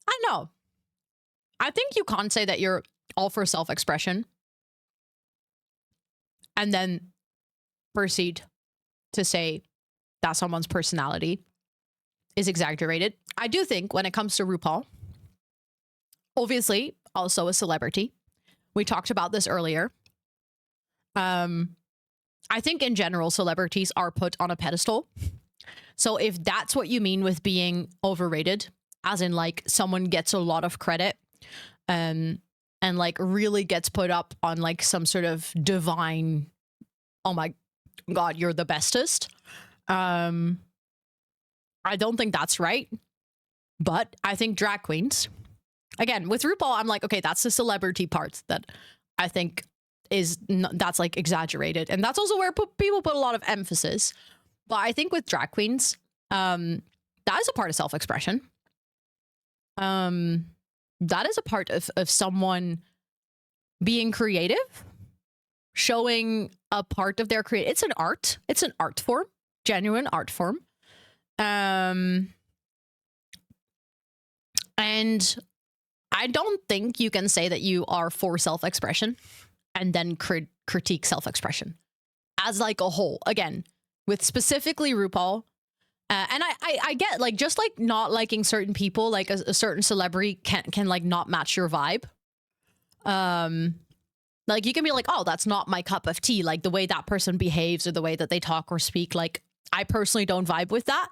I don't know. I think you can't say that you're all for self-expression and then proceed to say that's someone's personality. is exaggerated. I do think when it comes to RuPaul, obviously also a celebrity. We talked about this earlier. I think in general, celebrities are put on a pedestal. So if that's what you mean with being overrated, as in like someone gets a lot of credit, and like really gets put up on like some sort of divine, oh my God, you're the bestest. I don't think that's right. But I think drag queens, again, with RuPaul, I'm like, okay, that's the celebrity part that I think that's like exaggerated. And that's also where people put a lot of emphasis. But I think with drag queens, that is a part of self-expression. That is a part of someone being creative, showing a part of their create. It's an art form, genuine art form. And I don't think you can say that you are for self-expression and then critique self-expression as like a whole. Again, with specifically RuPaul. And I get like, just like not liking certain people, like a certain celebrity can like not match your vibe. Like you can be like, oh, that's not my cup of tea. Like the way that person behaves or the way that they talk or speak. Like I personally don't vibe with that.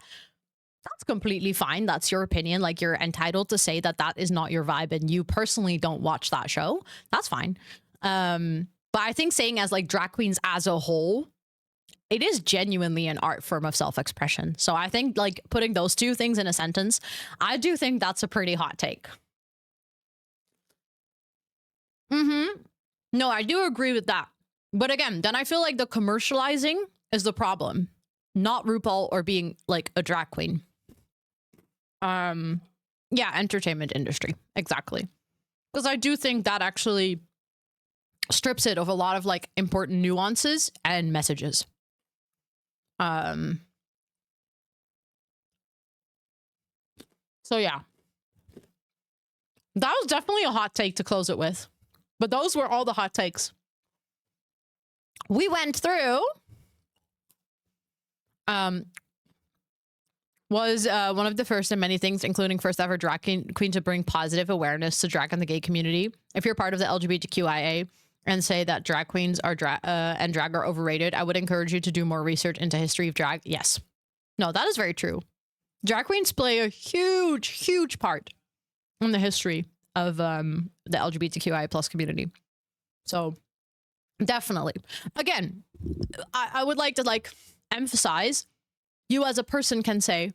That's completely fine. That's your opinion. Like you're entitled to say that that is not your vibe and you personally don't watch that show. That's fine. But I think saying as like drag queens as a whole, it is genuinely an art form of self-expression. So I think like putting those two things in a sentence, I do think that's a pretty hot take. No, I do agree with that. But again, then I feel like the commercializing is the problem, not RuPaul or being like a drag queen. Yeah, entertainment industry. Exactly. Because I do think that actually strips it of a lot of like important nuances and messages. So yeah, that was definitely a hot take to close it with, but those were all the hot takes we went through. Was one of the first and many things, including first ever drag queen to bring positive awareness to drag and the gay community. If you're part of the LGBTQIA and say that drag queens are and drag are overrated, I would encourage you to do more research into history of drag. Yes. No, that is very true. Drag queens play a huge, huge part in the history of the LGBTQIA plus community. So definitely. Again, I would like to like emphasize you as a person can say,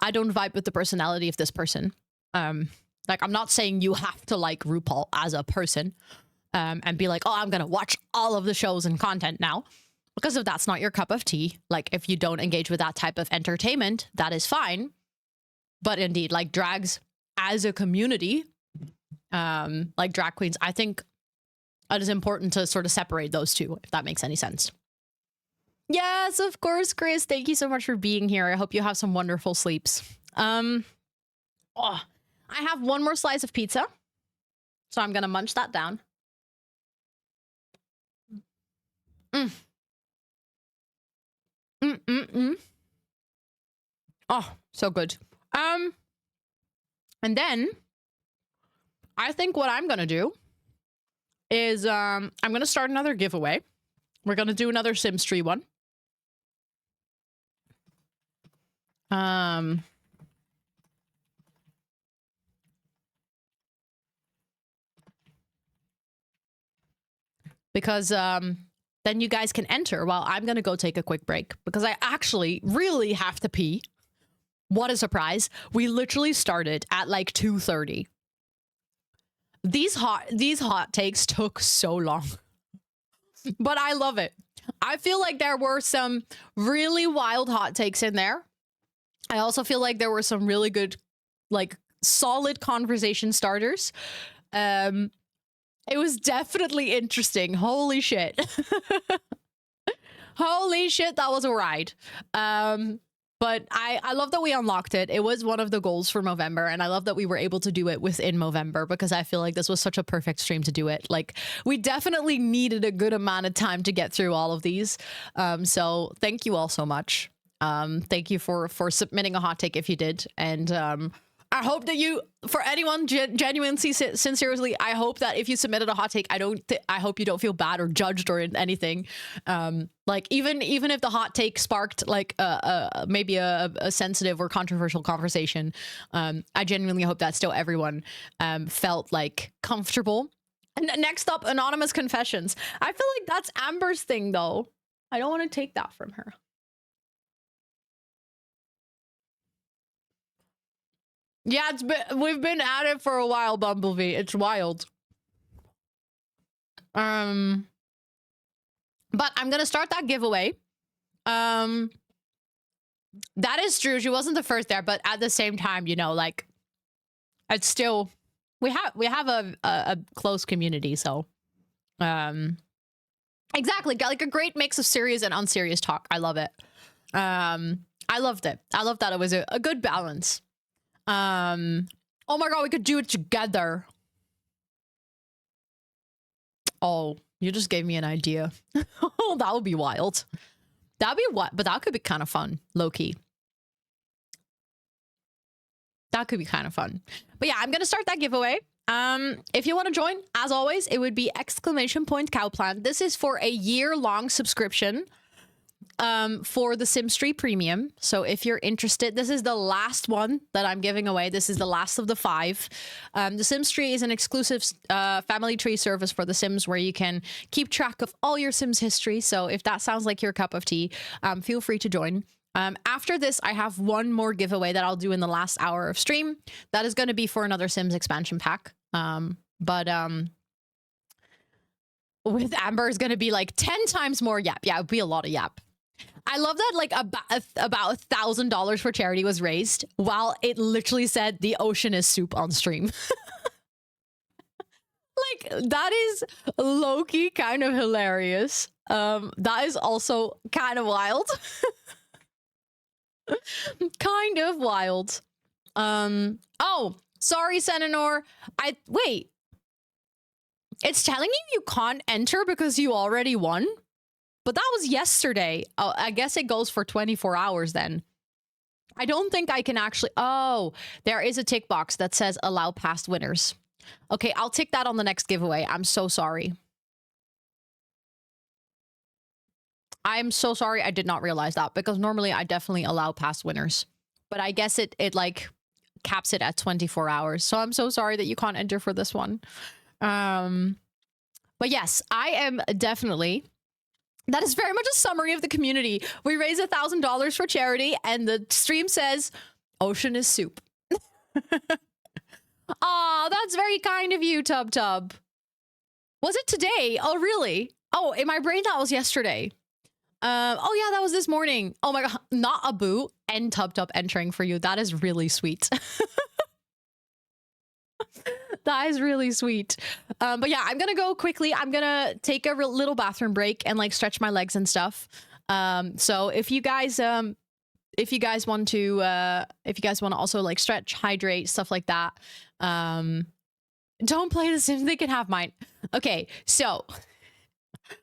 I don't vibe with the personality of this person. Like, I'm not saying you have to like RuPaul as a person. And be like, oh, I'm going to watch all of the shows and content now. Because if that's not your cup of tea, like if you don't engage with that type of entertainment, that is fine. But indeed, like drags as a community, like drag queens, I think it is important to sort of separate those two, if that makes any sense. Yes, of course, Chris. Thank you so much for being here. I hope you have some wonderful sleeps. I have one more slice of pizza. So I'm going to munch that down. Oh, so good. And then I think what I'm gonna do is I'm gonna start another giveaway. We're gonna do another Sims 3 one. Because then you guys can enter while I'm going to go take a quick break because I actually really have to pee. What a surprise. We literally started at like 2:30. These hot takes took so long, but I love it. I feel like there were some really wild hot takes in there. I also feel like there were some really good, like solid conversation starters. It was definitely interesting. Holy shit. Holy shit, that was a ride. But I love that we unlocked it. It was one of the goals for Movermber, and I love that we were able to do it within Movermber because I feel like this was such a perfect stream to do it. Like, we definitely needed a good amount of time to get through all of these. So thank you all so much. Thank you for submitting a hot take if you did, and I hope that you, for anyone genuinely, sincerely, I hope that if you submitted a hot take, I hope you don't feel bad or judged or anything. Like even if the hot take sparked like maybe a sensitive or controversial conversation, I genuinely hope that still everyone felt like comfortable. And next up, anonymous confessions. I feel like that's Amber's thing though. I don't want to take that from her. Yeah, we've been at it for a while, Bumblebee. It's wild. But I'm gonna start that giveaway. That is true. She wasn't the first there, but at the same time, you know, like it's still we have a close community, so exactly, got like a great mix of serious and unserious talk. I love it. I loved it. I love that it was a good balance. Oh my god, we could do it together. Oh, you just gave me an idea. Oh, that would be wild. That'd be what? But that could be kind of fun, low key. That could be kind of fun. But yeah, I'm gonna start that giveaway. If you want to join, as always, it would be !Cowplant. This is for a year-long subscription. For the Sims 3 Premium. So if you're interested, this is the last one that I'm giving away. This is the last of the 5. The Sims 3 is an exclusive family tree service for The Sims where you can keep track of all your Sims history. So if that sounds like your cup of tea, feel free to join. After this, I have one more giveaway that I'll do in the last hour of stream. That is going to be for another Sims expansion pack. With Amber is going to be like 10 times more yap. Yeah, it would be a lot of yap. I love that like about $1,000 for charity was raised while it literally said the ocean is soup on stream. Like that is low-key kind of hilarious. That is also kind of wild. Kind of wild. Oh, sorry, Senanor. Wait. It's telling you can't enter because you already won? But that was yesterday. Oh, I guess it goes for 24 hours then. I don't think I can actually... Oh, there is a tick box that says allow past winners. Okay, I'll tick that on the next giveaway. I'm so sorry. I'm so sorry. I did not realize that because normally I definitely allow past winners. But I guess it like caps it at 24 hours. So I'm so sorry that you can't enter for this one. But yes, I am definitely... That is very much a summary of the community. We raise $1,000 for charity, and the stream says, "Ocean is soup." Aw, that's very kind of you, Tub Tub. Was it today? Oh, really? Oh, in my brain, that was yesterday. Oh yeah, that was this morning. Oh my god, not Abu and Tub Tub entering for you. That is really sweet. That is really sweet. But yeah, I'm gonna go quickly. I'm gonna take a little bathroom break and like stretch my legs and stuff. So if you guys want to also like stretch, hydrate, stuff like that, don't play The Sims. They can have mine. Okay, so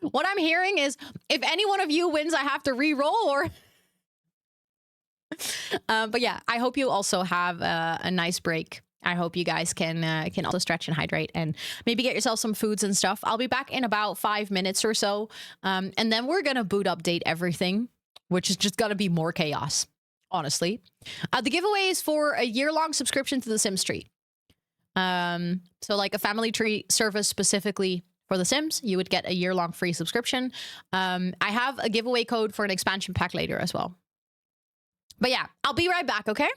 what I'm hearing is if any one of you wins, I have to re-roll or. But yeah, I hope you also have a nice break. I hope you guys can also stretch and hydrate and maybe get yourself some foods and stuff. I'll be back in about 5 minutes or so. And then we're going to boot update everything, which is just going to be more chaos, honestly. The giveaway is for a year-long subscription to The Sims 3. So like a family tree service specifically for The Sims, you would get a year-long free subscription. I have a giveaway code for an expansion pack later as well. But yeah, I'll be right back, okay?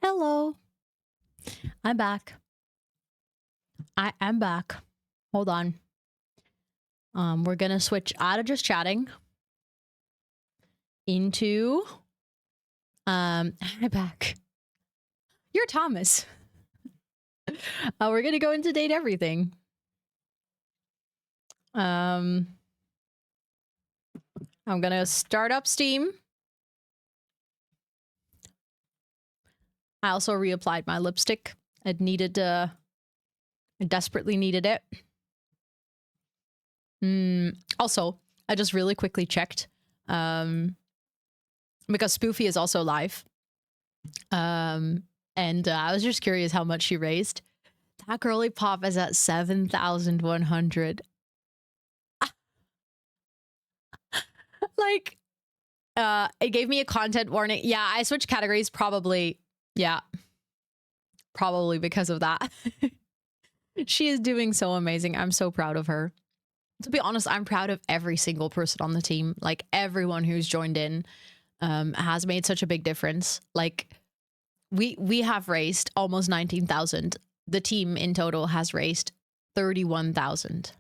Hello. I'm back. I am back. Hold on. We're gonna switch out of just chatting into I'm back. You're Thomas. We're gonna go into date everything. I'm gonna start up Steam. I also reapplied my lipstick. It needed I desperately needed it. Also, I just really quickly checked. Because Spoofy is also live. And I was just curious how much she raised. That girly pop is at 7,100. Like, it gave me a content warning. Yeah, I switched categories probably. Yeah. Probably because of that. She is doing so amazing. I'm so proud of her. To be honest, I'm proud of every single person on the team. Like, everyone who's joined in has made such a big difference. Like, we have raised almost 19,000. The team in total has raised 31,000.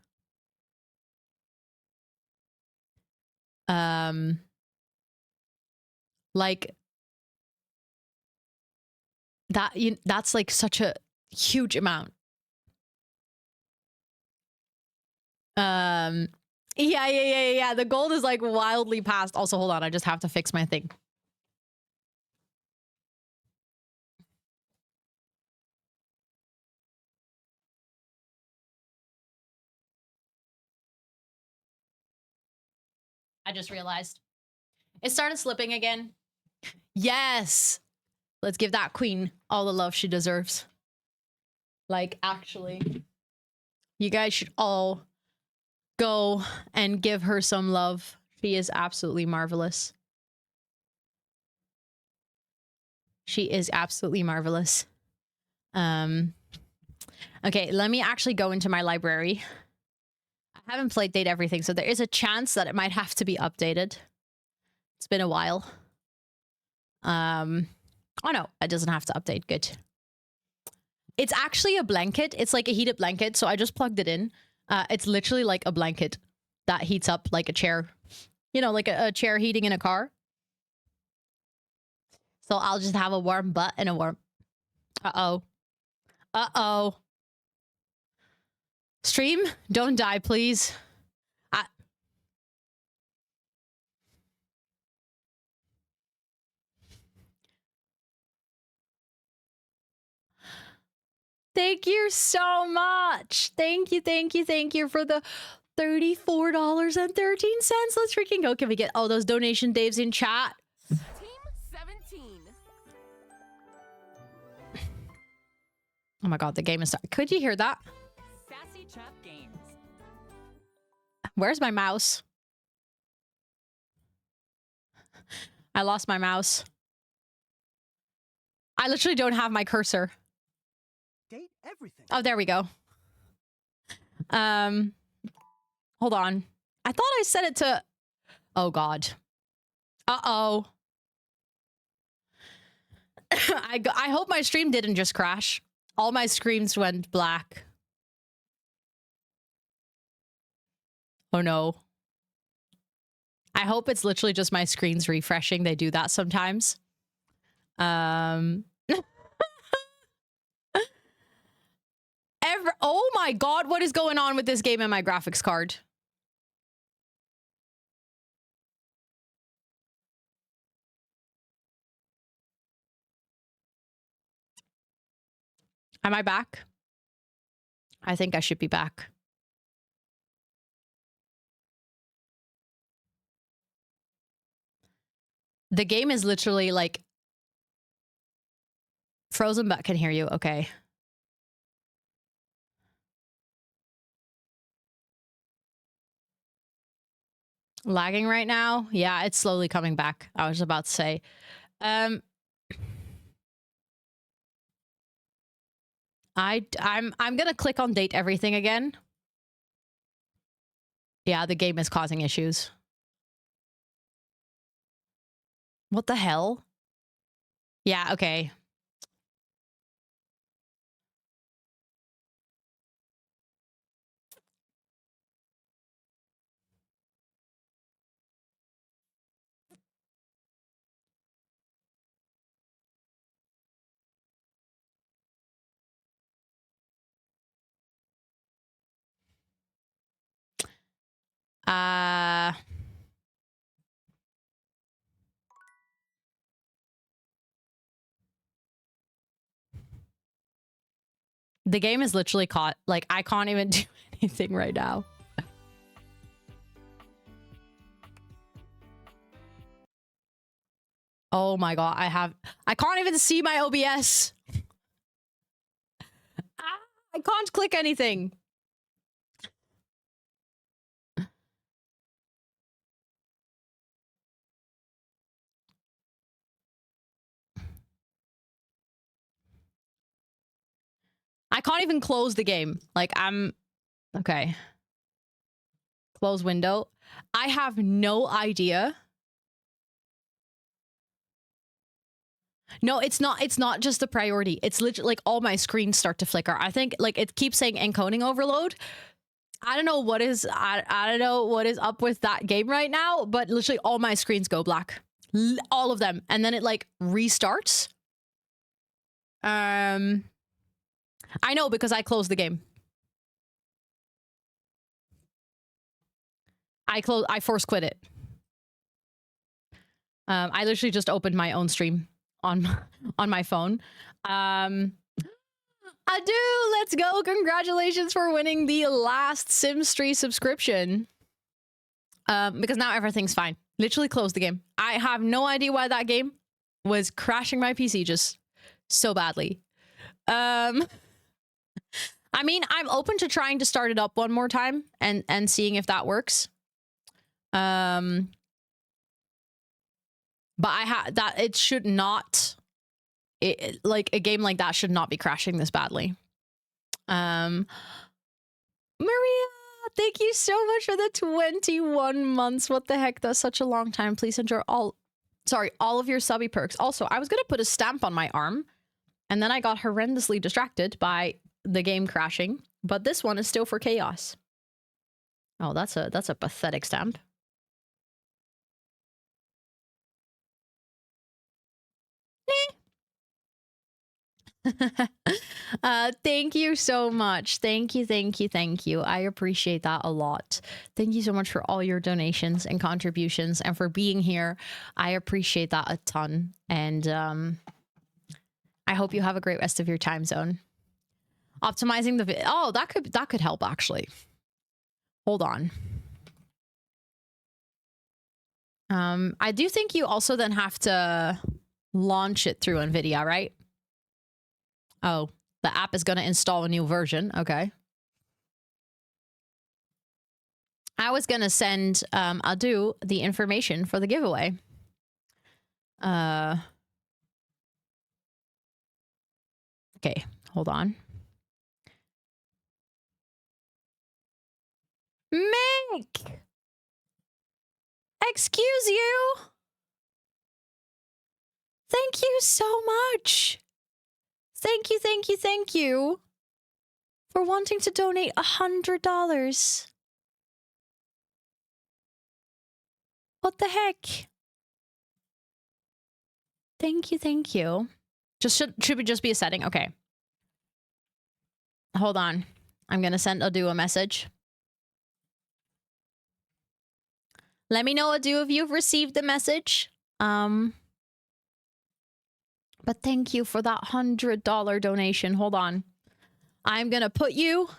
Like that, that's like such a huge amount. Yeah. The gold is like wildly past. Also, hold on, I just have to fix my thing. I just realized it started slipping again. Yes. Let's give that queen all the love she deserves. Like, actually, you guys should all go and give her some love. She is absolutely marvelous. She is absolutely marvelous. Okay, let me actually go into my library. I haven't played Date Everything, so there is a chance that it might have to be updated. It's been a while. Oh no, it doesn't have to update. Good. It's actually a blanket. It's like a heated blanket, so I just plugged it in. It's literally like a blanket that heats up like a chair. You know, like a chair heating in a car. So I'll just have a warm butt and a warm... Uh-oh. Uh-oh. Stream, don't die, please. Thank you so much. Thank you for the $34.13. Let's freaking go. Can we get all those donation Daves in chat? Team 17. Oh my god, the game is starting. Could you hear that? Sassy Chap Games. Where's my mouse? I lost my mouse. I literally don't have my cursor. Date everything. Oh, there we go. Hold on. I thought I set it to... Oh god. Uh-oh. I hope my stream didn't just crash. All my screens went black. Oh no. I hope it's literally just my screens refreshing. They do that sometimes. Oh my god, what is going on with this game and my graphics card? Am I back? I think I should be back. The game is literally like... Frozen but can hear you. Okay. Lagging right now? Yeah, it's slowly coming back. I was about to say. I'm gonna click on Date Everything again. Yeah, the game is causing issues. What the hell? Yeah, okay. Uh, the game is literally caught. Like, I can't even do anything right now. Oh my god, I can't even see my OBS. I can't click anything. I can't even close the game. Like, okay. Close window. I have no idea. No, it's not just the priority. It's literally like all my screens start to flicker. I think like it keeps saying encoding overload. I don't know what is I don't know what is up with that game right now, but literally all my screens go black. All of them. And then it like restarts. I know because I closed the game. I force quit it. I literally just opened my own stream on my phone. Adu, let's go. Congratulations for winning the last Sims 3 subscription. Because now everything's fine. Literally closed the game. I have no idea why that game was crashing my PC just so badly. I mean, I'm open to trying to start it up one more time and seeing if that works. But it should not, like a game like that should not be crashing this badly. Maria, thank you so much for the 21 months. What the heck? That's such a long time. Please enjoy all of your subby perks. Also, I was gonna put a stamp on my arm, and then I got horrendously distracted by the game crashing. But this one is still for chaos. Oh, that's a pathetic stamp. Thank you so much. Thank you. I appreciate that a lot. Thank you so much for all your donations and contributions and for being here. I appreciate that a ton. And I hope you have a great rest of your time zone. Optimizing the oh, that could help actually. Hold on. I do think you also then have to launch it through NVIDIA, right? Oh, the app is going to install a new version. Okay. I was going to send Adu the information for the giveaway. Okay, hold on. Mick! Excuse you? Thank you so much. Thank you for wanting to donate $100. What the heck? Thank you. Just should it just be a setting? Okay. Hold on. I'm gonna send Adu a message. Let me know, Adu, if you've received the message. But thank you for that $100 donation. Hold on. I'm gonna put you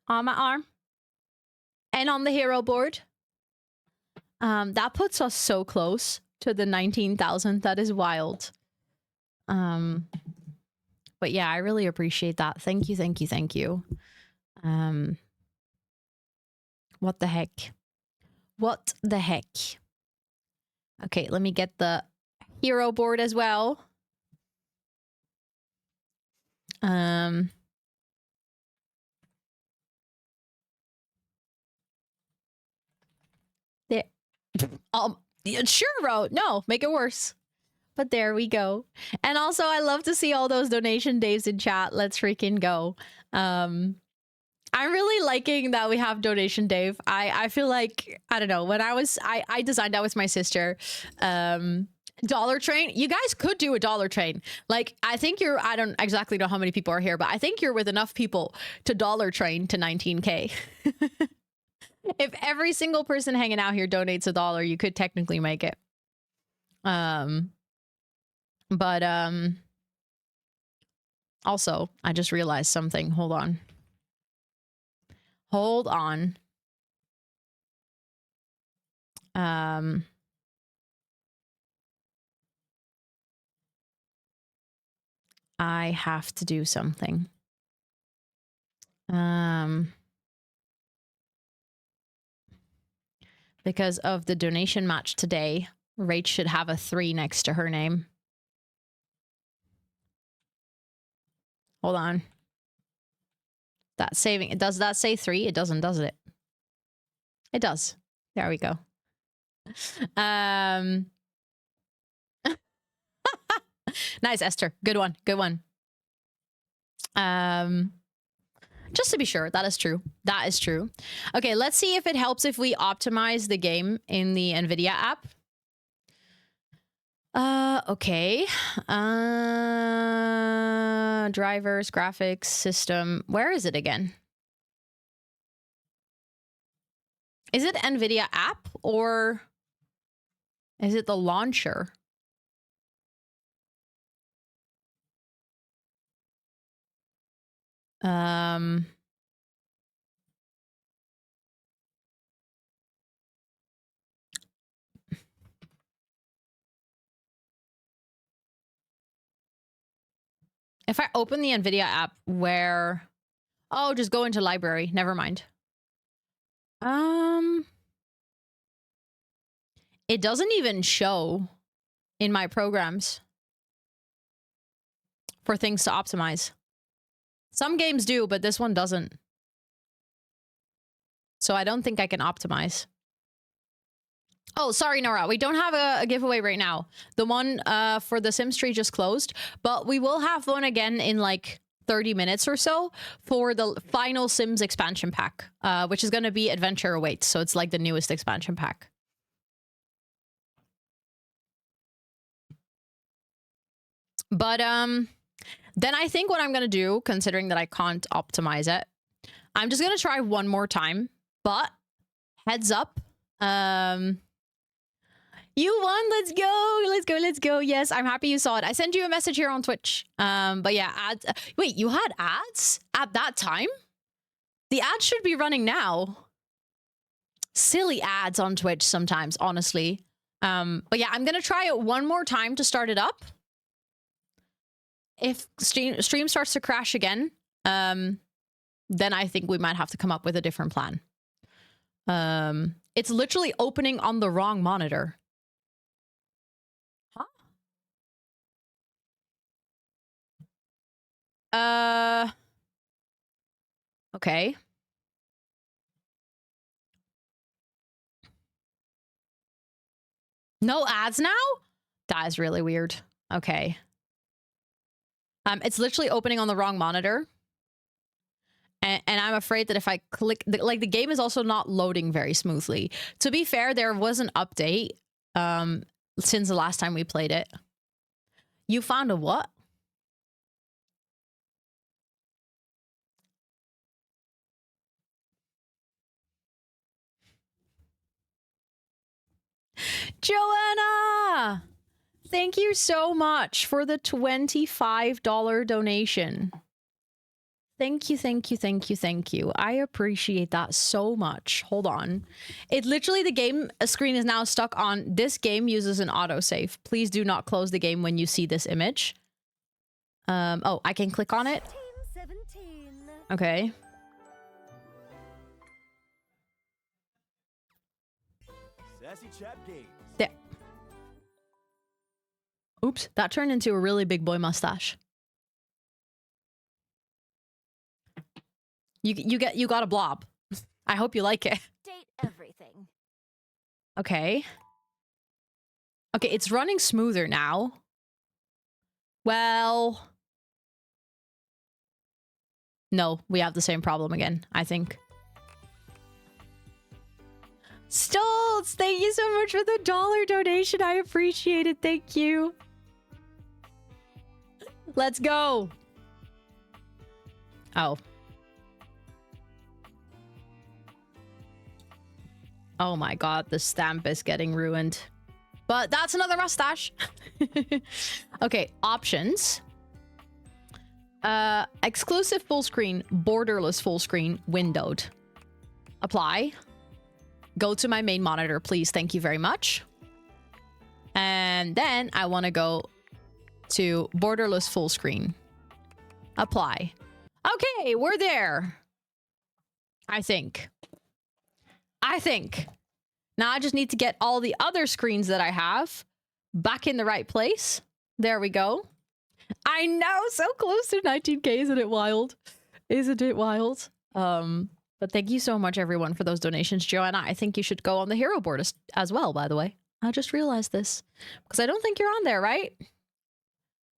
on my arm and on the hero board. That puts us so close to the 19,000. That is wild. But yeah, I really appreciate that. Thank you. What the heck? What the heck? Okay, let me get the hero board as well. There. Sure, bro. No, make it worse. But there we go. And also, I love to see all those donation days in chat. Let's freaking go. I'm really liking that we have donation Dave. I feel like, I don't know, when I designed that with my sister, Dollar Train. You guys could do a Dollar Train. Like, I think you're, I don't exactly know how many people are here, but I think you're with enough people to Dollar Train to 19K. If every single person hanging out here donates $1, you could technically make it. But also, I just realized something. Hold on. Hold on. I have to do something. Because of the donation match today, Rach should have a 3 next to her name. Hold on. That's saving. Does that say 3? It doesn't, does it? It does. There we go. Nice, Esther. Good one. Good one. Just to be sure, that is true. That is true. Okay, let's see if it helps if we optimize the game in the NVIDIA app. Okay. Drivers, graphics, system. Where is it again? Is it NVIDIA app or is it the launcher? If I open the NVIDIA app, where... Oh, just go into library. Never mind. It doesn't even show in my programs for things to optimize. Some games do, but this one doesn't. So I don't think I can optimize. Oh, sorry, Nora. We don't have a giveaway right now. The one for the Sims tree just closed, but we will have one again in like 30 minutes or so for the final Sims expansion pack, which is going to be Adventure Awaits. So it's like the newest expansion pack. But then I think what I'm going to do, considering that I can't optimize it, I'm just going to try one more time. But heads up, you won. Let's go. Let's go. Let's go. Yes, I'm happy you saw it. I sent you a message here on Twitch. But yeah, ads. Wait, you had ads at that time? The ads should be running now. Silly ads on Twitch sometimes, honestly. But yeah, I'm going to try it one more time to start it up. If stream starts to crash again, then I think we might have to come up with a different plan. It's literally opening on the wrong monitor. Okay. No ads now? That is really weird. Okay. It's literally opening on the wrong monitor. And I'm afraid that if I click... Like, the game is also not loading very smoothly. To be fair, there was an update since the last time we played it. You found a what? Joanna! Thank you so much for the $25 donation. Thank you, thank you, thank you, thank you. I appreciate that so much. Hold on. It literally, the game screen is now stuck on this game uses an autosave. Please do not close the game when you see this image. Oh, I can click on it? 17. Okay. Sassy Chap Games. There. Oops, that turned into a really big boy mustache. You got a blob. I hope you like it. Date everything. Okay. Okay, it's running smoother now. Well, no, we have the same problem again, I think. Stoltz, thank you so much for the $1 donation. I appreciate it. Thank you. Let's go. Oh. Oh my god, the stamp is getting ruined. But that's another mustache. Okay, options. Exclusive full screen, borderless full screen, windowed. Apply. Go to my main monitor, please. Thank you very much. And then I want to go to borderless full screen. Apply. Okay, we're there. I think. Now I just need to get all the other screens that I have back in the right place. There we go. I know, so close to 19K. Isn't it wild? Isn't it wild? But thank you so much, everyone, for those donations. Joanna, I think you should go on the hero board as well, by the way. I just realized this. Because I don't think you're on there, right?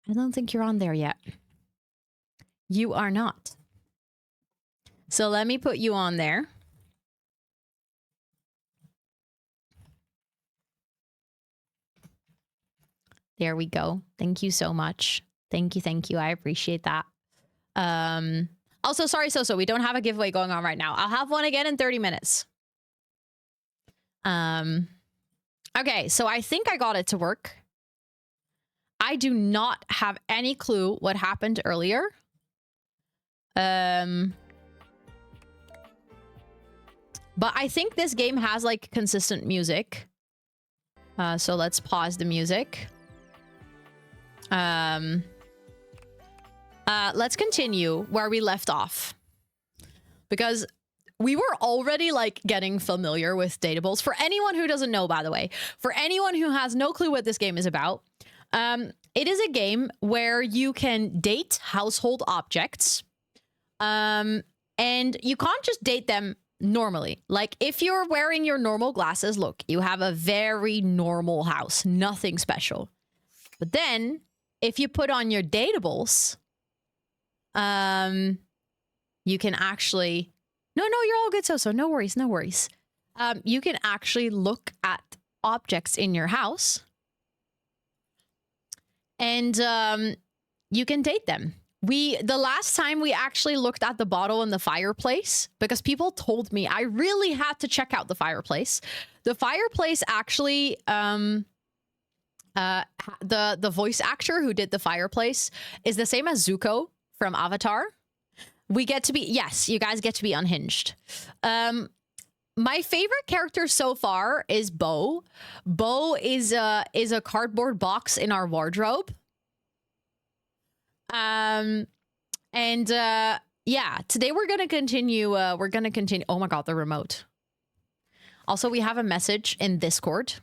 I don't think you're on there yet. You are not. So let me put you on there. There we go. Thank you so much. Thank you. I appreciate that. Also, sorry, so we don't have a giveaway going on right now. I'll have one again in 30 minutes. Okay, so I think I got it to work. I do not have any clue what happened earlier. But I think this game has like consistent music. So let's pause the music. Let's continue where we left off. Because we were already like getting familiar with datables. For anyone who doesn't know, by the way, for anyone who has no clue what this game is about, it is a game where you can date household objects. And you can't just date them normally. Like if you're wearing your normal glasses, look, you have a very normal house, nothing special. But then if you put on your datables, you can actually, no, you're all good. So no worries. You can actually look at objects in your house and, you can date them. The last time we actually looked at the bottle in the fireplace, because people told me I really had to check out the fireplace. The fireplace actually, the voice actor who did the fireplace is the same as Zuko from Avatar. We get to be, yes, you guys get to be unhinged. My favorite character so far is Bo. Bo is a cardboard box in our wardrobe. Yeah, today we're gonna continue. Oh my god, the remote. Also, we have a message in Discord.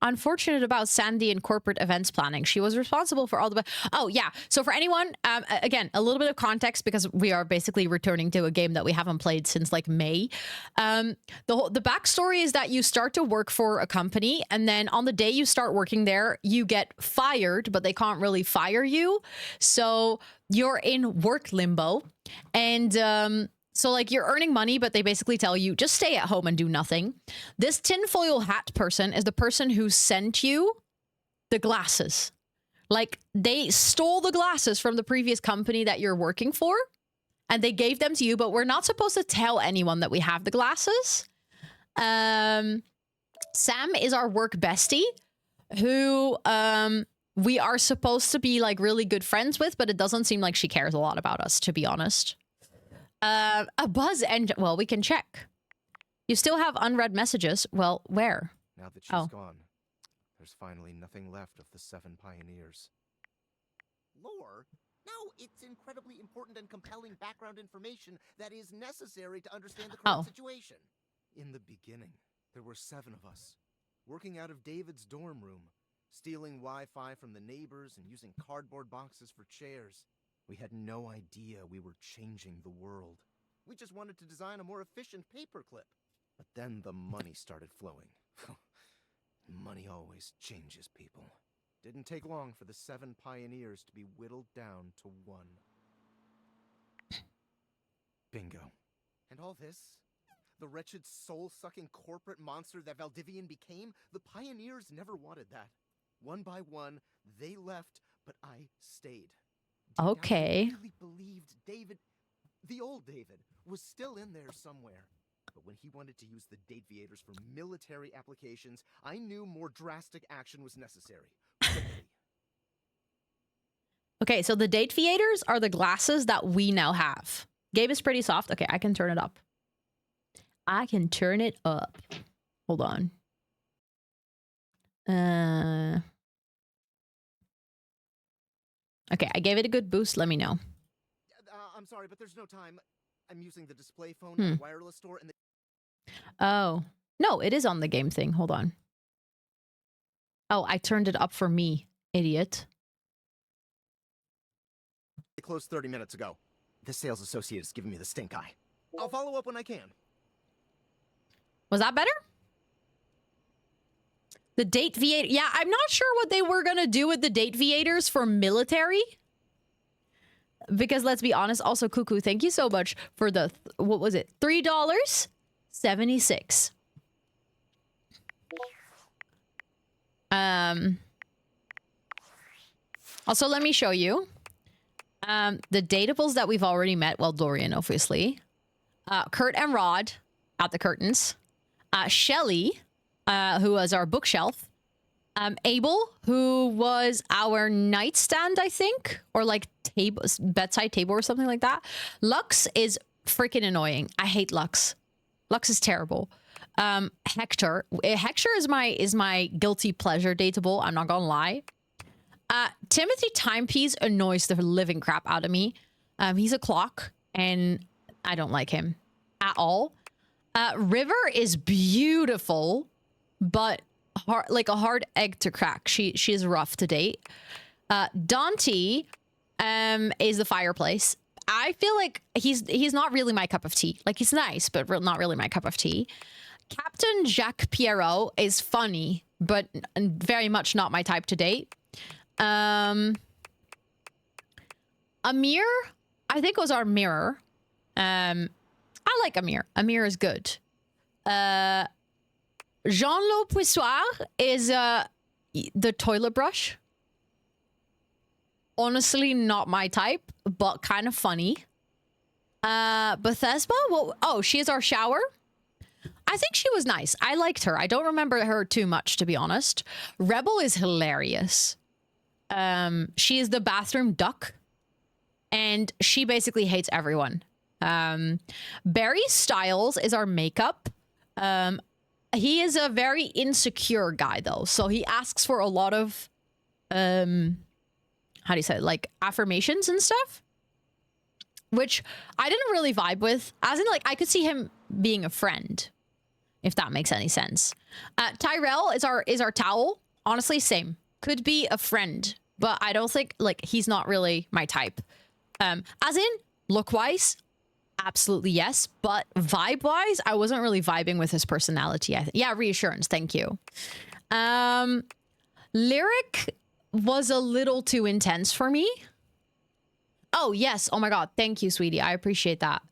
Unfortunate about Sandy and corporate events planning. She was responsible for all the... Oh, yeah. So for anyone, again, a little bit of context because we are basically returning to a game that we haven't played since like May. The backstory is that you start to work for a company and then on the day you start working there, you get fired, but they can't really fire you. So you're in work limbo and... So, like, you're earning money, but they basically tell you, just stay at home and do nothing. This tinfoil hat person is the person who sent you the glasses. Like, they stole the glasses from the previous company that you're working for, and they gave them to you, but we're not supposed to tell anyone that we have the glasses. Sam is our work bestie, who we are supposed to be, like, really good friends with, but it doesn't seem like she cares a lot about us, to be honest. A buzz engine. Well, we can check. You still have unread messages. Well, where? Now that she's gone, there's finally nothing left of the 7 pioneers. Lore? No, it's incredibly important and compelling background information that is necessary to understand the current situation. In the beginning, there were 7 of us, working out of David's dorm room, stealing Wi-Fi from the neighbors and using cardboard boxes for chairs. We had no idea we were changing the world. We just wanted to design a more efficient paperclip. But then the money started flowing. Money always changes people. Didn't take long for the 7 pioneers to be whittled down to 1. Bingo. And all this? The wretched soul-sucking corporate monster that Valdivian became? The pioneers never wanted that. One by one, they left, but I stayed. Deep down, Okay. I really believed David, the old David, was still in there somewhere. But when he wanted to use the Dateviators for military applications, I knew more drastic action was necessary. Quickly. Okay, so the Dateviators are the glasses that we now have. Game is pretty soft. Okay, I can turn it up. I can turn it up. Hold on. Okay, I gave it a good boost. Let me know. I'm sorry, but there's no time. I'm using the display phone at the wireless store, and Oh. No, it is on the game thing. Hold on. Oh, I turned it up for me, idiot. they closed 30 minutes ago. The sales associate is giving me the stink eye. I'll follow up when I can. Was that better? The Dateviator. Yeah, I'm not sure what they were going to do with the Dateviators for military. Because let's be honest, also Cuckoo, thank you so much for the, what was it? $3.76. Also, let me show you. The Datables that we've already met. Well, Dorian, obviously. Kurt and Rod at the curtains. Shelly, who was our bookshelf. Abel, who was our nightstand, I think, or like table, bedside table or something like that. Lux is freaking annoying. I hate Lux. Lux is terrible. Hector is my guilty pleasure dateable. I'm not gonna lie. Timothy Timepiece annoys the living crap out of me. He's a clock, and I don't like him at all. River is beautiful, but like a hard egg to crack. She is rough to date. Dante is the fireplace. I feel like he's not really my cup of tea. Like, he's nice, but not really my cup of tea. Captain Jacques Pierrot is funny, but very much not my type to date. Amir, I think was our mirror. I like Amir. Amir is good. Jean-Lo Poissoir is the toilet brush. Honestly, not my type, but kind of funny. Bethesda? Oh, she is our shower. I think she was nice. I liked her. I don't remember her too much, to be honest. Rebel is hilarious. She is the bathroom duck. And she basically hates everyone. Barry Styles is our makeup. He is a very insecure guy, though. So he asks for a lot of, how do you say it? Like, affirmations and stuff. Which I didn't really vibe with. As in, like, I could see him being a friend, if that makes any sense. Tyrell is our towel. Honestly, same. Could be a friend, but I don't think, like, he's not really my type. As in, look-wise, absolutely yes, but vibe-wise, I wasn't really vibing with his personality. Yeah, reassurance, thank you. Lyric was a little too intense for me. Oh, yes. Oh my god, thank you, sweetie. I appreciate that.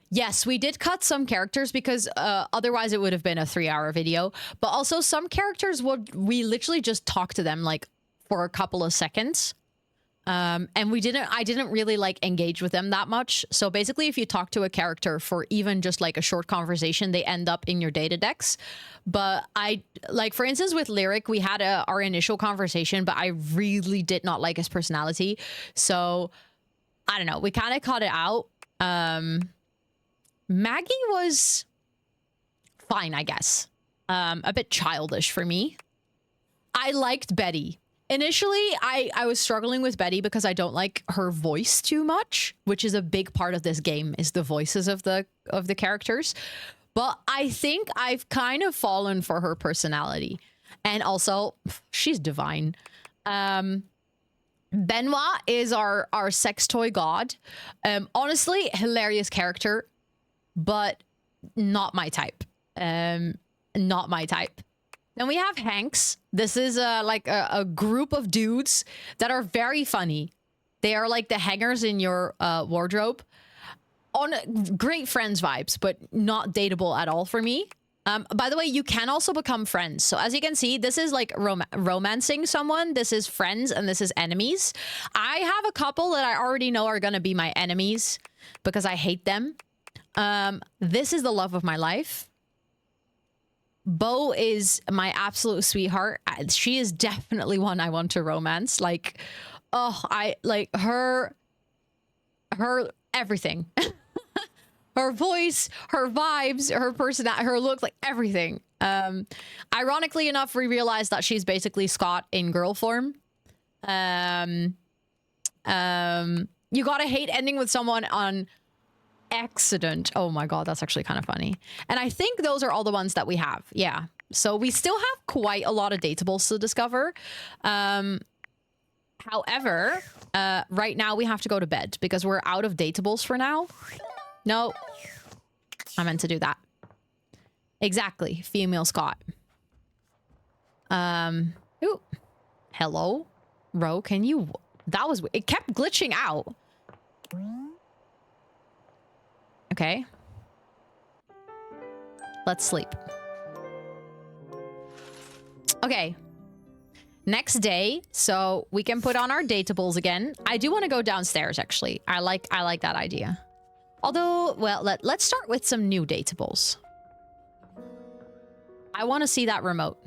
Yes, we did cut some characters because otherwise it would have been a 3-hour video. But also some characters we literally just talk to them like for a couple of seconds. And I didn't really like engage with them that much. So basically, if you talk to a character for even just like a short conversation, they end up in your data decks. But like, for instance, with Lyric, we had our initial conversation, but I really did not like his personality. So I don't know. We kind of cut it out. Maggie was fine, I guess. A bit childish for me. I liked Betty. Initially, I was struggling with Betty because I don't like her voice too much, which is a big part of this game, is the voices of the characters. But I think I've kind of fallen for her personality. And also, she's divine. Benoit is our sex toy god. Honestly, hilarious character, but not my type. Not my type. Then we have Hanks. This is like a group of dudes that are very funny. They are like the hangers in your wardrobe. On great friends vibes, but not dateable at all for me. By the way, you can also become friends. So as you can see, this is like romancing someone. This is friends and this is enemies. I have a couple that I already know are going to be my enemies because I hate them. This is the love of my life. Bo is my absolute sweetheart. She is definitely one I want to romance. Like, oh, I like her everything. Her voice, her vibes, her personality, her look, like everything. Ironically enough, we realized that she's basically Scott in girl form. You gotta hate ending with someone on accident. Oh my god, that's actually kind of funny. And I think those are all the ones that we have. Yeah. So we still have quite a lot of dateables to discover. However, right now we have to go to bed because we're out of dateables for now. No, I meant to do that. Exactly. Female Scott. Ooh. Hello? Ro, can you... That was... It kept glitching out. Okay. Let's sleep. Okay. Next day, so we can put on our dateables again. I do want to go downstairs, actually. I like that idea. Although, well, let's start with some new dateables. I want to see that remote.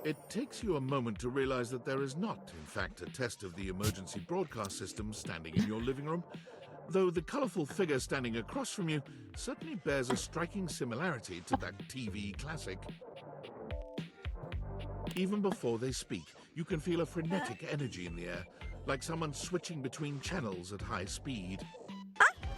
It takes you a moment to realize that there is not, in fact, a test of the emergency broadcast system standing in your living room, though the colorful figure standing across from you certainly bears a striking similarity to that TV classic. Even before they speak, you can feel a frenetic energy in the air, like someone switching between channels at high speed.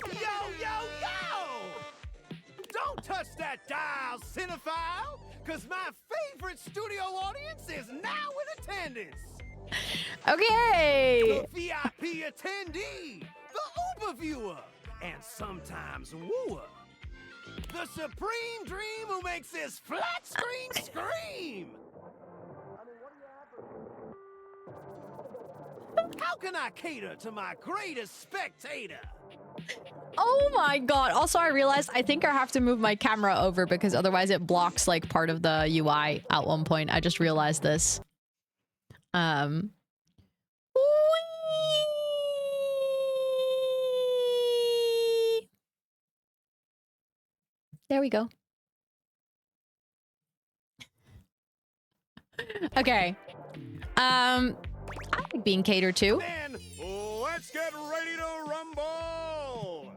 Yo, yo, yo! Don't touch that dial, cinephile, because my favorite studio audience is now in attendance. Okay. The VIP attendee, the Uber viewer, and sometimes wooer. The supreme dream who makes this flat screen scream. How can I cater to my greatest spectator? Oh my god. Also, I realized I think I have to move my camera over because otherwise it blocks like part of the UI at one point. I just realized this. Whee! There we go. Okay. I like being catered to. Then let's get ready to rumble!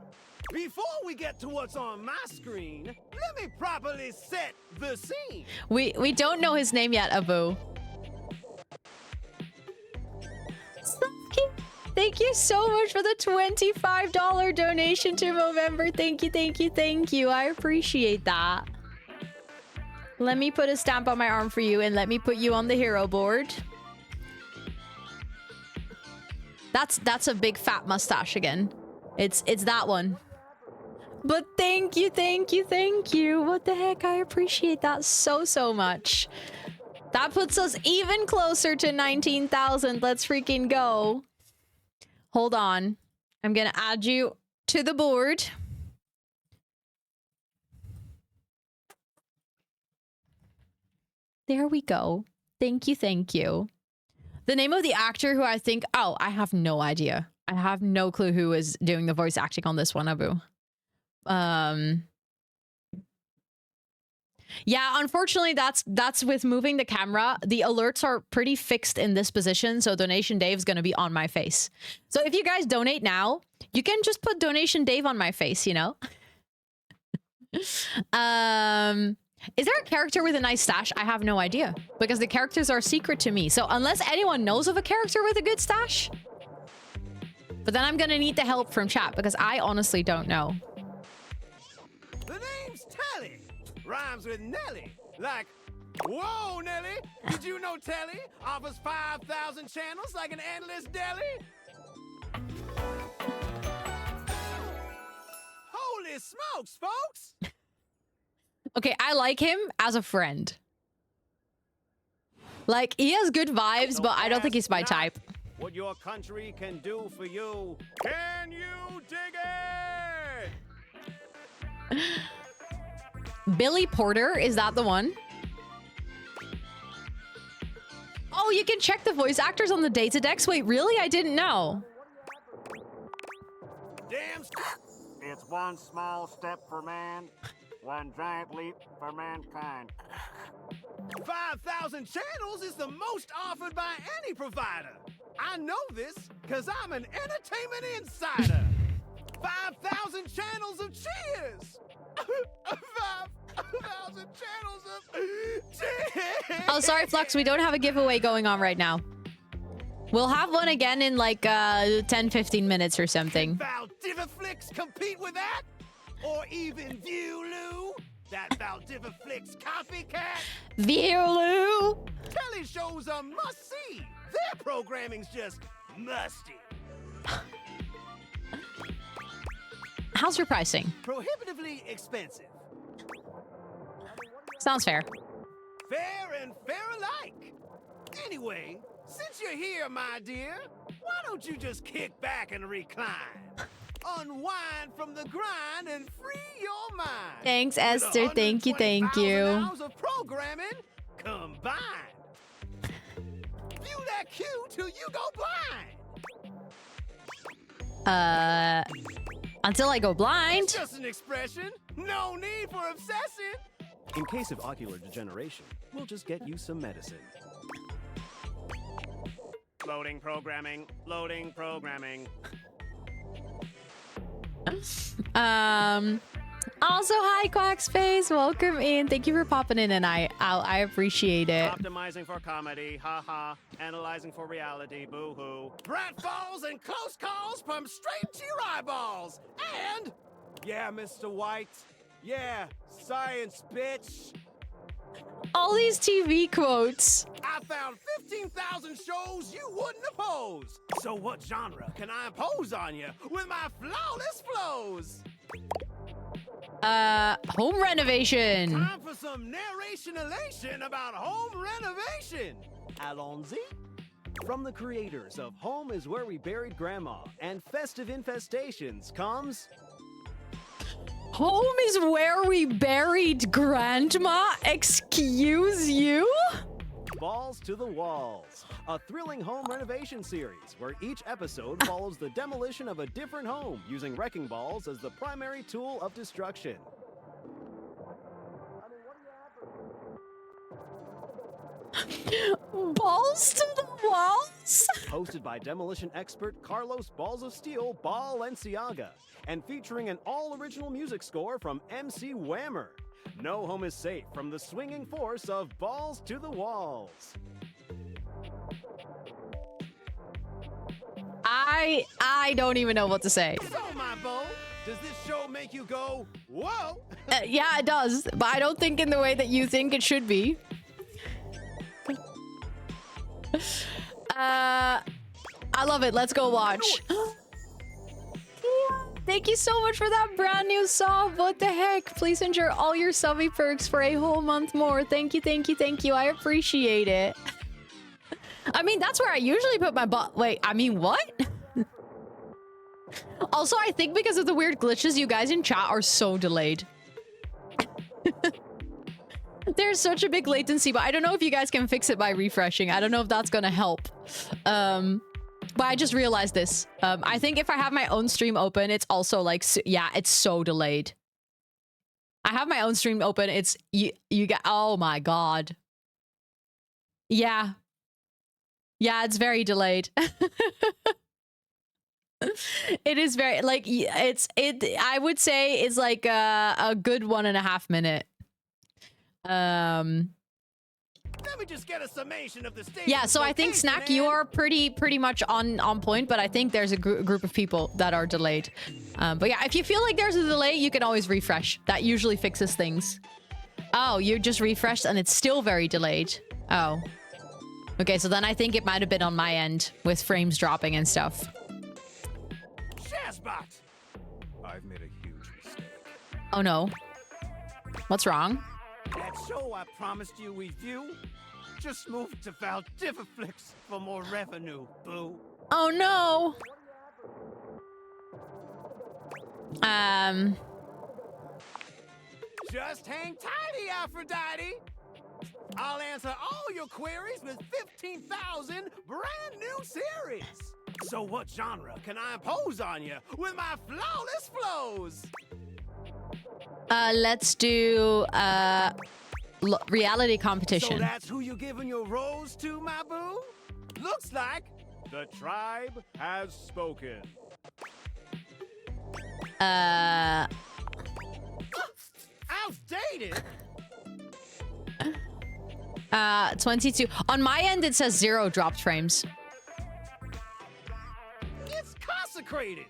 Before we get to what's on my screen, let me properly set the scene. We don't know his name yet, Abu. Thank you so much for the $25 donation to Movermber. Thank you, thank you, thank you. I appreciate that. Let me put a stamp on my arm for you and let me put you on the hero board. That's a big fat mustache again. It's that one. But thank you, thank you, thank you. What the heck? I appreciate that so much. That puts us even closer to 19,000. Let's freaking go. Hold on. I'm gonna add you to the board. There we go. Thank you, thank you. The name of the actor who I think... Oh, I have no idea. I have no clue who is doing the voice acting on this one, Abu. Yeah, unfortunately, that's with moving the camera. The alerts are pretty fixed in this position, so Donation Dave's gonna be on my face. So if you guys donate now, you can just put Donation Dave on my face, you know? Is there a character with a nice stash? I have no idea, because the characters are secret to me. So unless anyone knows of a character with a good stash, but then I'm gonna need the help from chat, because I honestly don't know. The name's Telly. Rhymes with Nelly. Like, whoa, Nelly. Did you know Telly offers 5,000 channels like an endless deli? Holy smokes, folks. Okay, I like him as a friend. Like, he has good vibes, So but I don't think ask he's my not type. What your country can do for you. Can you dig it? Billy Porter, is that the one? Oh, you can check the voice actors on the Datadex. Wait, really? I didn't know. Damn. It's one small step for man, one giant leap for mankind. 5,000 channels is the most offered by any provider. I know this because I'm an entertainment insider. 5,000 channels of cheers. 5,000 channels of cheers. Oh, sorry, Flux. We don't have a giveaway going on right now. We'll have one again in like 10-15 minutes or something. Valdiviflix compete with that? Or even Viewloo? That Valdiviflix copycat? Viewloo! Telly shows are must-see. Their programming's just musty. How's your pricing? Prohibitively expensive. Sounds fair. Fair and fair alike. Anyway, since you're here, my dear, why don't you just kick back and recline? Unwind from the grind and free your mind. Thanks, With Esther. Thank you, thank you. 120,000 hours of programming combined. View that queue till you go blind. Until I go blind. It's just an expression. No need for obsessing. In case of ocular degeneration, we'll just get you some medicine. Loading programming. Loading programming. Also, hi, Quackspace. Welcome in. Thank you for popping in, and I appreciate it. Optimizing for comedy, haha. Analyzing for reality, boo-hoo. Pratfalls and close calls from straight to your eyeballs. And, yeah, Mr. White. Yeah, science, bitch. All these TV quotes. I found 15,000 shows you wouldn't oppose. So what genre can I impose on you with my flawless flows? Home renovation. Time for some narration elation about home renovation. Allons-y. From the creators of Home is Where We Buried Grandma and Festive Infestations comes... Home is where we buried Grandma? Excuse you? Balls to the Walls, a thrilling home renovation series where each episode follows the demolition of a different home using wrecking balls as the primary tool of destruction. Balls to the walls? Hosted by demolition expert Carlos Balls of Steel Balenciaga and featuring an all-original music score from MC Whammer. No home is safe from the swinging force of Balls to the Walls. I don't even know what to say. So, my beau, does this show make you go, whoa? Yeah, it does, but I don't think in the way that you think it should be. I love it. Let's go watch. Thank you so much for that brand new sub. What the heck? Please enjoy all your subby perks for a whole month more. Thank you, thank you, thank you. I appreciate it. I mean, that's where I usually put my butt. Wait, I mean, what? Also, I think because of the weird glitches, you guys in chat are so delayed. There's such a big latency, but I don't know if you guys can fix it by refreshing. I don't know if that's gonna help. But I just realized this. I think if I have my own stream open, it's also like, yeah, it's so delayed. I have my own stream open. It's, you got, oh my God. Yeah. Yeah, it's very delayed. It is very, like, I would say it's like a good 1.5 minute. Let me just get a summation of the state. Yeah, so I think Snack, you are pretty much on point, but I think there's a group of people that are delayed. But yeah, if you feel like there's a delay, you can always refresh. That usually fixes things. Oh, you just refreshed and it's still very delayed. Oh. Okay, so then I think it might have been on my end with frames dropping and stuff. Shazbot! I've made a huge mistake. Oh no. What's wrong? That show I promised you we'd view, Just move to Valdiviflix for more revenue, boo. Oh no. Just hang tighty, Aphrodite. I'll answer all your queries with 15,000 brand new series. So what genre can I impose on you with my flawless flows? Let's do reality competition. So that's who you giving your rose to, my boo? Looks like The tribe has spoken. outdated. 22. On my end, it says 0 dropped frames. It's consecrated.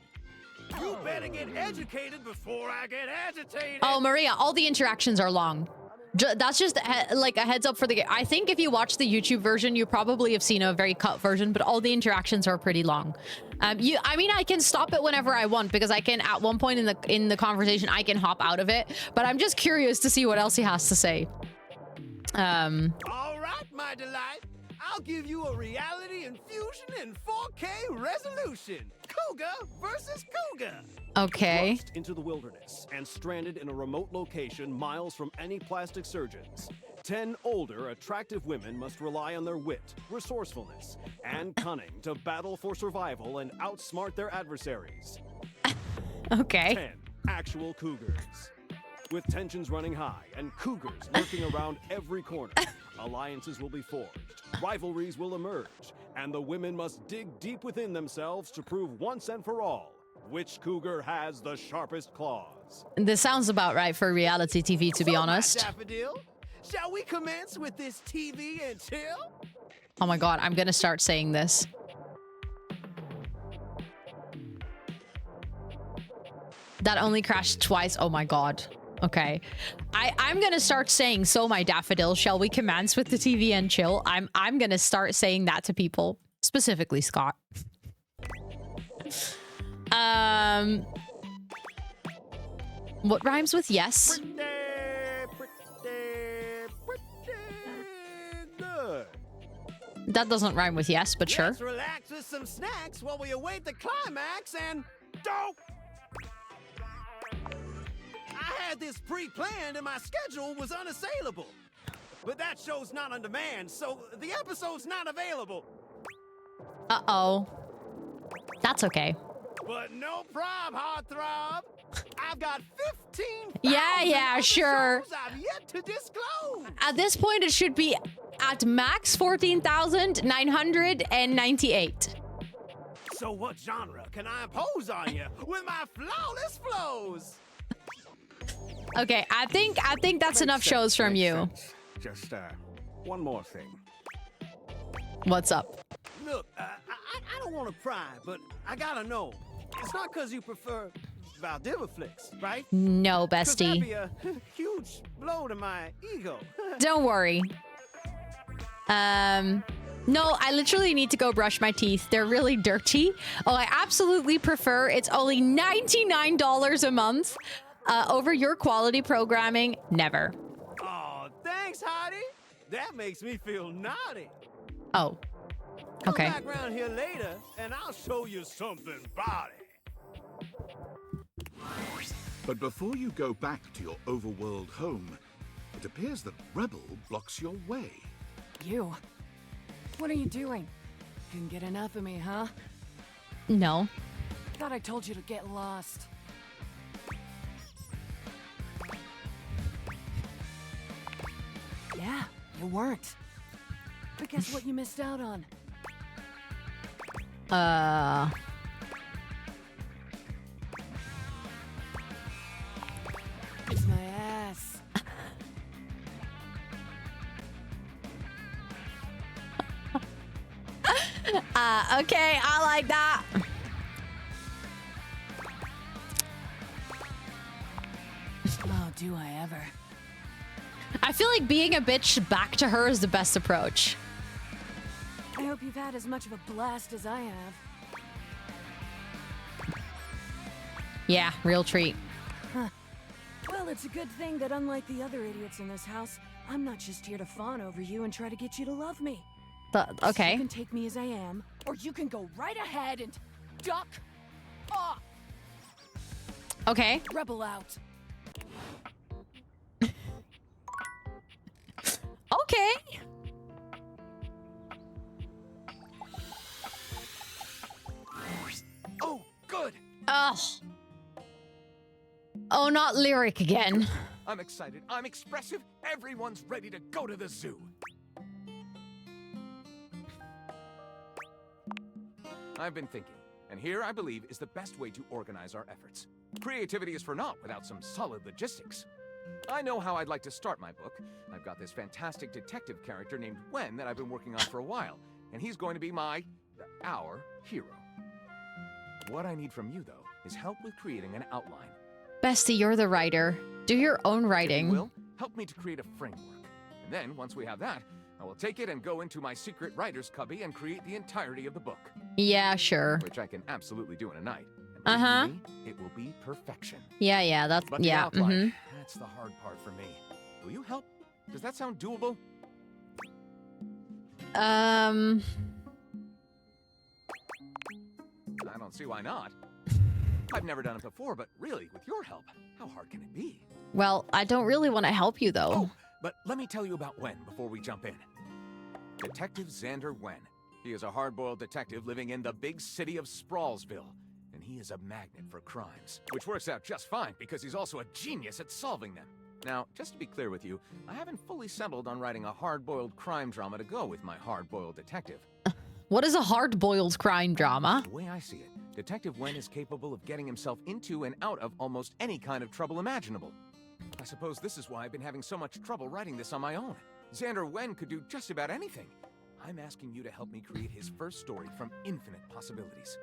You better get educated before I get agitated. Oh, Maria, all the interactions are long. That's just like a heads up for the game. I think if you watch the YouTube version, you probably have seen a very cut version, but all the interactions are pretty long. I mean, I can stop it whenever I want because I can, at one point in the conversation, I can hop out of it. But I'm just curious to see what else he has to say. All right, my delight. I'll give you a reality infusion in 4K resolution. Cougar versus Cougar. Okay. Thrust into the wilderness and stranded in a remote location miles from any plastic surgeons. 10 older, attractive women must rely on their wit, resourcefulness, and cunning to battle for survival and outsmart their adversaries. Okay. 10 actual cougars. With tensions running high and cougars lurking around every corner, alliances will be forged, rivalries will emerge, and the women must dig deep within themselves to prove once and for all which cougar has the sharpest claws. This sounds about right for reality TV, to be honest. Daffodil, shall we commence with this TV and chill? Oh my god, I'm gonna start saying this. That only crashed twice. Oh my god. Okay. I'm gonna start saying, so my daffodil, shall we commence with the TV and chill? I'm gonna start saying that to people. Specifically Scott. What rhymes with yes? Pretty good. That doesn't rhyme with yes, but sure. Let's relax with some snacks while we await the climax and dope. I had this pre-planned and my schedule was unassailable. But that show's not on demand, so the episode's not available. Uh-oh. That's okay. But no prob, heartthrob. I've got 15 Yeah, sure. I've yet to disclose. At this point, it should be at max 14,998. So what genre can I impose on you with my flawless flows? Okay, I think that's enough shows from you. Just one more thing. What's up? Look, I don't want to pry, but I gotta know. It's not because you prefer Valdiviflix, right? No, 'Cause that'd bestie. be a huge blow to my ego. Don't worry. No, I literally need to go brush my teeth. They're really dirty. Oh, I absolutely prefer. It's only $99 a month. Over your quality programming, never. Oh, thanks, Heidi. That makes me feel naughty. Oh. Okay. Come back around here later, and I'll show you something body. But before you go back to your overworld home, it appears that Rebel blocks your way. You. What are you doing? Couldn't get enough of me, huh? No. Thought I told you to get lost. Yeah, you weren't. But guess what you missed out on? It's my ass. Okay, I like that. Oh, do I ever. I feel like being a bitch back to her is the best approach. I hope you've had as much of a blast as I have. Yeah, real treat. Huh. Well, it's a good thing that unlike the other idiots in this house, I'm not just here to fawn over you and try to get you to love me. Okay. You can take me as I am, or you can go right ahead and duck off. Okay. Rebel out. Okay. Oh, good. Ugh. Oh, not lyric again. I'm excited. I'm expressive. Everyone's ready to go to the zoo. I've been thinking, and here I believe is the best way to organize our efforts. Creativity is for naught without some solid logistics. I know how I'd like to start my book. I've got this fantastic detective character named Wen that I've been working on for a while, and he's going to be our hero. What I need from you, though, is help with creating an outline. Bestie, you're the writer. Do your own writing. If you will, help me to create a framework. And then, once we have that, I will take it and go into my secret writer's cubby and create the entirety of the book. Yeah, sure. Which I can absolutely do in a night. Uh-huh. It will be perfection. Yeah, that's, But the yeah. outline, that's the hard part for me. Will you help? Does that sound doable? I don't see why not. I've never done it before, but really, with your help, how hard can it be? Well, I don't really want to help you, though. Oh, but let me tell you about Wen before we jump in. Detective Xander Wen. He is a hard-boiled detective living in the big city of Sprawlsville, and he is a magnet for crimes, which works out just fine because he's also a genius at solving them. Now, just to be clear with you, I haven't fully settled on writing a hard-boiled crime drama to go with my hard-boiled detective. What is a hard-boiled crime drama? The way I see it, Detective Wen is capable of getting himself into and out of almost any kind of trouble imaginable. I suppose this is why I've been having so much trouble writing this on my own. Xander Wen could do just about anything. I'm asking you to help me create his first story from infinite possibilities.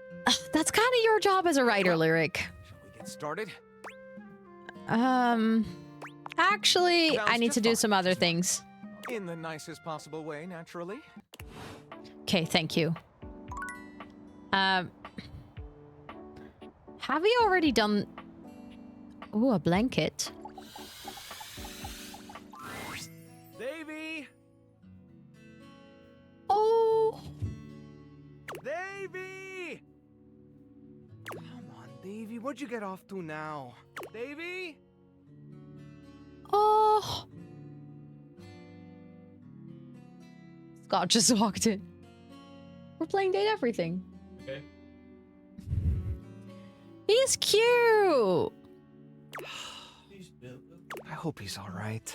That's kind of your job as a writer, Lyric. Shall we get started? Actually, Sounds I need just to do fine. some other things. In the nicest possible way, naturally. Okay, thank you. Have we already done... Ooh, a blanket. Davy! Oh! Davy! Come on, Davy. What'd you get off to now? Davy? Oh! Scott just walked in. We're playing Date Everything. Okay. He's cute! I hope he's all right.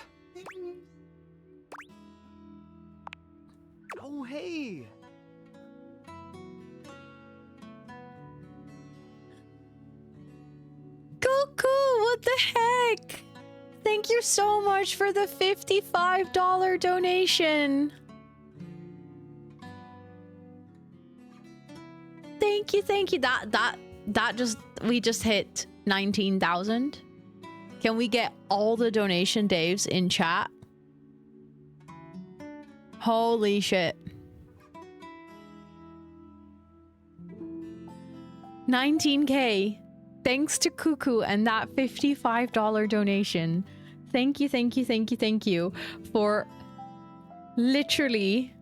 Oh, hey! Cuckoo, what the heck? Thank you so much for the $55 donation. Thank you. We just hit 19,000. Can we get all the donation Daves in chat? Holy shit. 19K. Thanks to Cuckoo and that $55 donation. Thank you for literally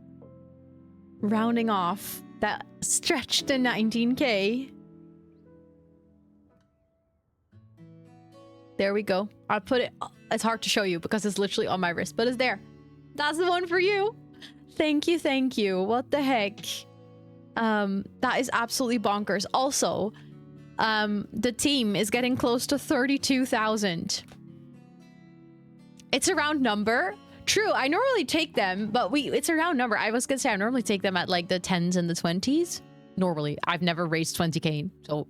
rounding off that stretch to 19K. There we go. I'll put it... It's hard to show you because it's literally on my wrist, but it's there. That's the one for you. Thank you. What the heck? That is absolutely bonkers. Also, the team is getting close to 32,000. It's a round number. True, I normally take them, but it's a round number. I was gonna say I normally take them at like the 10s and the 20s. Normally, I've never raised 20K, so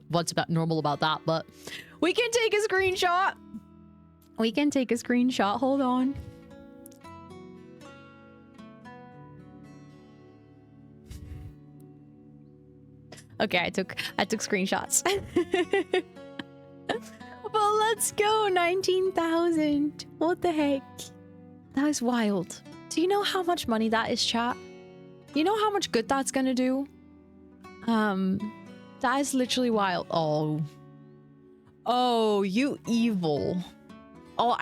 what's about normal about that? But we can take a screenshot. Hold on. Okay, I took screenshots. Well, let's go. 19,000. What the heck? That is wild. Do you know how much money that is, chat? You know how much good that's gonna do? That is literally wild. Oh, you evil. Oh,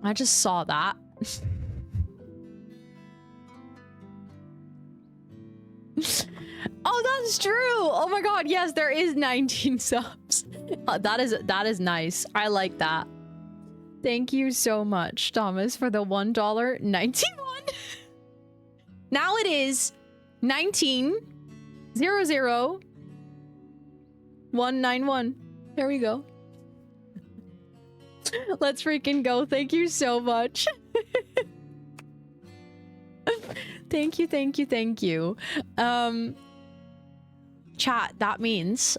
I just saw that. Oh, that's true. Oh my god, yes, there is 19 subs. That is nice. I like that. Thank you so much, Thomas, for the $1.91. Now it is 19,00191. There we go. Let's freaking go. Thank you so much. Thank you, thank you, thank you. Chat, that means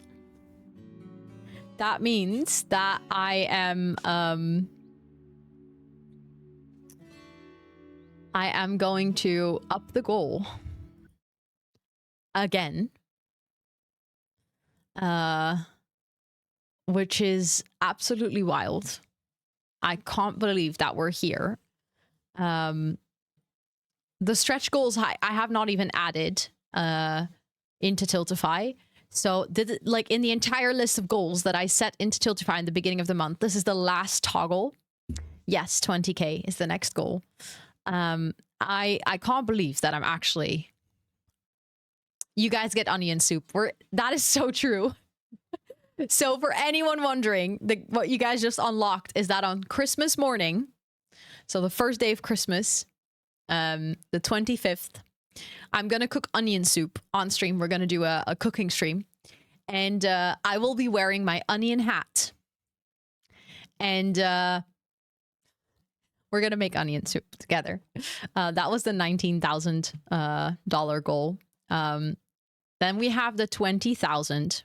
that I am going to up the goal again. Which is absolutely wild. I can't believe that we're here. The stretch goals I have not even added into Tiltify. So like in the entire list of goals that I set into Tiltify in the beginning of the month, this is the last toggle. Yes, 20k is the next goal. I can't believe that I'm actually... You guys get onion soup. That is so true. So for anyone wondering, what you guys just unlocked is that on Christmas morning, so the first day of Christmas, the 25th, I'm going to cook onion soup on stream. We're going to do a cooking stream. And I will be wearing my onion hat. And we're going to make onion soup together. That was the $19,000 goal. Then we have the 20,000,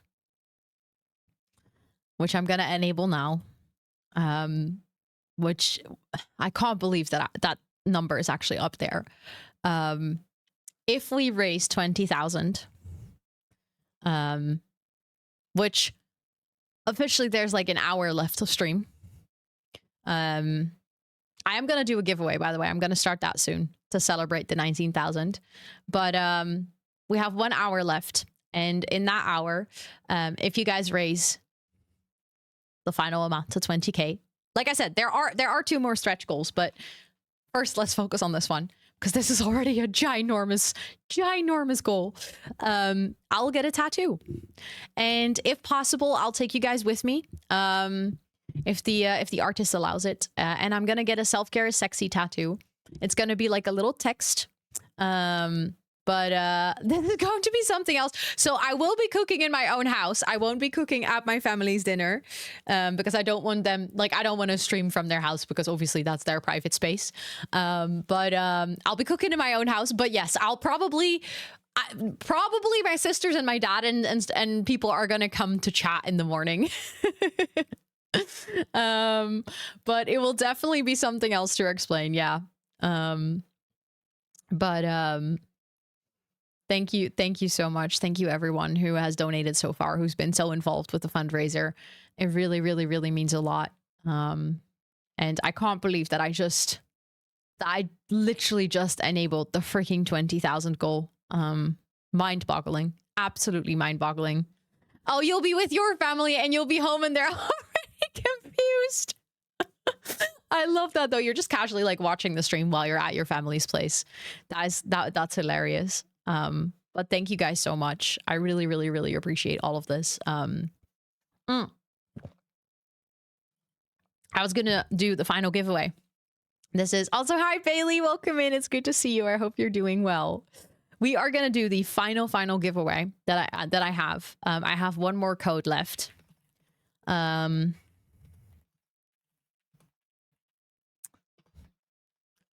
which I'm going to enable now. Which I can't believe that that number is actually up there. If we raise 20,000, which officially there's like an hour left of stream. I am going to do a giveaway, by the way. I'm going to start that soon to celebrate the 19,000. But we have 1 hour left. And in that hour, if you guys raise the final amount to 20k, like I said, there are 2 more stretch goals, but first let's focus on this one because this is already a ginormous goal. I'll get a tattoo, and if possible, I'll take you guys with me. If the artist allows it, and I'm gonna get a self-care is sexy tattoo. It's gonna be like a little text. But this is going to be something else. So I will be cooking in my own house. I won't be cooking at my family's dinner because I don't want them, like, I don't want to stream from their house because obviously that's their private space. But I'll be cooking in my own house. But yes, I'll probably my sisters and my dad and people are going to come to chat in the morning. But it will definitely be something else to explain. Yeah. Thank you so much. Thank you everyone who has donated so far, who's been so involved with the fundraiser. It really, really, really means a lot. And I can't believe that I literally just enabled the freaking 20,000 goal. Mind-boggling. Absolutely mind-boggling. Oh, you'll be with your family and you'll be home and they're already confused. I love that though. You're just casually like watching the stream while you're at your family's place. That's hilarious. But thank you guys so much. I really, really, really appreciate all of this. I was gonna do the final giveaway. This is also, hi Bailey, welcome in. It's good to see you. I hope you're doing well. We are gonna do the final giveaway that I have. I have one more code left.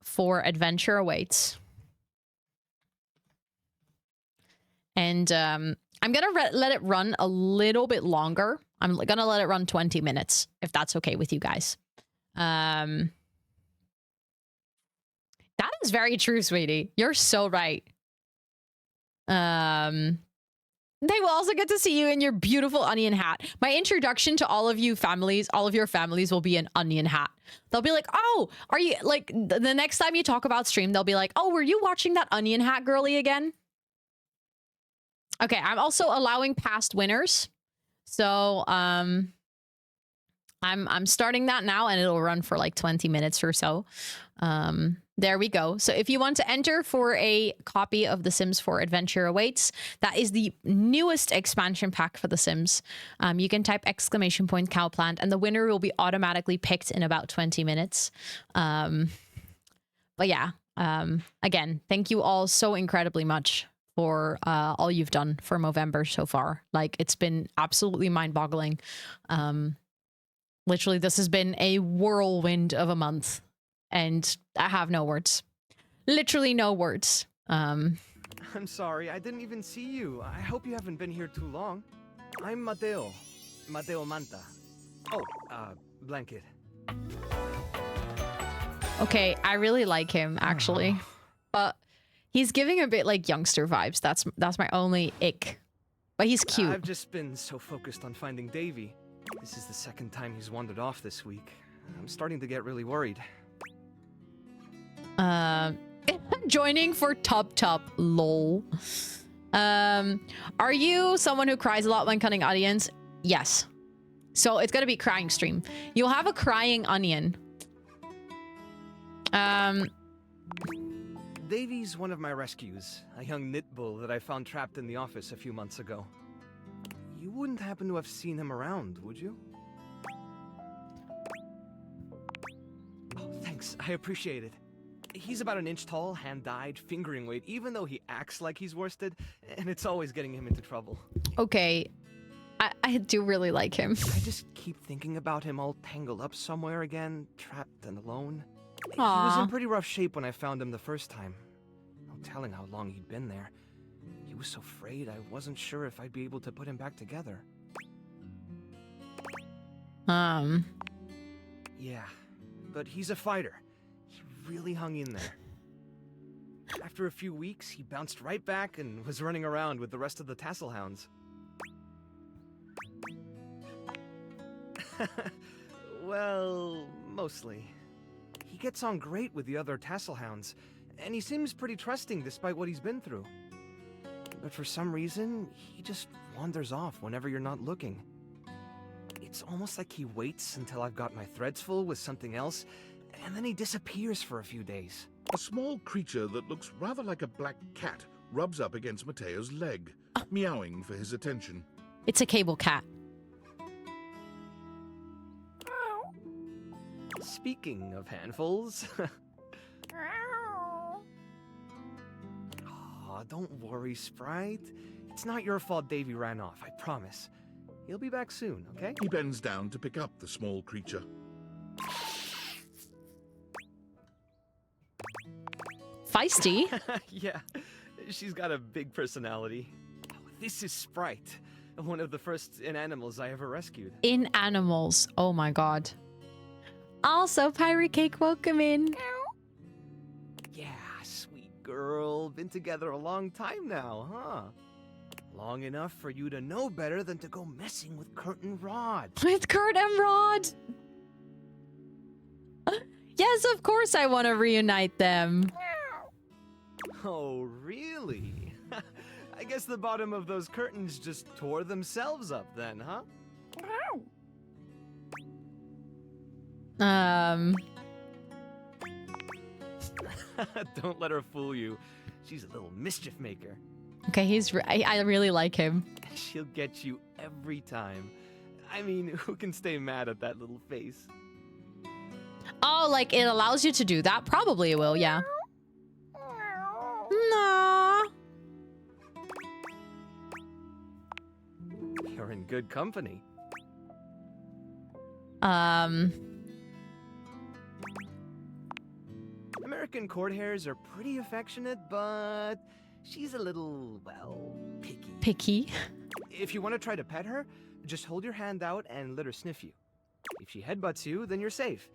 For Adventure Awaits. And I'm gonna let it run a little bit longer. I'm gonna let it run 20 minutes, if that's okay with you guys. That is very true, sweetie. You're so right. They will also get to see you in your beautiful onion hat. My introduction to all of your families will be an onion hat. They'll be like, oh, are you, like, the next time you talk about stream, they'll be like, oh, were you watching that onion hat girly again? Okay, I'm also allowing past winners. So, I'll I'm starting that now, and it'll run for like 20 minutes or so. There we go. So if you want to enter for a copy of The Sims 4 Adventure Awaits, that is the newest expansion pack for The Sims. You can type !Cowplant, and the winner will be automatically picked in about 20 minutes. But yeah, again, thank you all so incredibly much for all you've done for Movermber so far. Like, it's been absolutely mind-boggling. Literally, this has been a whirlwind of a month, and I have no words. Literally no words. I'm sorry, I didn't even see you. I hope you haven't been here too long. I'm Mateo. Mateo Manta. Oh, Blanket. Okay, I really like him, actually. But he's giving a bit like youngster vibes. That's my only ick. But he's cute. I've just been so focused on finding Davy. This is the second time he's wandered off this week. I'm starting to get really worried. Joining for Top, lol. Are you someone who cries a lot when cutting onions? Yes. So it's gonna be crying stream. You'll have a crying onion. Davy's one of my rescues, a young knit bull that I found trapped in the office a few months ago. You wouldn't happen to have seen him around, would you? Oh, thanks. I appreciate it. He's about an inch tall, hand-dyed, fingering weight, even though he acts like he's worsted, and it's always getting him into trouble. Okay. I do really like him. I just keep thinking about him all tangled up somewhere again, trapped and alone. Aww. He was in pretty rough shape when I found him the first time. No telling how long he'd been there. He was so frayed, I wasn't sure if I'd be able to put him back together. Yeah, but he's a fighter. He really hung in there. After a few weeks, he bounced right back and was running around with the rest of the tassel hounds. Well, mostly. He gets on great with the other tassel hounds, and he seems pretty trusting despite what he's been through. But for some reason, he just wanders off whenever you're not looking. It's almost like he waits until I've got my threads full with something else, and then he disappears for a few days. A small creature that looks rather like a black cat rubs up against Mateo's leg, meowing for his attention. It's a cable cat. Speaking of handfuls... Aw, don't worry, Sprite. It's not your fault Davy ran off, I promise. He'll be back soon, okay? He bends down to pick up the small creature. Feisty? Yeah, she's got a big personality. Oh, this is Sprite, one of the first inanimals I ever rescued. Inanimals. Oh my god. Also, Pirate Cake, welcome in. Yeah, sweet girl. Been together a long time now, huh? Long enough for you to know better than to go messing with Kurt and Rod. With Kurt and Rod? Yes, of course I want to reunite them. Oh, really? I guess the bottom of those curtains just tore themselves up then, huh? Don't let her fool you. She's a little mischief maker. Okay, I really like him. She'll get you every time. I mean, who can stay mad at that little face? Oh, like it allows you to do that? Probably it will, yeah. No. You're in good company. American court hares are pretty affectionate, but she's a little, well, picky. Picky? If you want to try to pet her, just hold your hand out and let her sniff you. If she headbutts you, then you're safe.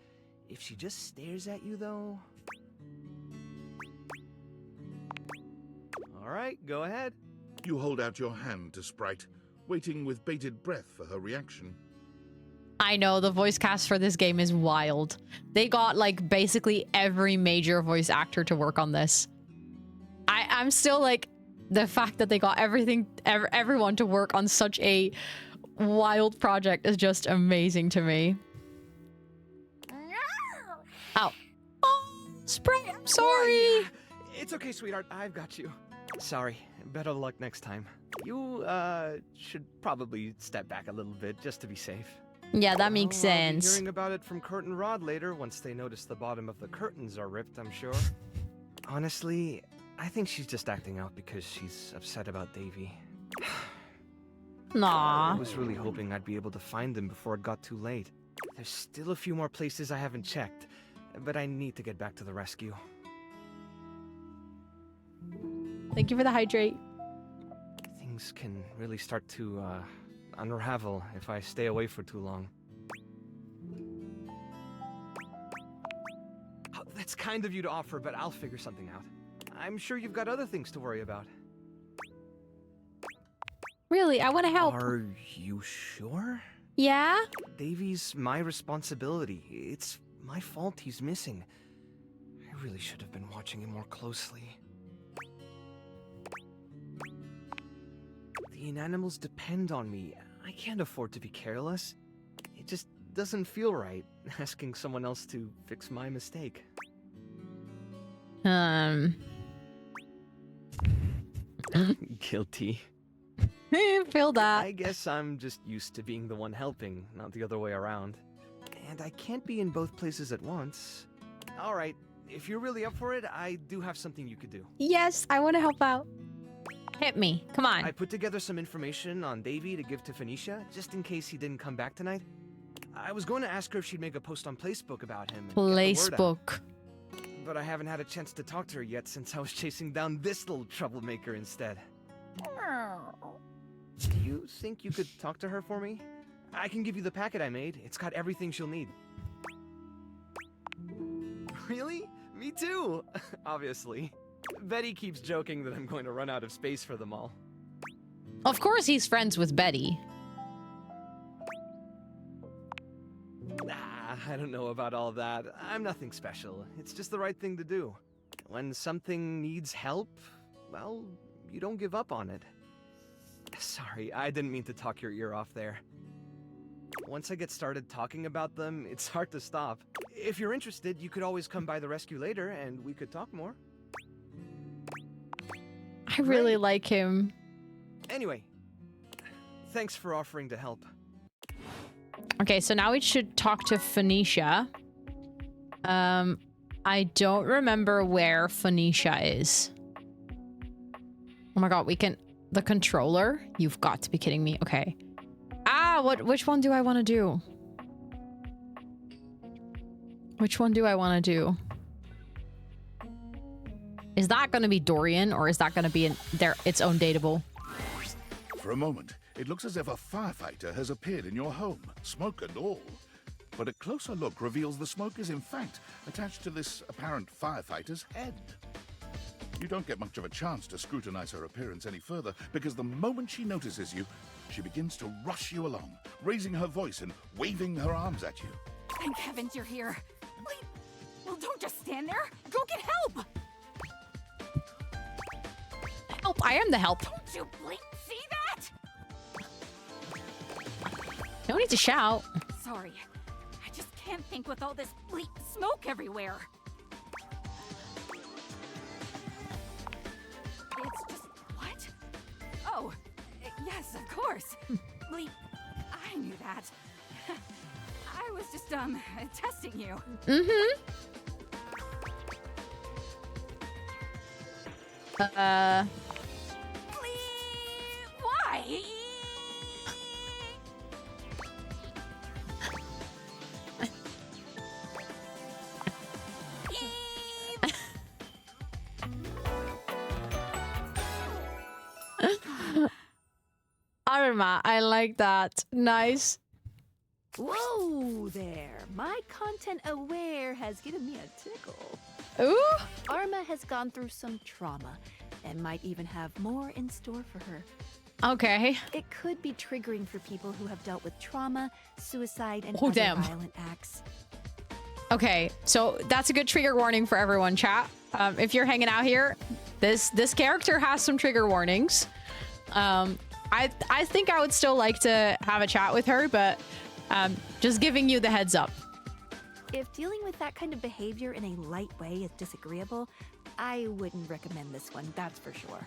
If she just stares at you, though... Alright, go ahead. You hold out your hand to Sprite, waiting with bated breath for her reaction. I know, the voice cast for this game is wild. They got, like, basically every major voice actor to work on this. I'm still, like, the fact that they got everyone to work on such a wild project is just amazing to me. Oh. Oh, Spray, I'm sorry. It's okay, sweetheart. I've got you. Sorry. Better luck next time. You, should probably step back a little bit just to be safe. Yeah, that makes I'll be sense. hearing about it from Kurt and Rod later once they notice the bottom of the curtains are ripped, I'm sure. Honestly, I think she's just acting out because she's upset about Davy. Nah. I was really hoping I'd be able to find them before it got too late. There's still a few more places I haven't checked, but I need to get back to the rescue. Thank you for the hydrate. Things can really start to, unravel if I stay away for too long. Oh, that's kind of you to offer, but I'll figure something out. I'm sure you've got other things to worry about. Really, I want to help. Are you sure? Yeah? Davy's my responsibility. It's my fault he's missing. I really should have been watching him more closely. The inanimals depend on me. I can't afford to be careless. It just doesn't feel right, asking someone else to fix my mistake. Guilty. Feel that. I guess I'm just used to being the one helping, not the other way around. And I can't be in both places at once. Alright, if you're really up for it, I do have something you could do. Yes, I want to help out. Hit me. Come on. I put together some information on Davy to give to Phoenicia, just in case he didn't come back tonight. I was going to ask her if she'd make a post on Placebook about him. Placebook. But I haven't had a chance to talk to her yet since I was chasing down this little troublemaker instead. Do you think you could talk to her for me? I can give you the packet I made. It's got everything she'll need. Really? Me too! Obviously. Betty keeps joking that I'm going to run out of space for them all. Of course he's friends with Betty. I don't know about all that. I'm nothing special. It's just the right thing to do. When something needs help, well, you don't give up on it. Sorry, I didn't mean to talk your ear off there. Once I get started talking about them, it's hard to stop. If you're interested, you could always come by the rescue later and we could talk more. I really like him. Anyway, thanks for offering to help. Okay, so now we should talk to Phoenicia. I don't remember where Phoenicia is. Oh my god, we can... The controller? You've got to be kidding me. Okay. Which one do I want to do? Which one do I want to do? Is that going to be Dorian, or is that going to be its own dateable? For a moment, it looks as if a firefighter has appeared in your home, smoke and all. But a closer look reveals the smoke is in fact attached to this apparent firefighter's head. You don't get much of a chance to scrutinize her appearance any further, because the moment she notices you, she begins to rush you along, raising her voice and waving her arms at you. Thank heavens you're here. Wait, well, don't just stand there. Go get help. Help, I am the help. Don't you blink, see that? No need to shout. Sorry, I just can't think with all this bleep smoke everywhere. It's just, what? Oh, yes, of course. Bleep, I knew that. I was just, testing you. Mm-hmm. Bleep, why? Arma, I like that. Nice. Whoa there. My content aware has given me a tickle. Ooh. Arma has gone through some trauma and might even have more in store for her. Okay. It could be triggering for people who have dealt with trauma, suicide, and Oh, other damn. violent acts. Okay, so that's a good trigger warning for everyone, chat. If you're hanging out here, this character has some trigger warnings. I think I would still like to have a chat with her, but just giving you the heads up. If dealing with that kind of behavior in a light way is disagreeable, I wouldn't recommend this one, that's for sure.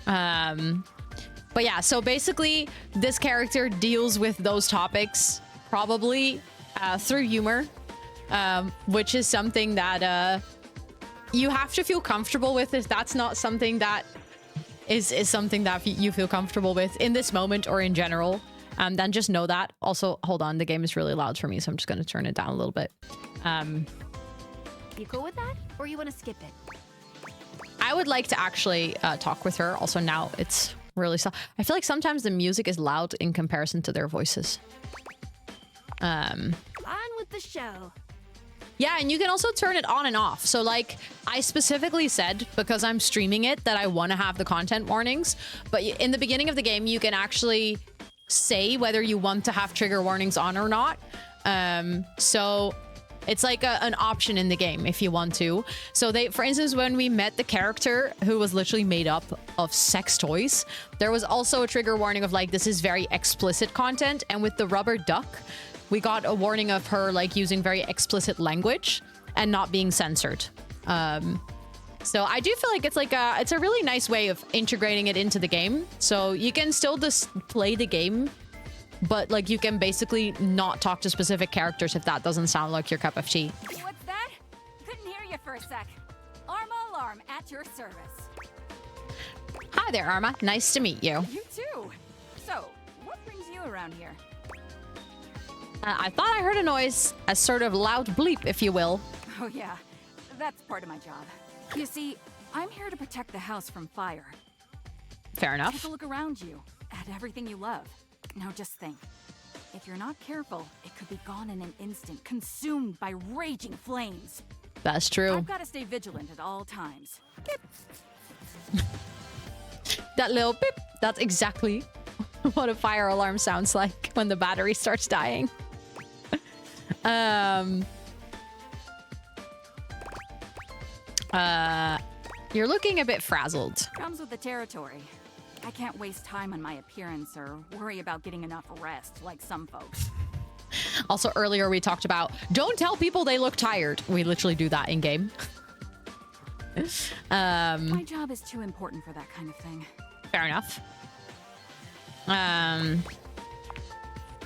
But yeah, so basically this character deals with those topics probably through humor, which is something that you have to feel comfortable with. If that's not something that is something that you feel comfortable with in this moment or in general, then just know that. Also, hold on, the game is really loud for me, so I'm just going to turn it down a little bit. You cool with that? Or you want to skip it? I would like to actually talk with her. Also, now it's really soft. I feel like sometimes the music is loud in comparison to their voices. On with the show. Yeah, and you can also turn it on and off. So like I specifically said, because I'm streaming it, that I want to have the content warnings. But in the beginning of the game, you can actually say whether you want to have trigger warnings on or not. So it's like an option in the game if you want to. So they, for instance, when we met the character who was literally made up of sex toys, there was also a trigger warning of like, this is very explicit content. And with the rubber duck, we got a warning of her like using very explicit language and not being censored. So I do feel like it's like it's a really nice way of integrating it into the game. So you can still just play the game, but like you can basically not talk to specific characters if that doesn't sound like your cup of tea. What's that? Couldn't hear you for a sec. Arma Alarm at your service. Hi there, Arma. Nice to meet you. You too. So, what brings you around here? I thought I heard a noise, a sort of loud bleep, if you will. Oh yeah, that's part of my job. You see, I'm here to protect the house from fire. Fair enough. Take a look around you, at everything you love. Now just think. If you're not careful, it could be gone in an instant, consumed by raging flames. That's true. I've got to stay vigilant at all times. That little beep, that's exactly what a fire alarm sounds like when the battery starts dying. You're looking a bit frazzled. Comes with the territory. I can't waste time on my appearance or worry about getting enough rest like some folks. Also, earlier we talked about don't tell people they look tired. We literally do that in game. My job is too important for that kind of thing. Fair enough.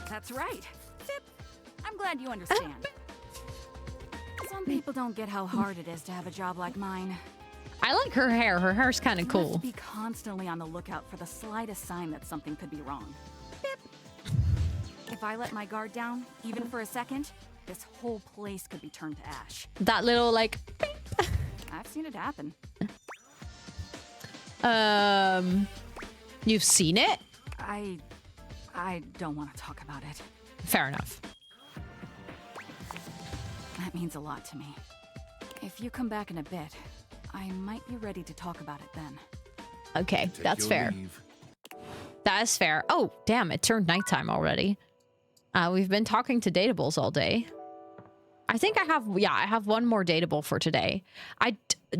That's right. Zip. I'm glad you understand. Some people don't get how hard it is to have a job like mine. I like her hair. Her hair's kind of You cool. have to be constantly on the lookout for the slightest sign that something could be wrong. Bip. If I let my guard down, even for a second, this whole place could be turned to ash. That little like beep. I've seen it happen. You've seen it? I don't want to talk about it. Fair enough. That means a lot to me. If you come back in a bit, I might be ready to talk about it then. Okay, that's fair. Leave. That is fair. Oh, damn, it turned nighttime already. We've been talking to Datables all day. I think I have one more Datable for today.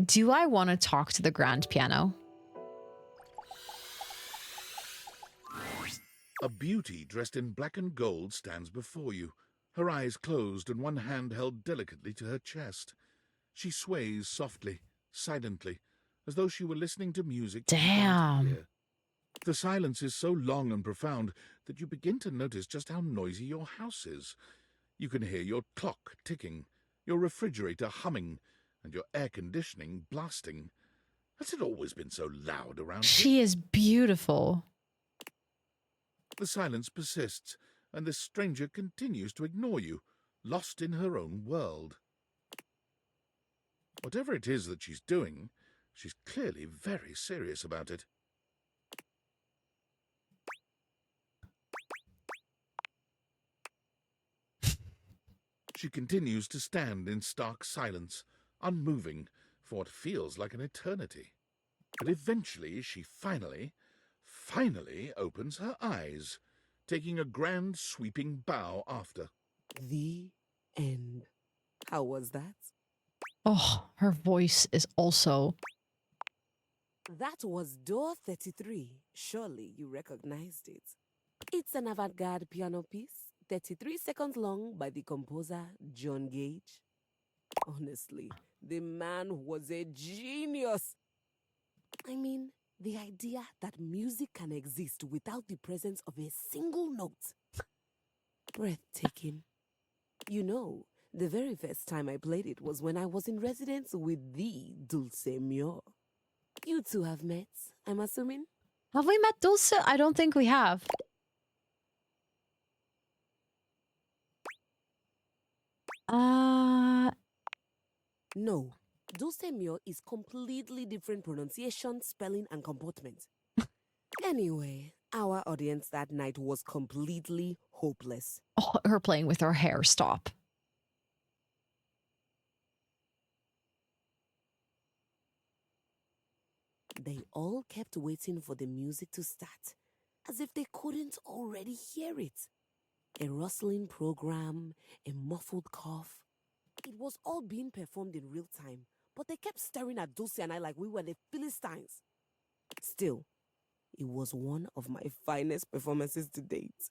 Do I want to talk to the grand piano? A beauty dressed in black and gold stands before you, her eyes closed and one hand held delicately to her chest. She sways softly, silently, as though she were listening to music. Damn. The silence is so long and profound that you begin to notice just how noisy your house is. You can hear your clock ticking, your refrigerator humming, and your air conditioning blasting. Has it always been so loud around here? She is beautiful. The silence persists, and the stranger continues to ignore you, lost in her own world. Whatever it is that she's doing, she's clearly very serious about it. She continues to stand in stark silence, unmoving for what feels like an eternity. But eventually she finally opens her eyes, taking a grand sweeping bow after. The end. How was that? Oh, her voice is also... That was door 33. Surely you recognized it. It's an avant-garde piano piece, 33 seconds long by the composer John Gage. Honestly, the man was a genius. I mean, the idea that music can exist without the presence of a single note. Breathtaking. You know, the very first time I played it was when I was in residence with the Dulcemio. You two have met, I'm assuming? Have we met Dulce? I don't think we have. No. Dulcemio is completely different pronunciation, spelling, and comportment. Anyway, our audience that night was completely hopeless. Oh, her playing with her hair. Stop. They all kept waiting for the music to start, as if they couldn't already hear it. A rustling program, a muffled cough. It was all being performed in real time, but they kept staring at Dulce and I like we were the Philistines. Still, it was one of my finest performances to date.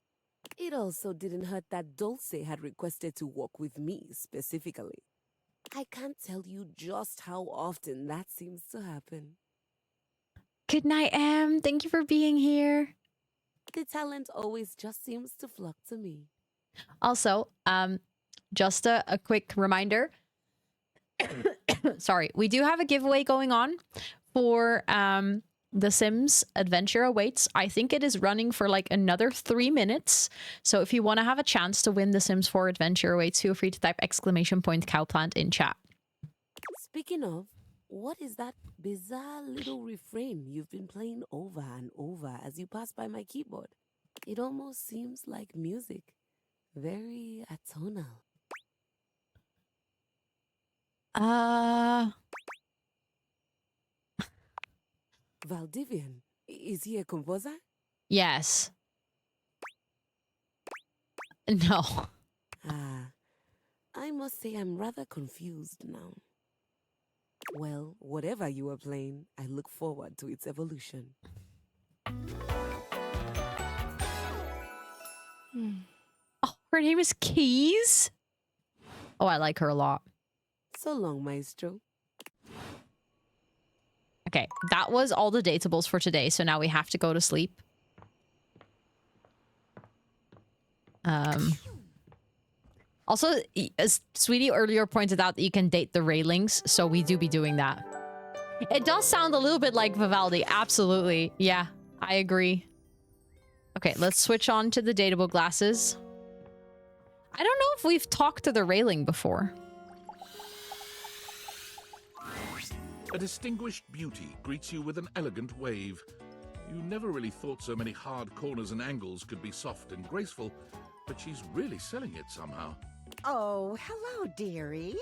It also didn't hurt that Dulce had requested to work with me specifically. I can't tell you just how often that seems to happen. Good night, Em. Thank you for being here. The talent always just seems to flock to me. Also, just a quick reminder. Sorry, we do have a giveaway going on for The Sims Adventure Awaits. I think it is running for like another 3 minutes. So if you want to have a chance to win The Sims 4 Adventure Awaits, feel free to type !cowplant in chat. Speaking of, what is that bizarre little refrain you've been playing over and over as you pass by my keyboard? It almost seems like music. Very atonal. Valdivian, is he a composer? Yes. No. I must say I'm rather confused now. Well, whatever you were playing, I look forward to its evolution. Oh, her name is Keys? Oh, I like her a lot. So long, Maestro. Okay, that was all the datables for today, so now we have to go to sleep. Also, as Sweetie earlier pointed out that you can date the railings, so we do be doing that. It does sound a little bit like Vivaldi, absolutely. Yeah, I agree. Okay, let's switch on to the datable glasses. I don't know if we've talked to the railing before. A distinguished beauty greets you with an elegant wave. You never really thought so many hard corners and angles could be soft and graceful, but she's really selling it somehow. Oh, hello, dearie.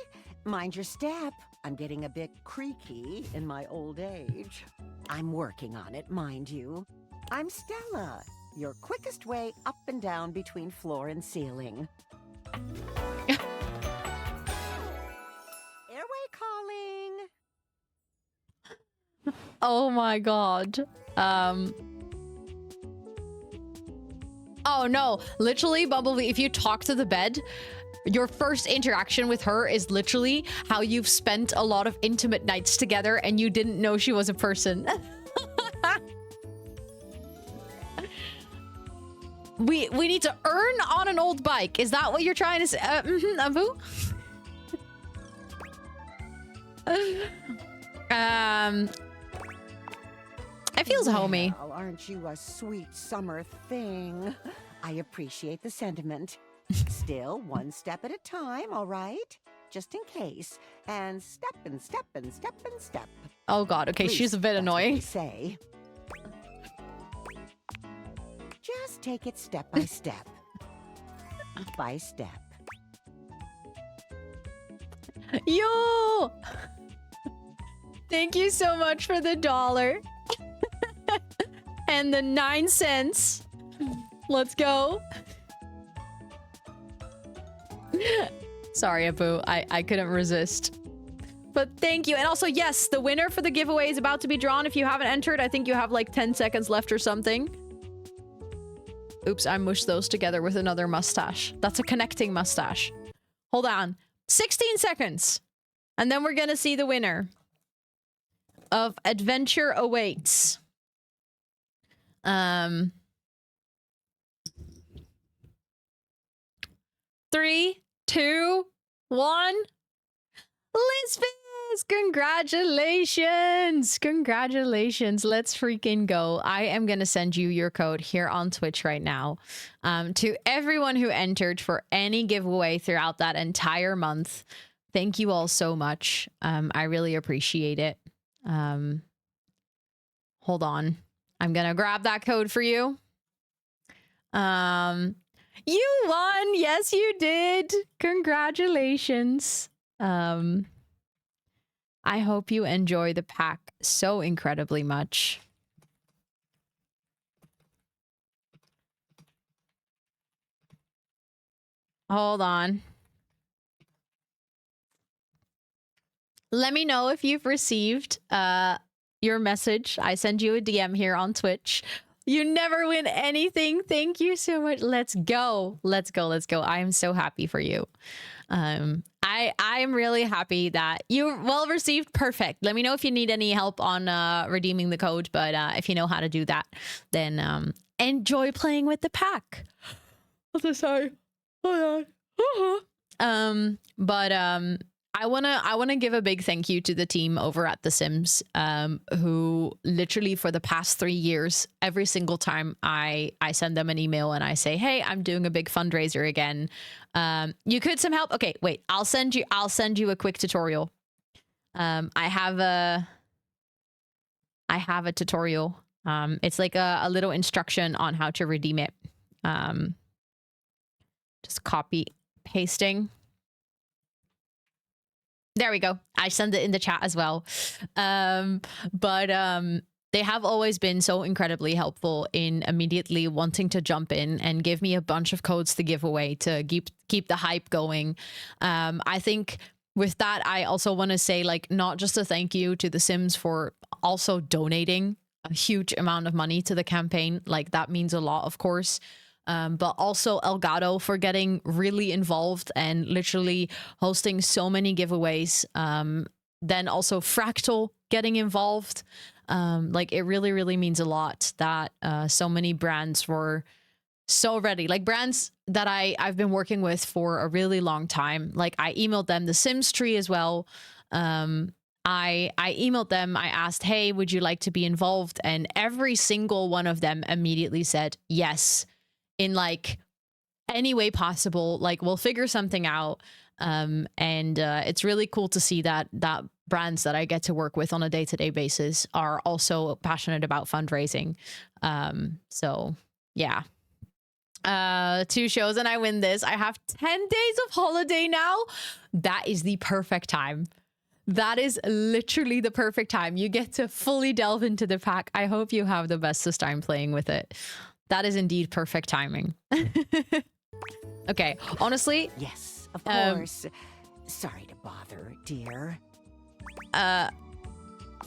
Mind your step. I'm getting a bit creaky in my old age. I'm working on it, mind you. I'm Stella, your quickest way up and down between floor and ceiling. Airway calling. Oh my god. Oh no, literally, Bumblebee, if you talk to the bed, your first interaction with her is literally how you've spent a lot of intimate nights together and you didn't know she was a person. We need to earn on an old bike. Is that what you're trying to say? Abu? It feels homey. Well, aren't you a sweet summer thing? I appreciate the sentiment. Still, one step at a time, all right? Just in case. And step and step and step and step. Oh god, okay, she's a bit annoying. Say. Just take it step by step. By step. Yo! Thank you so much for the $1. And the 9 cents. Let's go. Sorry, Abu. I couldn't resist. But thank you. And also, yes, the winner for the giveaway is about to be drawn. If you haven't entered, I think you have like 10 seconds left or something. Oops, I mushed those together with another mustache. That's a connecting mustache. Hold on. 16 seconds. And then we're gonna see the winner of Adventure Awaits. 3, 2, 1. Lisbeth! Congratulations! Congratulations. Let's freaking go. I am going to send you your code here on Twitch right now. To everyone who entered for any giveaway throughout that entire month, thank you all so much. I really appreciate it. Hold on. I'm going to grab that code for you. You won! Yes, you did! Congratulations. I hope you enjoy the pack so incredibly much. Hold on. Let me know if you've received your message. I send you a DM here on Twitch. You never win anything. Thank you so much. Let's go. Let's go. Let's go. I am so happy for you. I am really happy that you well received. Perfect. Let me know if you need any help on redeeming the code. But if you know how to do that, then enjoy playing with the pack. Oh, so sorry. Hold on. I wanna give a big thank you to the team over at The Sims, who literally for the past 3 years, every single time I send them an email and I say, hey, I'm doing a big fundraiser again. You could some help. Okay, wait, I'll send you a quick tutorial. I have a tutorial. It's like a little instruction on how to redeem it. Just copy pasting. There we go. I send it in the chat as well. They have always been so incredibly helpful in immediately wanting to jump in and give me a bunch of codes to give away to keep the hype going. I think with that, I also want to say, like, not just a thank you to The Sims for also donating a huge amount of money to the campaign. Like, that means a lot, of course. But also Elgato for getting really involved and literally hosting so many giveaways. Then also Fractal getting involved. Like, it really, really means a lot that so many brands were so ready. Like, brands that I've been working with for a really long time. Like, I emailed them, the Sims tree as well. I emailed them, I asked, hey, would you like to be involved? And every single one of them immediately said yes. In like any way possible, like, we'll figure something out. And it's really cool to see that brands that I get to work with on a day-to-day basis are also passionate about fundraising. So yeah. 2 shows and I win this. I have 10 days of holiday now. That is the perfect time. That is literally the perfect time. You get to fully delve into the pack. I hope you have the bestest time playing with it. That is indeed perfect timing. Okay, honestly. Yes, of course. Sorry to bother, dear.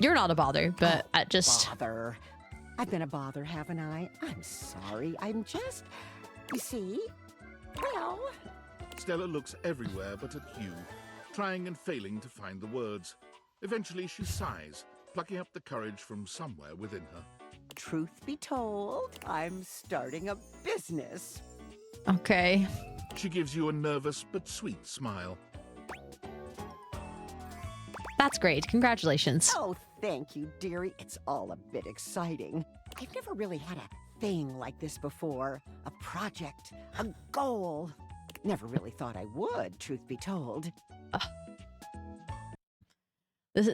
You're not a bother, but just... Bother. I've been a bother, haven't I? I'm sorry. I'm just... You see? Well... Stella looks everywhere but at Hugh, trying and failing to find the words. Eventually she sighs, plucking up the courage from somewhere within her. Truth be told, I'm starting a business. Okay. She gives you a nervous but sweet smile. That's great. Congratulations. Oh, thank you, dearie. It's all a bit exciting. I've never really had a thing like this before. A project, a goal. Never really thought I would, truth be told.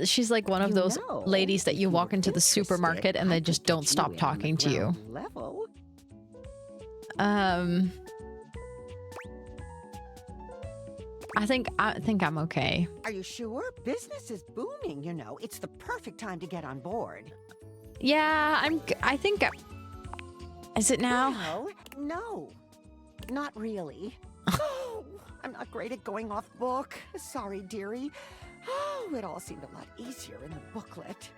She's like one of those ladies that you walk into the supermarket and they just don't stop talking to you. Level. I think I'm okay. Are you sure? Business is booming, you know. It's the perfect time to get on board. Yeah, I think... Is it now? No, not really. Oh, I'm not great at going off book. Sorry, dearie. Oh, it all seemed a lot easier in the booklet.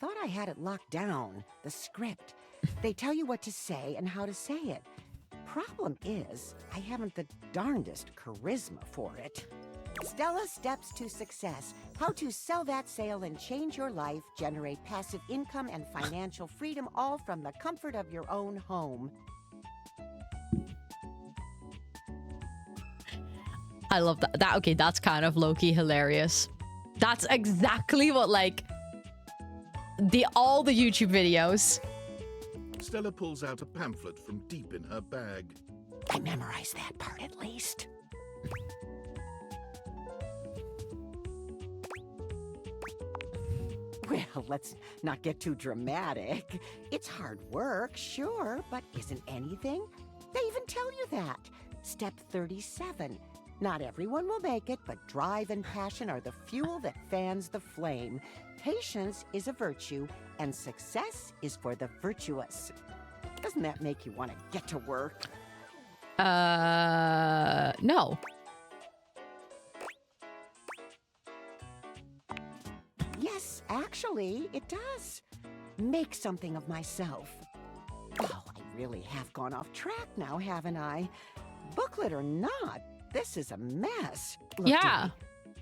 thought I had it locked down. The script. They tell you what to say and how to say it. Problem is, I haven't the darndest charisma for it. Stella Steps to Success. How to sell that sale and change your life, generate passive income and financial freedom, all from the comfort of your own home. I love that. Okay, that's kind of low-key hilarious. That's exactly what, like, all the YouTube videos. Stella pulls out a pamphlet from deep in her bag. I memorized that part at least. Well, let's not get too dramatic. It's hard work, sure, but isn't anything? They even tell you that. Step 37. Not everyone will make it, but drive and passion are the fuel that fans the flame. Patience is a virtue, and success is for the virtuous. Doesn't that make you want to get to work? No. Yes, actually, it does. Make something of myself. Oh, I really have gone off track now, haven't I? Booklet or not, this is a mess. Look, Yeah. Dee,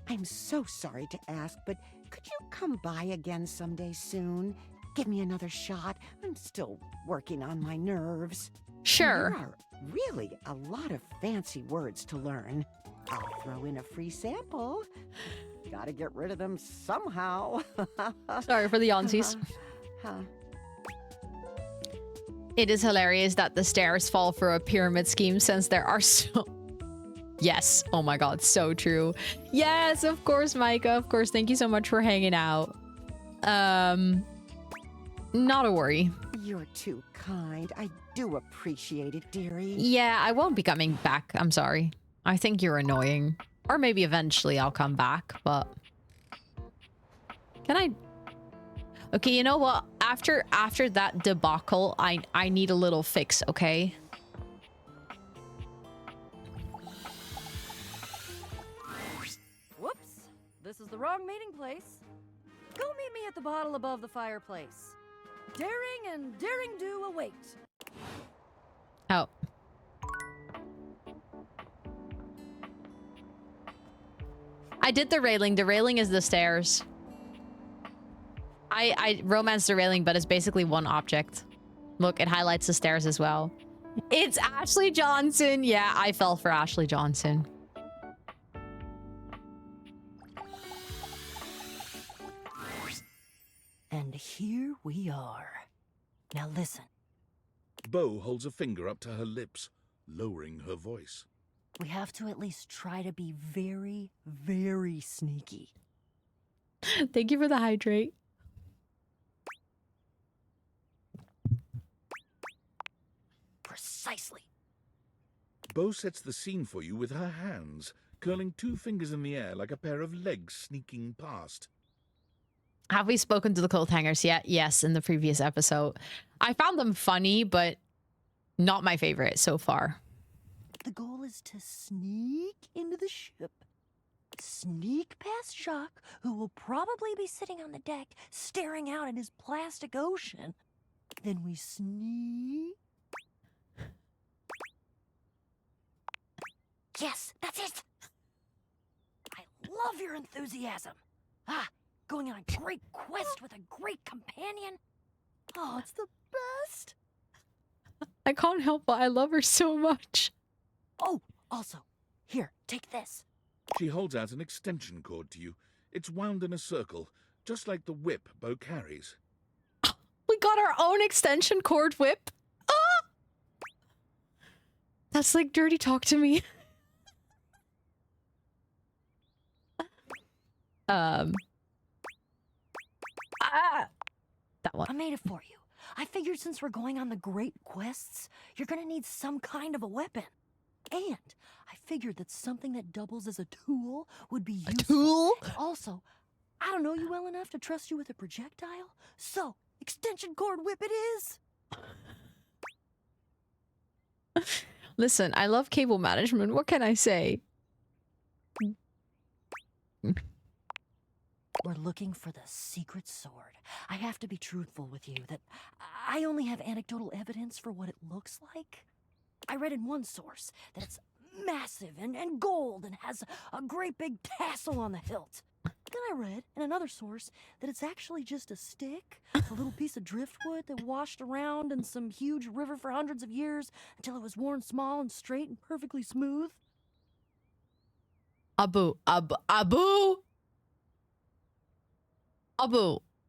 I'm so sorry to ask, but could you come by again someday soon? Give me another shot. I'm still working on my nerves. Sure. And there are really a lot of fancy words to learn. I'll throw in a free sample. Gotta get rid of them somehow. Sorry for the onsies. It is hilarious that the stairs fall for a pyramid scheme since there are so... Yes. Oh my god, so true. Yes, of course, Micah. Of course. Thank you so much for hanging out. Not a worry. You're too kind. I do appreciate it, dearie. Yeah, I won't be coming back. I'm sorry. I think you're annoying. Or maybe eventually I'll come back, but... Can I... Okay, you know what? After that debacle, I need a little fix, okay? Whoops. This is the wrong meeting place. Go meet me at the bottle above the fireplace. Daring and daring do await. Oh. I did the railing. The railing is the stairs. I romanced the railing, but it's basically one object. Look, it highlights the stairs as well. It's Ashley Johnson. Yeah, I fell for Ashley Johnson. And here we are. Now listen. Bo holds a finger up to her lips, lowering her voice. We have to at least try to be very, very sneaky. Thank you for the hydrate. Precisely. Bo sets the scene for you with her hands, curling two fingers in the air like a pair of legs sneaking past. Have we spoken to the clothes hangers yet? Yes, in the previous episode. I found them funny, but not my favorite so far. The goal is to sneak into the ship, sneak past Jacques, who will probably be sitting on the deck staring out at his plastic ocean. Then we sneak. Yes, that's it! I love your enthusiasm. Going on a great quest with a great companion. Oh, it's the best. I can't help but I love her so much. Oh, also, here, take this. She holds out an extension cord to you. It's wound in a circle, just like the whip Bo carries. We got our own extension cord whip. Ah! That's like dirty talk to me. That one. I made it for you. I figured since we're going on the great quests, you're gonna need some kind of a weapon. And I figured that something that doubles as a tool would be useful. A tool? And also, I don't know you well enough to trust you with a projectile, so extension cord whip it is. Listen, I love cable management. What can I say? We're looking for the secret sword. I have to be truthful with you that I only have anecdotal evidence for what it looks like. I read in one source that it's massive and gold and has a great big tassel on the hilt. Then I read in another source that it's actually just a stick, a little piece of driftwood that washed around in some huge river for hundreds of years until it was worn small and straight and perfectly smooth. Abu,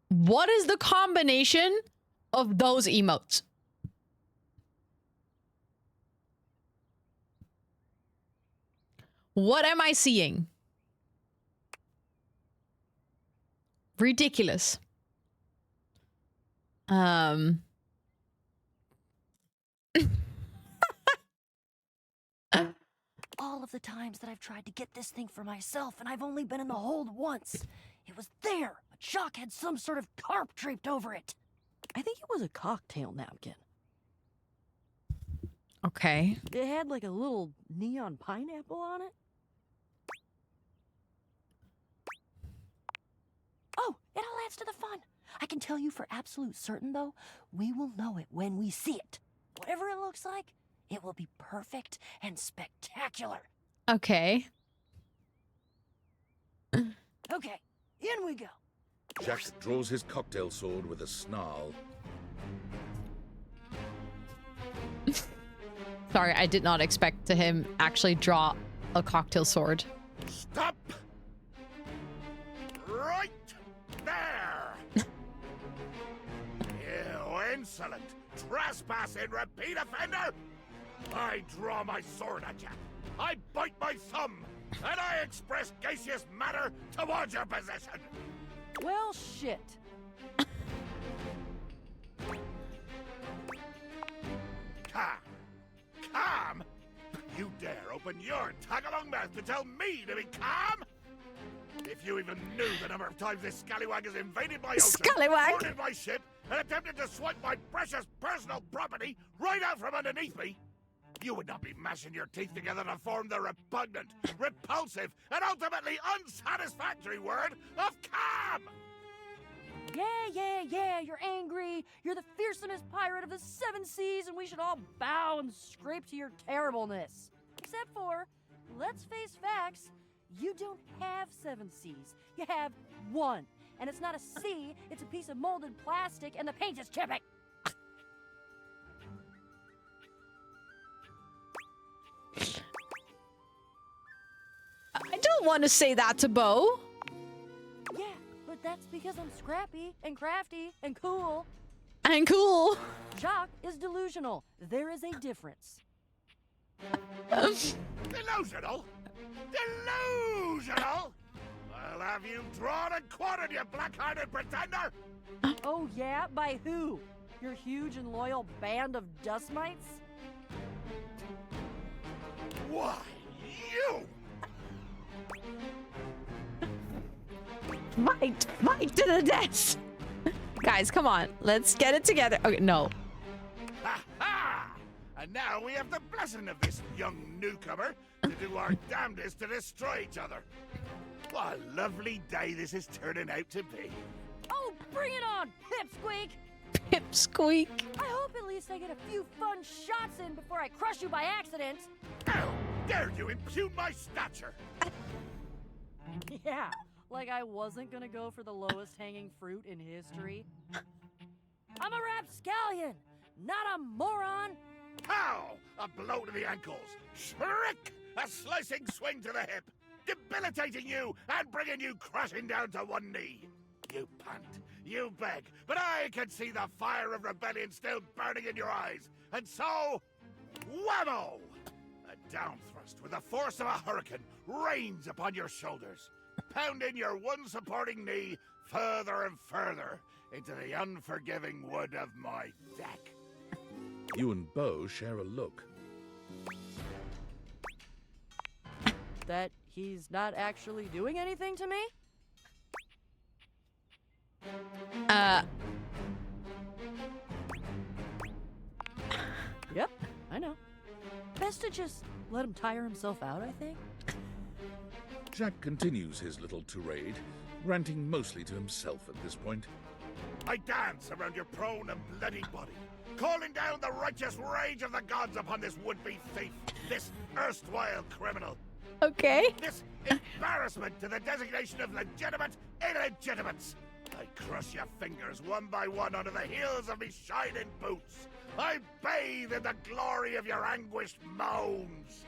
what is the combination of those emotes? What am I seeing? Ridiculous. All of the times that I've tried to get this thing for myself and I've only been in the hold once. It was there, but Jacques had some sort of tarp draped over it. I think it was a cocktail napkin. Okay. It had like a little neon pineapple on it. Oh, it all adds to the fun. I can tell you for absolute certain, though, we will know it when we see it. Whatever it looks like, it will be perfect and spectacular. Okay. Okay, in we go. Jack draws his cocktail sword with a snarl. Sorry, I did not expect to him actually draw a cocktail sword. Stop! Right there! You insolent, trespassing repeat offender! I draw my sword at you. I bite my thumb, and I express gaseous matter towards your possession. Well, shit. Calm? You dare open your tag-along mouth to tell me to be calm? If you even knew the number of times this scallywag has invaded my ocean, boarded my ship, and attempted to swipe my precious personal property right out from underneath me, you would not be mashing your teeth together to form the repugnant, repulsive, and ultimately unsatisfactory word of calm! Yeah, you're angry. You're the fearsomest pirate of the 7 seas, and we should all bow and scrape to your terribleness. Except for, let's face facts, you don't have 7 seas. You have 1. And it's not a sea, it's a piece of molded plastic, and the paint is chipping. I don't want to say that to Bo. Yeah, but that's because I'm scrappy and crafty and cool. And cool. Jacques is delusional. There is a difference. Delusional? Delusional? Well, have you drawn and quartered, you black-hearted pretender? Oh yeah? By who? Your huge and loyal band of dust mites? Why, you! Fight to the death. Guys, come on. Let's get it together. Okay, no. Ha ha! And now we have the blessing of this young newcomer to do our damnedest to destroy each other. What a lovely day this is turning out to be. Oh, bring it on, Pipsqueak! Pipsqueak. I hope at least I get a few fun shots in before I crush you by accident. How dare you impugn my stature? Yeah, like I wasn't gonna go for the lowest hanging fruit in history. I'm a rapscallion, not a moron. How? A blow to the ankles. Shriek! A slicing swing to the hip. Debilitating you and bringing you crashing down to one knee. You pant, you beg, but I can see the fire of rebellion still burning in your eyes. And so, whammo! A down thrust with the force of a hurricane rains upon your shoulders, pounding your one supporting knee further and further into the unforgiving wood of my deck. You and Bo share a look. That he's not actually doing anything to me? Yep, I know. Best to just let him tire himself out, I think. Jack continues his little tirade, ranting mostly to himself at this point. I dance around your prone and bloody body, calling down the righteous rage of the gods upon this would-be thief, this erstwhile criminal. Okay. This embarrassment to the designation of legitimate illegitimates. I crush your fingers one by one under the heels of me shining boots. I bathe in the glory of your anguished moans.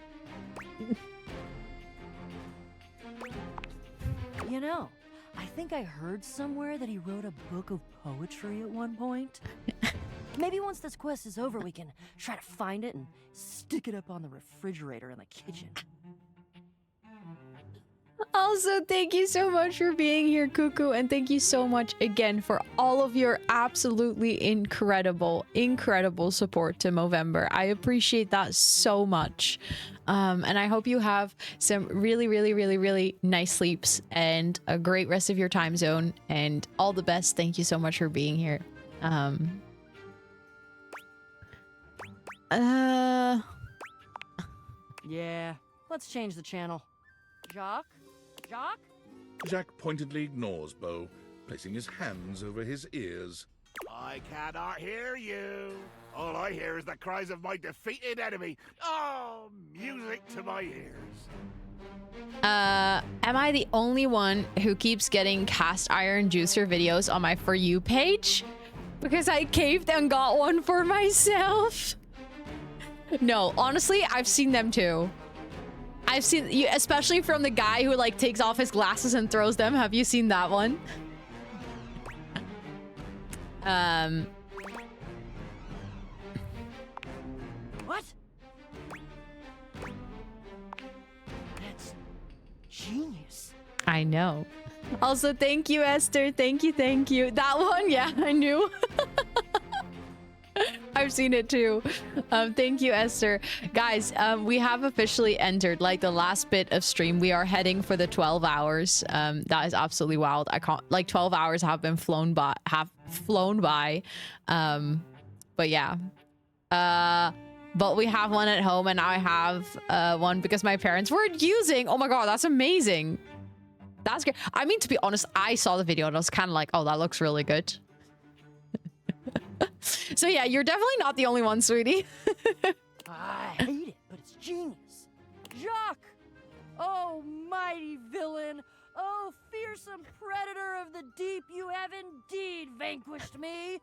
You know, I think I heard somewhere that he wrote a book of poetry at one point. Maybe once this quest is over, we can try to find it and stick it up on the refrigerator in the kitchen. Also, thank you so much for being here, Cuckoo, and thank you so much again for all of your absolutely incredible support to Movermber. I appreciate that so much. And I hope you have some really nice sleeps and a great rest of your time zone, and all the best. Thank you so much for being here. Yeah, let's change the channel. Jock? Jock? Jack pointedly ignores Bo, placing his hands over his ears. I cannot hear you. All I hear is the cries of my defeated enemy. Oh, music to my ears. Am I the only one who keeps getting cast iron juicer videos on my For You page? Because I caved and got one for myself. No, honestly, I've seen them too. I've seen you, especially from the guy who like takes off his glasses and throws them. Have you seen that one? What? That's genius. I know. Also, thank you, Esther. Thank you. That one, yeah, I knew. I've seen it too. Thank you, Esther. Guys, we have officially entered like the last bit of stream. We are heading for the 12 hours. That is absolutely wild. I can't, like 12 hours have been flown by. But yeah. But we have one at home, and I have one because my parents were using. Oh my god, that's amazing. That's great. I mean, to be honest, I saw the video and I was kind of like, oh, that looks really good. So yeah, you're definitely not the only one, sweetie. I hate it, but it's genius. Jock! Oh, mighty villain! Oh, fearsome predator of the deep, you have indeed vanquished me!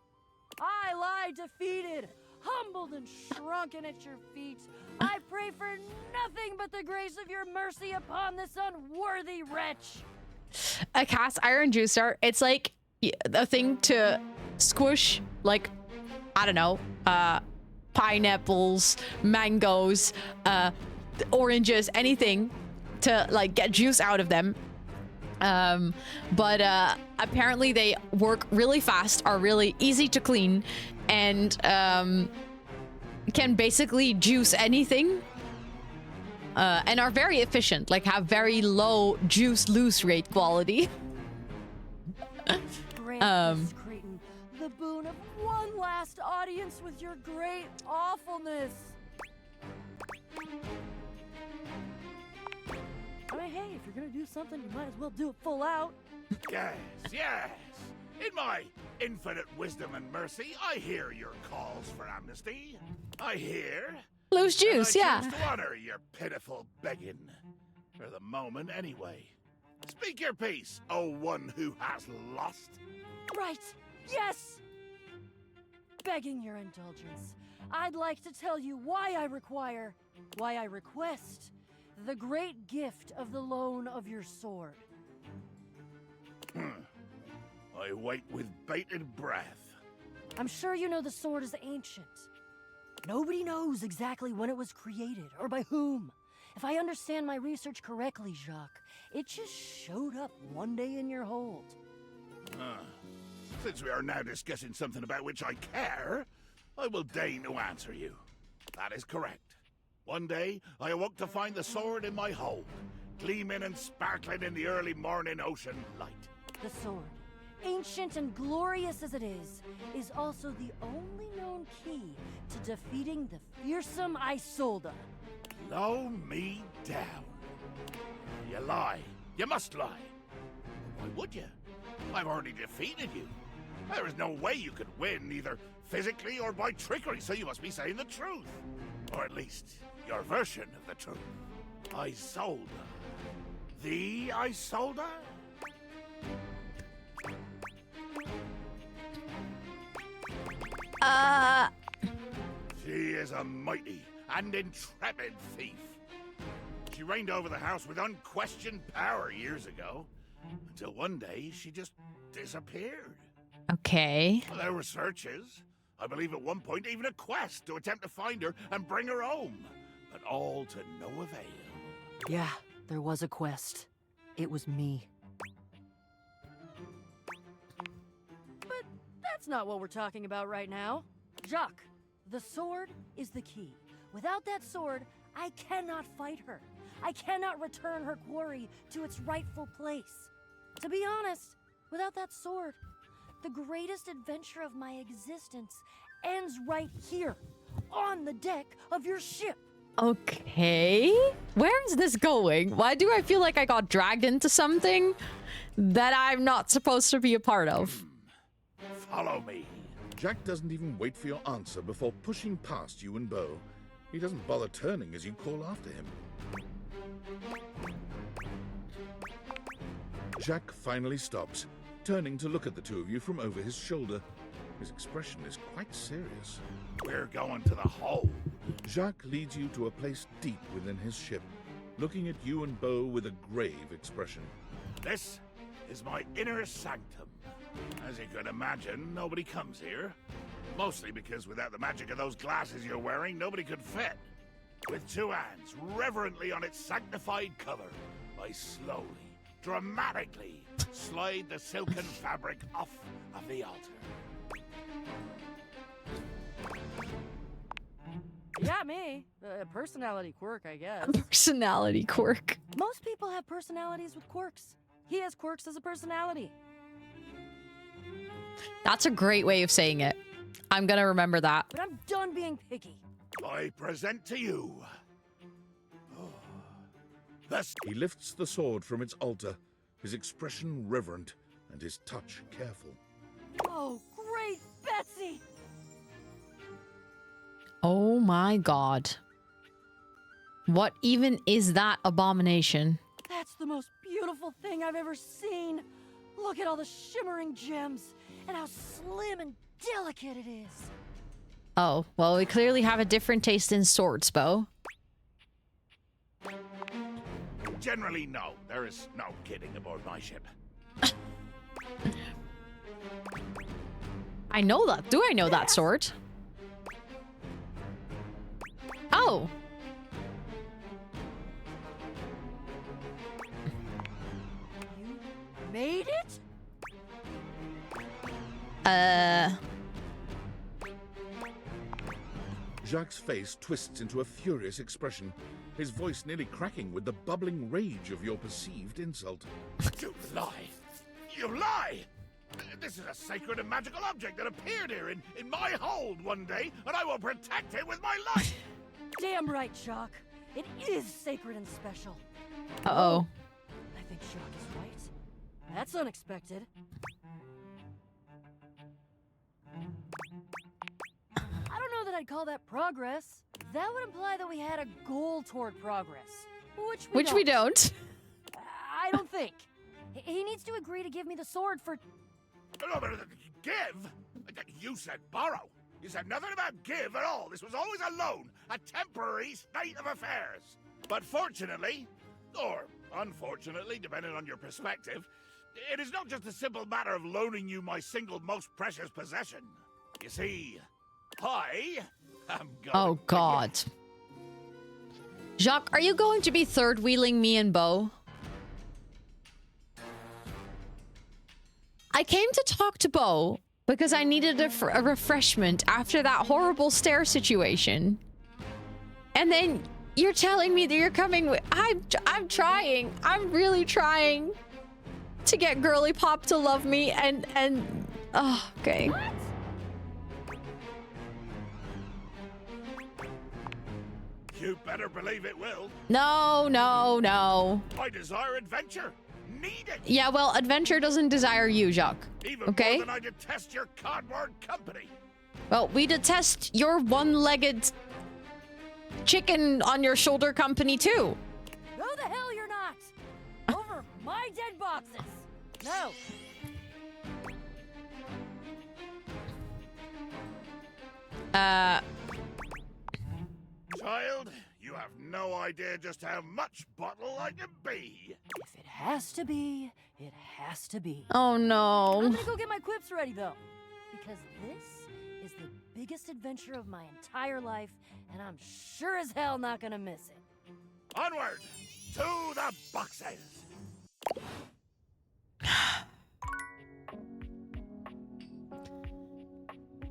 I lie defeated, humbled and shrunken at your feet. I pray for nothing but the grace of your mercy upon this unworthy wretch. A cast iron juicer, it's like a thing to squish, like, I don't know, pineapples, mangoes, oranges, anything to like get juice out of them. But apparently they work really fast, are really easy to clean, and can basically juice anything. And are very efficient, like have very low juice loose rate quality. Grant Creighton the boon of one last audience with your great awfulness. I mean, hey, if you're gonna do something, you might as well do it full out. Yes. In my infinite wisdom and mercy, I hear your calls for amnesty. I hear. Loose juice, and I yeah. choose to honor your pitiful begging. For the moment, anyway. Speak your piece, O one who has lost. Right. Yes! Begging your indulgence, I'd like to tell you why I request the great gift of the loan of your sword. I wait with bated breath. I'm sure you know the sword is ancient. Nobody knows exactly when it was created or by whom. If I understand my research correctly, Jacques, it just showed up one day in your hold. Since we are now discussing something about which I care, I will deign to answer you. That is correct. One day, I awoke to find the sword in my hold, gleaming and sparkling in the early morning ocean light. The sword, ancient and glorious as it is also the only known key to defeating the fearsome Isolde. Blow me down. You lie. You must lie. Why would you? I've already defeated you. There is no way you could win, either physically or by trickery, so you must be saying the truth. Or at least, your version of the truth. Isolde. The Isolde? She is a mighty and intrepid thief. She reigned over the house with unquestioned power years ago, until one day she just disappeared. Okay. There were searches. I believe at one point even a quest to attempt to find her and bring her home, but all to no avail. Yeah, there was a quest. It was me. But that's not what we're talking about right now. Jacques, the sword is the key. Without that sword, I cannot fight her. I cannot return her quarry to its rightful place. To be honest, without that sword, the greatest adventure of my existence ends right here, on the deck of your ship. Okay. Where is this going? Why do I feel like I got dragged into something that I'm not supposed to be a part of? Follow me. Jack doesn't even wait for your answer before pushing past you and Bo. He doesn't bother turning as you call after him. Jack finally stops, turning to look at the two of you from over his shoulder. His expression is quite serious. We're going to the hold. Jacques leads you to a place deep within his ship, looking at you and Bo with a grave expression. This is my inner sanctum. As you can imagine, nobody comes here. Mostly because without the magic of those glasses you're wearing, nobody could fit. With two hands reverently on its sanctified cover, I slowly, dramatically slide the silken fabric off of the altar. Yeah, me. A personality quirk, I guess. Personality quirk. Most people have personalities with quirks. He has quirks as a personality. That's a great way of saying it. I'm gonna remember that. But I'm done being picky. I present to you... He lifts the sword from its altar, his expression reverent and his touch careful. Oh, great Betsy! Oh my god. What even is that abomination? That's the most beautiful thing I've ever seen. Look at all the shimmering gems and how slim and delicate it is. Oh, well, we clearly have a different taste in swords, Bo. Generally, no. There is no kidding aboard my ship. I know that. Do I know that sword? Oh. You made it? Jacques' face twists into a furious expression, his voice nearly cracking with the bubbling rage of your perceived insult. You lie! You lie! This is a sacred and magical object that appeared here in my hold one day, and I will protect it with my life! Damn right, Jacques. It is sacred and special. Uh-oh. I think Jacques is right. That's unexpected. I don't know that I'd call that progress. That would imply that we had a goal toward progress. Which we don't. I don't think. He needs to agree to give me the sword for... No, but give? You said borrow. You said nothing about give at all. This was always a loan, a temporary state of affairs. But fortunately, or unfortunately, depending on your perspective, it is not just a simple matter of loaning you my single most precious possession. You see, I am going... Oh, God. Jacques, are you going to be third-wheeling me and Bo? I came to talk to Bo because I needed a refreshment after that horrible stair situation. And then you're telling me that you're coming with... I'm trying. I'm really trying to get Girly Pop to love me and oh, okay. You better believe it will. No, no, no. I desire adventure. Need it. Yeah, well, adventure doesn't desire you, Jacques. Even Okay? more than I detest your cardboard company. Well, we detest your one-legged chicken on your shoulder company, too. No, the hell you're not! Over my dead boxes! No! Child, you have no idea just how much bottle I can be. If it has to be, it has to be. Oh, no. I'm gonna go get my quips ready, though. Because this is the biggest adventure of my entire life, and I'm sure as hell not gonna miss it. Onward to the boxes.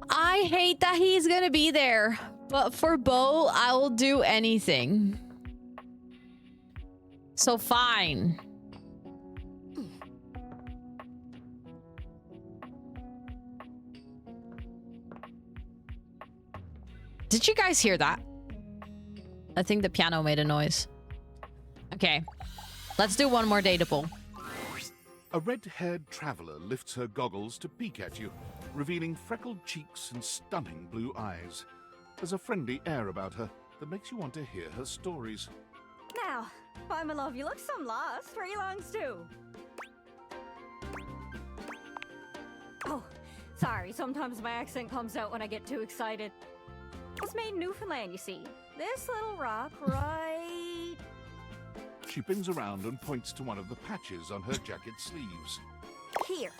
I hate that he's gonna be there, but for Bo, I will do anything. So fine. Did you guys hear that? I think the piano made a noise. Okay, let's do one more dateable. A red-haired traveler lifts her goggles to peek at you, revealing freckled cheeks and stunning blue eyes. There's a friendly air about her that makes you want to hear her stories. Now, why, my love, you look some lost. Where you longs to? Oh, sorry. Sometimes my accent comes out when I get too excited. It's made in Newfoundland, you see. This little rock right... She pins around and points to one of the patches on her jacket sleeves. here.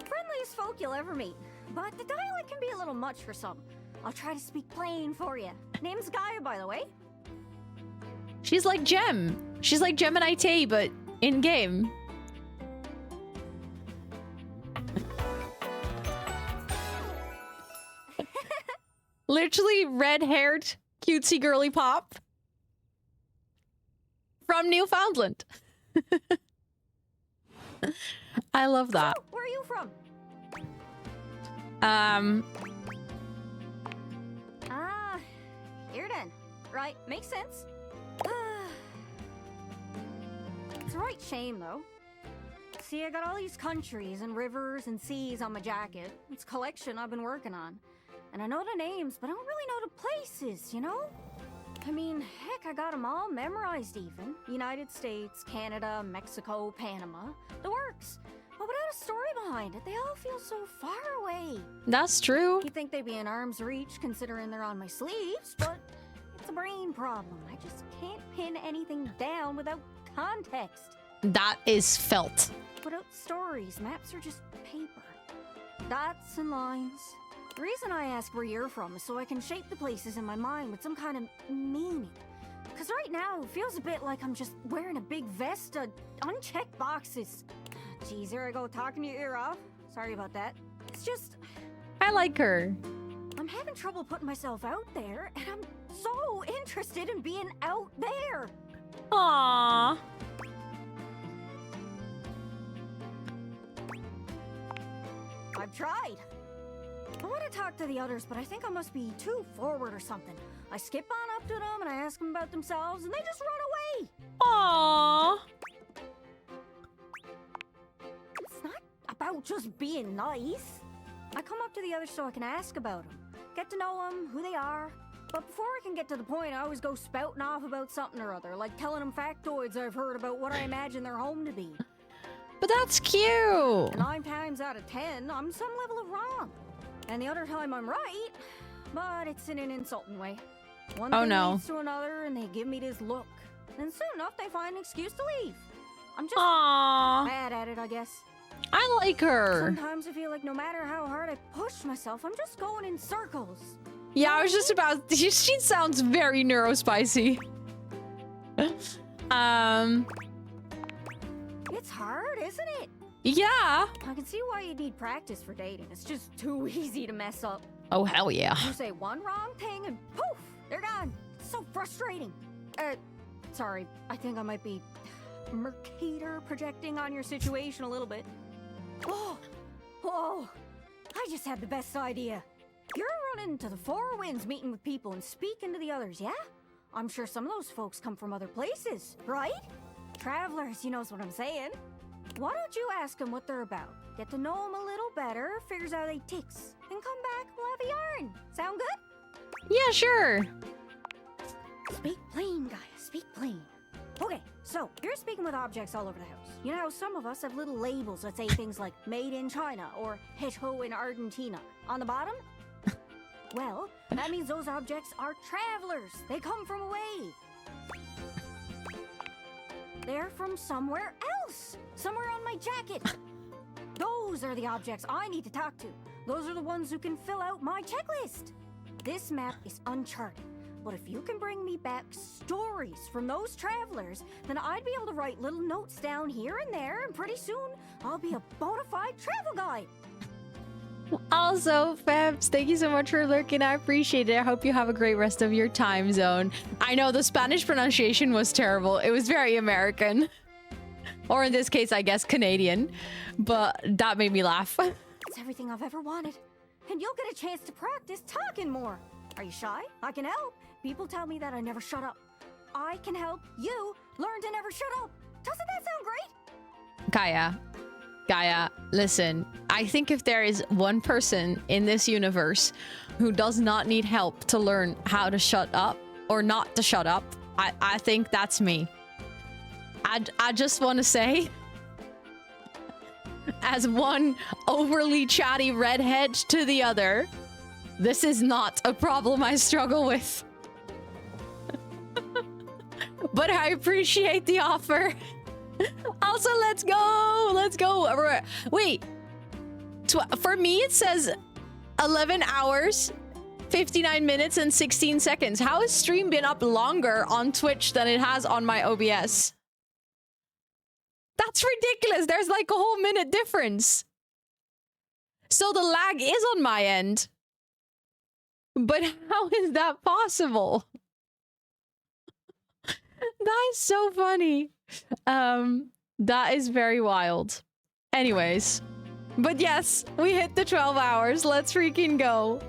Friendliest folk you'll ever meet, but the dialect can be a little much for some. I'll try to speak plain for you. Name's Gaia, by the way. She's like Gem. She's like Gemini Tay, but in-game. Literally red-haired, cutesy girly pop. From Newfoundland. I love that. So, where are you from? Ah, here then. Right, makes sense. It's a right shame, though. See, I got all these countries and rivers and seas on my jacket. It's a collection I've been working on. And I know the names, but I don't really know the places, you know? I mean, heck, I got them all memorized even. United States, Canada, Mexico, Panama. The works. But without a story behind it, they all feel so far away. That's true. You'd think they'd be in arm's reach considering they're on my sleeves, but it's a brain problem. I just can't pin anything down without context. That is felt. Without stories, maps are just paper. Dots and lines. The reason I ask where you're from is so I can shape the places in my mind with some kind of meaning. Because right now, it feels a bit like I'm just wearing a big vest of unchecked boxes. Geez, here I go talking your ear off. Sorry about that. It's just... I like her. I'm having trouble putting myself out there, and I'm so interested in being out there. Aww. I've tried. I want to talk to the others, but I think I must be too forward or something. I skip on up to them and I ask them about themselves, and they just run away. Aww. It's not about just being nice. I come up to the others so I can ask about them, get to know them, who they are. But before I can get to the point, I always go spouting off about something or other, like telling them factoids I've heard about what I imagine their home to be. But that's cute. And 9 times out of 10, I'm some level of wrong. And the other time I'm right, but it's in an insulting way. One thing leads to another, and they give me this look. And soon enough, they find an excuse to leave. I'm just bad at it, I guess. I like her. Sometimes I feel like no matter how hard I push myself, I'm just going in circles. Yeah, I was just about... She sounds very neurospicy. It's hard, isn't it? Yeah. I can see why you need practice for dating. It's just too easy to mess up. Oh, hell yeah. You say one wrong thing and poof, they're gone. It's so frustrating. Sorry, I think I might be Mercator projecting on your situation a little bit. Oh, I just had the best idea. You're a run into the Four Winds meeting with people and speaking to the others, yeah? I'm sure some of those folks come from other places, right? Travelers, you knows what I'm saying. Why don't you ask them what they're about? Get to know them a little better, figures out they ticks, and come back, we'll have a yarn. Sound good? Yeah, sure. Speak plain, Gaia, speak plain. Okay, so you're speaking with objects all over the house. You know how some of us have little labels that say things like made in China or Heto in Argentina on the bottom? Well, that means those objects are travelers. They come from away. They're from somewhere else. Somewhere on my jacket. Those are the objects I need to talk to. Those are the ones who can fill out my checklist. This map is uncharted. But if you can bring me back stories from those travelers, then I'd be able to write little notes down here and there, and pretty soon I'll be a bona fide travel guide. Also, Fabs, thank you so much for lurking. I appreciate it. I hope you have a great rest of your time zone. I know the Spanish pronunciation was terrible. It was very American. Or in this case, I guess Canadian. But that made me laugh. It's everything I've ever wanted. And you'll get a chance to practice talking more. Are you shy? I can help. People tell me that I never shut up. I can help you learn to never shut up. Doesn't that sound great? Gaia, listen. I think if there is one person in this universe who does not need help to learn how to shut up or not to shut up, I think that's me. I just want to say, as one overly chatty redhead to the other, this is not a problem I struggle with. But I appreciate the offer. Also, let's go. Let's go. Wait. For me, it says 11 hours, 59 minutes, and 16 seconds. How has stream been up longer on Twitch than it has on my OBS? That's ridiculous. There's like a whole minute difference. So the lag is on my end. But how is that possible? That is so funny. That is very wild. Anyways. But yes, we hit the 12 hours. Let's freaking go.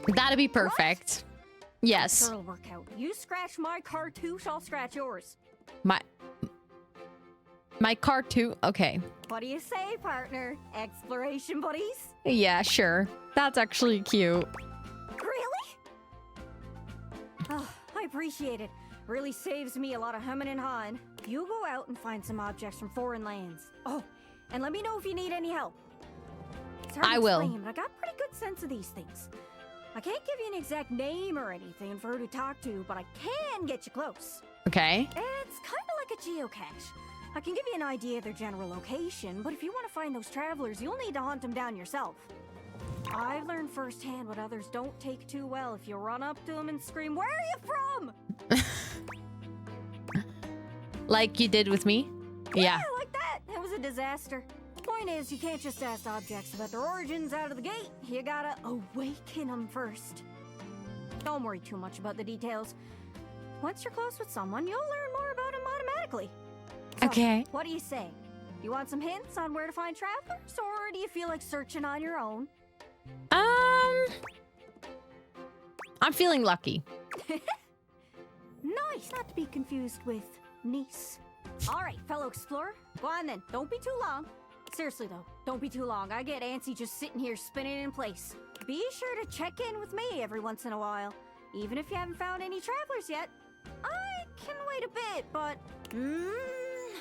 That'd be perfect. What? Yes. Girl workout. You scratch my cartouche, I'll scratch yours. My cartouche. Okay. What do you say, partner? Exploration buddies? Yeah, sure. That's actually cute. Really? Oh, I appreciate it. Really saves me a lot of humming and hawing. You go out and find some objects from foreign lands. Oh, and let me know if you need any help. It's hard I to will. explain, but I got a pretty good sense of these things. I can't give you an exact name or anything for her to talk to, but I can get you close. Okay. It's kind of like a geocache. I can give you an idea of their general location, but if you want to find those travelers, you'll need to hunt them down yourself. I've learned firsthand what others don't take too well if you run up to them and scream, "Where are you from?" Like you did with me? Yeah. Like that. It was a disaster. Point is, you can't just ask objects about their origins out of the gate. You gotta awaken them first. Don't worry too much about the details. Once you're close with someone, you'll learn more about them automatically. So, okay. What do you say? You want some hints on where to find travelers, or do you feel like searching on your own? I'm feeling lucky. Nice, not to be confused with niece. All right, fellow explorer, go on then. Don't be too long. Seriously though, don't be too long. I get antsy just sitting here spinning in place. Be sure to check in with me every once in a while, even if you haven't found any travelers yet. I can wait a bit, but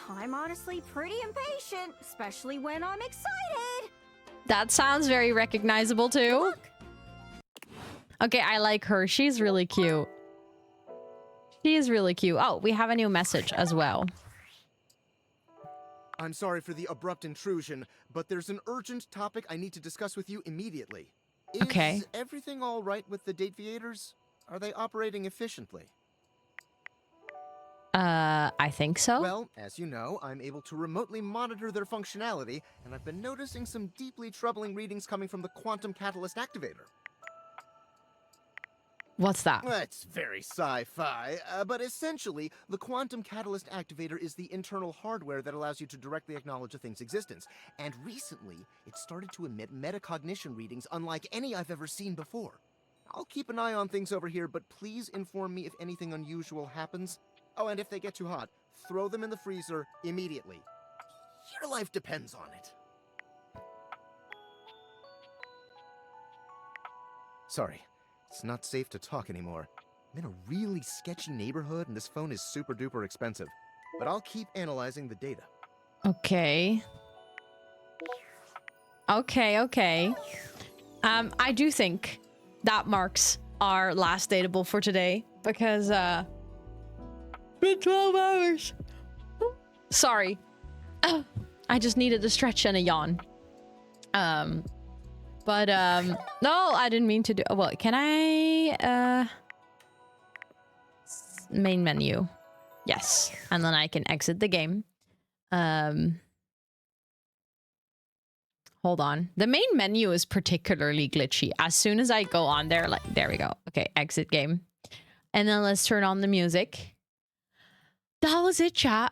I'm honestly pretty impatient, especially when I'm excited. That sounds very recognizable too. Okay, I like her. She's really cute. She is really cute. Oh, we have a new message as well. I'm sorry for the abrupt intrusion, but there's an urgent topic I need to discuss with you immediately. Okay. Is everything all right with the Dateviators? Are they operating efficiently? I think so. Well, as you know, I'm able to remotely monitor their functionality, and I've been noticing some deeply troubling readings coming from the Quantum Catalyst Activator. What's that? That's very sci-fi, but essentially, the quantum catalyst activator is the internal hardware that allows you to directly acknowledge a thing's existence. And recently, it started to emit metacognition readings unlike any I've ever seen before. I'll keep an eye on things over here, but please inform me if anything unusual happens. Oh, and if they get too hot, throw them in the freezer immediately. Your life depends on it. Sorry. It's not safe to talk anymore. I'm in a really sketchy neighborhood and this phone is super duper expensive. But I'll keep analyzing the data. Okay. Okay. I do think that marks our last dateable for today because been 12 hours. Sorry. I just needed a stretch and a yawn. But no, I didn't mean to do. Well, can I main menu? Yes, and then I can exit the game. Hold on. The main menu is particularly glitchy. As soon as I go on there, like there we go. Okay, exit game, and then let's turn on the music. That was it, chat.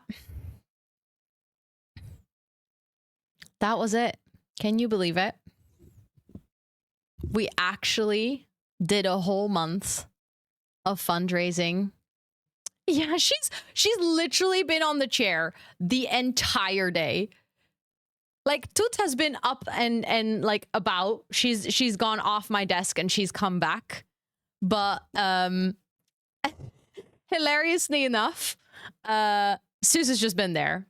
That was it. Can you believe it? We actually did a whole month of fundraising. Yeah, she's literally been on the chair the entire day. Like Toot has been up and like about. She's gone off my desk and she's come back. But hilariously enough, Suze has just been there.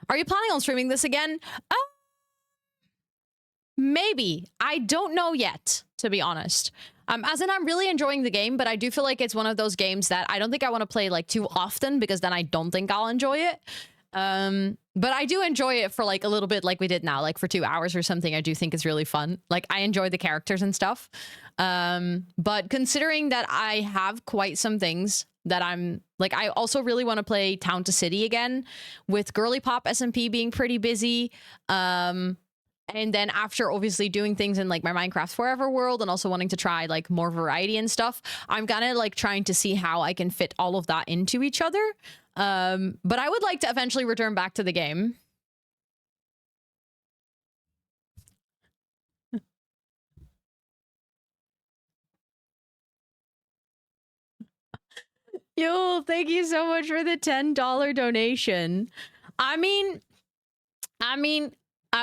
Are you planning on streaming this again? Maybe. I don't know yet, to be honest. As in, I'm really enjoying the game, but I do feel like it's one of those games that I don't think I want to play like too often because then I don't think I'll enjoy it. But I do enjoy it for like a little bit like we did now, like for 2 hours or something. I do think it's really fun. Like I enjoy the characters and stuff. But considering that I have quite some things that I'm like, I also really want to play Town to City again with Girly Pop SMP being pretty busy. And then after obviously doing things in like my Minecraft Forever world and also wanting to try like more variety and stuff, I'm kind of like trying to see how I can fit all of that into each other. But I would like to eventually return back to the game. Yo, thank you so much for the $10 donation. I mean, I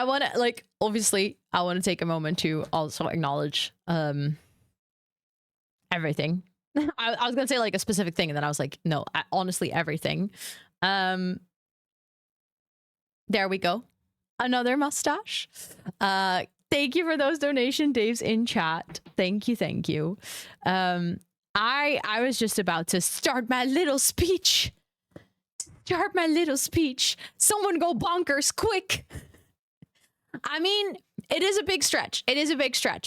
want to like, obviously, I want to take a moment to also acknowledge everything. I was going to say like a specific thing and then I was like, no, honestly, everything. There we go. Another mustache. Thank you for those donation Daves in chat. Thank you. I was just about to start my little speech. Someone go bonkers quick. I mean, it is a big stretch.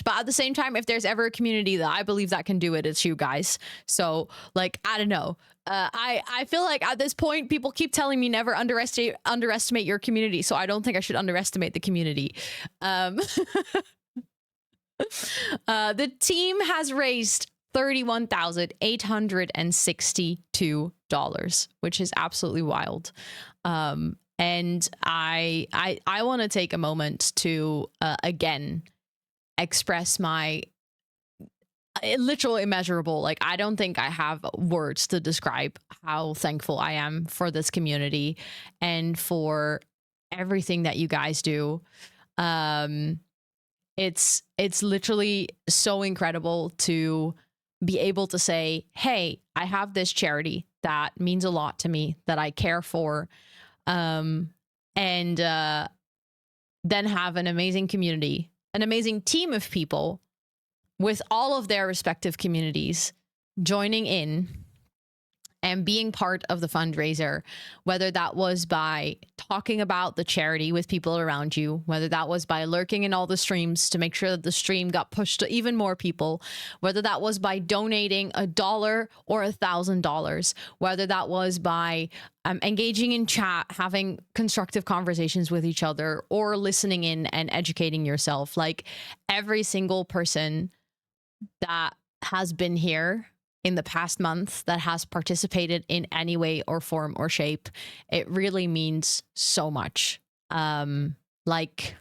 But at the same time, if there's ever a community that I believe that can do it, it's you guys. So, like, I don't know. I feel like at this point, people keep telling me never underestimate your community. So I don't think I should underestimate the community. The team has raised $31,862, which is absolutely wild. And I want to take a moment to again express my literal immeasurable, like I don't think I have words to describe how thankful I am for this community and for everything that you guys do. It's literally so incredible to be able to say, hey, I have this charity that means a lot to me, that I care for, and then have an amazing community, an amazing team of people with all of their respective communities joining in and being part of the fundraiser, whether that was by talking about the charity with people around you, whether that was by lurking in all the streams to make sure that the stream got pushed to even more people, whether that was by donating $1 or $1,000, whether that was by engaging in chat, having constructive conversations with each other, or listening in and educating yourself. Like every single person that has been here in the past month, that has participated in any way or form or shape. It really means so much. Like,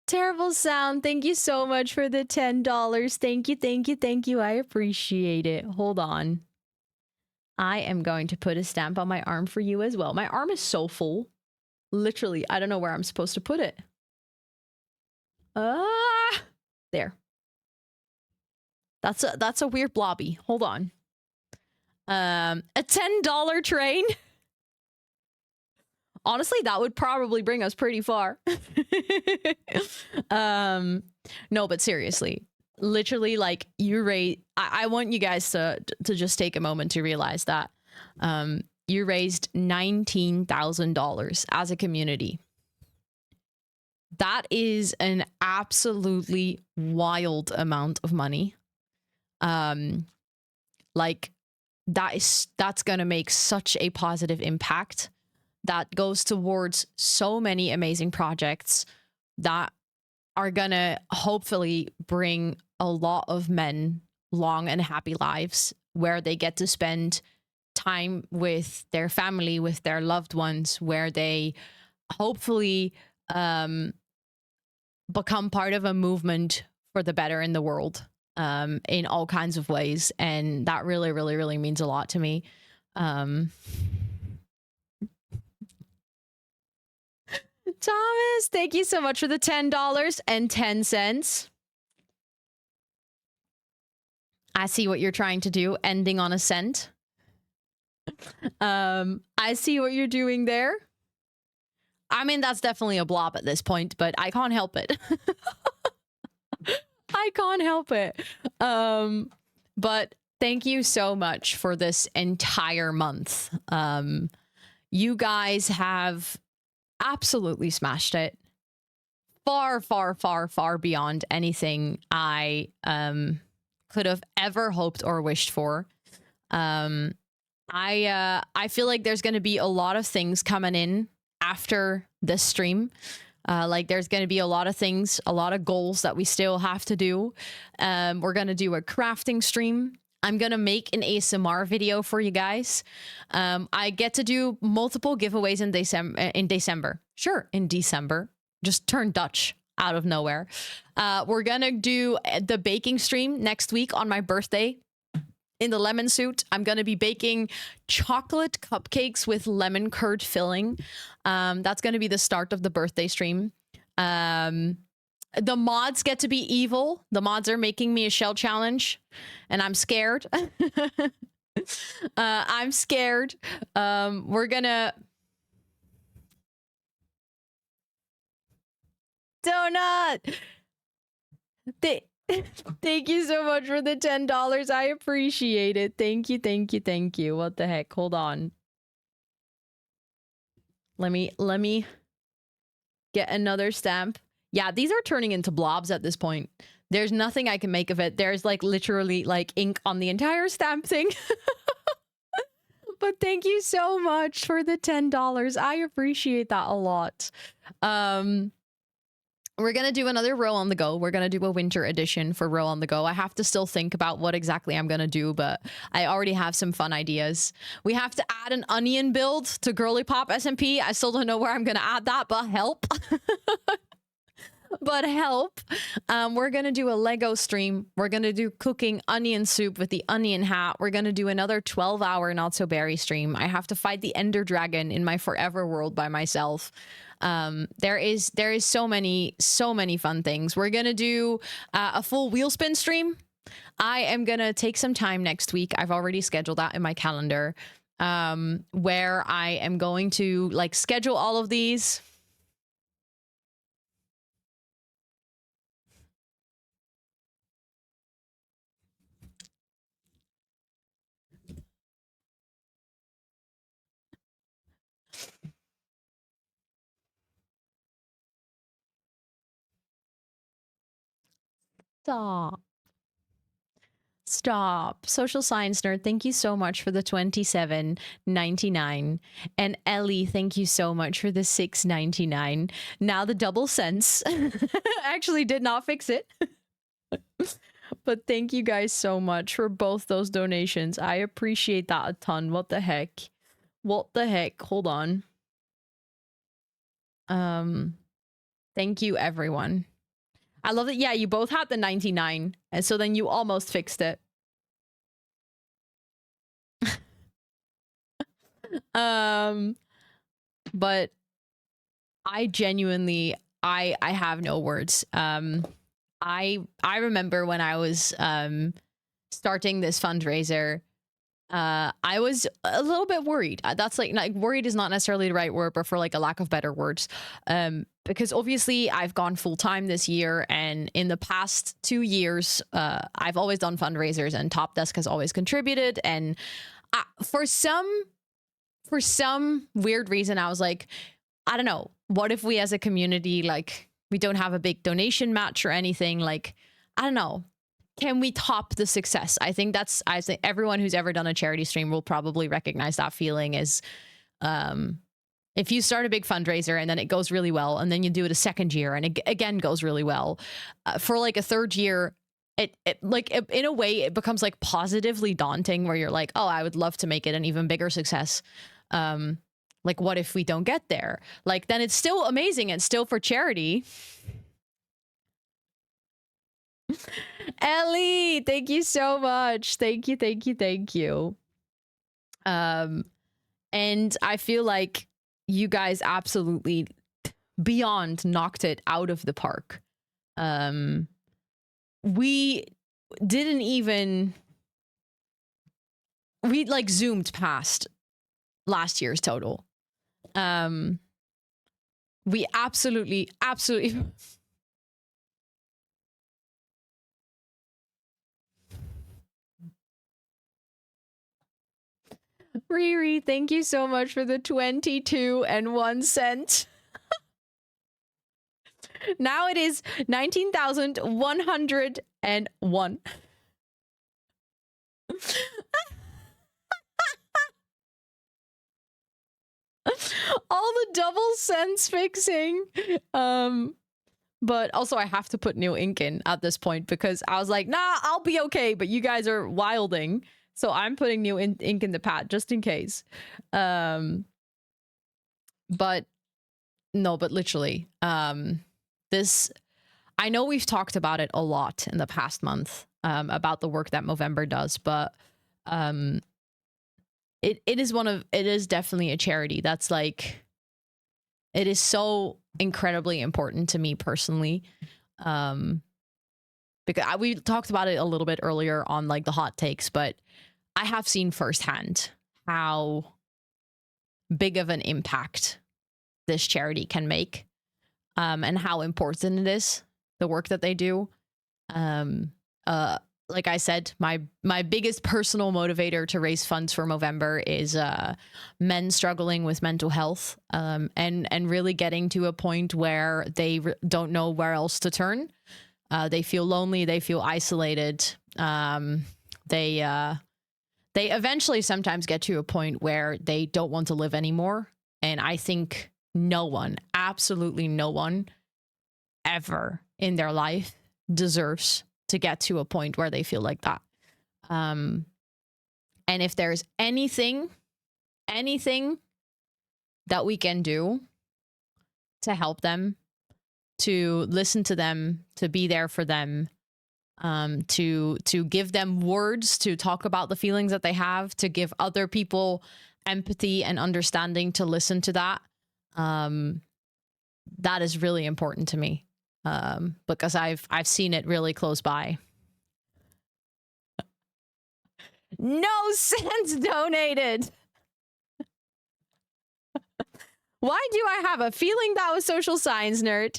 Terrible Sound, thank you so much for the $10. Thank you, thank you, thank you. I appreciate it. Hold on. I am going to put a stamp on my arm for you as well. My arm is so full. Literally, I don't know where I'm supposed to put it. There. That's a weird blobby. Hold on. A $10 train. Honestly, that would probably bring us pretty far. No, but seriously, literally, like, you raise. I want you guys to just take a moment to realize that you raised $19,000 as a community. That is an absolutely wild amount of money. Like, that's gonna make such a positive impact that goes towards so many amazing projects that are gonna hopefully bring a lot of men long and happy lives where they get to spend time with their family, with their loved ones, where they hopefully become part of a movement for the better in the world, in all kinds of ways. And that really, really, really means a lot to me. Thomas, thank you so much for the $10.10. I see what you're trying to do, ending on a cent. I see what you're doing there. I mean, that's definitely a blob at this point, but I can't help it. I can't help it. But thank you so much for this entire month. You guys have absolutely smashed it. Far, far, far, far beyond anything I could have ever hoped or wished for. I feel like there's going to be a lot of things coming in after this stream. Like, there's going to be a lot of things, a lot of goals that we still have to do. We're going to do a crafting stream. I'm going to make an ASMR video for you guys. I get to do multiple giveaways in December. Sure, in December. Just turn Dutch out of nowhere. We're going to do the baking stream next week on my birthday. In the lemon suit, I'm going to be baking chocolate cupcakes with lemon curd filling. That's going to be the start of the birthday stream. The mods get to be evil. The mods are making me a shell challenge, and I'm scared. I'm scared. We're gonna... Donut! Thank you so much for the $10. I appreciate it. Thank you, thank you, thank you. What the heck? Hold on. Let me get another stamp. Yeah, these are turning into blobs at this point. There's nothing I can make of it. There's like literally like ink on the entire stamp thing. But thank you so much for the $10. I appreciate that a lot. We're going to do another row on the go. We're going to do a winter edition for row on the go. I have to still think about what exactly I'm going to do, but I already have some fun ideas. We have to add an onion build to Girly Pop SMP. I still don't know where I'm going to add that, but help. But help. We're going to do a Lego stream. We're going to do cooking onion soup with the onion hat. We're going to do another 12-hour Not So Berry stream. I have to fight the Ender Dragon in my forever world by myself. There is so many fun things. We're going to do a full wheel spin stream. I am going to take some time next week. I've already scheduled that in my calendar, where I am going to like schedule all of these. Stop. Stop. Social Science Nerd, thank you so much for the 27.99. And Ellie, thank you so much for the 6.99. Now the double cents actually did not fix it. But thank you guys so much for both those donations. I appreciate that a ton. What the heck? What the heck? Hold on. Thank you, everyone. I love that. Yeah, you both had the 99, and so then you almost fixed it. But I genuinely, I have no words. I remember when I was starting this fundraiser, I was a little bit worried. That's like worried is not necessarily the right word, but for like a lack of better words. Because obviously I've gone full time this year, and in the past 2 years, I've always done fundraisers, and Top Desk has always contributed. And for some weird reason, I was like, I don't know, what if we as a community, like, we don't have a big donation match or anything? Like, I don't know. Can we top the success? I think everyone who's ever done a charity stream will probably recognize that feeling as if you start a big fundraiser and then it goes really well, and then you do it a second year and it again goes really well. For like a third year, it in a way it becomes like positively daunting, where you're like, oh, I would love to make it an even bigger success. Like, what if we don't get there? Like, then it's still amazing. It's still for charity. Ellie, thank you so much. Thank you, thank you, thank you. And I feel like you guys absolutely beyond knocked it out of the park. We like zoomed past last year's total. We absolutely Riri, thank you so much for the 22.01 cent. Now it is 19,101. All the double cents fixing. But also I have to put new ink in at this point, because I was like, nah, I'll be okay, but you guys are wilding. So I'm putting new ink in the pad just in case. But literally, this, I know we've talked about it a lot in the past month, about the work that Movermber does, but it is definitely a charity that's like, it is so incredibly important to me personally. Because we talked about it a little bit earlier on like the hot takes, but I have seen firsthand how big of an impact this charity can make, and how important it is, the work that they do. Like I said, my biggest personal motivator to raise funds for Movermber is men struggling with mental health, and really getting to a point where they don't know where else to turn. They feel lonely, they feel isolated. They eventually sometimes get to a point where they don't want to live anymore. And I think no one, absolutely no one ever in their life deserves to get to a point where they feel like that. And if there's anything that we can do to help them, to listen to them, to be there for them, to give them words to talk about the feelings that they have, to give other people empathy and understanding, to listen to that, that is really important to me, because I've seen it really close by. No cents donated. Why do I have a feeling that was Social Science Nerd?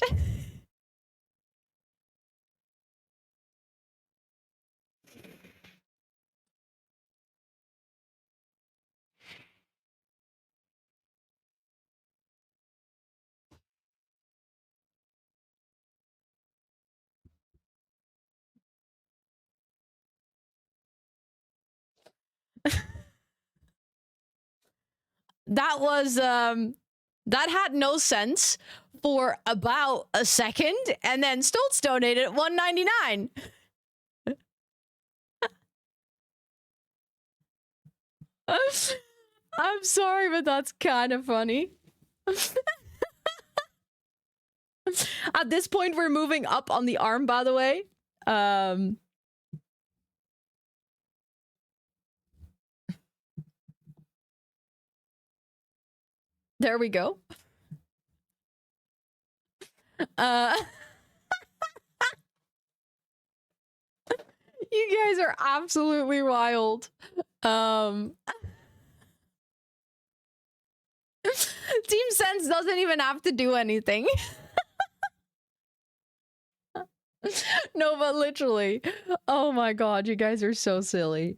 That was that had no sense for about a second, and then Stoltz donated $1.99. I'm sorry, but that's kind of funny. At this point, we're moving up on the arm, by the way. There we go. You guys are absolutely wild. Team Sense doesn't even have to do anything. No, but literally. Oh my god, you guys are so silly.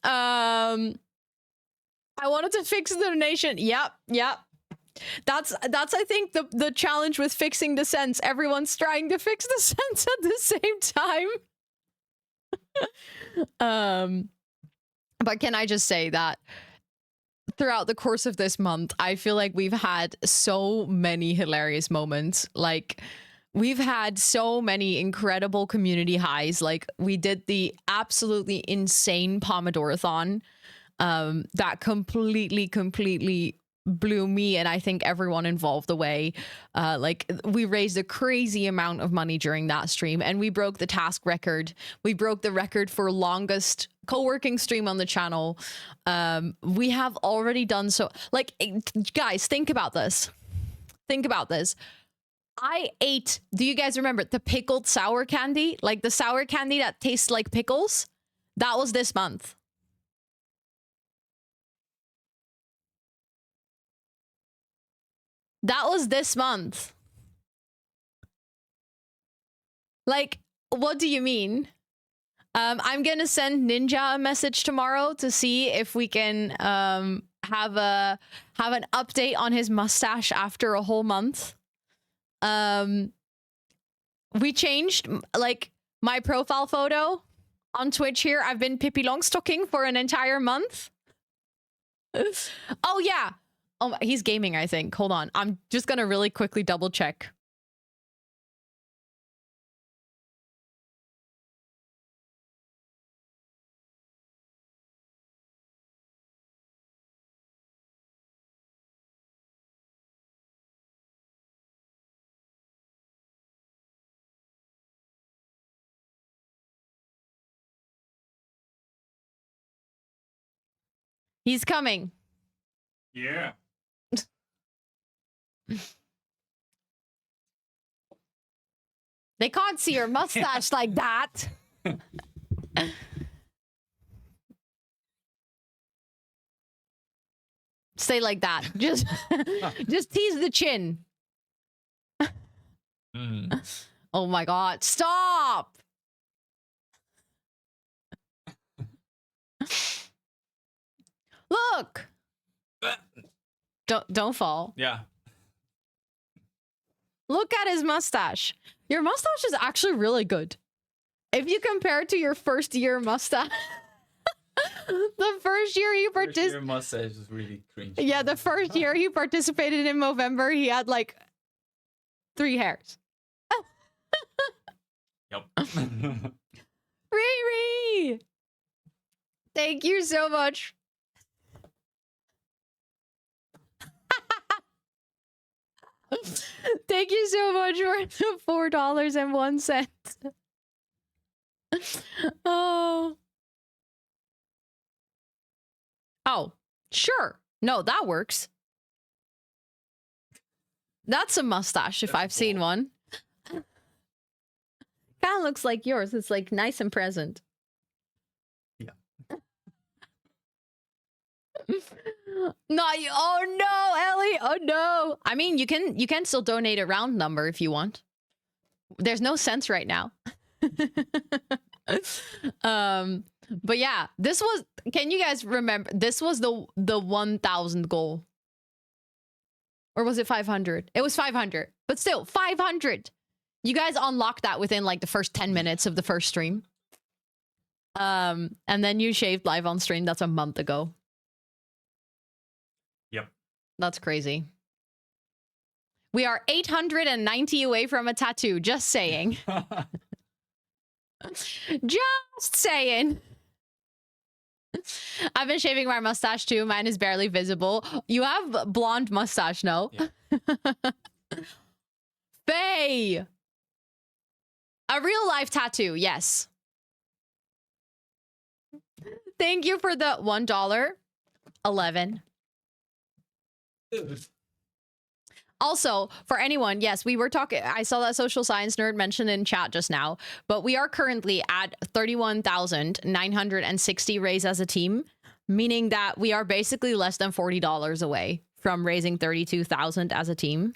I wanted to fix the donation. Yep. That's I think the challenge with fixing the sense. Everyone's trying to fix the sense at the same time. But can I just say that throughout the course of this month, I feel like we've had so many hilarious moments. Like, we've had so many incredible community highs. Like, we did the absolutely insane Pomodorathon that completely blew me and I think everyone involved away. Like, we raised a crazy amount of money during that stream, and we broke the task record. We broke the record for longest co-working stream on the channel. We have already done so. Like, guys, think about this. I ate, do you guys remember the pickled sour candy? Like the sour candy that tastes like pickles? That was this month. That was this month. Like, what do you mean? I'm gonna send Ninja a message tomorrow to see if we can have an update on his mustache after a whole month. We changed like my profile photo on Twitch here. I've been Pippi Longstocking for an entire month. Oh yeah. Oh, he's gaming, I think. Hold on. I'm just gonna really quickly double check. He's coming. Yeah. They can't see your mustache like that. Stay like that. Just tease the chin. Oh my god. Stop. Look. Don't fall. Yeah. Look at his mustache. Your mustache is actually really good. If you compare it to your first year mustache. The first year he participated. Your mustache is really cringe. Yeah, the first year he participated in Movermber, he had like 3 hairs. Yep. Riri! Thank you so much. Thank you so much for the $4.01. Oh. Oh, sure. No, that works. That's a mustache if I've seen one. Kind of looks like yours. It's like nice and present. Yeah. Not you. Oh no, Ellie. Oh no. I mean, you can still donate a round number if you want. There's no sense right now. But yeah, this was, can you guys remember, this was the 1,000 goal. Or was it 500? It was 500. But still, 500. You guys unlocked that within like the first 10 minutes of the first stream. And then you shaved live on stream. That's a month ago. Yep. That's crazy. We are 890 away from a tattoo. Just saying. Just saying. I've been shaving my mustache too. Mine is barely visible. You have blonde mustache, no? Yeah. Faye! A real life tattoo, yes. Thank you for the $1.11. Also, for anyone, yes, we were talking. I saw that social science nerd mentioned in chat just now, but we are currently at 31,960 raise as a team, meaning that we are basically less than $40 away from raising 32,000 as a team.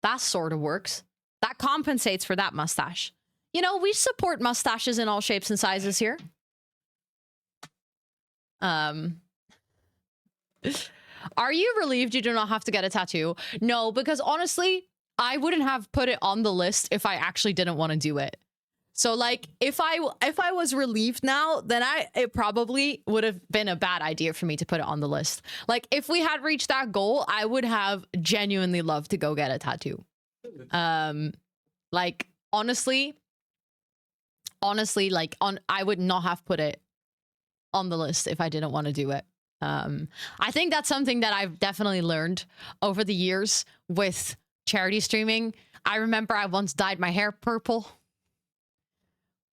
That sort of works. That compensates for that mustache. You know, we support mustaches in all shapes and sizes here. Are you relieved you do not have to get a tattoo? No, because honestly, I wouldn't have put it on the list if I actually didn't want to do it. So like, if I was relieved now, then it probably would have been a bad idea for me to put it on the list. Like, if we had reached that goal, I would have genuinely loved to go get a tattoo. Like, honestly, like, I would not have put it on the list if I didn't want to do it. I think that's something that I've definitely learned over the years with charity streaming. I remember I once dyed my hair purple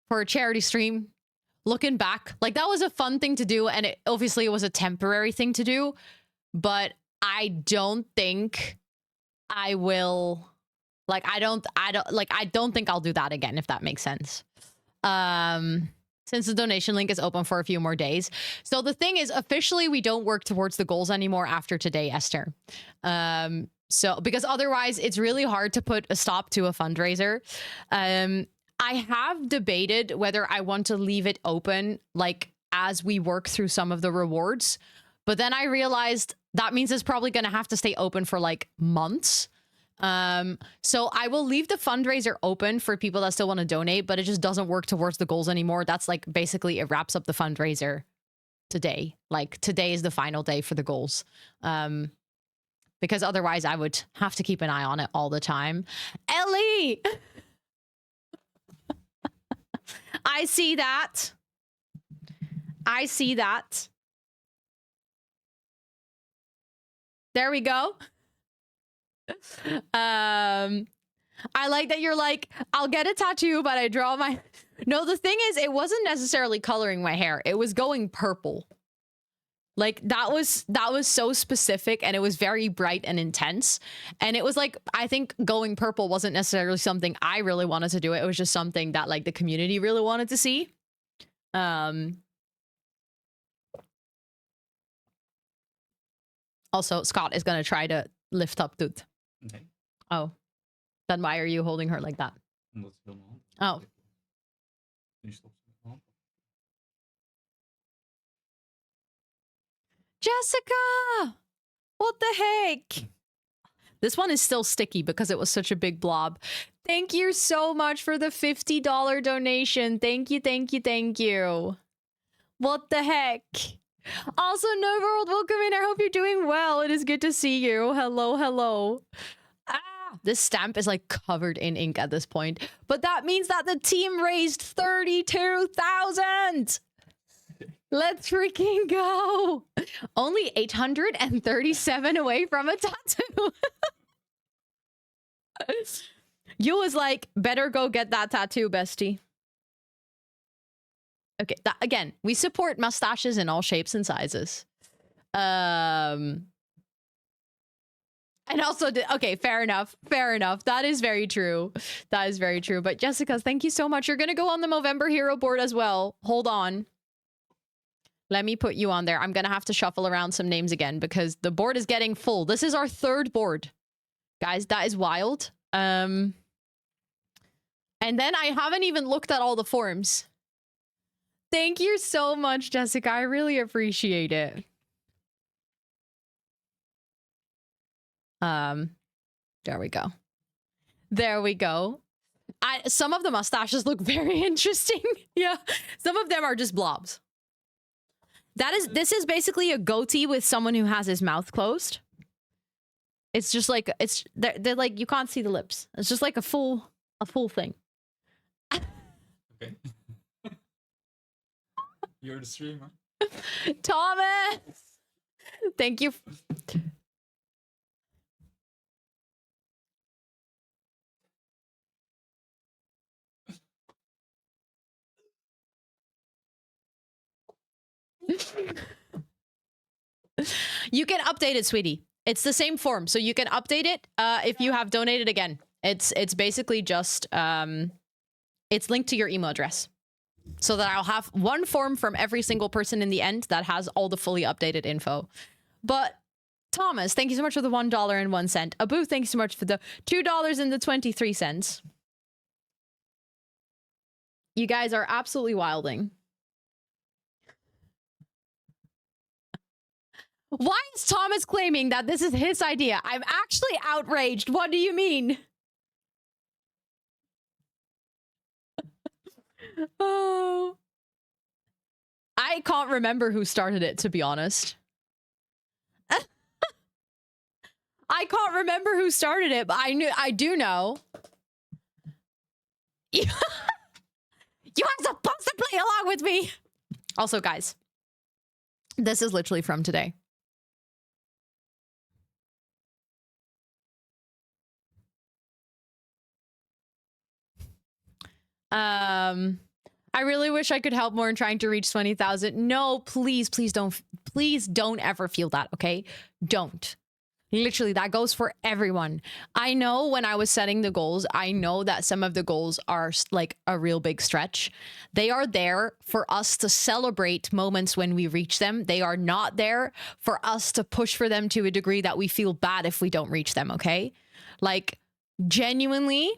for a charity stream. Looking back, like, that was a fun thing to do, and it obviously was a temporary thing to do, but I don't think I will, like, I don't think I'll do that again, if that makes sense. Since the donation link is open for a few more days. So the thing is, officially, we don't work towards the goals anymore after today, Esther. So, because otherwise it's really hard to put a stop to a fundraiser. I have debated whether I want to leave it open, like, as we work through some of the rewards. But then I realized that means it's probably going to have to stay open for like months. So I will leave the fundraiser open for people that still want to donate, but it just doesn't work towards the goals anymore. That's like, basically, it wraps up the fundraiser today. Like, today is the final day for the goals. Because otherwise I would have to keep an eye on it all the time. Ellie! I see that. I see that. There we go. I like that you're like, I'll get a tattoo, but I draw my... No, the thing is, it wasn't necessarily coloring my hair. It was going purple. Like, that was so specific, and it was very bright and intense. And it was like, I think going purple wasn't necessarily something I really wanted to do. It was just something that, like, the community really wanted to see. Also, Scott is going to try to lift up Doet. Okay. Oh. Then why are you holding her like that? Oh. Jessica! What the heck? This one is still sticky because it was such a big blob. Thank you so much for the $50 donation. Thank you, thank you, thank you. What the heck? Also, Noverworld, welcome in. I hope you're doing well. It is good to see you. Hello, hello. This stamp is like covered in ink at this point. But that means that the team raised 32,000. Let's freaking go. Only 837 away from a tattoo. You was like, better go get that tattoo, bestie. Okay, again, we support mustaches in all shapes and sizes. And also, okay, fair enough. Fair enough. That is very true. That is very true. But Jessica, thank you so much. You're going to go on the Movermber hero board as well. Hold on. Let me put you on there. I'm going to have to shuffle around some names again because the board is getting full. This is our third board. Guys, that is wild. And then I haven't even looked at all the forms. Thank you so much, Jessica. I really appreciate it. There we go. There we go. Some of the mustaches look very interesting. Yeah. Some of them are just blobs. This is basically a goatee with someone who has his mouth closed. It's just like they're like you can't see the lips. It's just like a full thing. Okay. You're the streamer. Thomas, thank you. You can update it, sweetie. It's the same form, so you can update it if you have donated again. It's basically just it's linked to your email address, so that I'll have one form from every single person in the end that has all the fully updated info. But Thomas, thank you so much for the $1.01. Abu, thank you so much for the $2.23. You guys are absolutely wilding. Why is Thomas claiming that this is his idea? I'm actually outraged. What do you mean? Oh. I can't remember who started it, to be honest. I can't remember who started it, but I do know. You are supposed to play along with me. Also, guys, this is literally from today. I really wish I could help more in trying to reach 20,000. No, please don't ever feel that, okay? Don't. Literally, that goes for everyone. I know when I was setting the goals, I know that some of the goals are like a real big stretch. They are there for us to celebrate moments when we reach them. They are not there for us to push for them to a degree that we feel bad if we don't reach them, okay? Like, genuinely,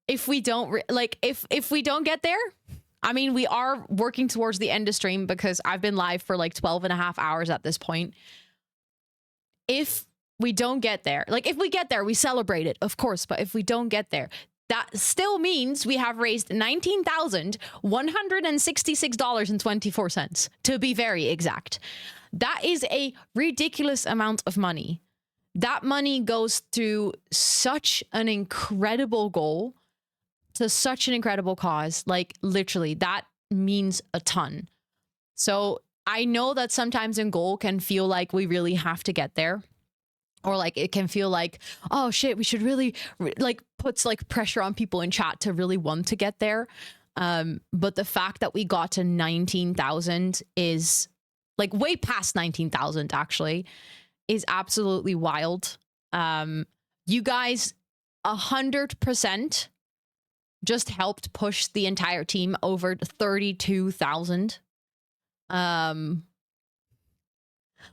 if we don't if we don't get there, I mean, we are working towards the end of stream because I've been live for like 12 and a half hours at this point. If we don't get there, like if we get there, we celebrate it, of course. But if we don't get there, that still means we have raised $19,166.24, to be very exact. That is a ridiculous amount of money. That money goes to such an incredible goal, to such an incredible cause. Like, literally, that means a ton. So I know that sometimes in goal can feel like we really have to get there, or like it can feel like, oh shit, we should really like puts like pressure on people in chat to really want to get there. But the fact that we got to 19,000 is like way past 19,000 actually is absolutely wild. You guys 100% just helped push the entire team over 32,000.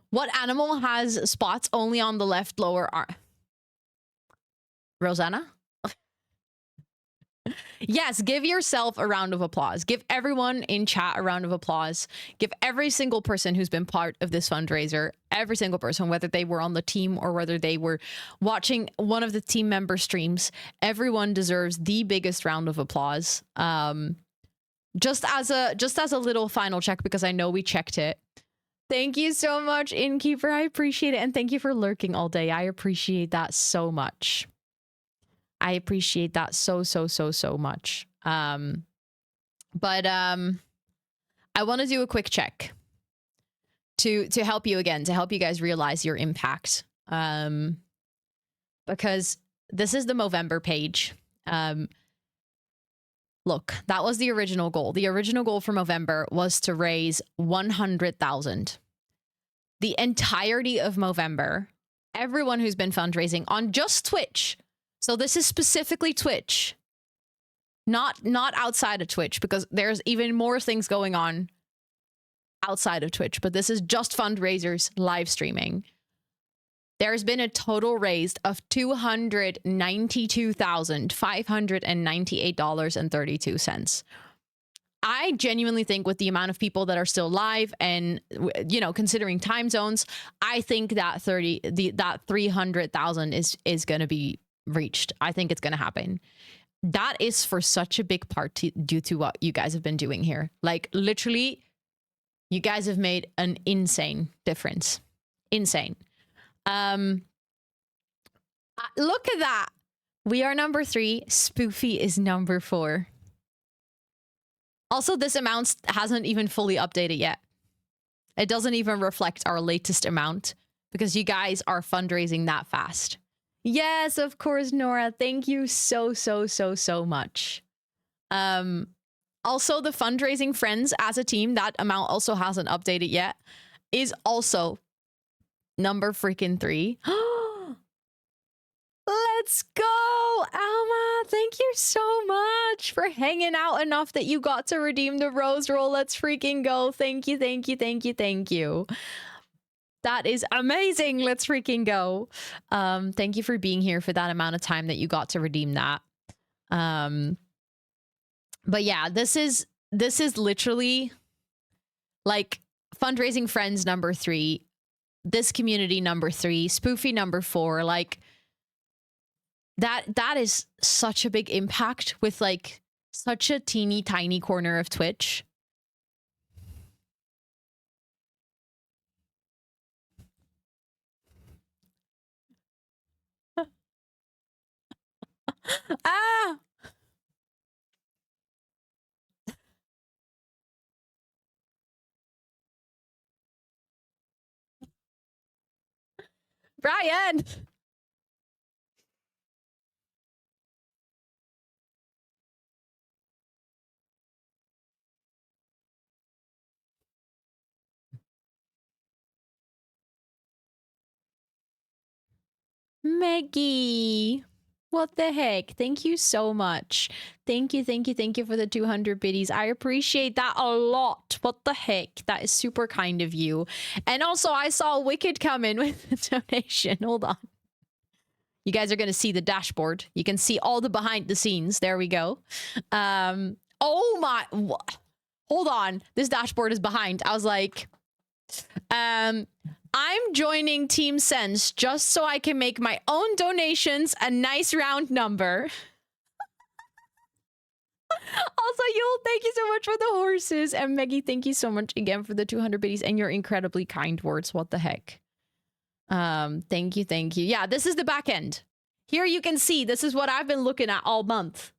What animal has spots only on the left lower arm? Rosanna? Yes, give yourself a round of applause. Give everyone in chat a round of applause. Give every single person who's been part of this fundraiser, every single person, whether they were on the team or whether they were watching one of the team member streams, everyone deserves the biggest round of applause. Just as a little final check, because I know we checked it. Thank you so much, Innkeeper. I appreciate it. And thank you for lurking all day. I appreciate that so much. I appreciate that so much. I want to do a quick check to help you again, to help you guys realize your impact. Because this is the Movermber page. Look, that was the original goal. The original goal for Movermber was to raise 100,000. The entirety of Movermber, everyone who's been fundraising on just Twitch. So this is specifically Twitch, not outside of Twitch, because there's even more things going on outside of Twitch, but this is just fundraisers live streaming. There's been a total raised of $292,598.32. I genuinely think with the amount of people that are still live and, you know, considering time zones, I think that 300,000 is going to be reached. I think it's going to happen. That is for such a big part due to what you guys have been doing here. Like literally, you guys have made an insane difference. Insane. Look at that. We are number 3. Spoofy is number 4. Also, this amount hasn't even fully updated yet. It doesn't even reflect our latest amount because you guys are fundraising that fast. Yes, of course, Nora. Thank you so much. Also, the fundraising friends as a team, that amount also hasn't updated yet, is also number freaking 3. Let's go, Alma. Thank you so much for hanging out enough that you got to redeem the rose roll. Let's freaking go. Thank you. That is amazing. Let's freaking go. Thank you for being here for that amount of time that you got to redeem that. But yeah, this is literally like fundraising friends number 3, this community number 3, Spoofy number 4, like that is such a big impact with like such a teeny tiny corner of Twitch. Ah! Brian! Maggie! What the heck? Thank you so much. Thank you for the 200 biddies. I appreciate that a lot. What the heck? That is super kind of you. And also, I saw Wicked come in with a donation. Hold on. You guys are going to see the dashboard. You can see all the behind the scenes. There we go. Oh my... Hold on. This dashboard is behind. I was like... I'm joining Team Sense just so I can make my own donations a nice round number. Also, Yul, thank you so much for the horses. And Maggie, thank you so much again for the 200 biddies and your incredibly kind words. What the heck? Thank you. Yeah, this is the back end. Here you can see, this is what I've been looking at all month.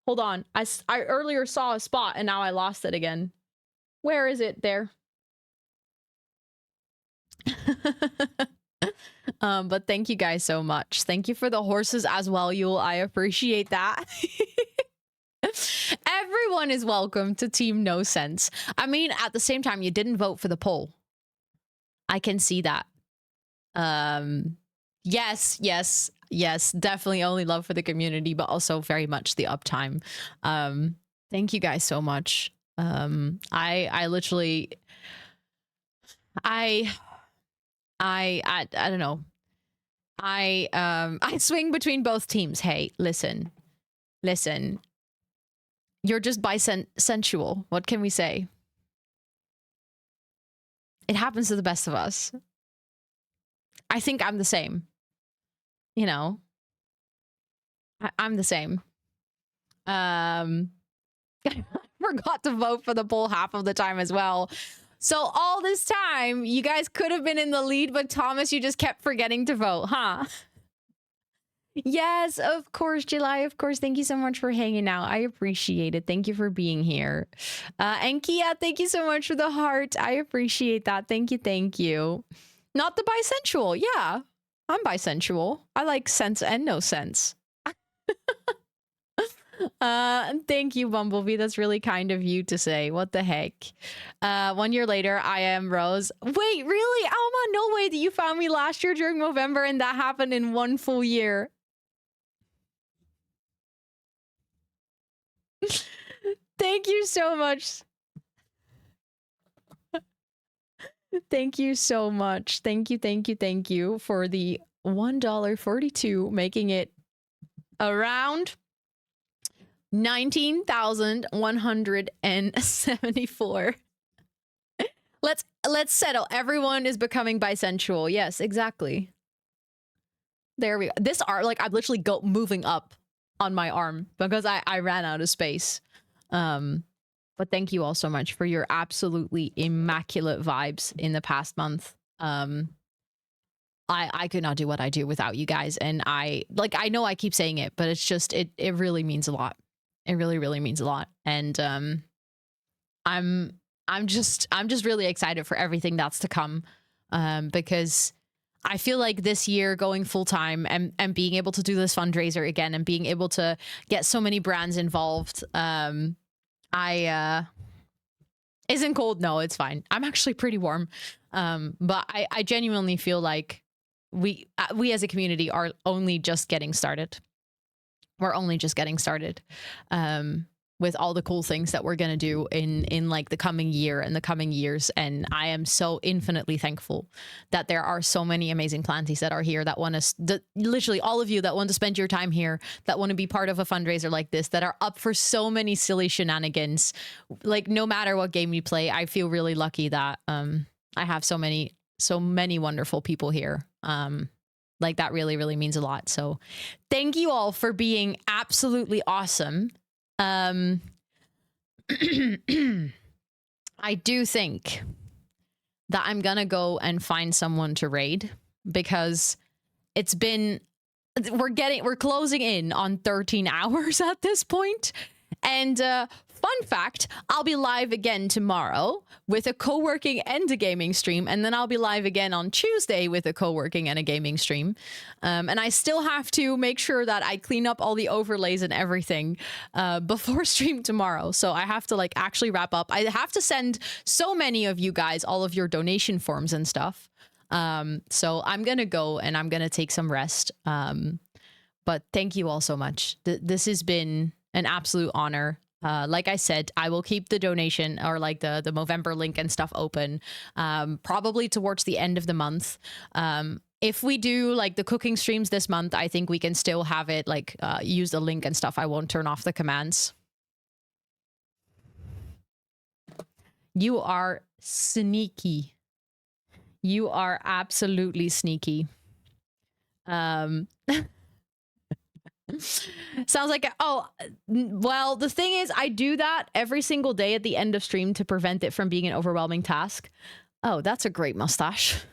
Hold on. I earlier saw a spot and now I lost it again. Where is it? There. But thank you guys so much. Thank you for the horses as well, Yul. I appreciate that. Everyone is welcome to Team No Sense. I mean, at the same time, you didn't vote for the poll. I can see that. Yes, definitely only love for the community, but also very much the uptime. Thank you guys so much. I literally, I don't know. I swing between both teams. Hey, listen. You're just bisensual. What can we say? It happens to the best of us. I think I'm the same. You know, I'm the same. I forgot to vote for the poll half of the time as well. So all this time, you guys could have been in the lead, but Thomas, you just kept forgetting to vote, huh? Yes, of course, July. Of course. Thank you so much for hanging out. I appreciate it. Thank you for being here. And Kia, thank you so much for the heart. I appreciate that. Thank you. Not the bisensual. Yeah, I'm bisensual. I like sense and no sense. Thank you, Bumblebee. That's really kind of you to say. What the heck? 1 year later, I am Rose. Wait, really? Alma, no way that you found me last year during Movermber and that happened in 1 full year. Thank you so much. Thank you so much. Thank you for the $1.42, making it around 19,174. Let's settle. Everyone is becoming bisensual. Yes, exactly. There we go. This art, like, I'm literally moving up on my arm because I ran out of space. But thank you all so much for your absolutely immaculate vibes in the past month. I could not do what I do without you guys, and I know I keep saying it, but it's just it really means a lot. It really, really means a lot. And I'm just really excited for everything that's to come. Because I feel like this year going full time and being able to do this fundraiser again and being able to get so many brands involved, isn't cold. No, it's fine. I'm actually pretty warm. But I genuinely feel like we as a community are only just getting started. We're only just getting started with all the cool things that we're going to do in like the coming year and the coming years. And I am so infinitely thankful that there are so many amazing planties that are here that want to, literally all of you that want to spend your time here, that want to be part of a fundraiser like this, that are up for so many silly shenanigans. Like no matter what game you play, I feel really lucky that I have so many wonderful people here. Like that really, really means a lot. So thank you all for being absolutely awesome. I do think that I'm gonna go and find someone to raid because we're closing in on 13 hours at this point. And fun fact, I'll be live again tomorrow with a co-working and a gaming stream, and then I'll be live again on Tuesday with a co-working and a gaming stream. And I still have to make sure that I clean up all the overlays and everything before stream tomorrow. So I have to like actually wrap up. I have to send so many of you guys all of your donation forms and stuff. So I'm gonna go and I'm gonna take some rest. But thank you all so much. This has been an absolute honor. Like I said, I will keep the donation or like the Movermber link and stuff open, probably towards the end of the month. If we do like the cooking streams this month, I think we can still have it like use the link and stuff. I won't turn off the commands. You are sneaky. You are absolutely sneaky. Sounds like well, the thing is I do that every single day at the end of stream to prevent it from being an overwhelming task. Oh, that's a great mustache.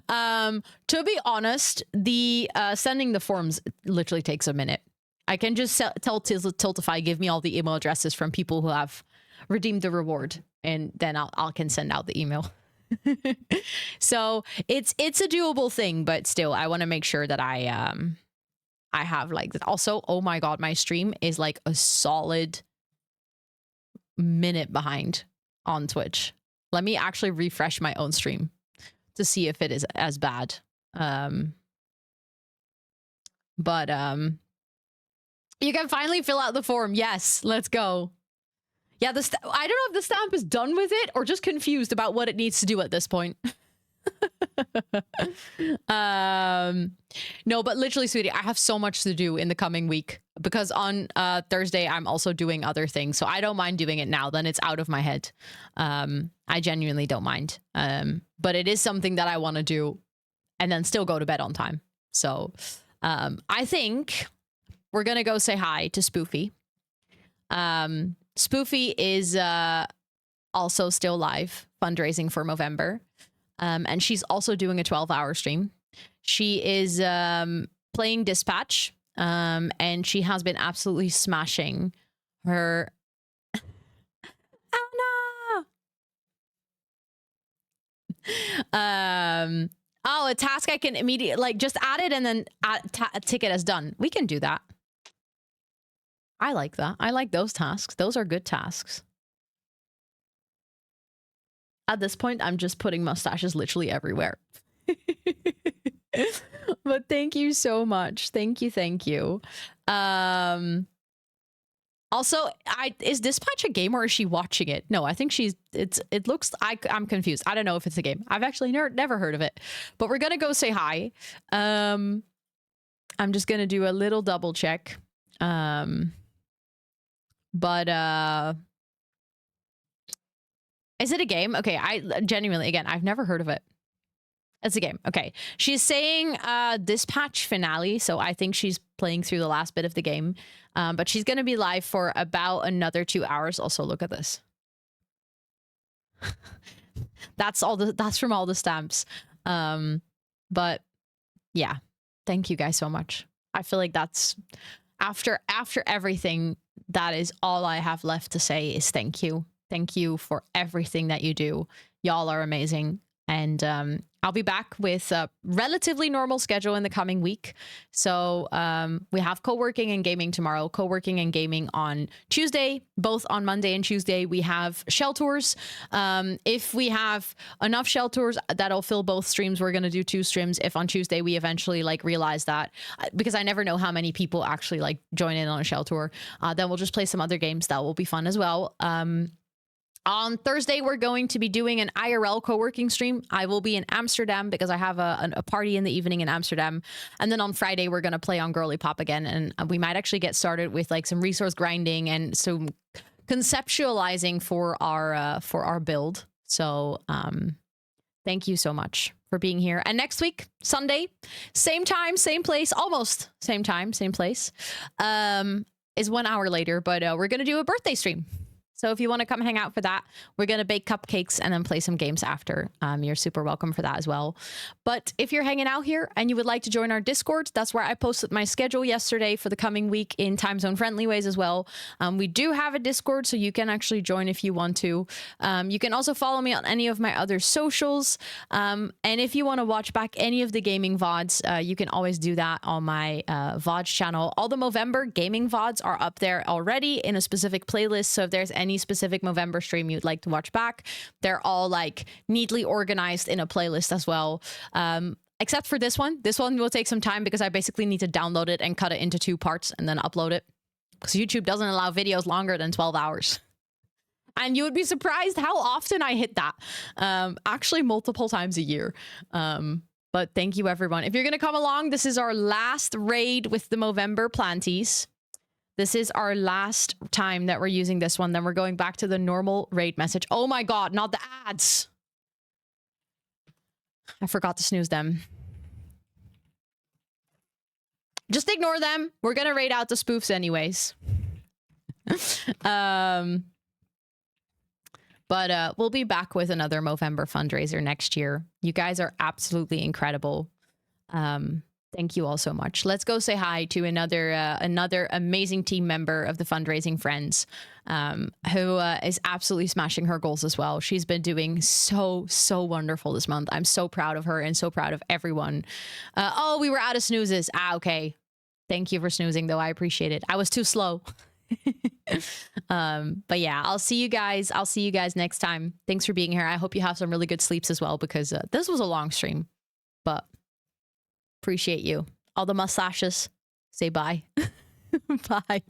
To be honest, the sending the forms literally takes a minute. I can just tell Tiltify give me all the email addresses from people who have redeemed the reward, and then I can send out the email. So it's a doable thing, but still I want to make sure that I have like that. Also, oh my god, my stream is like a solid minute behind on Twitch. Let me actually refresh my own stream to see if it is as bad. But you can finally fill out the form. Yes, let's go. Yeah, I don't know if the stamp is done with it or just confused about what it needs to do at this point. No, but literally, sweetie, I have so much to do in the coming week because on Thursday I'm also doing other things, so I don't mind doing it now. Then it's out of my head. I genuinely don't mind. But it is something that I want to do and then still go to bed on time. So I think we're gonna go say hi to Spoofy. Spoofy is also still live fundraising for Movermber. And she's also doing a 12-hour stream. She is playing Dispatch, and she has been absolutely smashing her... Oh, no! Oh, a task I can immediately, like, just add it and then tick it as done. We can do that. I like that. I like those tasks. Those are good tasks. At this point, I'm just putting mustaches literally everywhere. But thank you so much. Thank you. Thank you. Also, is Dispatch a game or is she watching it? No, I think it looks, I'm confused. I don't know if it's a game. I've actually never heard of it, but we're going to go say hi. I'm just going to do a little double check. But is it a game? Okay, I genuinely, again, I've never heard of it. It's a game. Okay. She's saying dispatch finale, so I think she's playing through the last bit of the game. But she's going to be live for about another 2 hours. Also, look at this. That's from all the stamps. But yeah, thank you guys so much. I feel like that's after everything, that is all I have left to say is thank you. Thank you for everything that you do. Y'all are amazing. And I'll be back with a relatively normal schedule in the coming week. So we have co-working and gaming tomorrow, co-working and gaming on Tuesday, both on Monday and Tuesday. We have shell tours. If we have enough shell tours that'll fill both streams, we're going to do 2 streams. If on Tuesday we eventually like realize that, because I never know how many people actually like join in on a shell tour, then we'll just play some other games that will be fun as well. On Thursday, we're going to be doing an IRL co-working stream. I will be in Amsterdam because I have a party in the evening in Amsterdam. And then on Friday, we're going to play on Girly Pop again. And we might actually get started with like some resource grinding and some conceptualizing for our build. So thank you so much for being here. And next week, Sunday, same time, same place, almost same time, same place, is 1 hour later. But we're going to do a birthday stream. So if you want to come hang out for that, we're going to bake cupcakes and then play some games after. You're super welcome for that as well. But if you're hanging out here and you would like to join our Discord, that's where I posted my schedule yesterday for the coming week in time zone friendly ways as well. We do have a Discord, so you can actually join if you want to. You can also follow me on any of my other socials. And if you want to watch back any of the gaming VODs, you can always do that on my VODs channel. All the Movermber gaming VODs are up there already in a specific playlist. So if there's any specific Movermber stream you'd like to watch back, they're all like neatly organized in a playlist as well. Except for this one. This one will take some time because I basically need to download it and cut it into 2 parts and then upload it. Because YouTube doesn't allow videos longer than 12 hours. And you would be surprised how often I hit that. Actually, multiple times a year. But thank you, everyone. If you're going to come along, this is our last raid with the Movermber planties. This is our last time that we're using this one. Then we're going back to the normal raid message. Oh my god, not the ads. I forgot to snooze them. Just ignore them. We're going to raid out the spoofs anyways. But we'll be back with another Movermber fundraiser next year. You guys are absolutely incredible. Thank you all so much. Let's go say hi to another amazing team member of the fundraising friends, who is absolutely smashing her goals as well. She's been doing so wonderful this month. I'm so proud of her and so proud of everyone. Oh, we were out of snoozes. Okay. Thank you for snoozing, though. I appreciate it. I was too slow. But yeah, I'll see you guys next time. Thanks for being here. I hope you have some really good sleeps as well, because this was a long stream, but appreciate you. All the mustaches, say bye. Bye.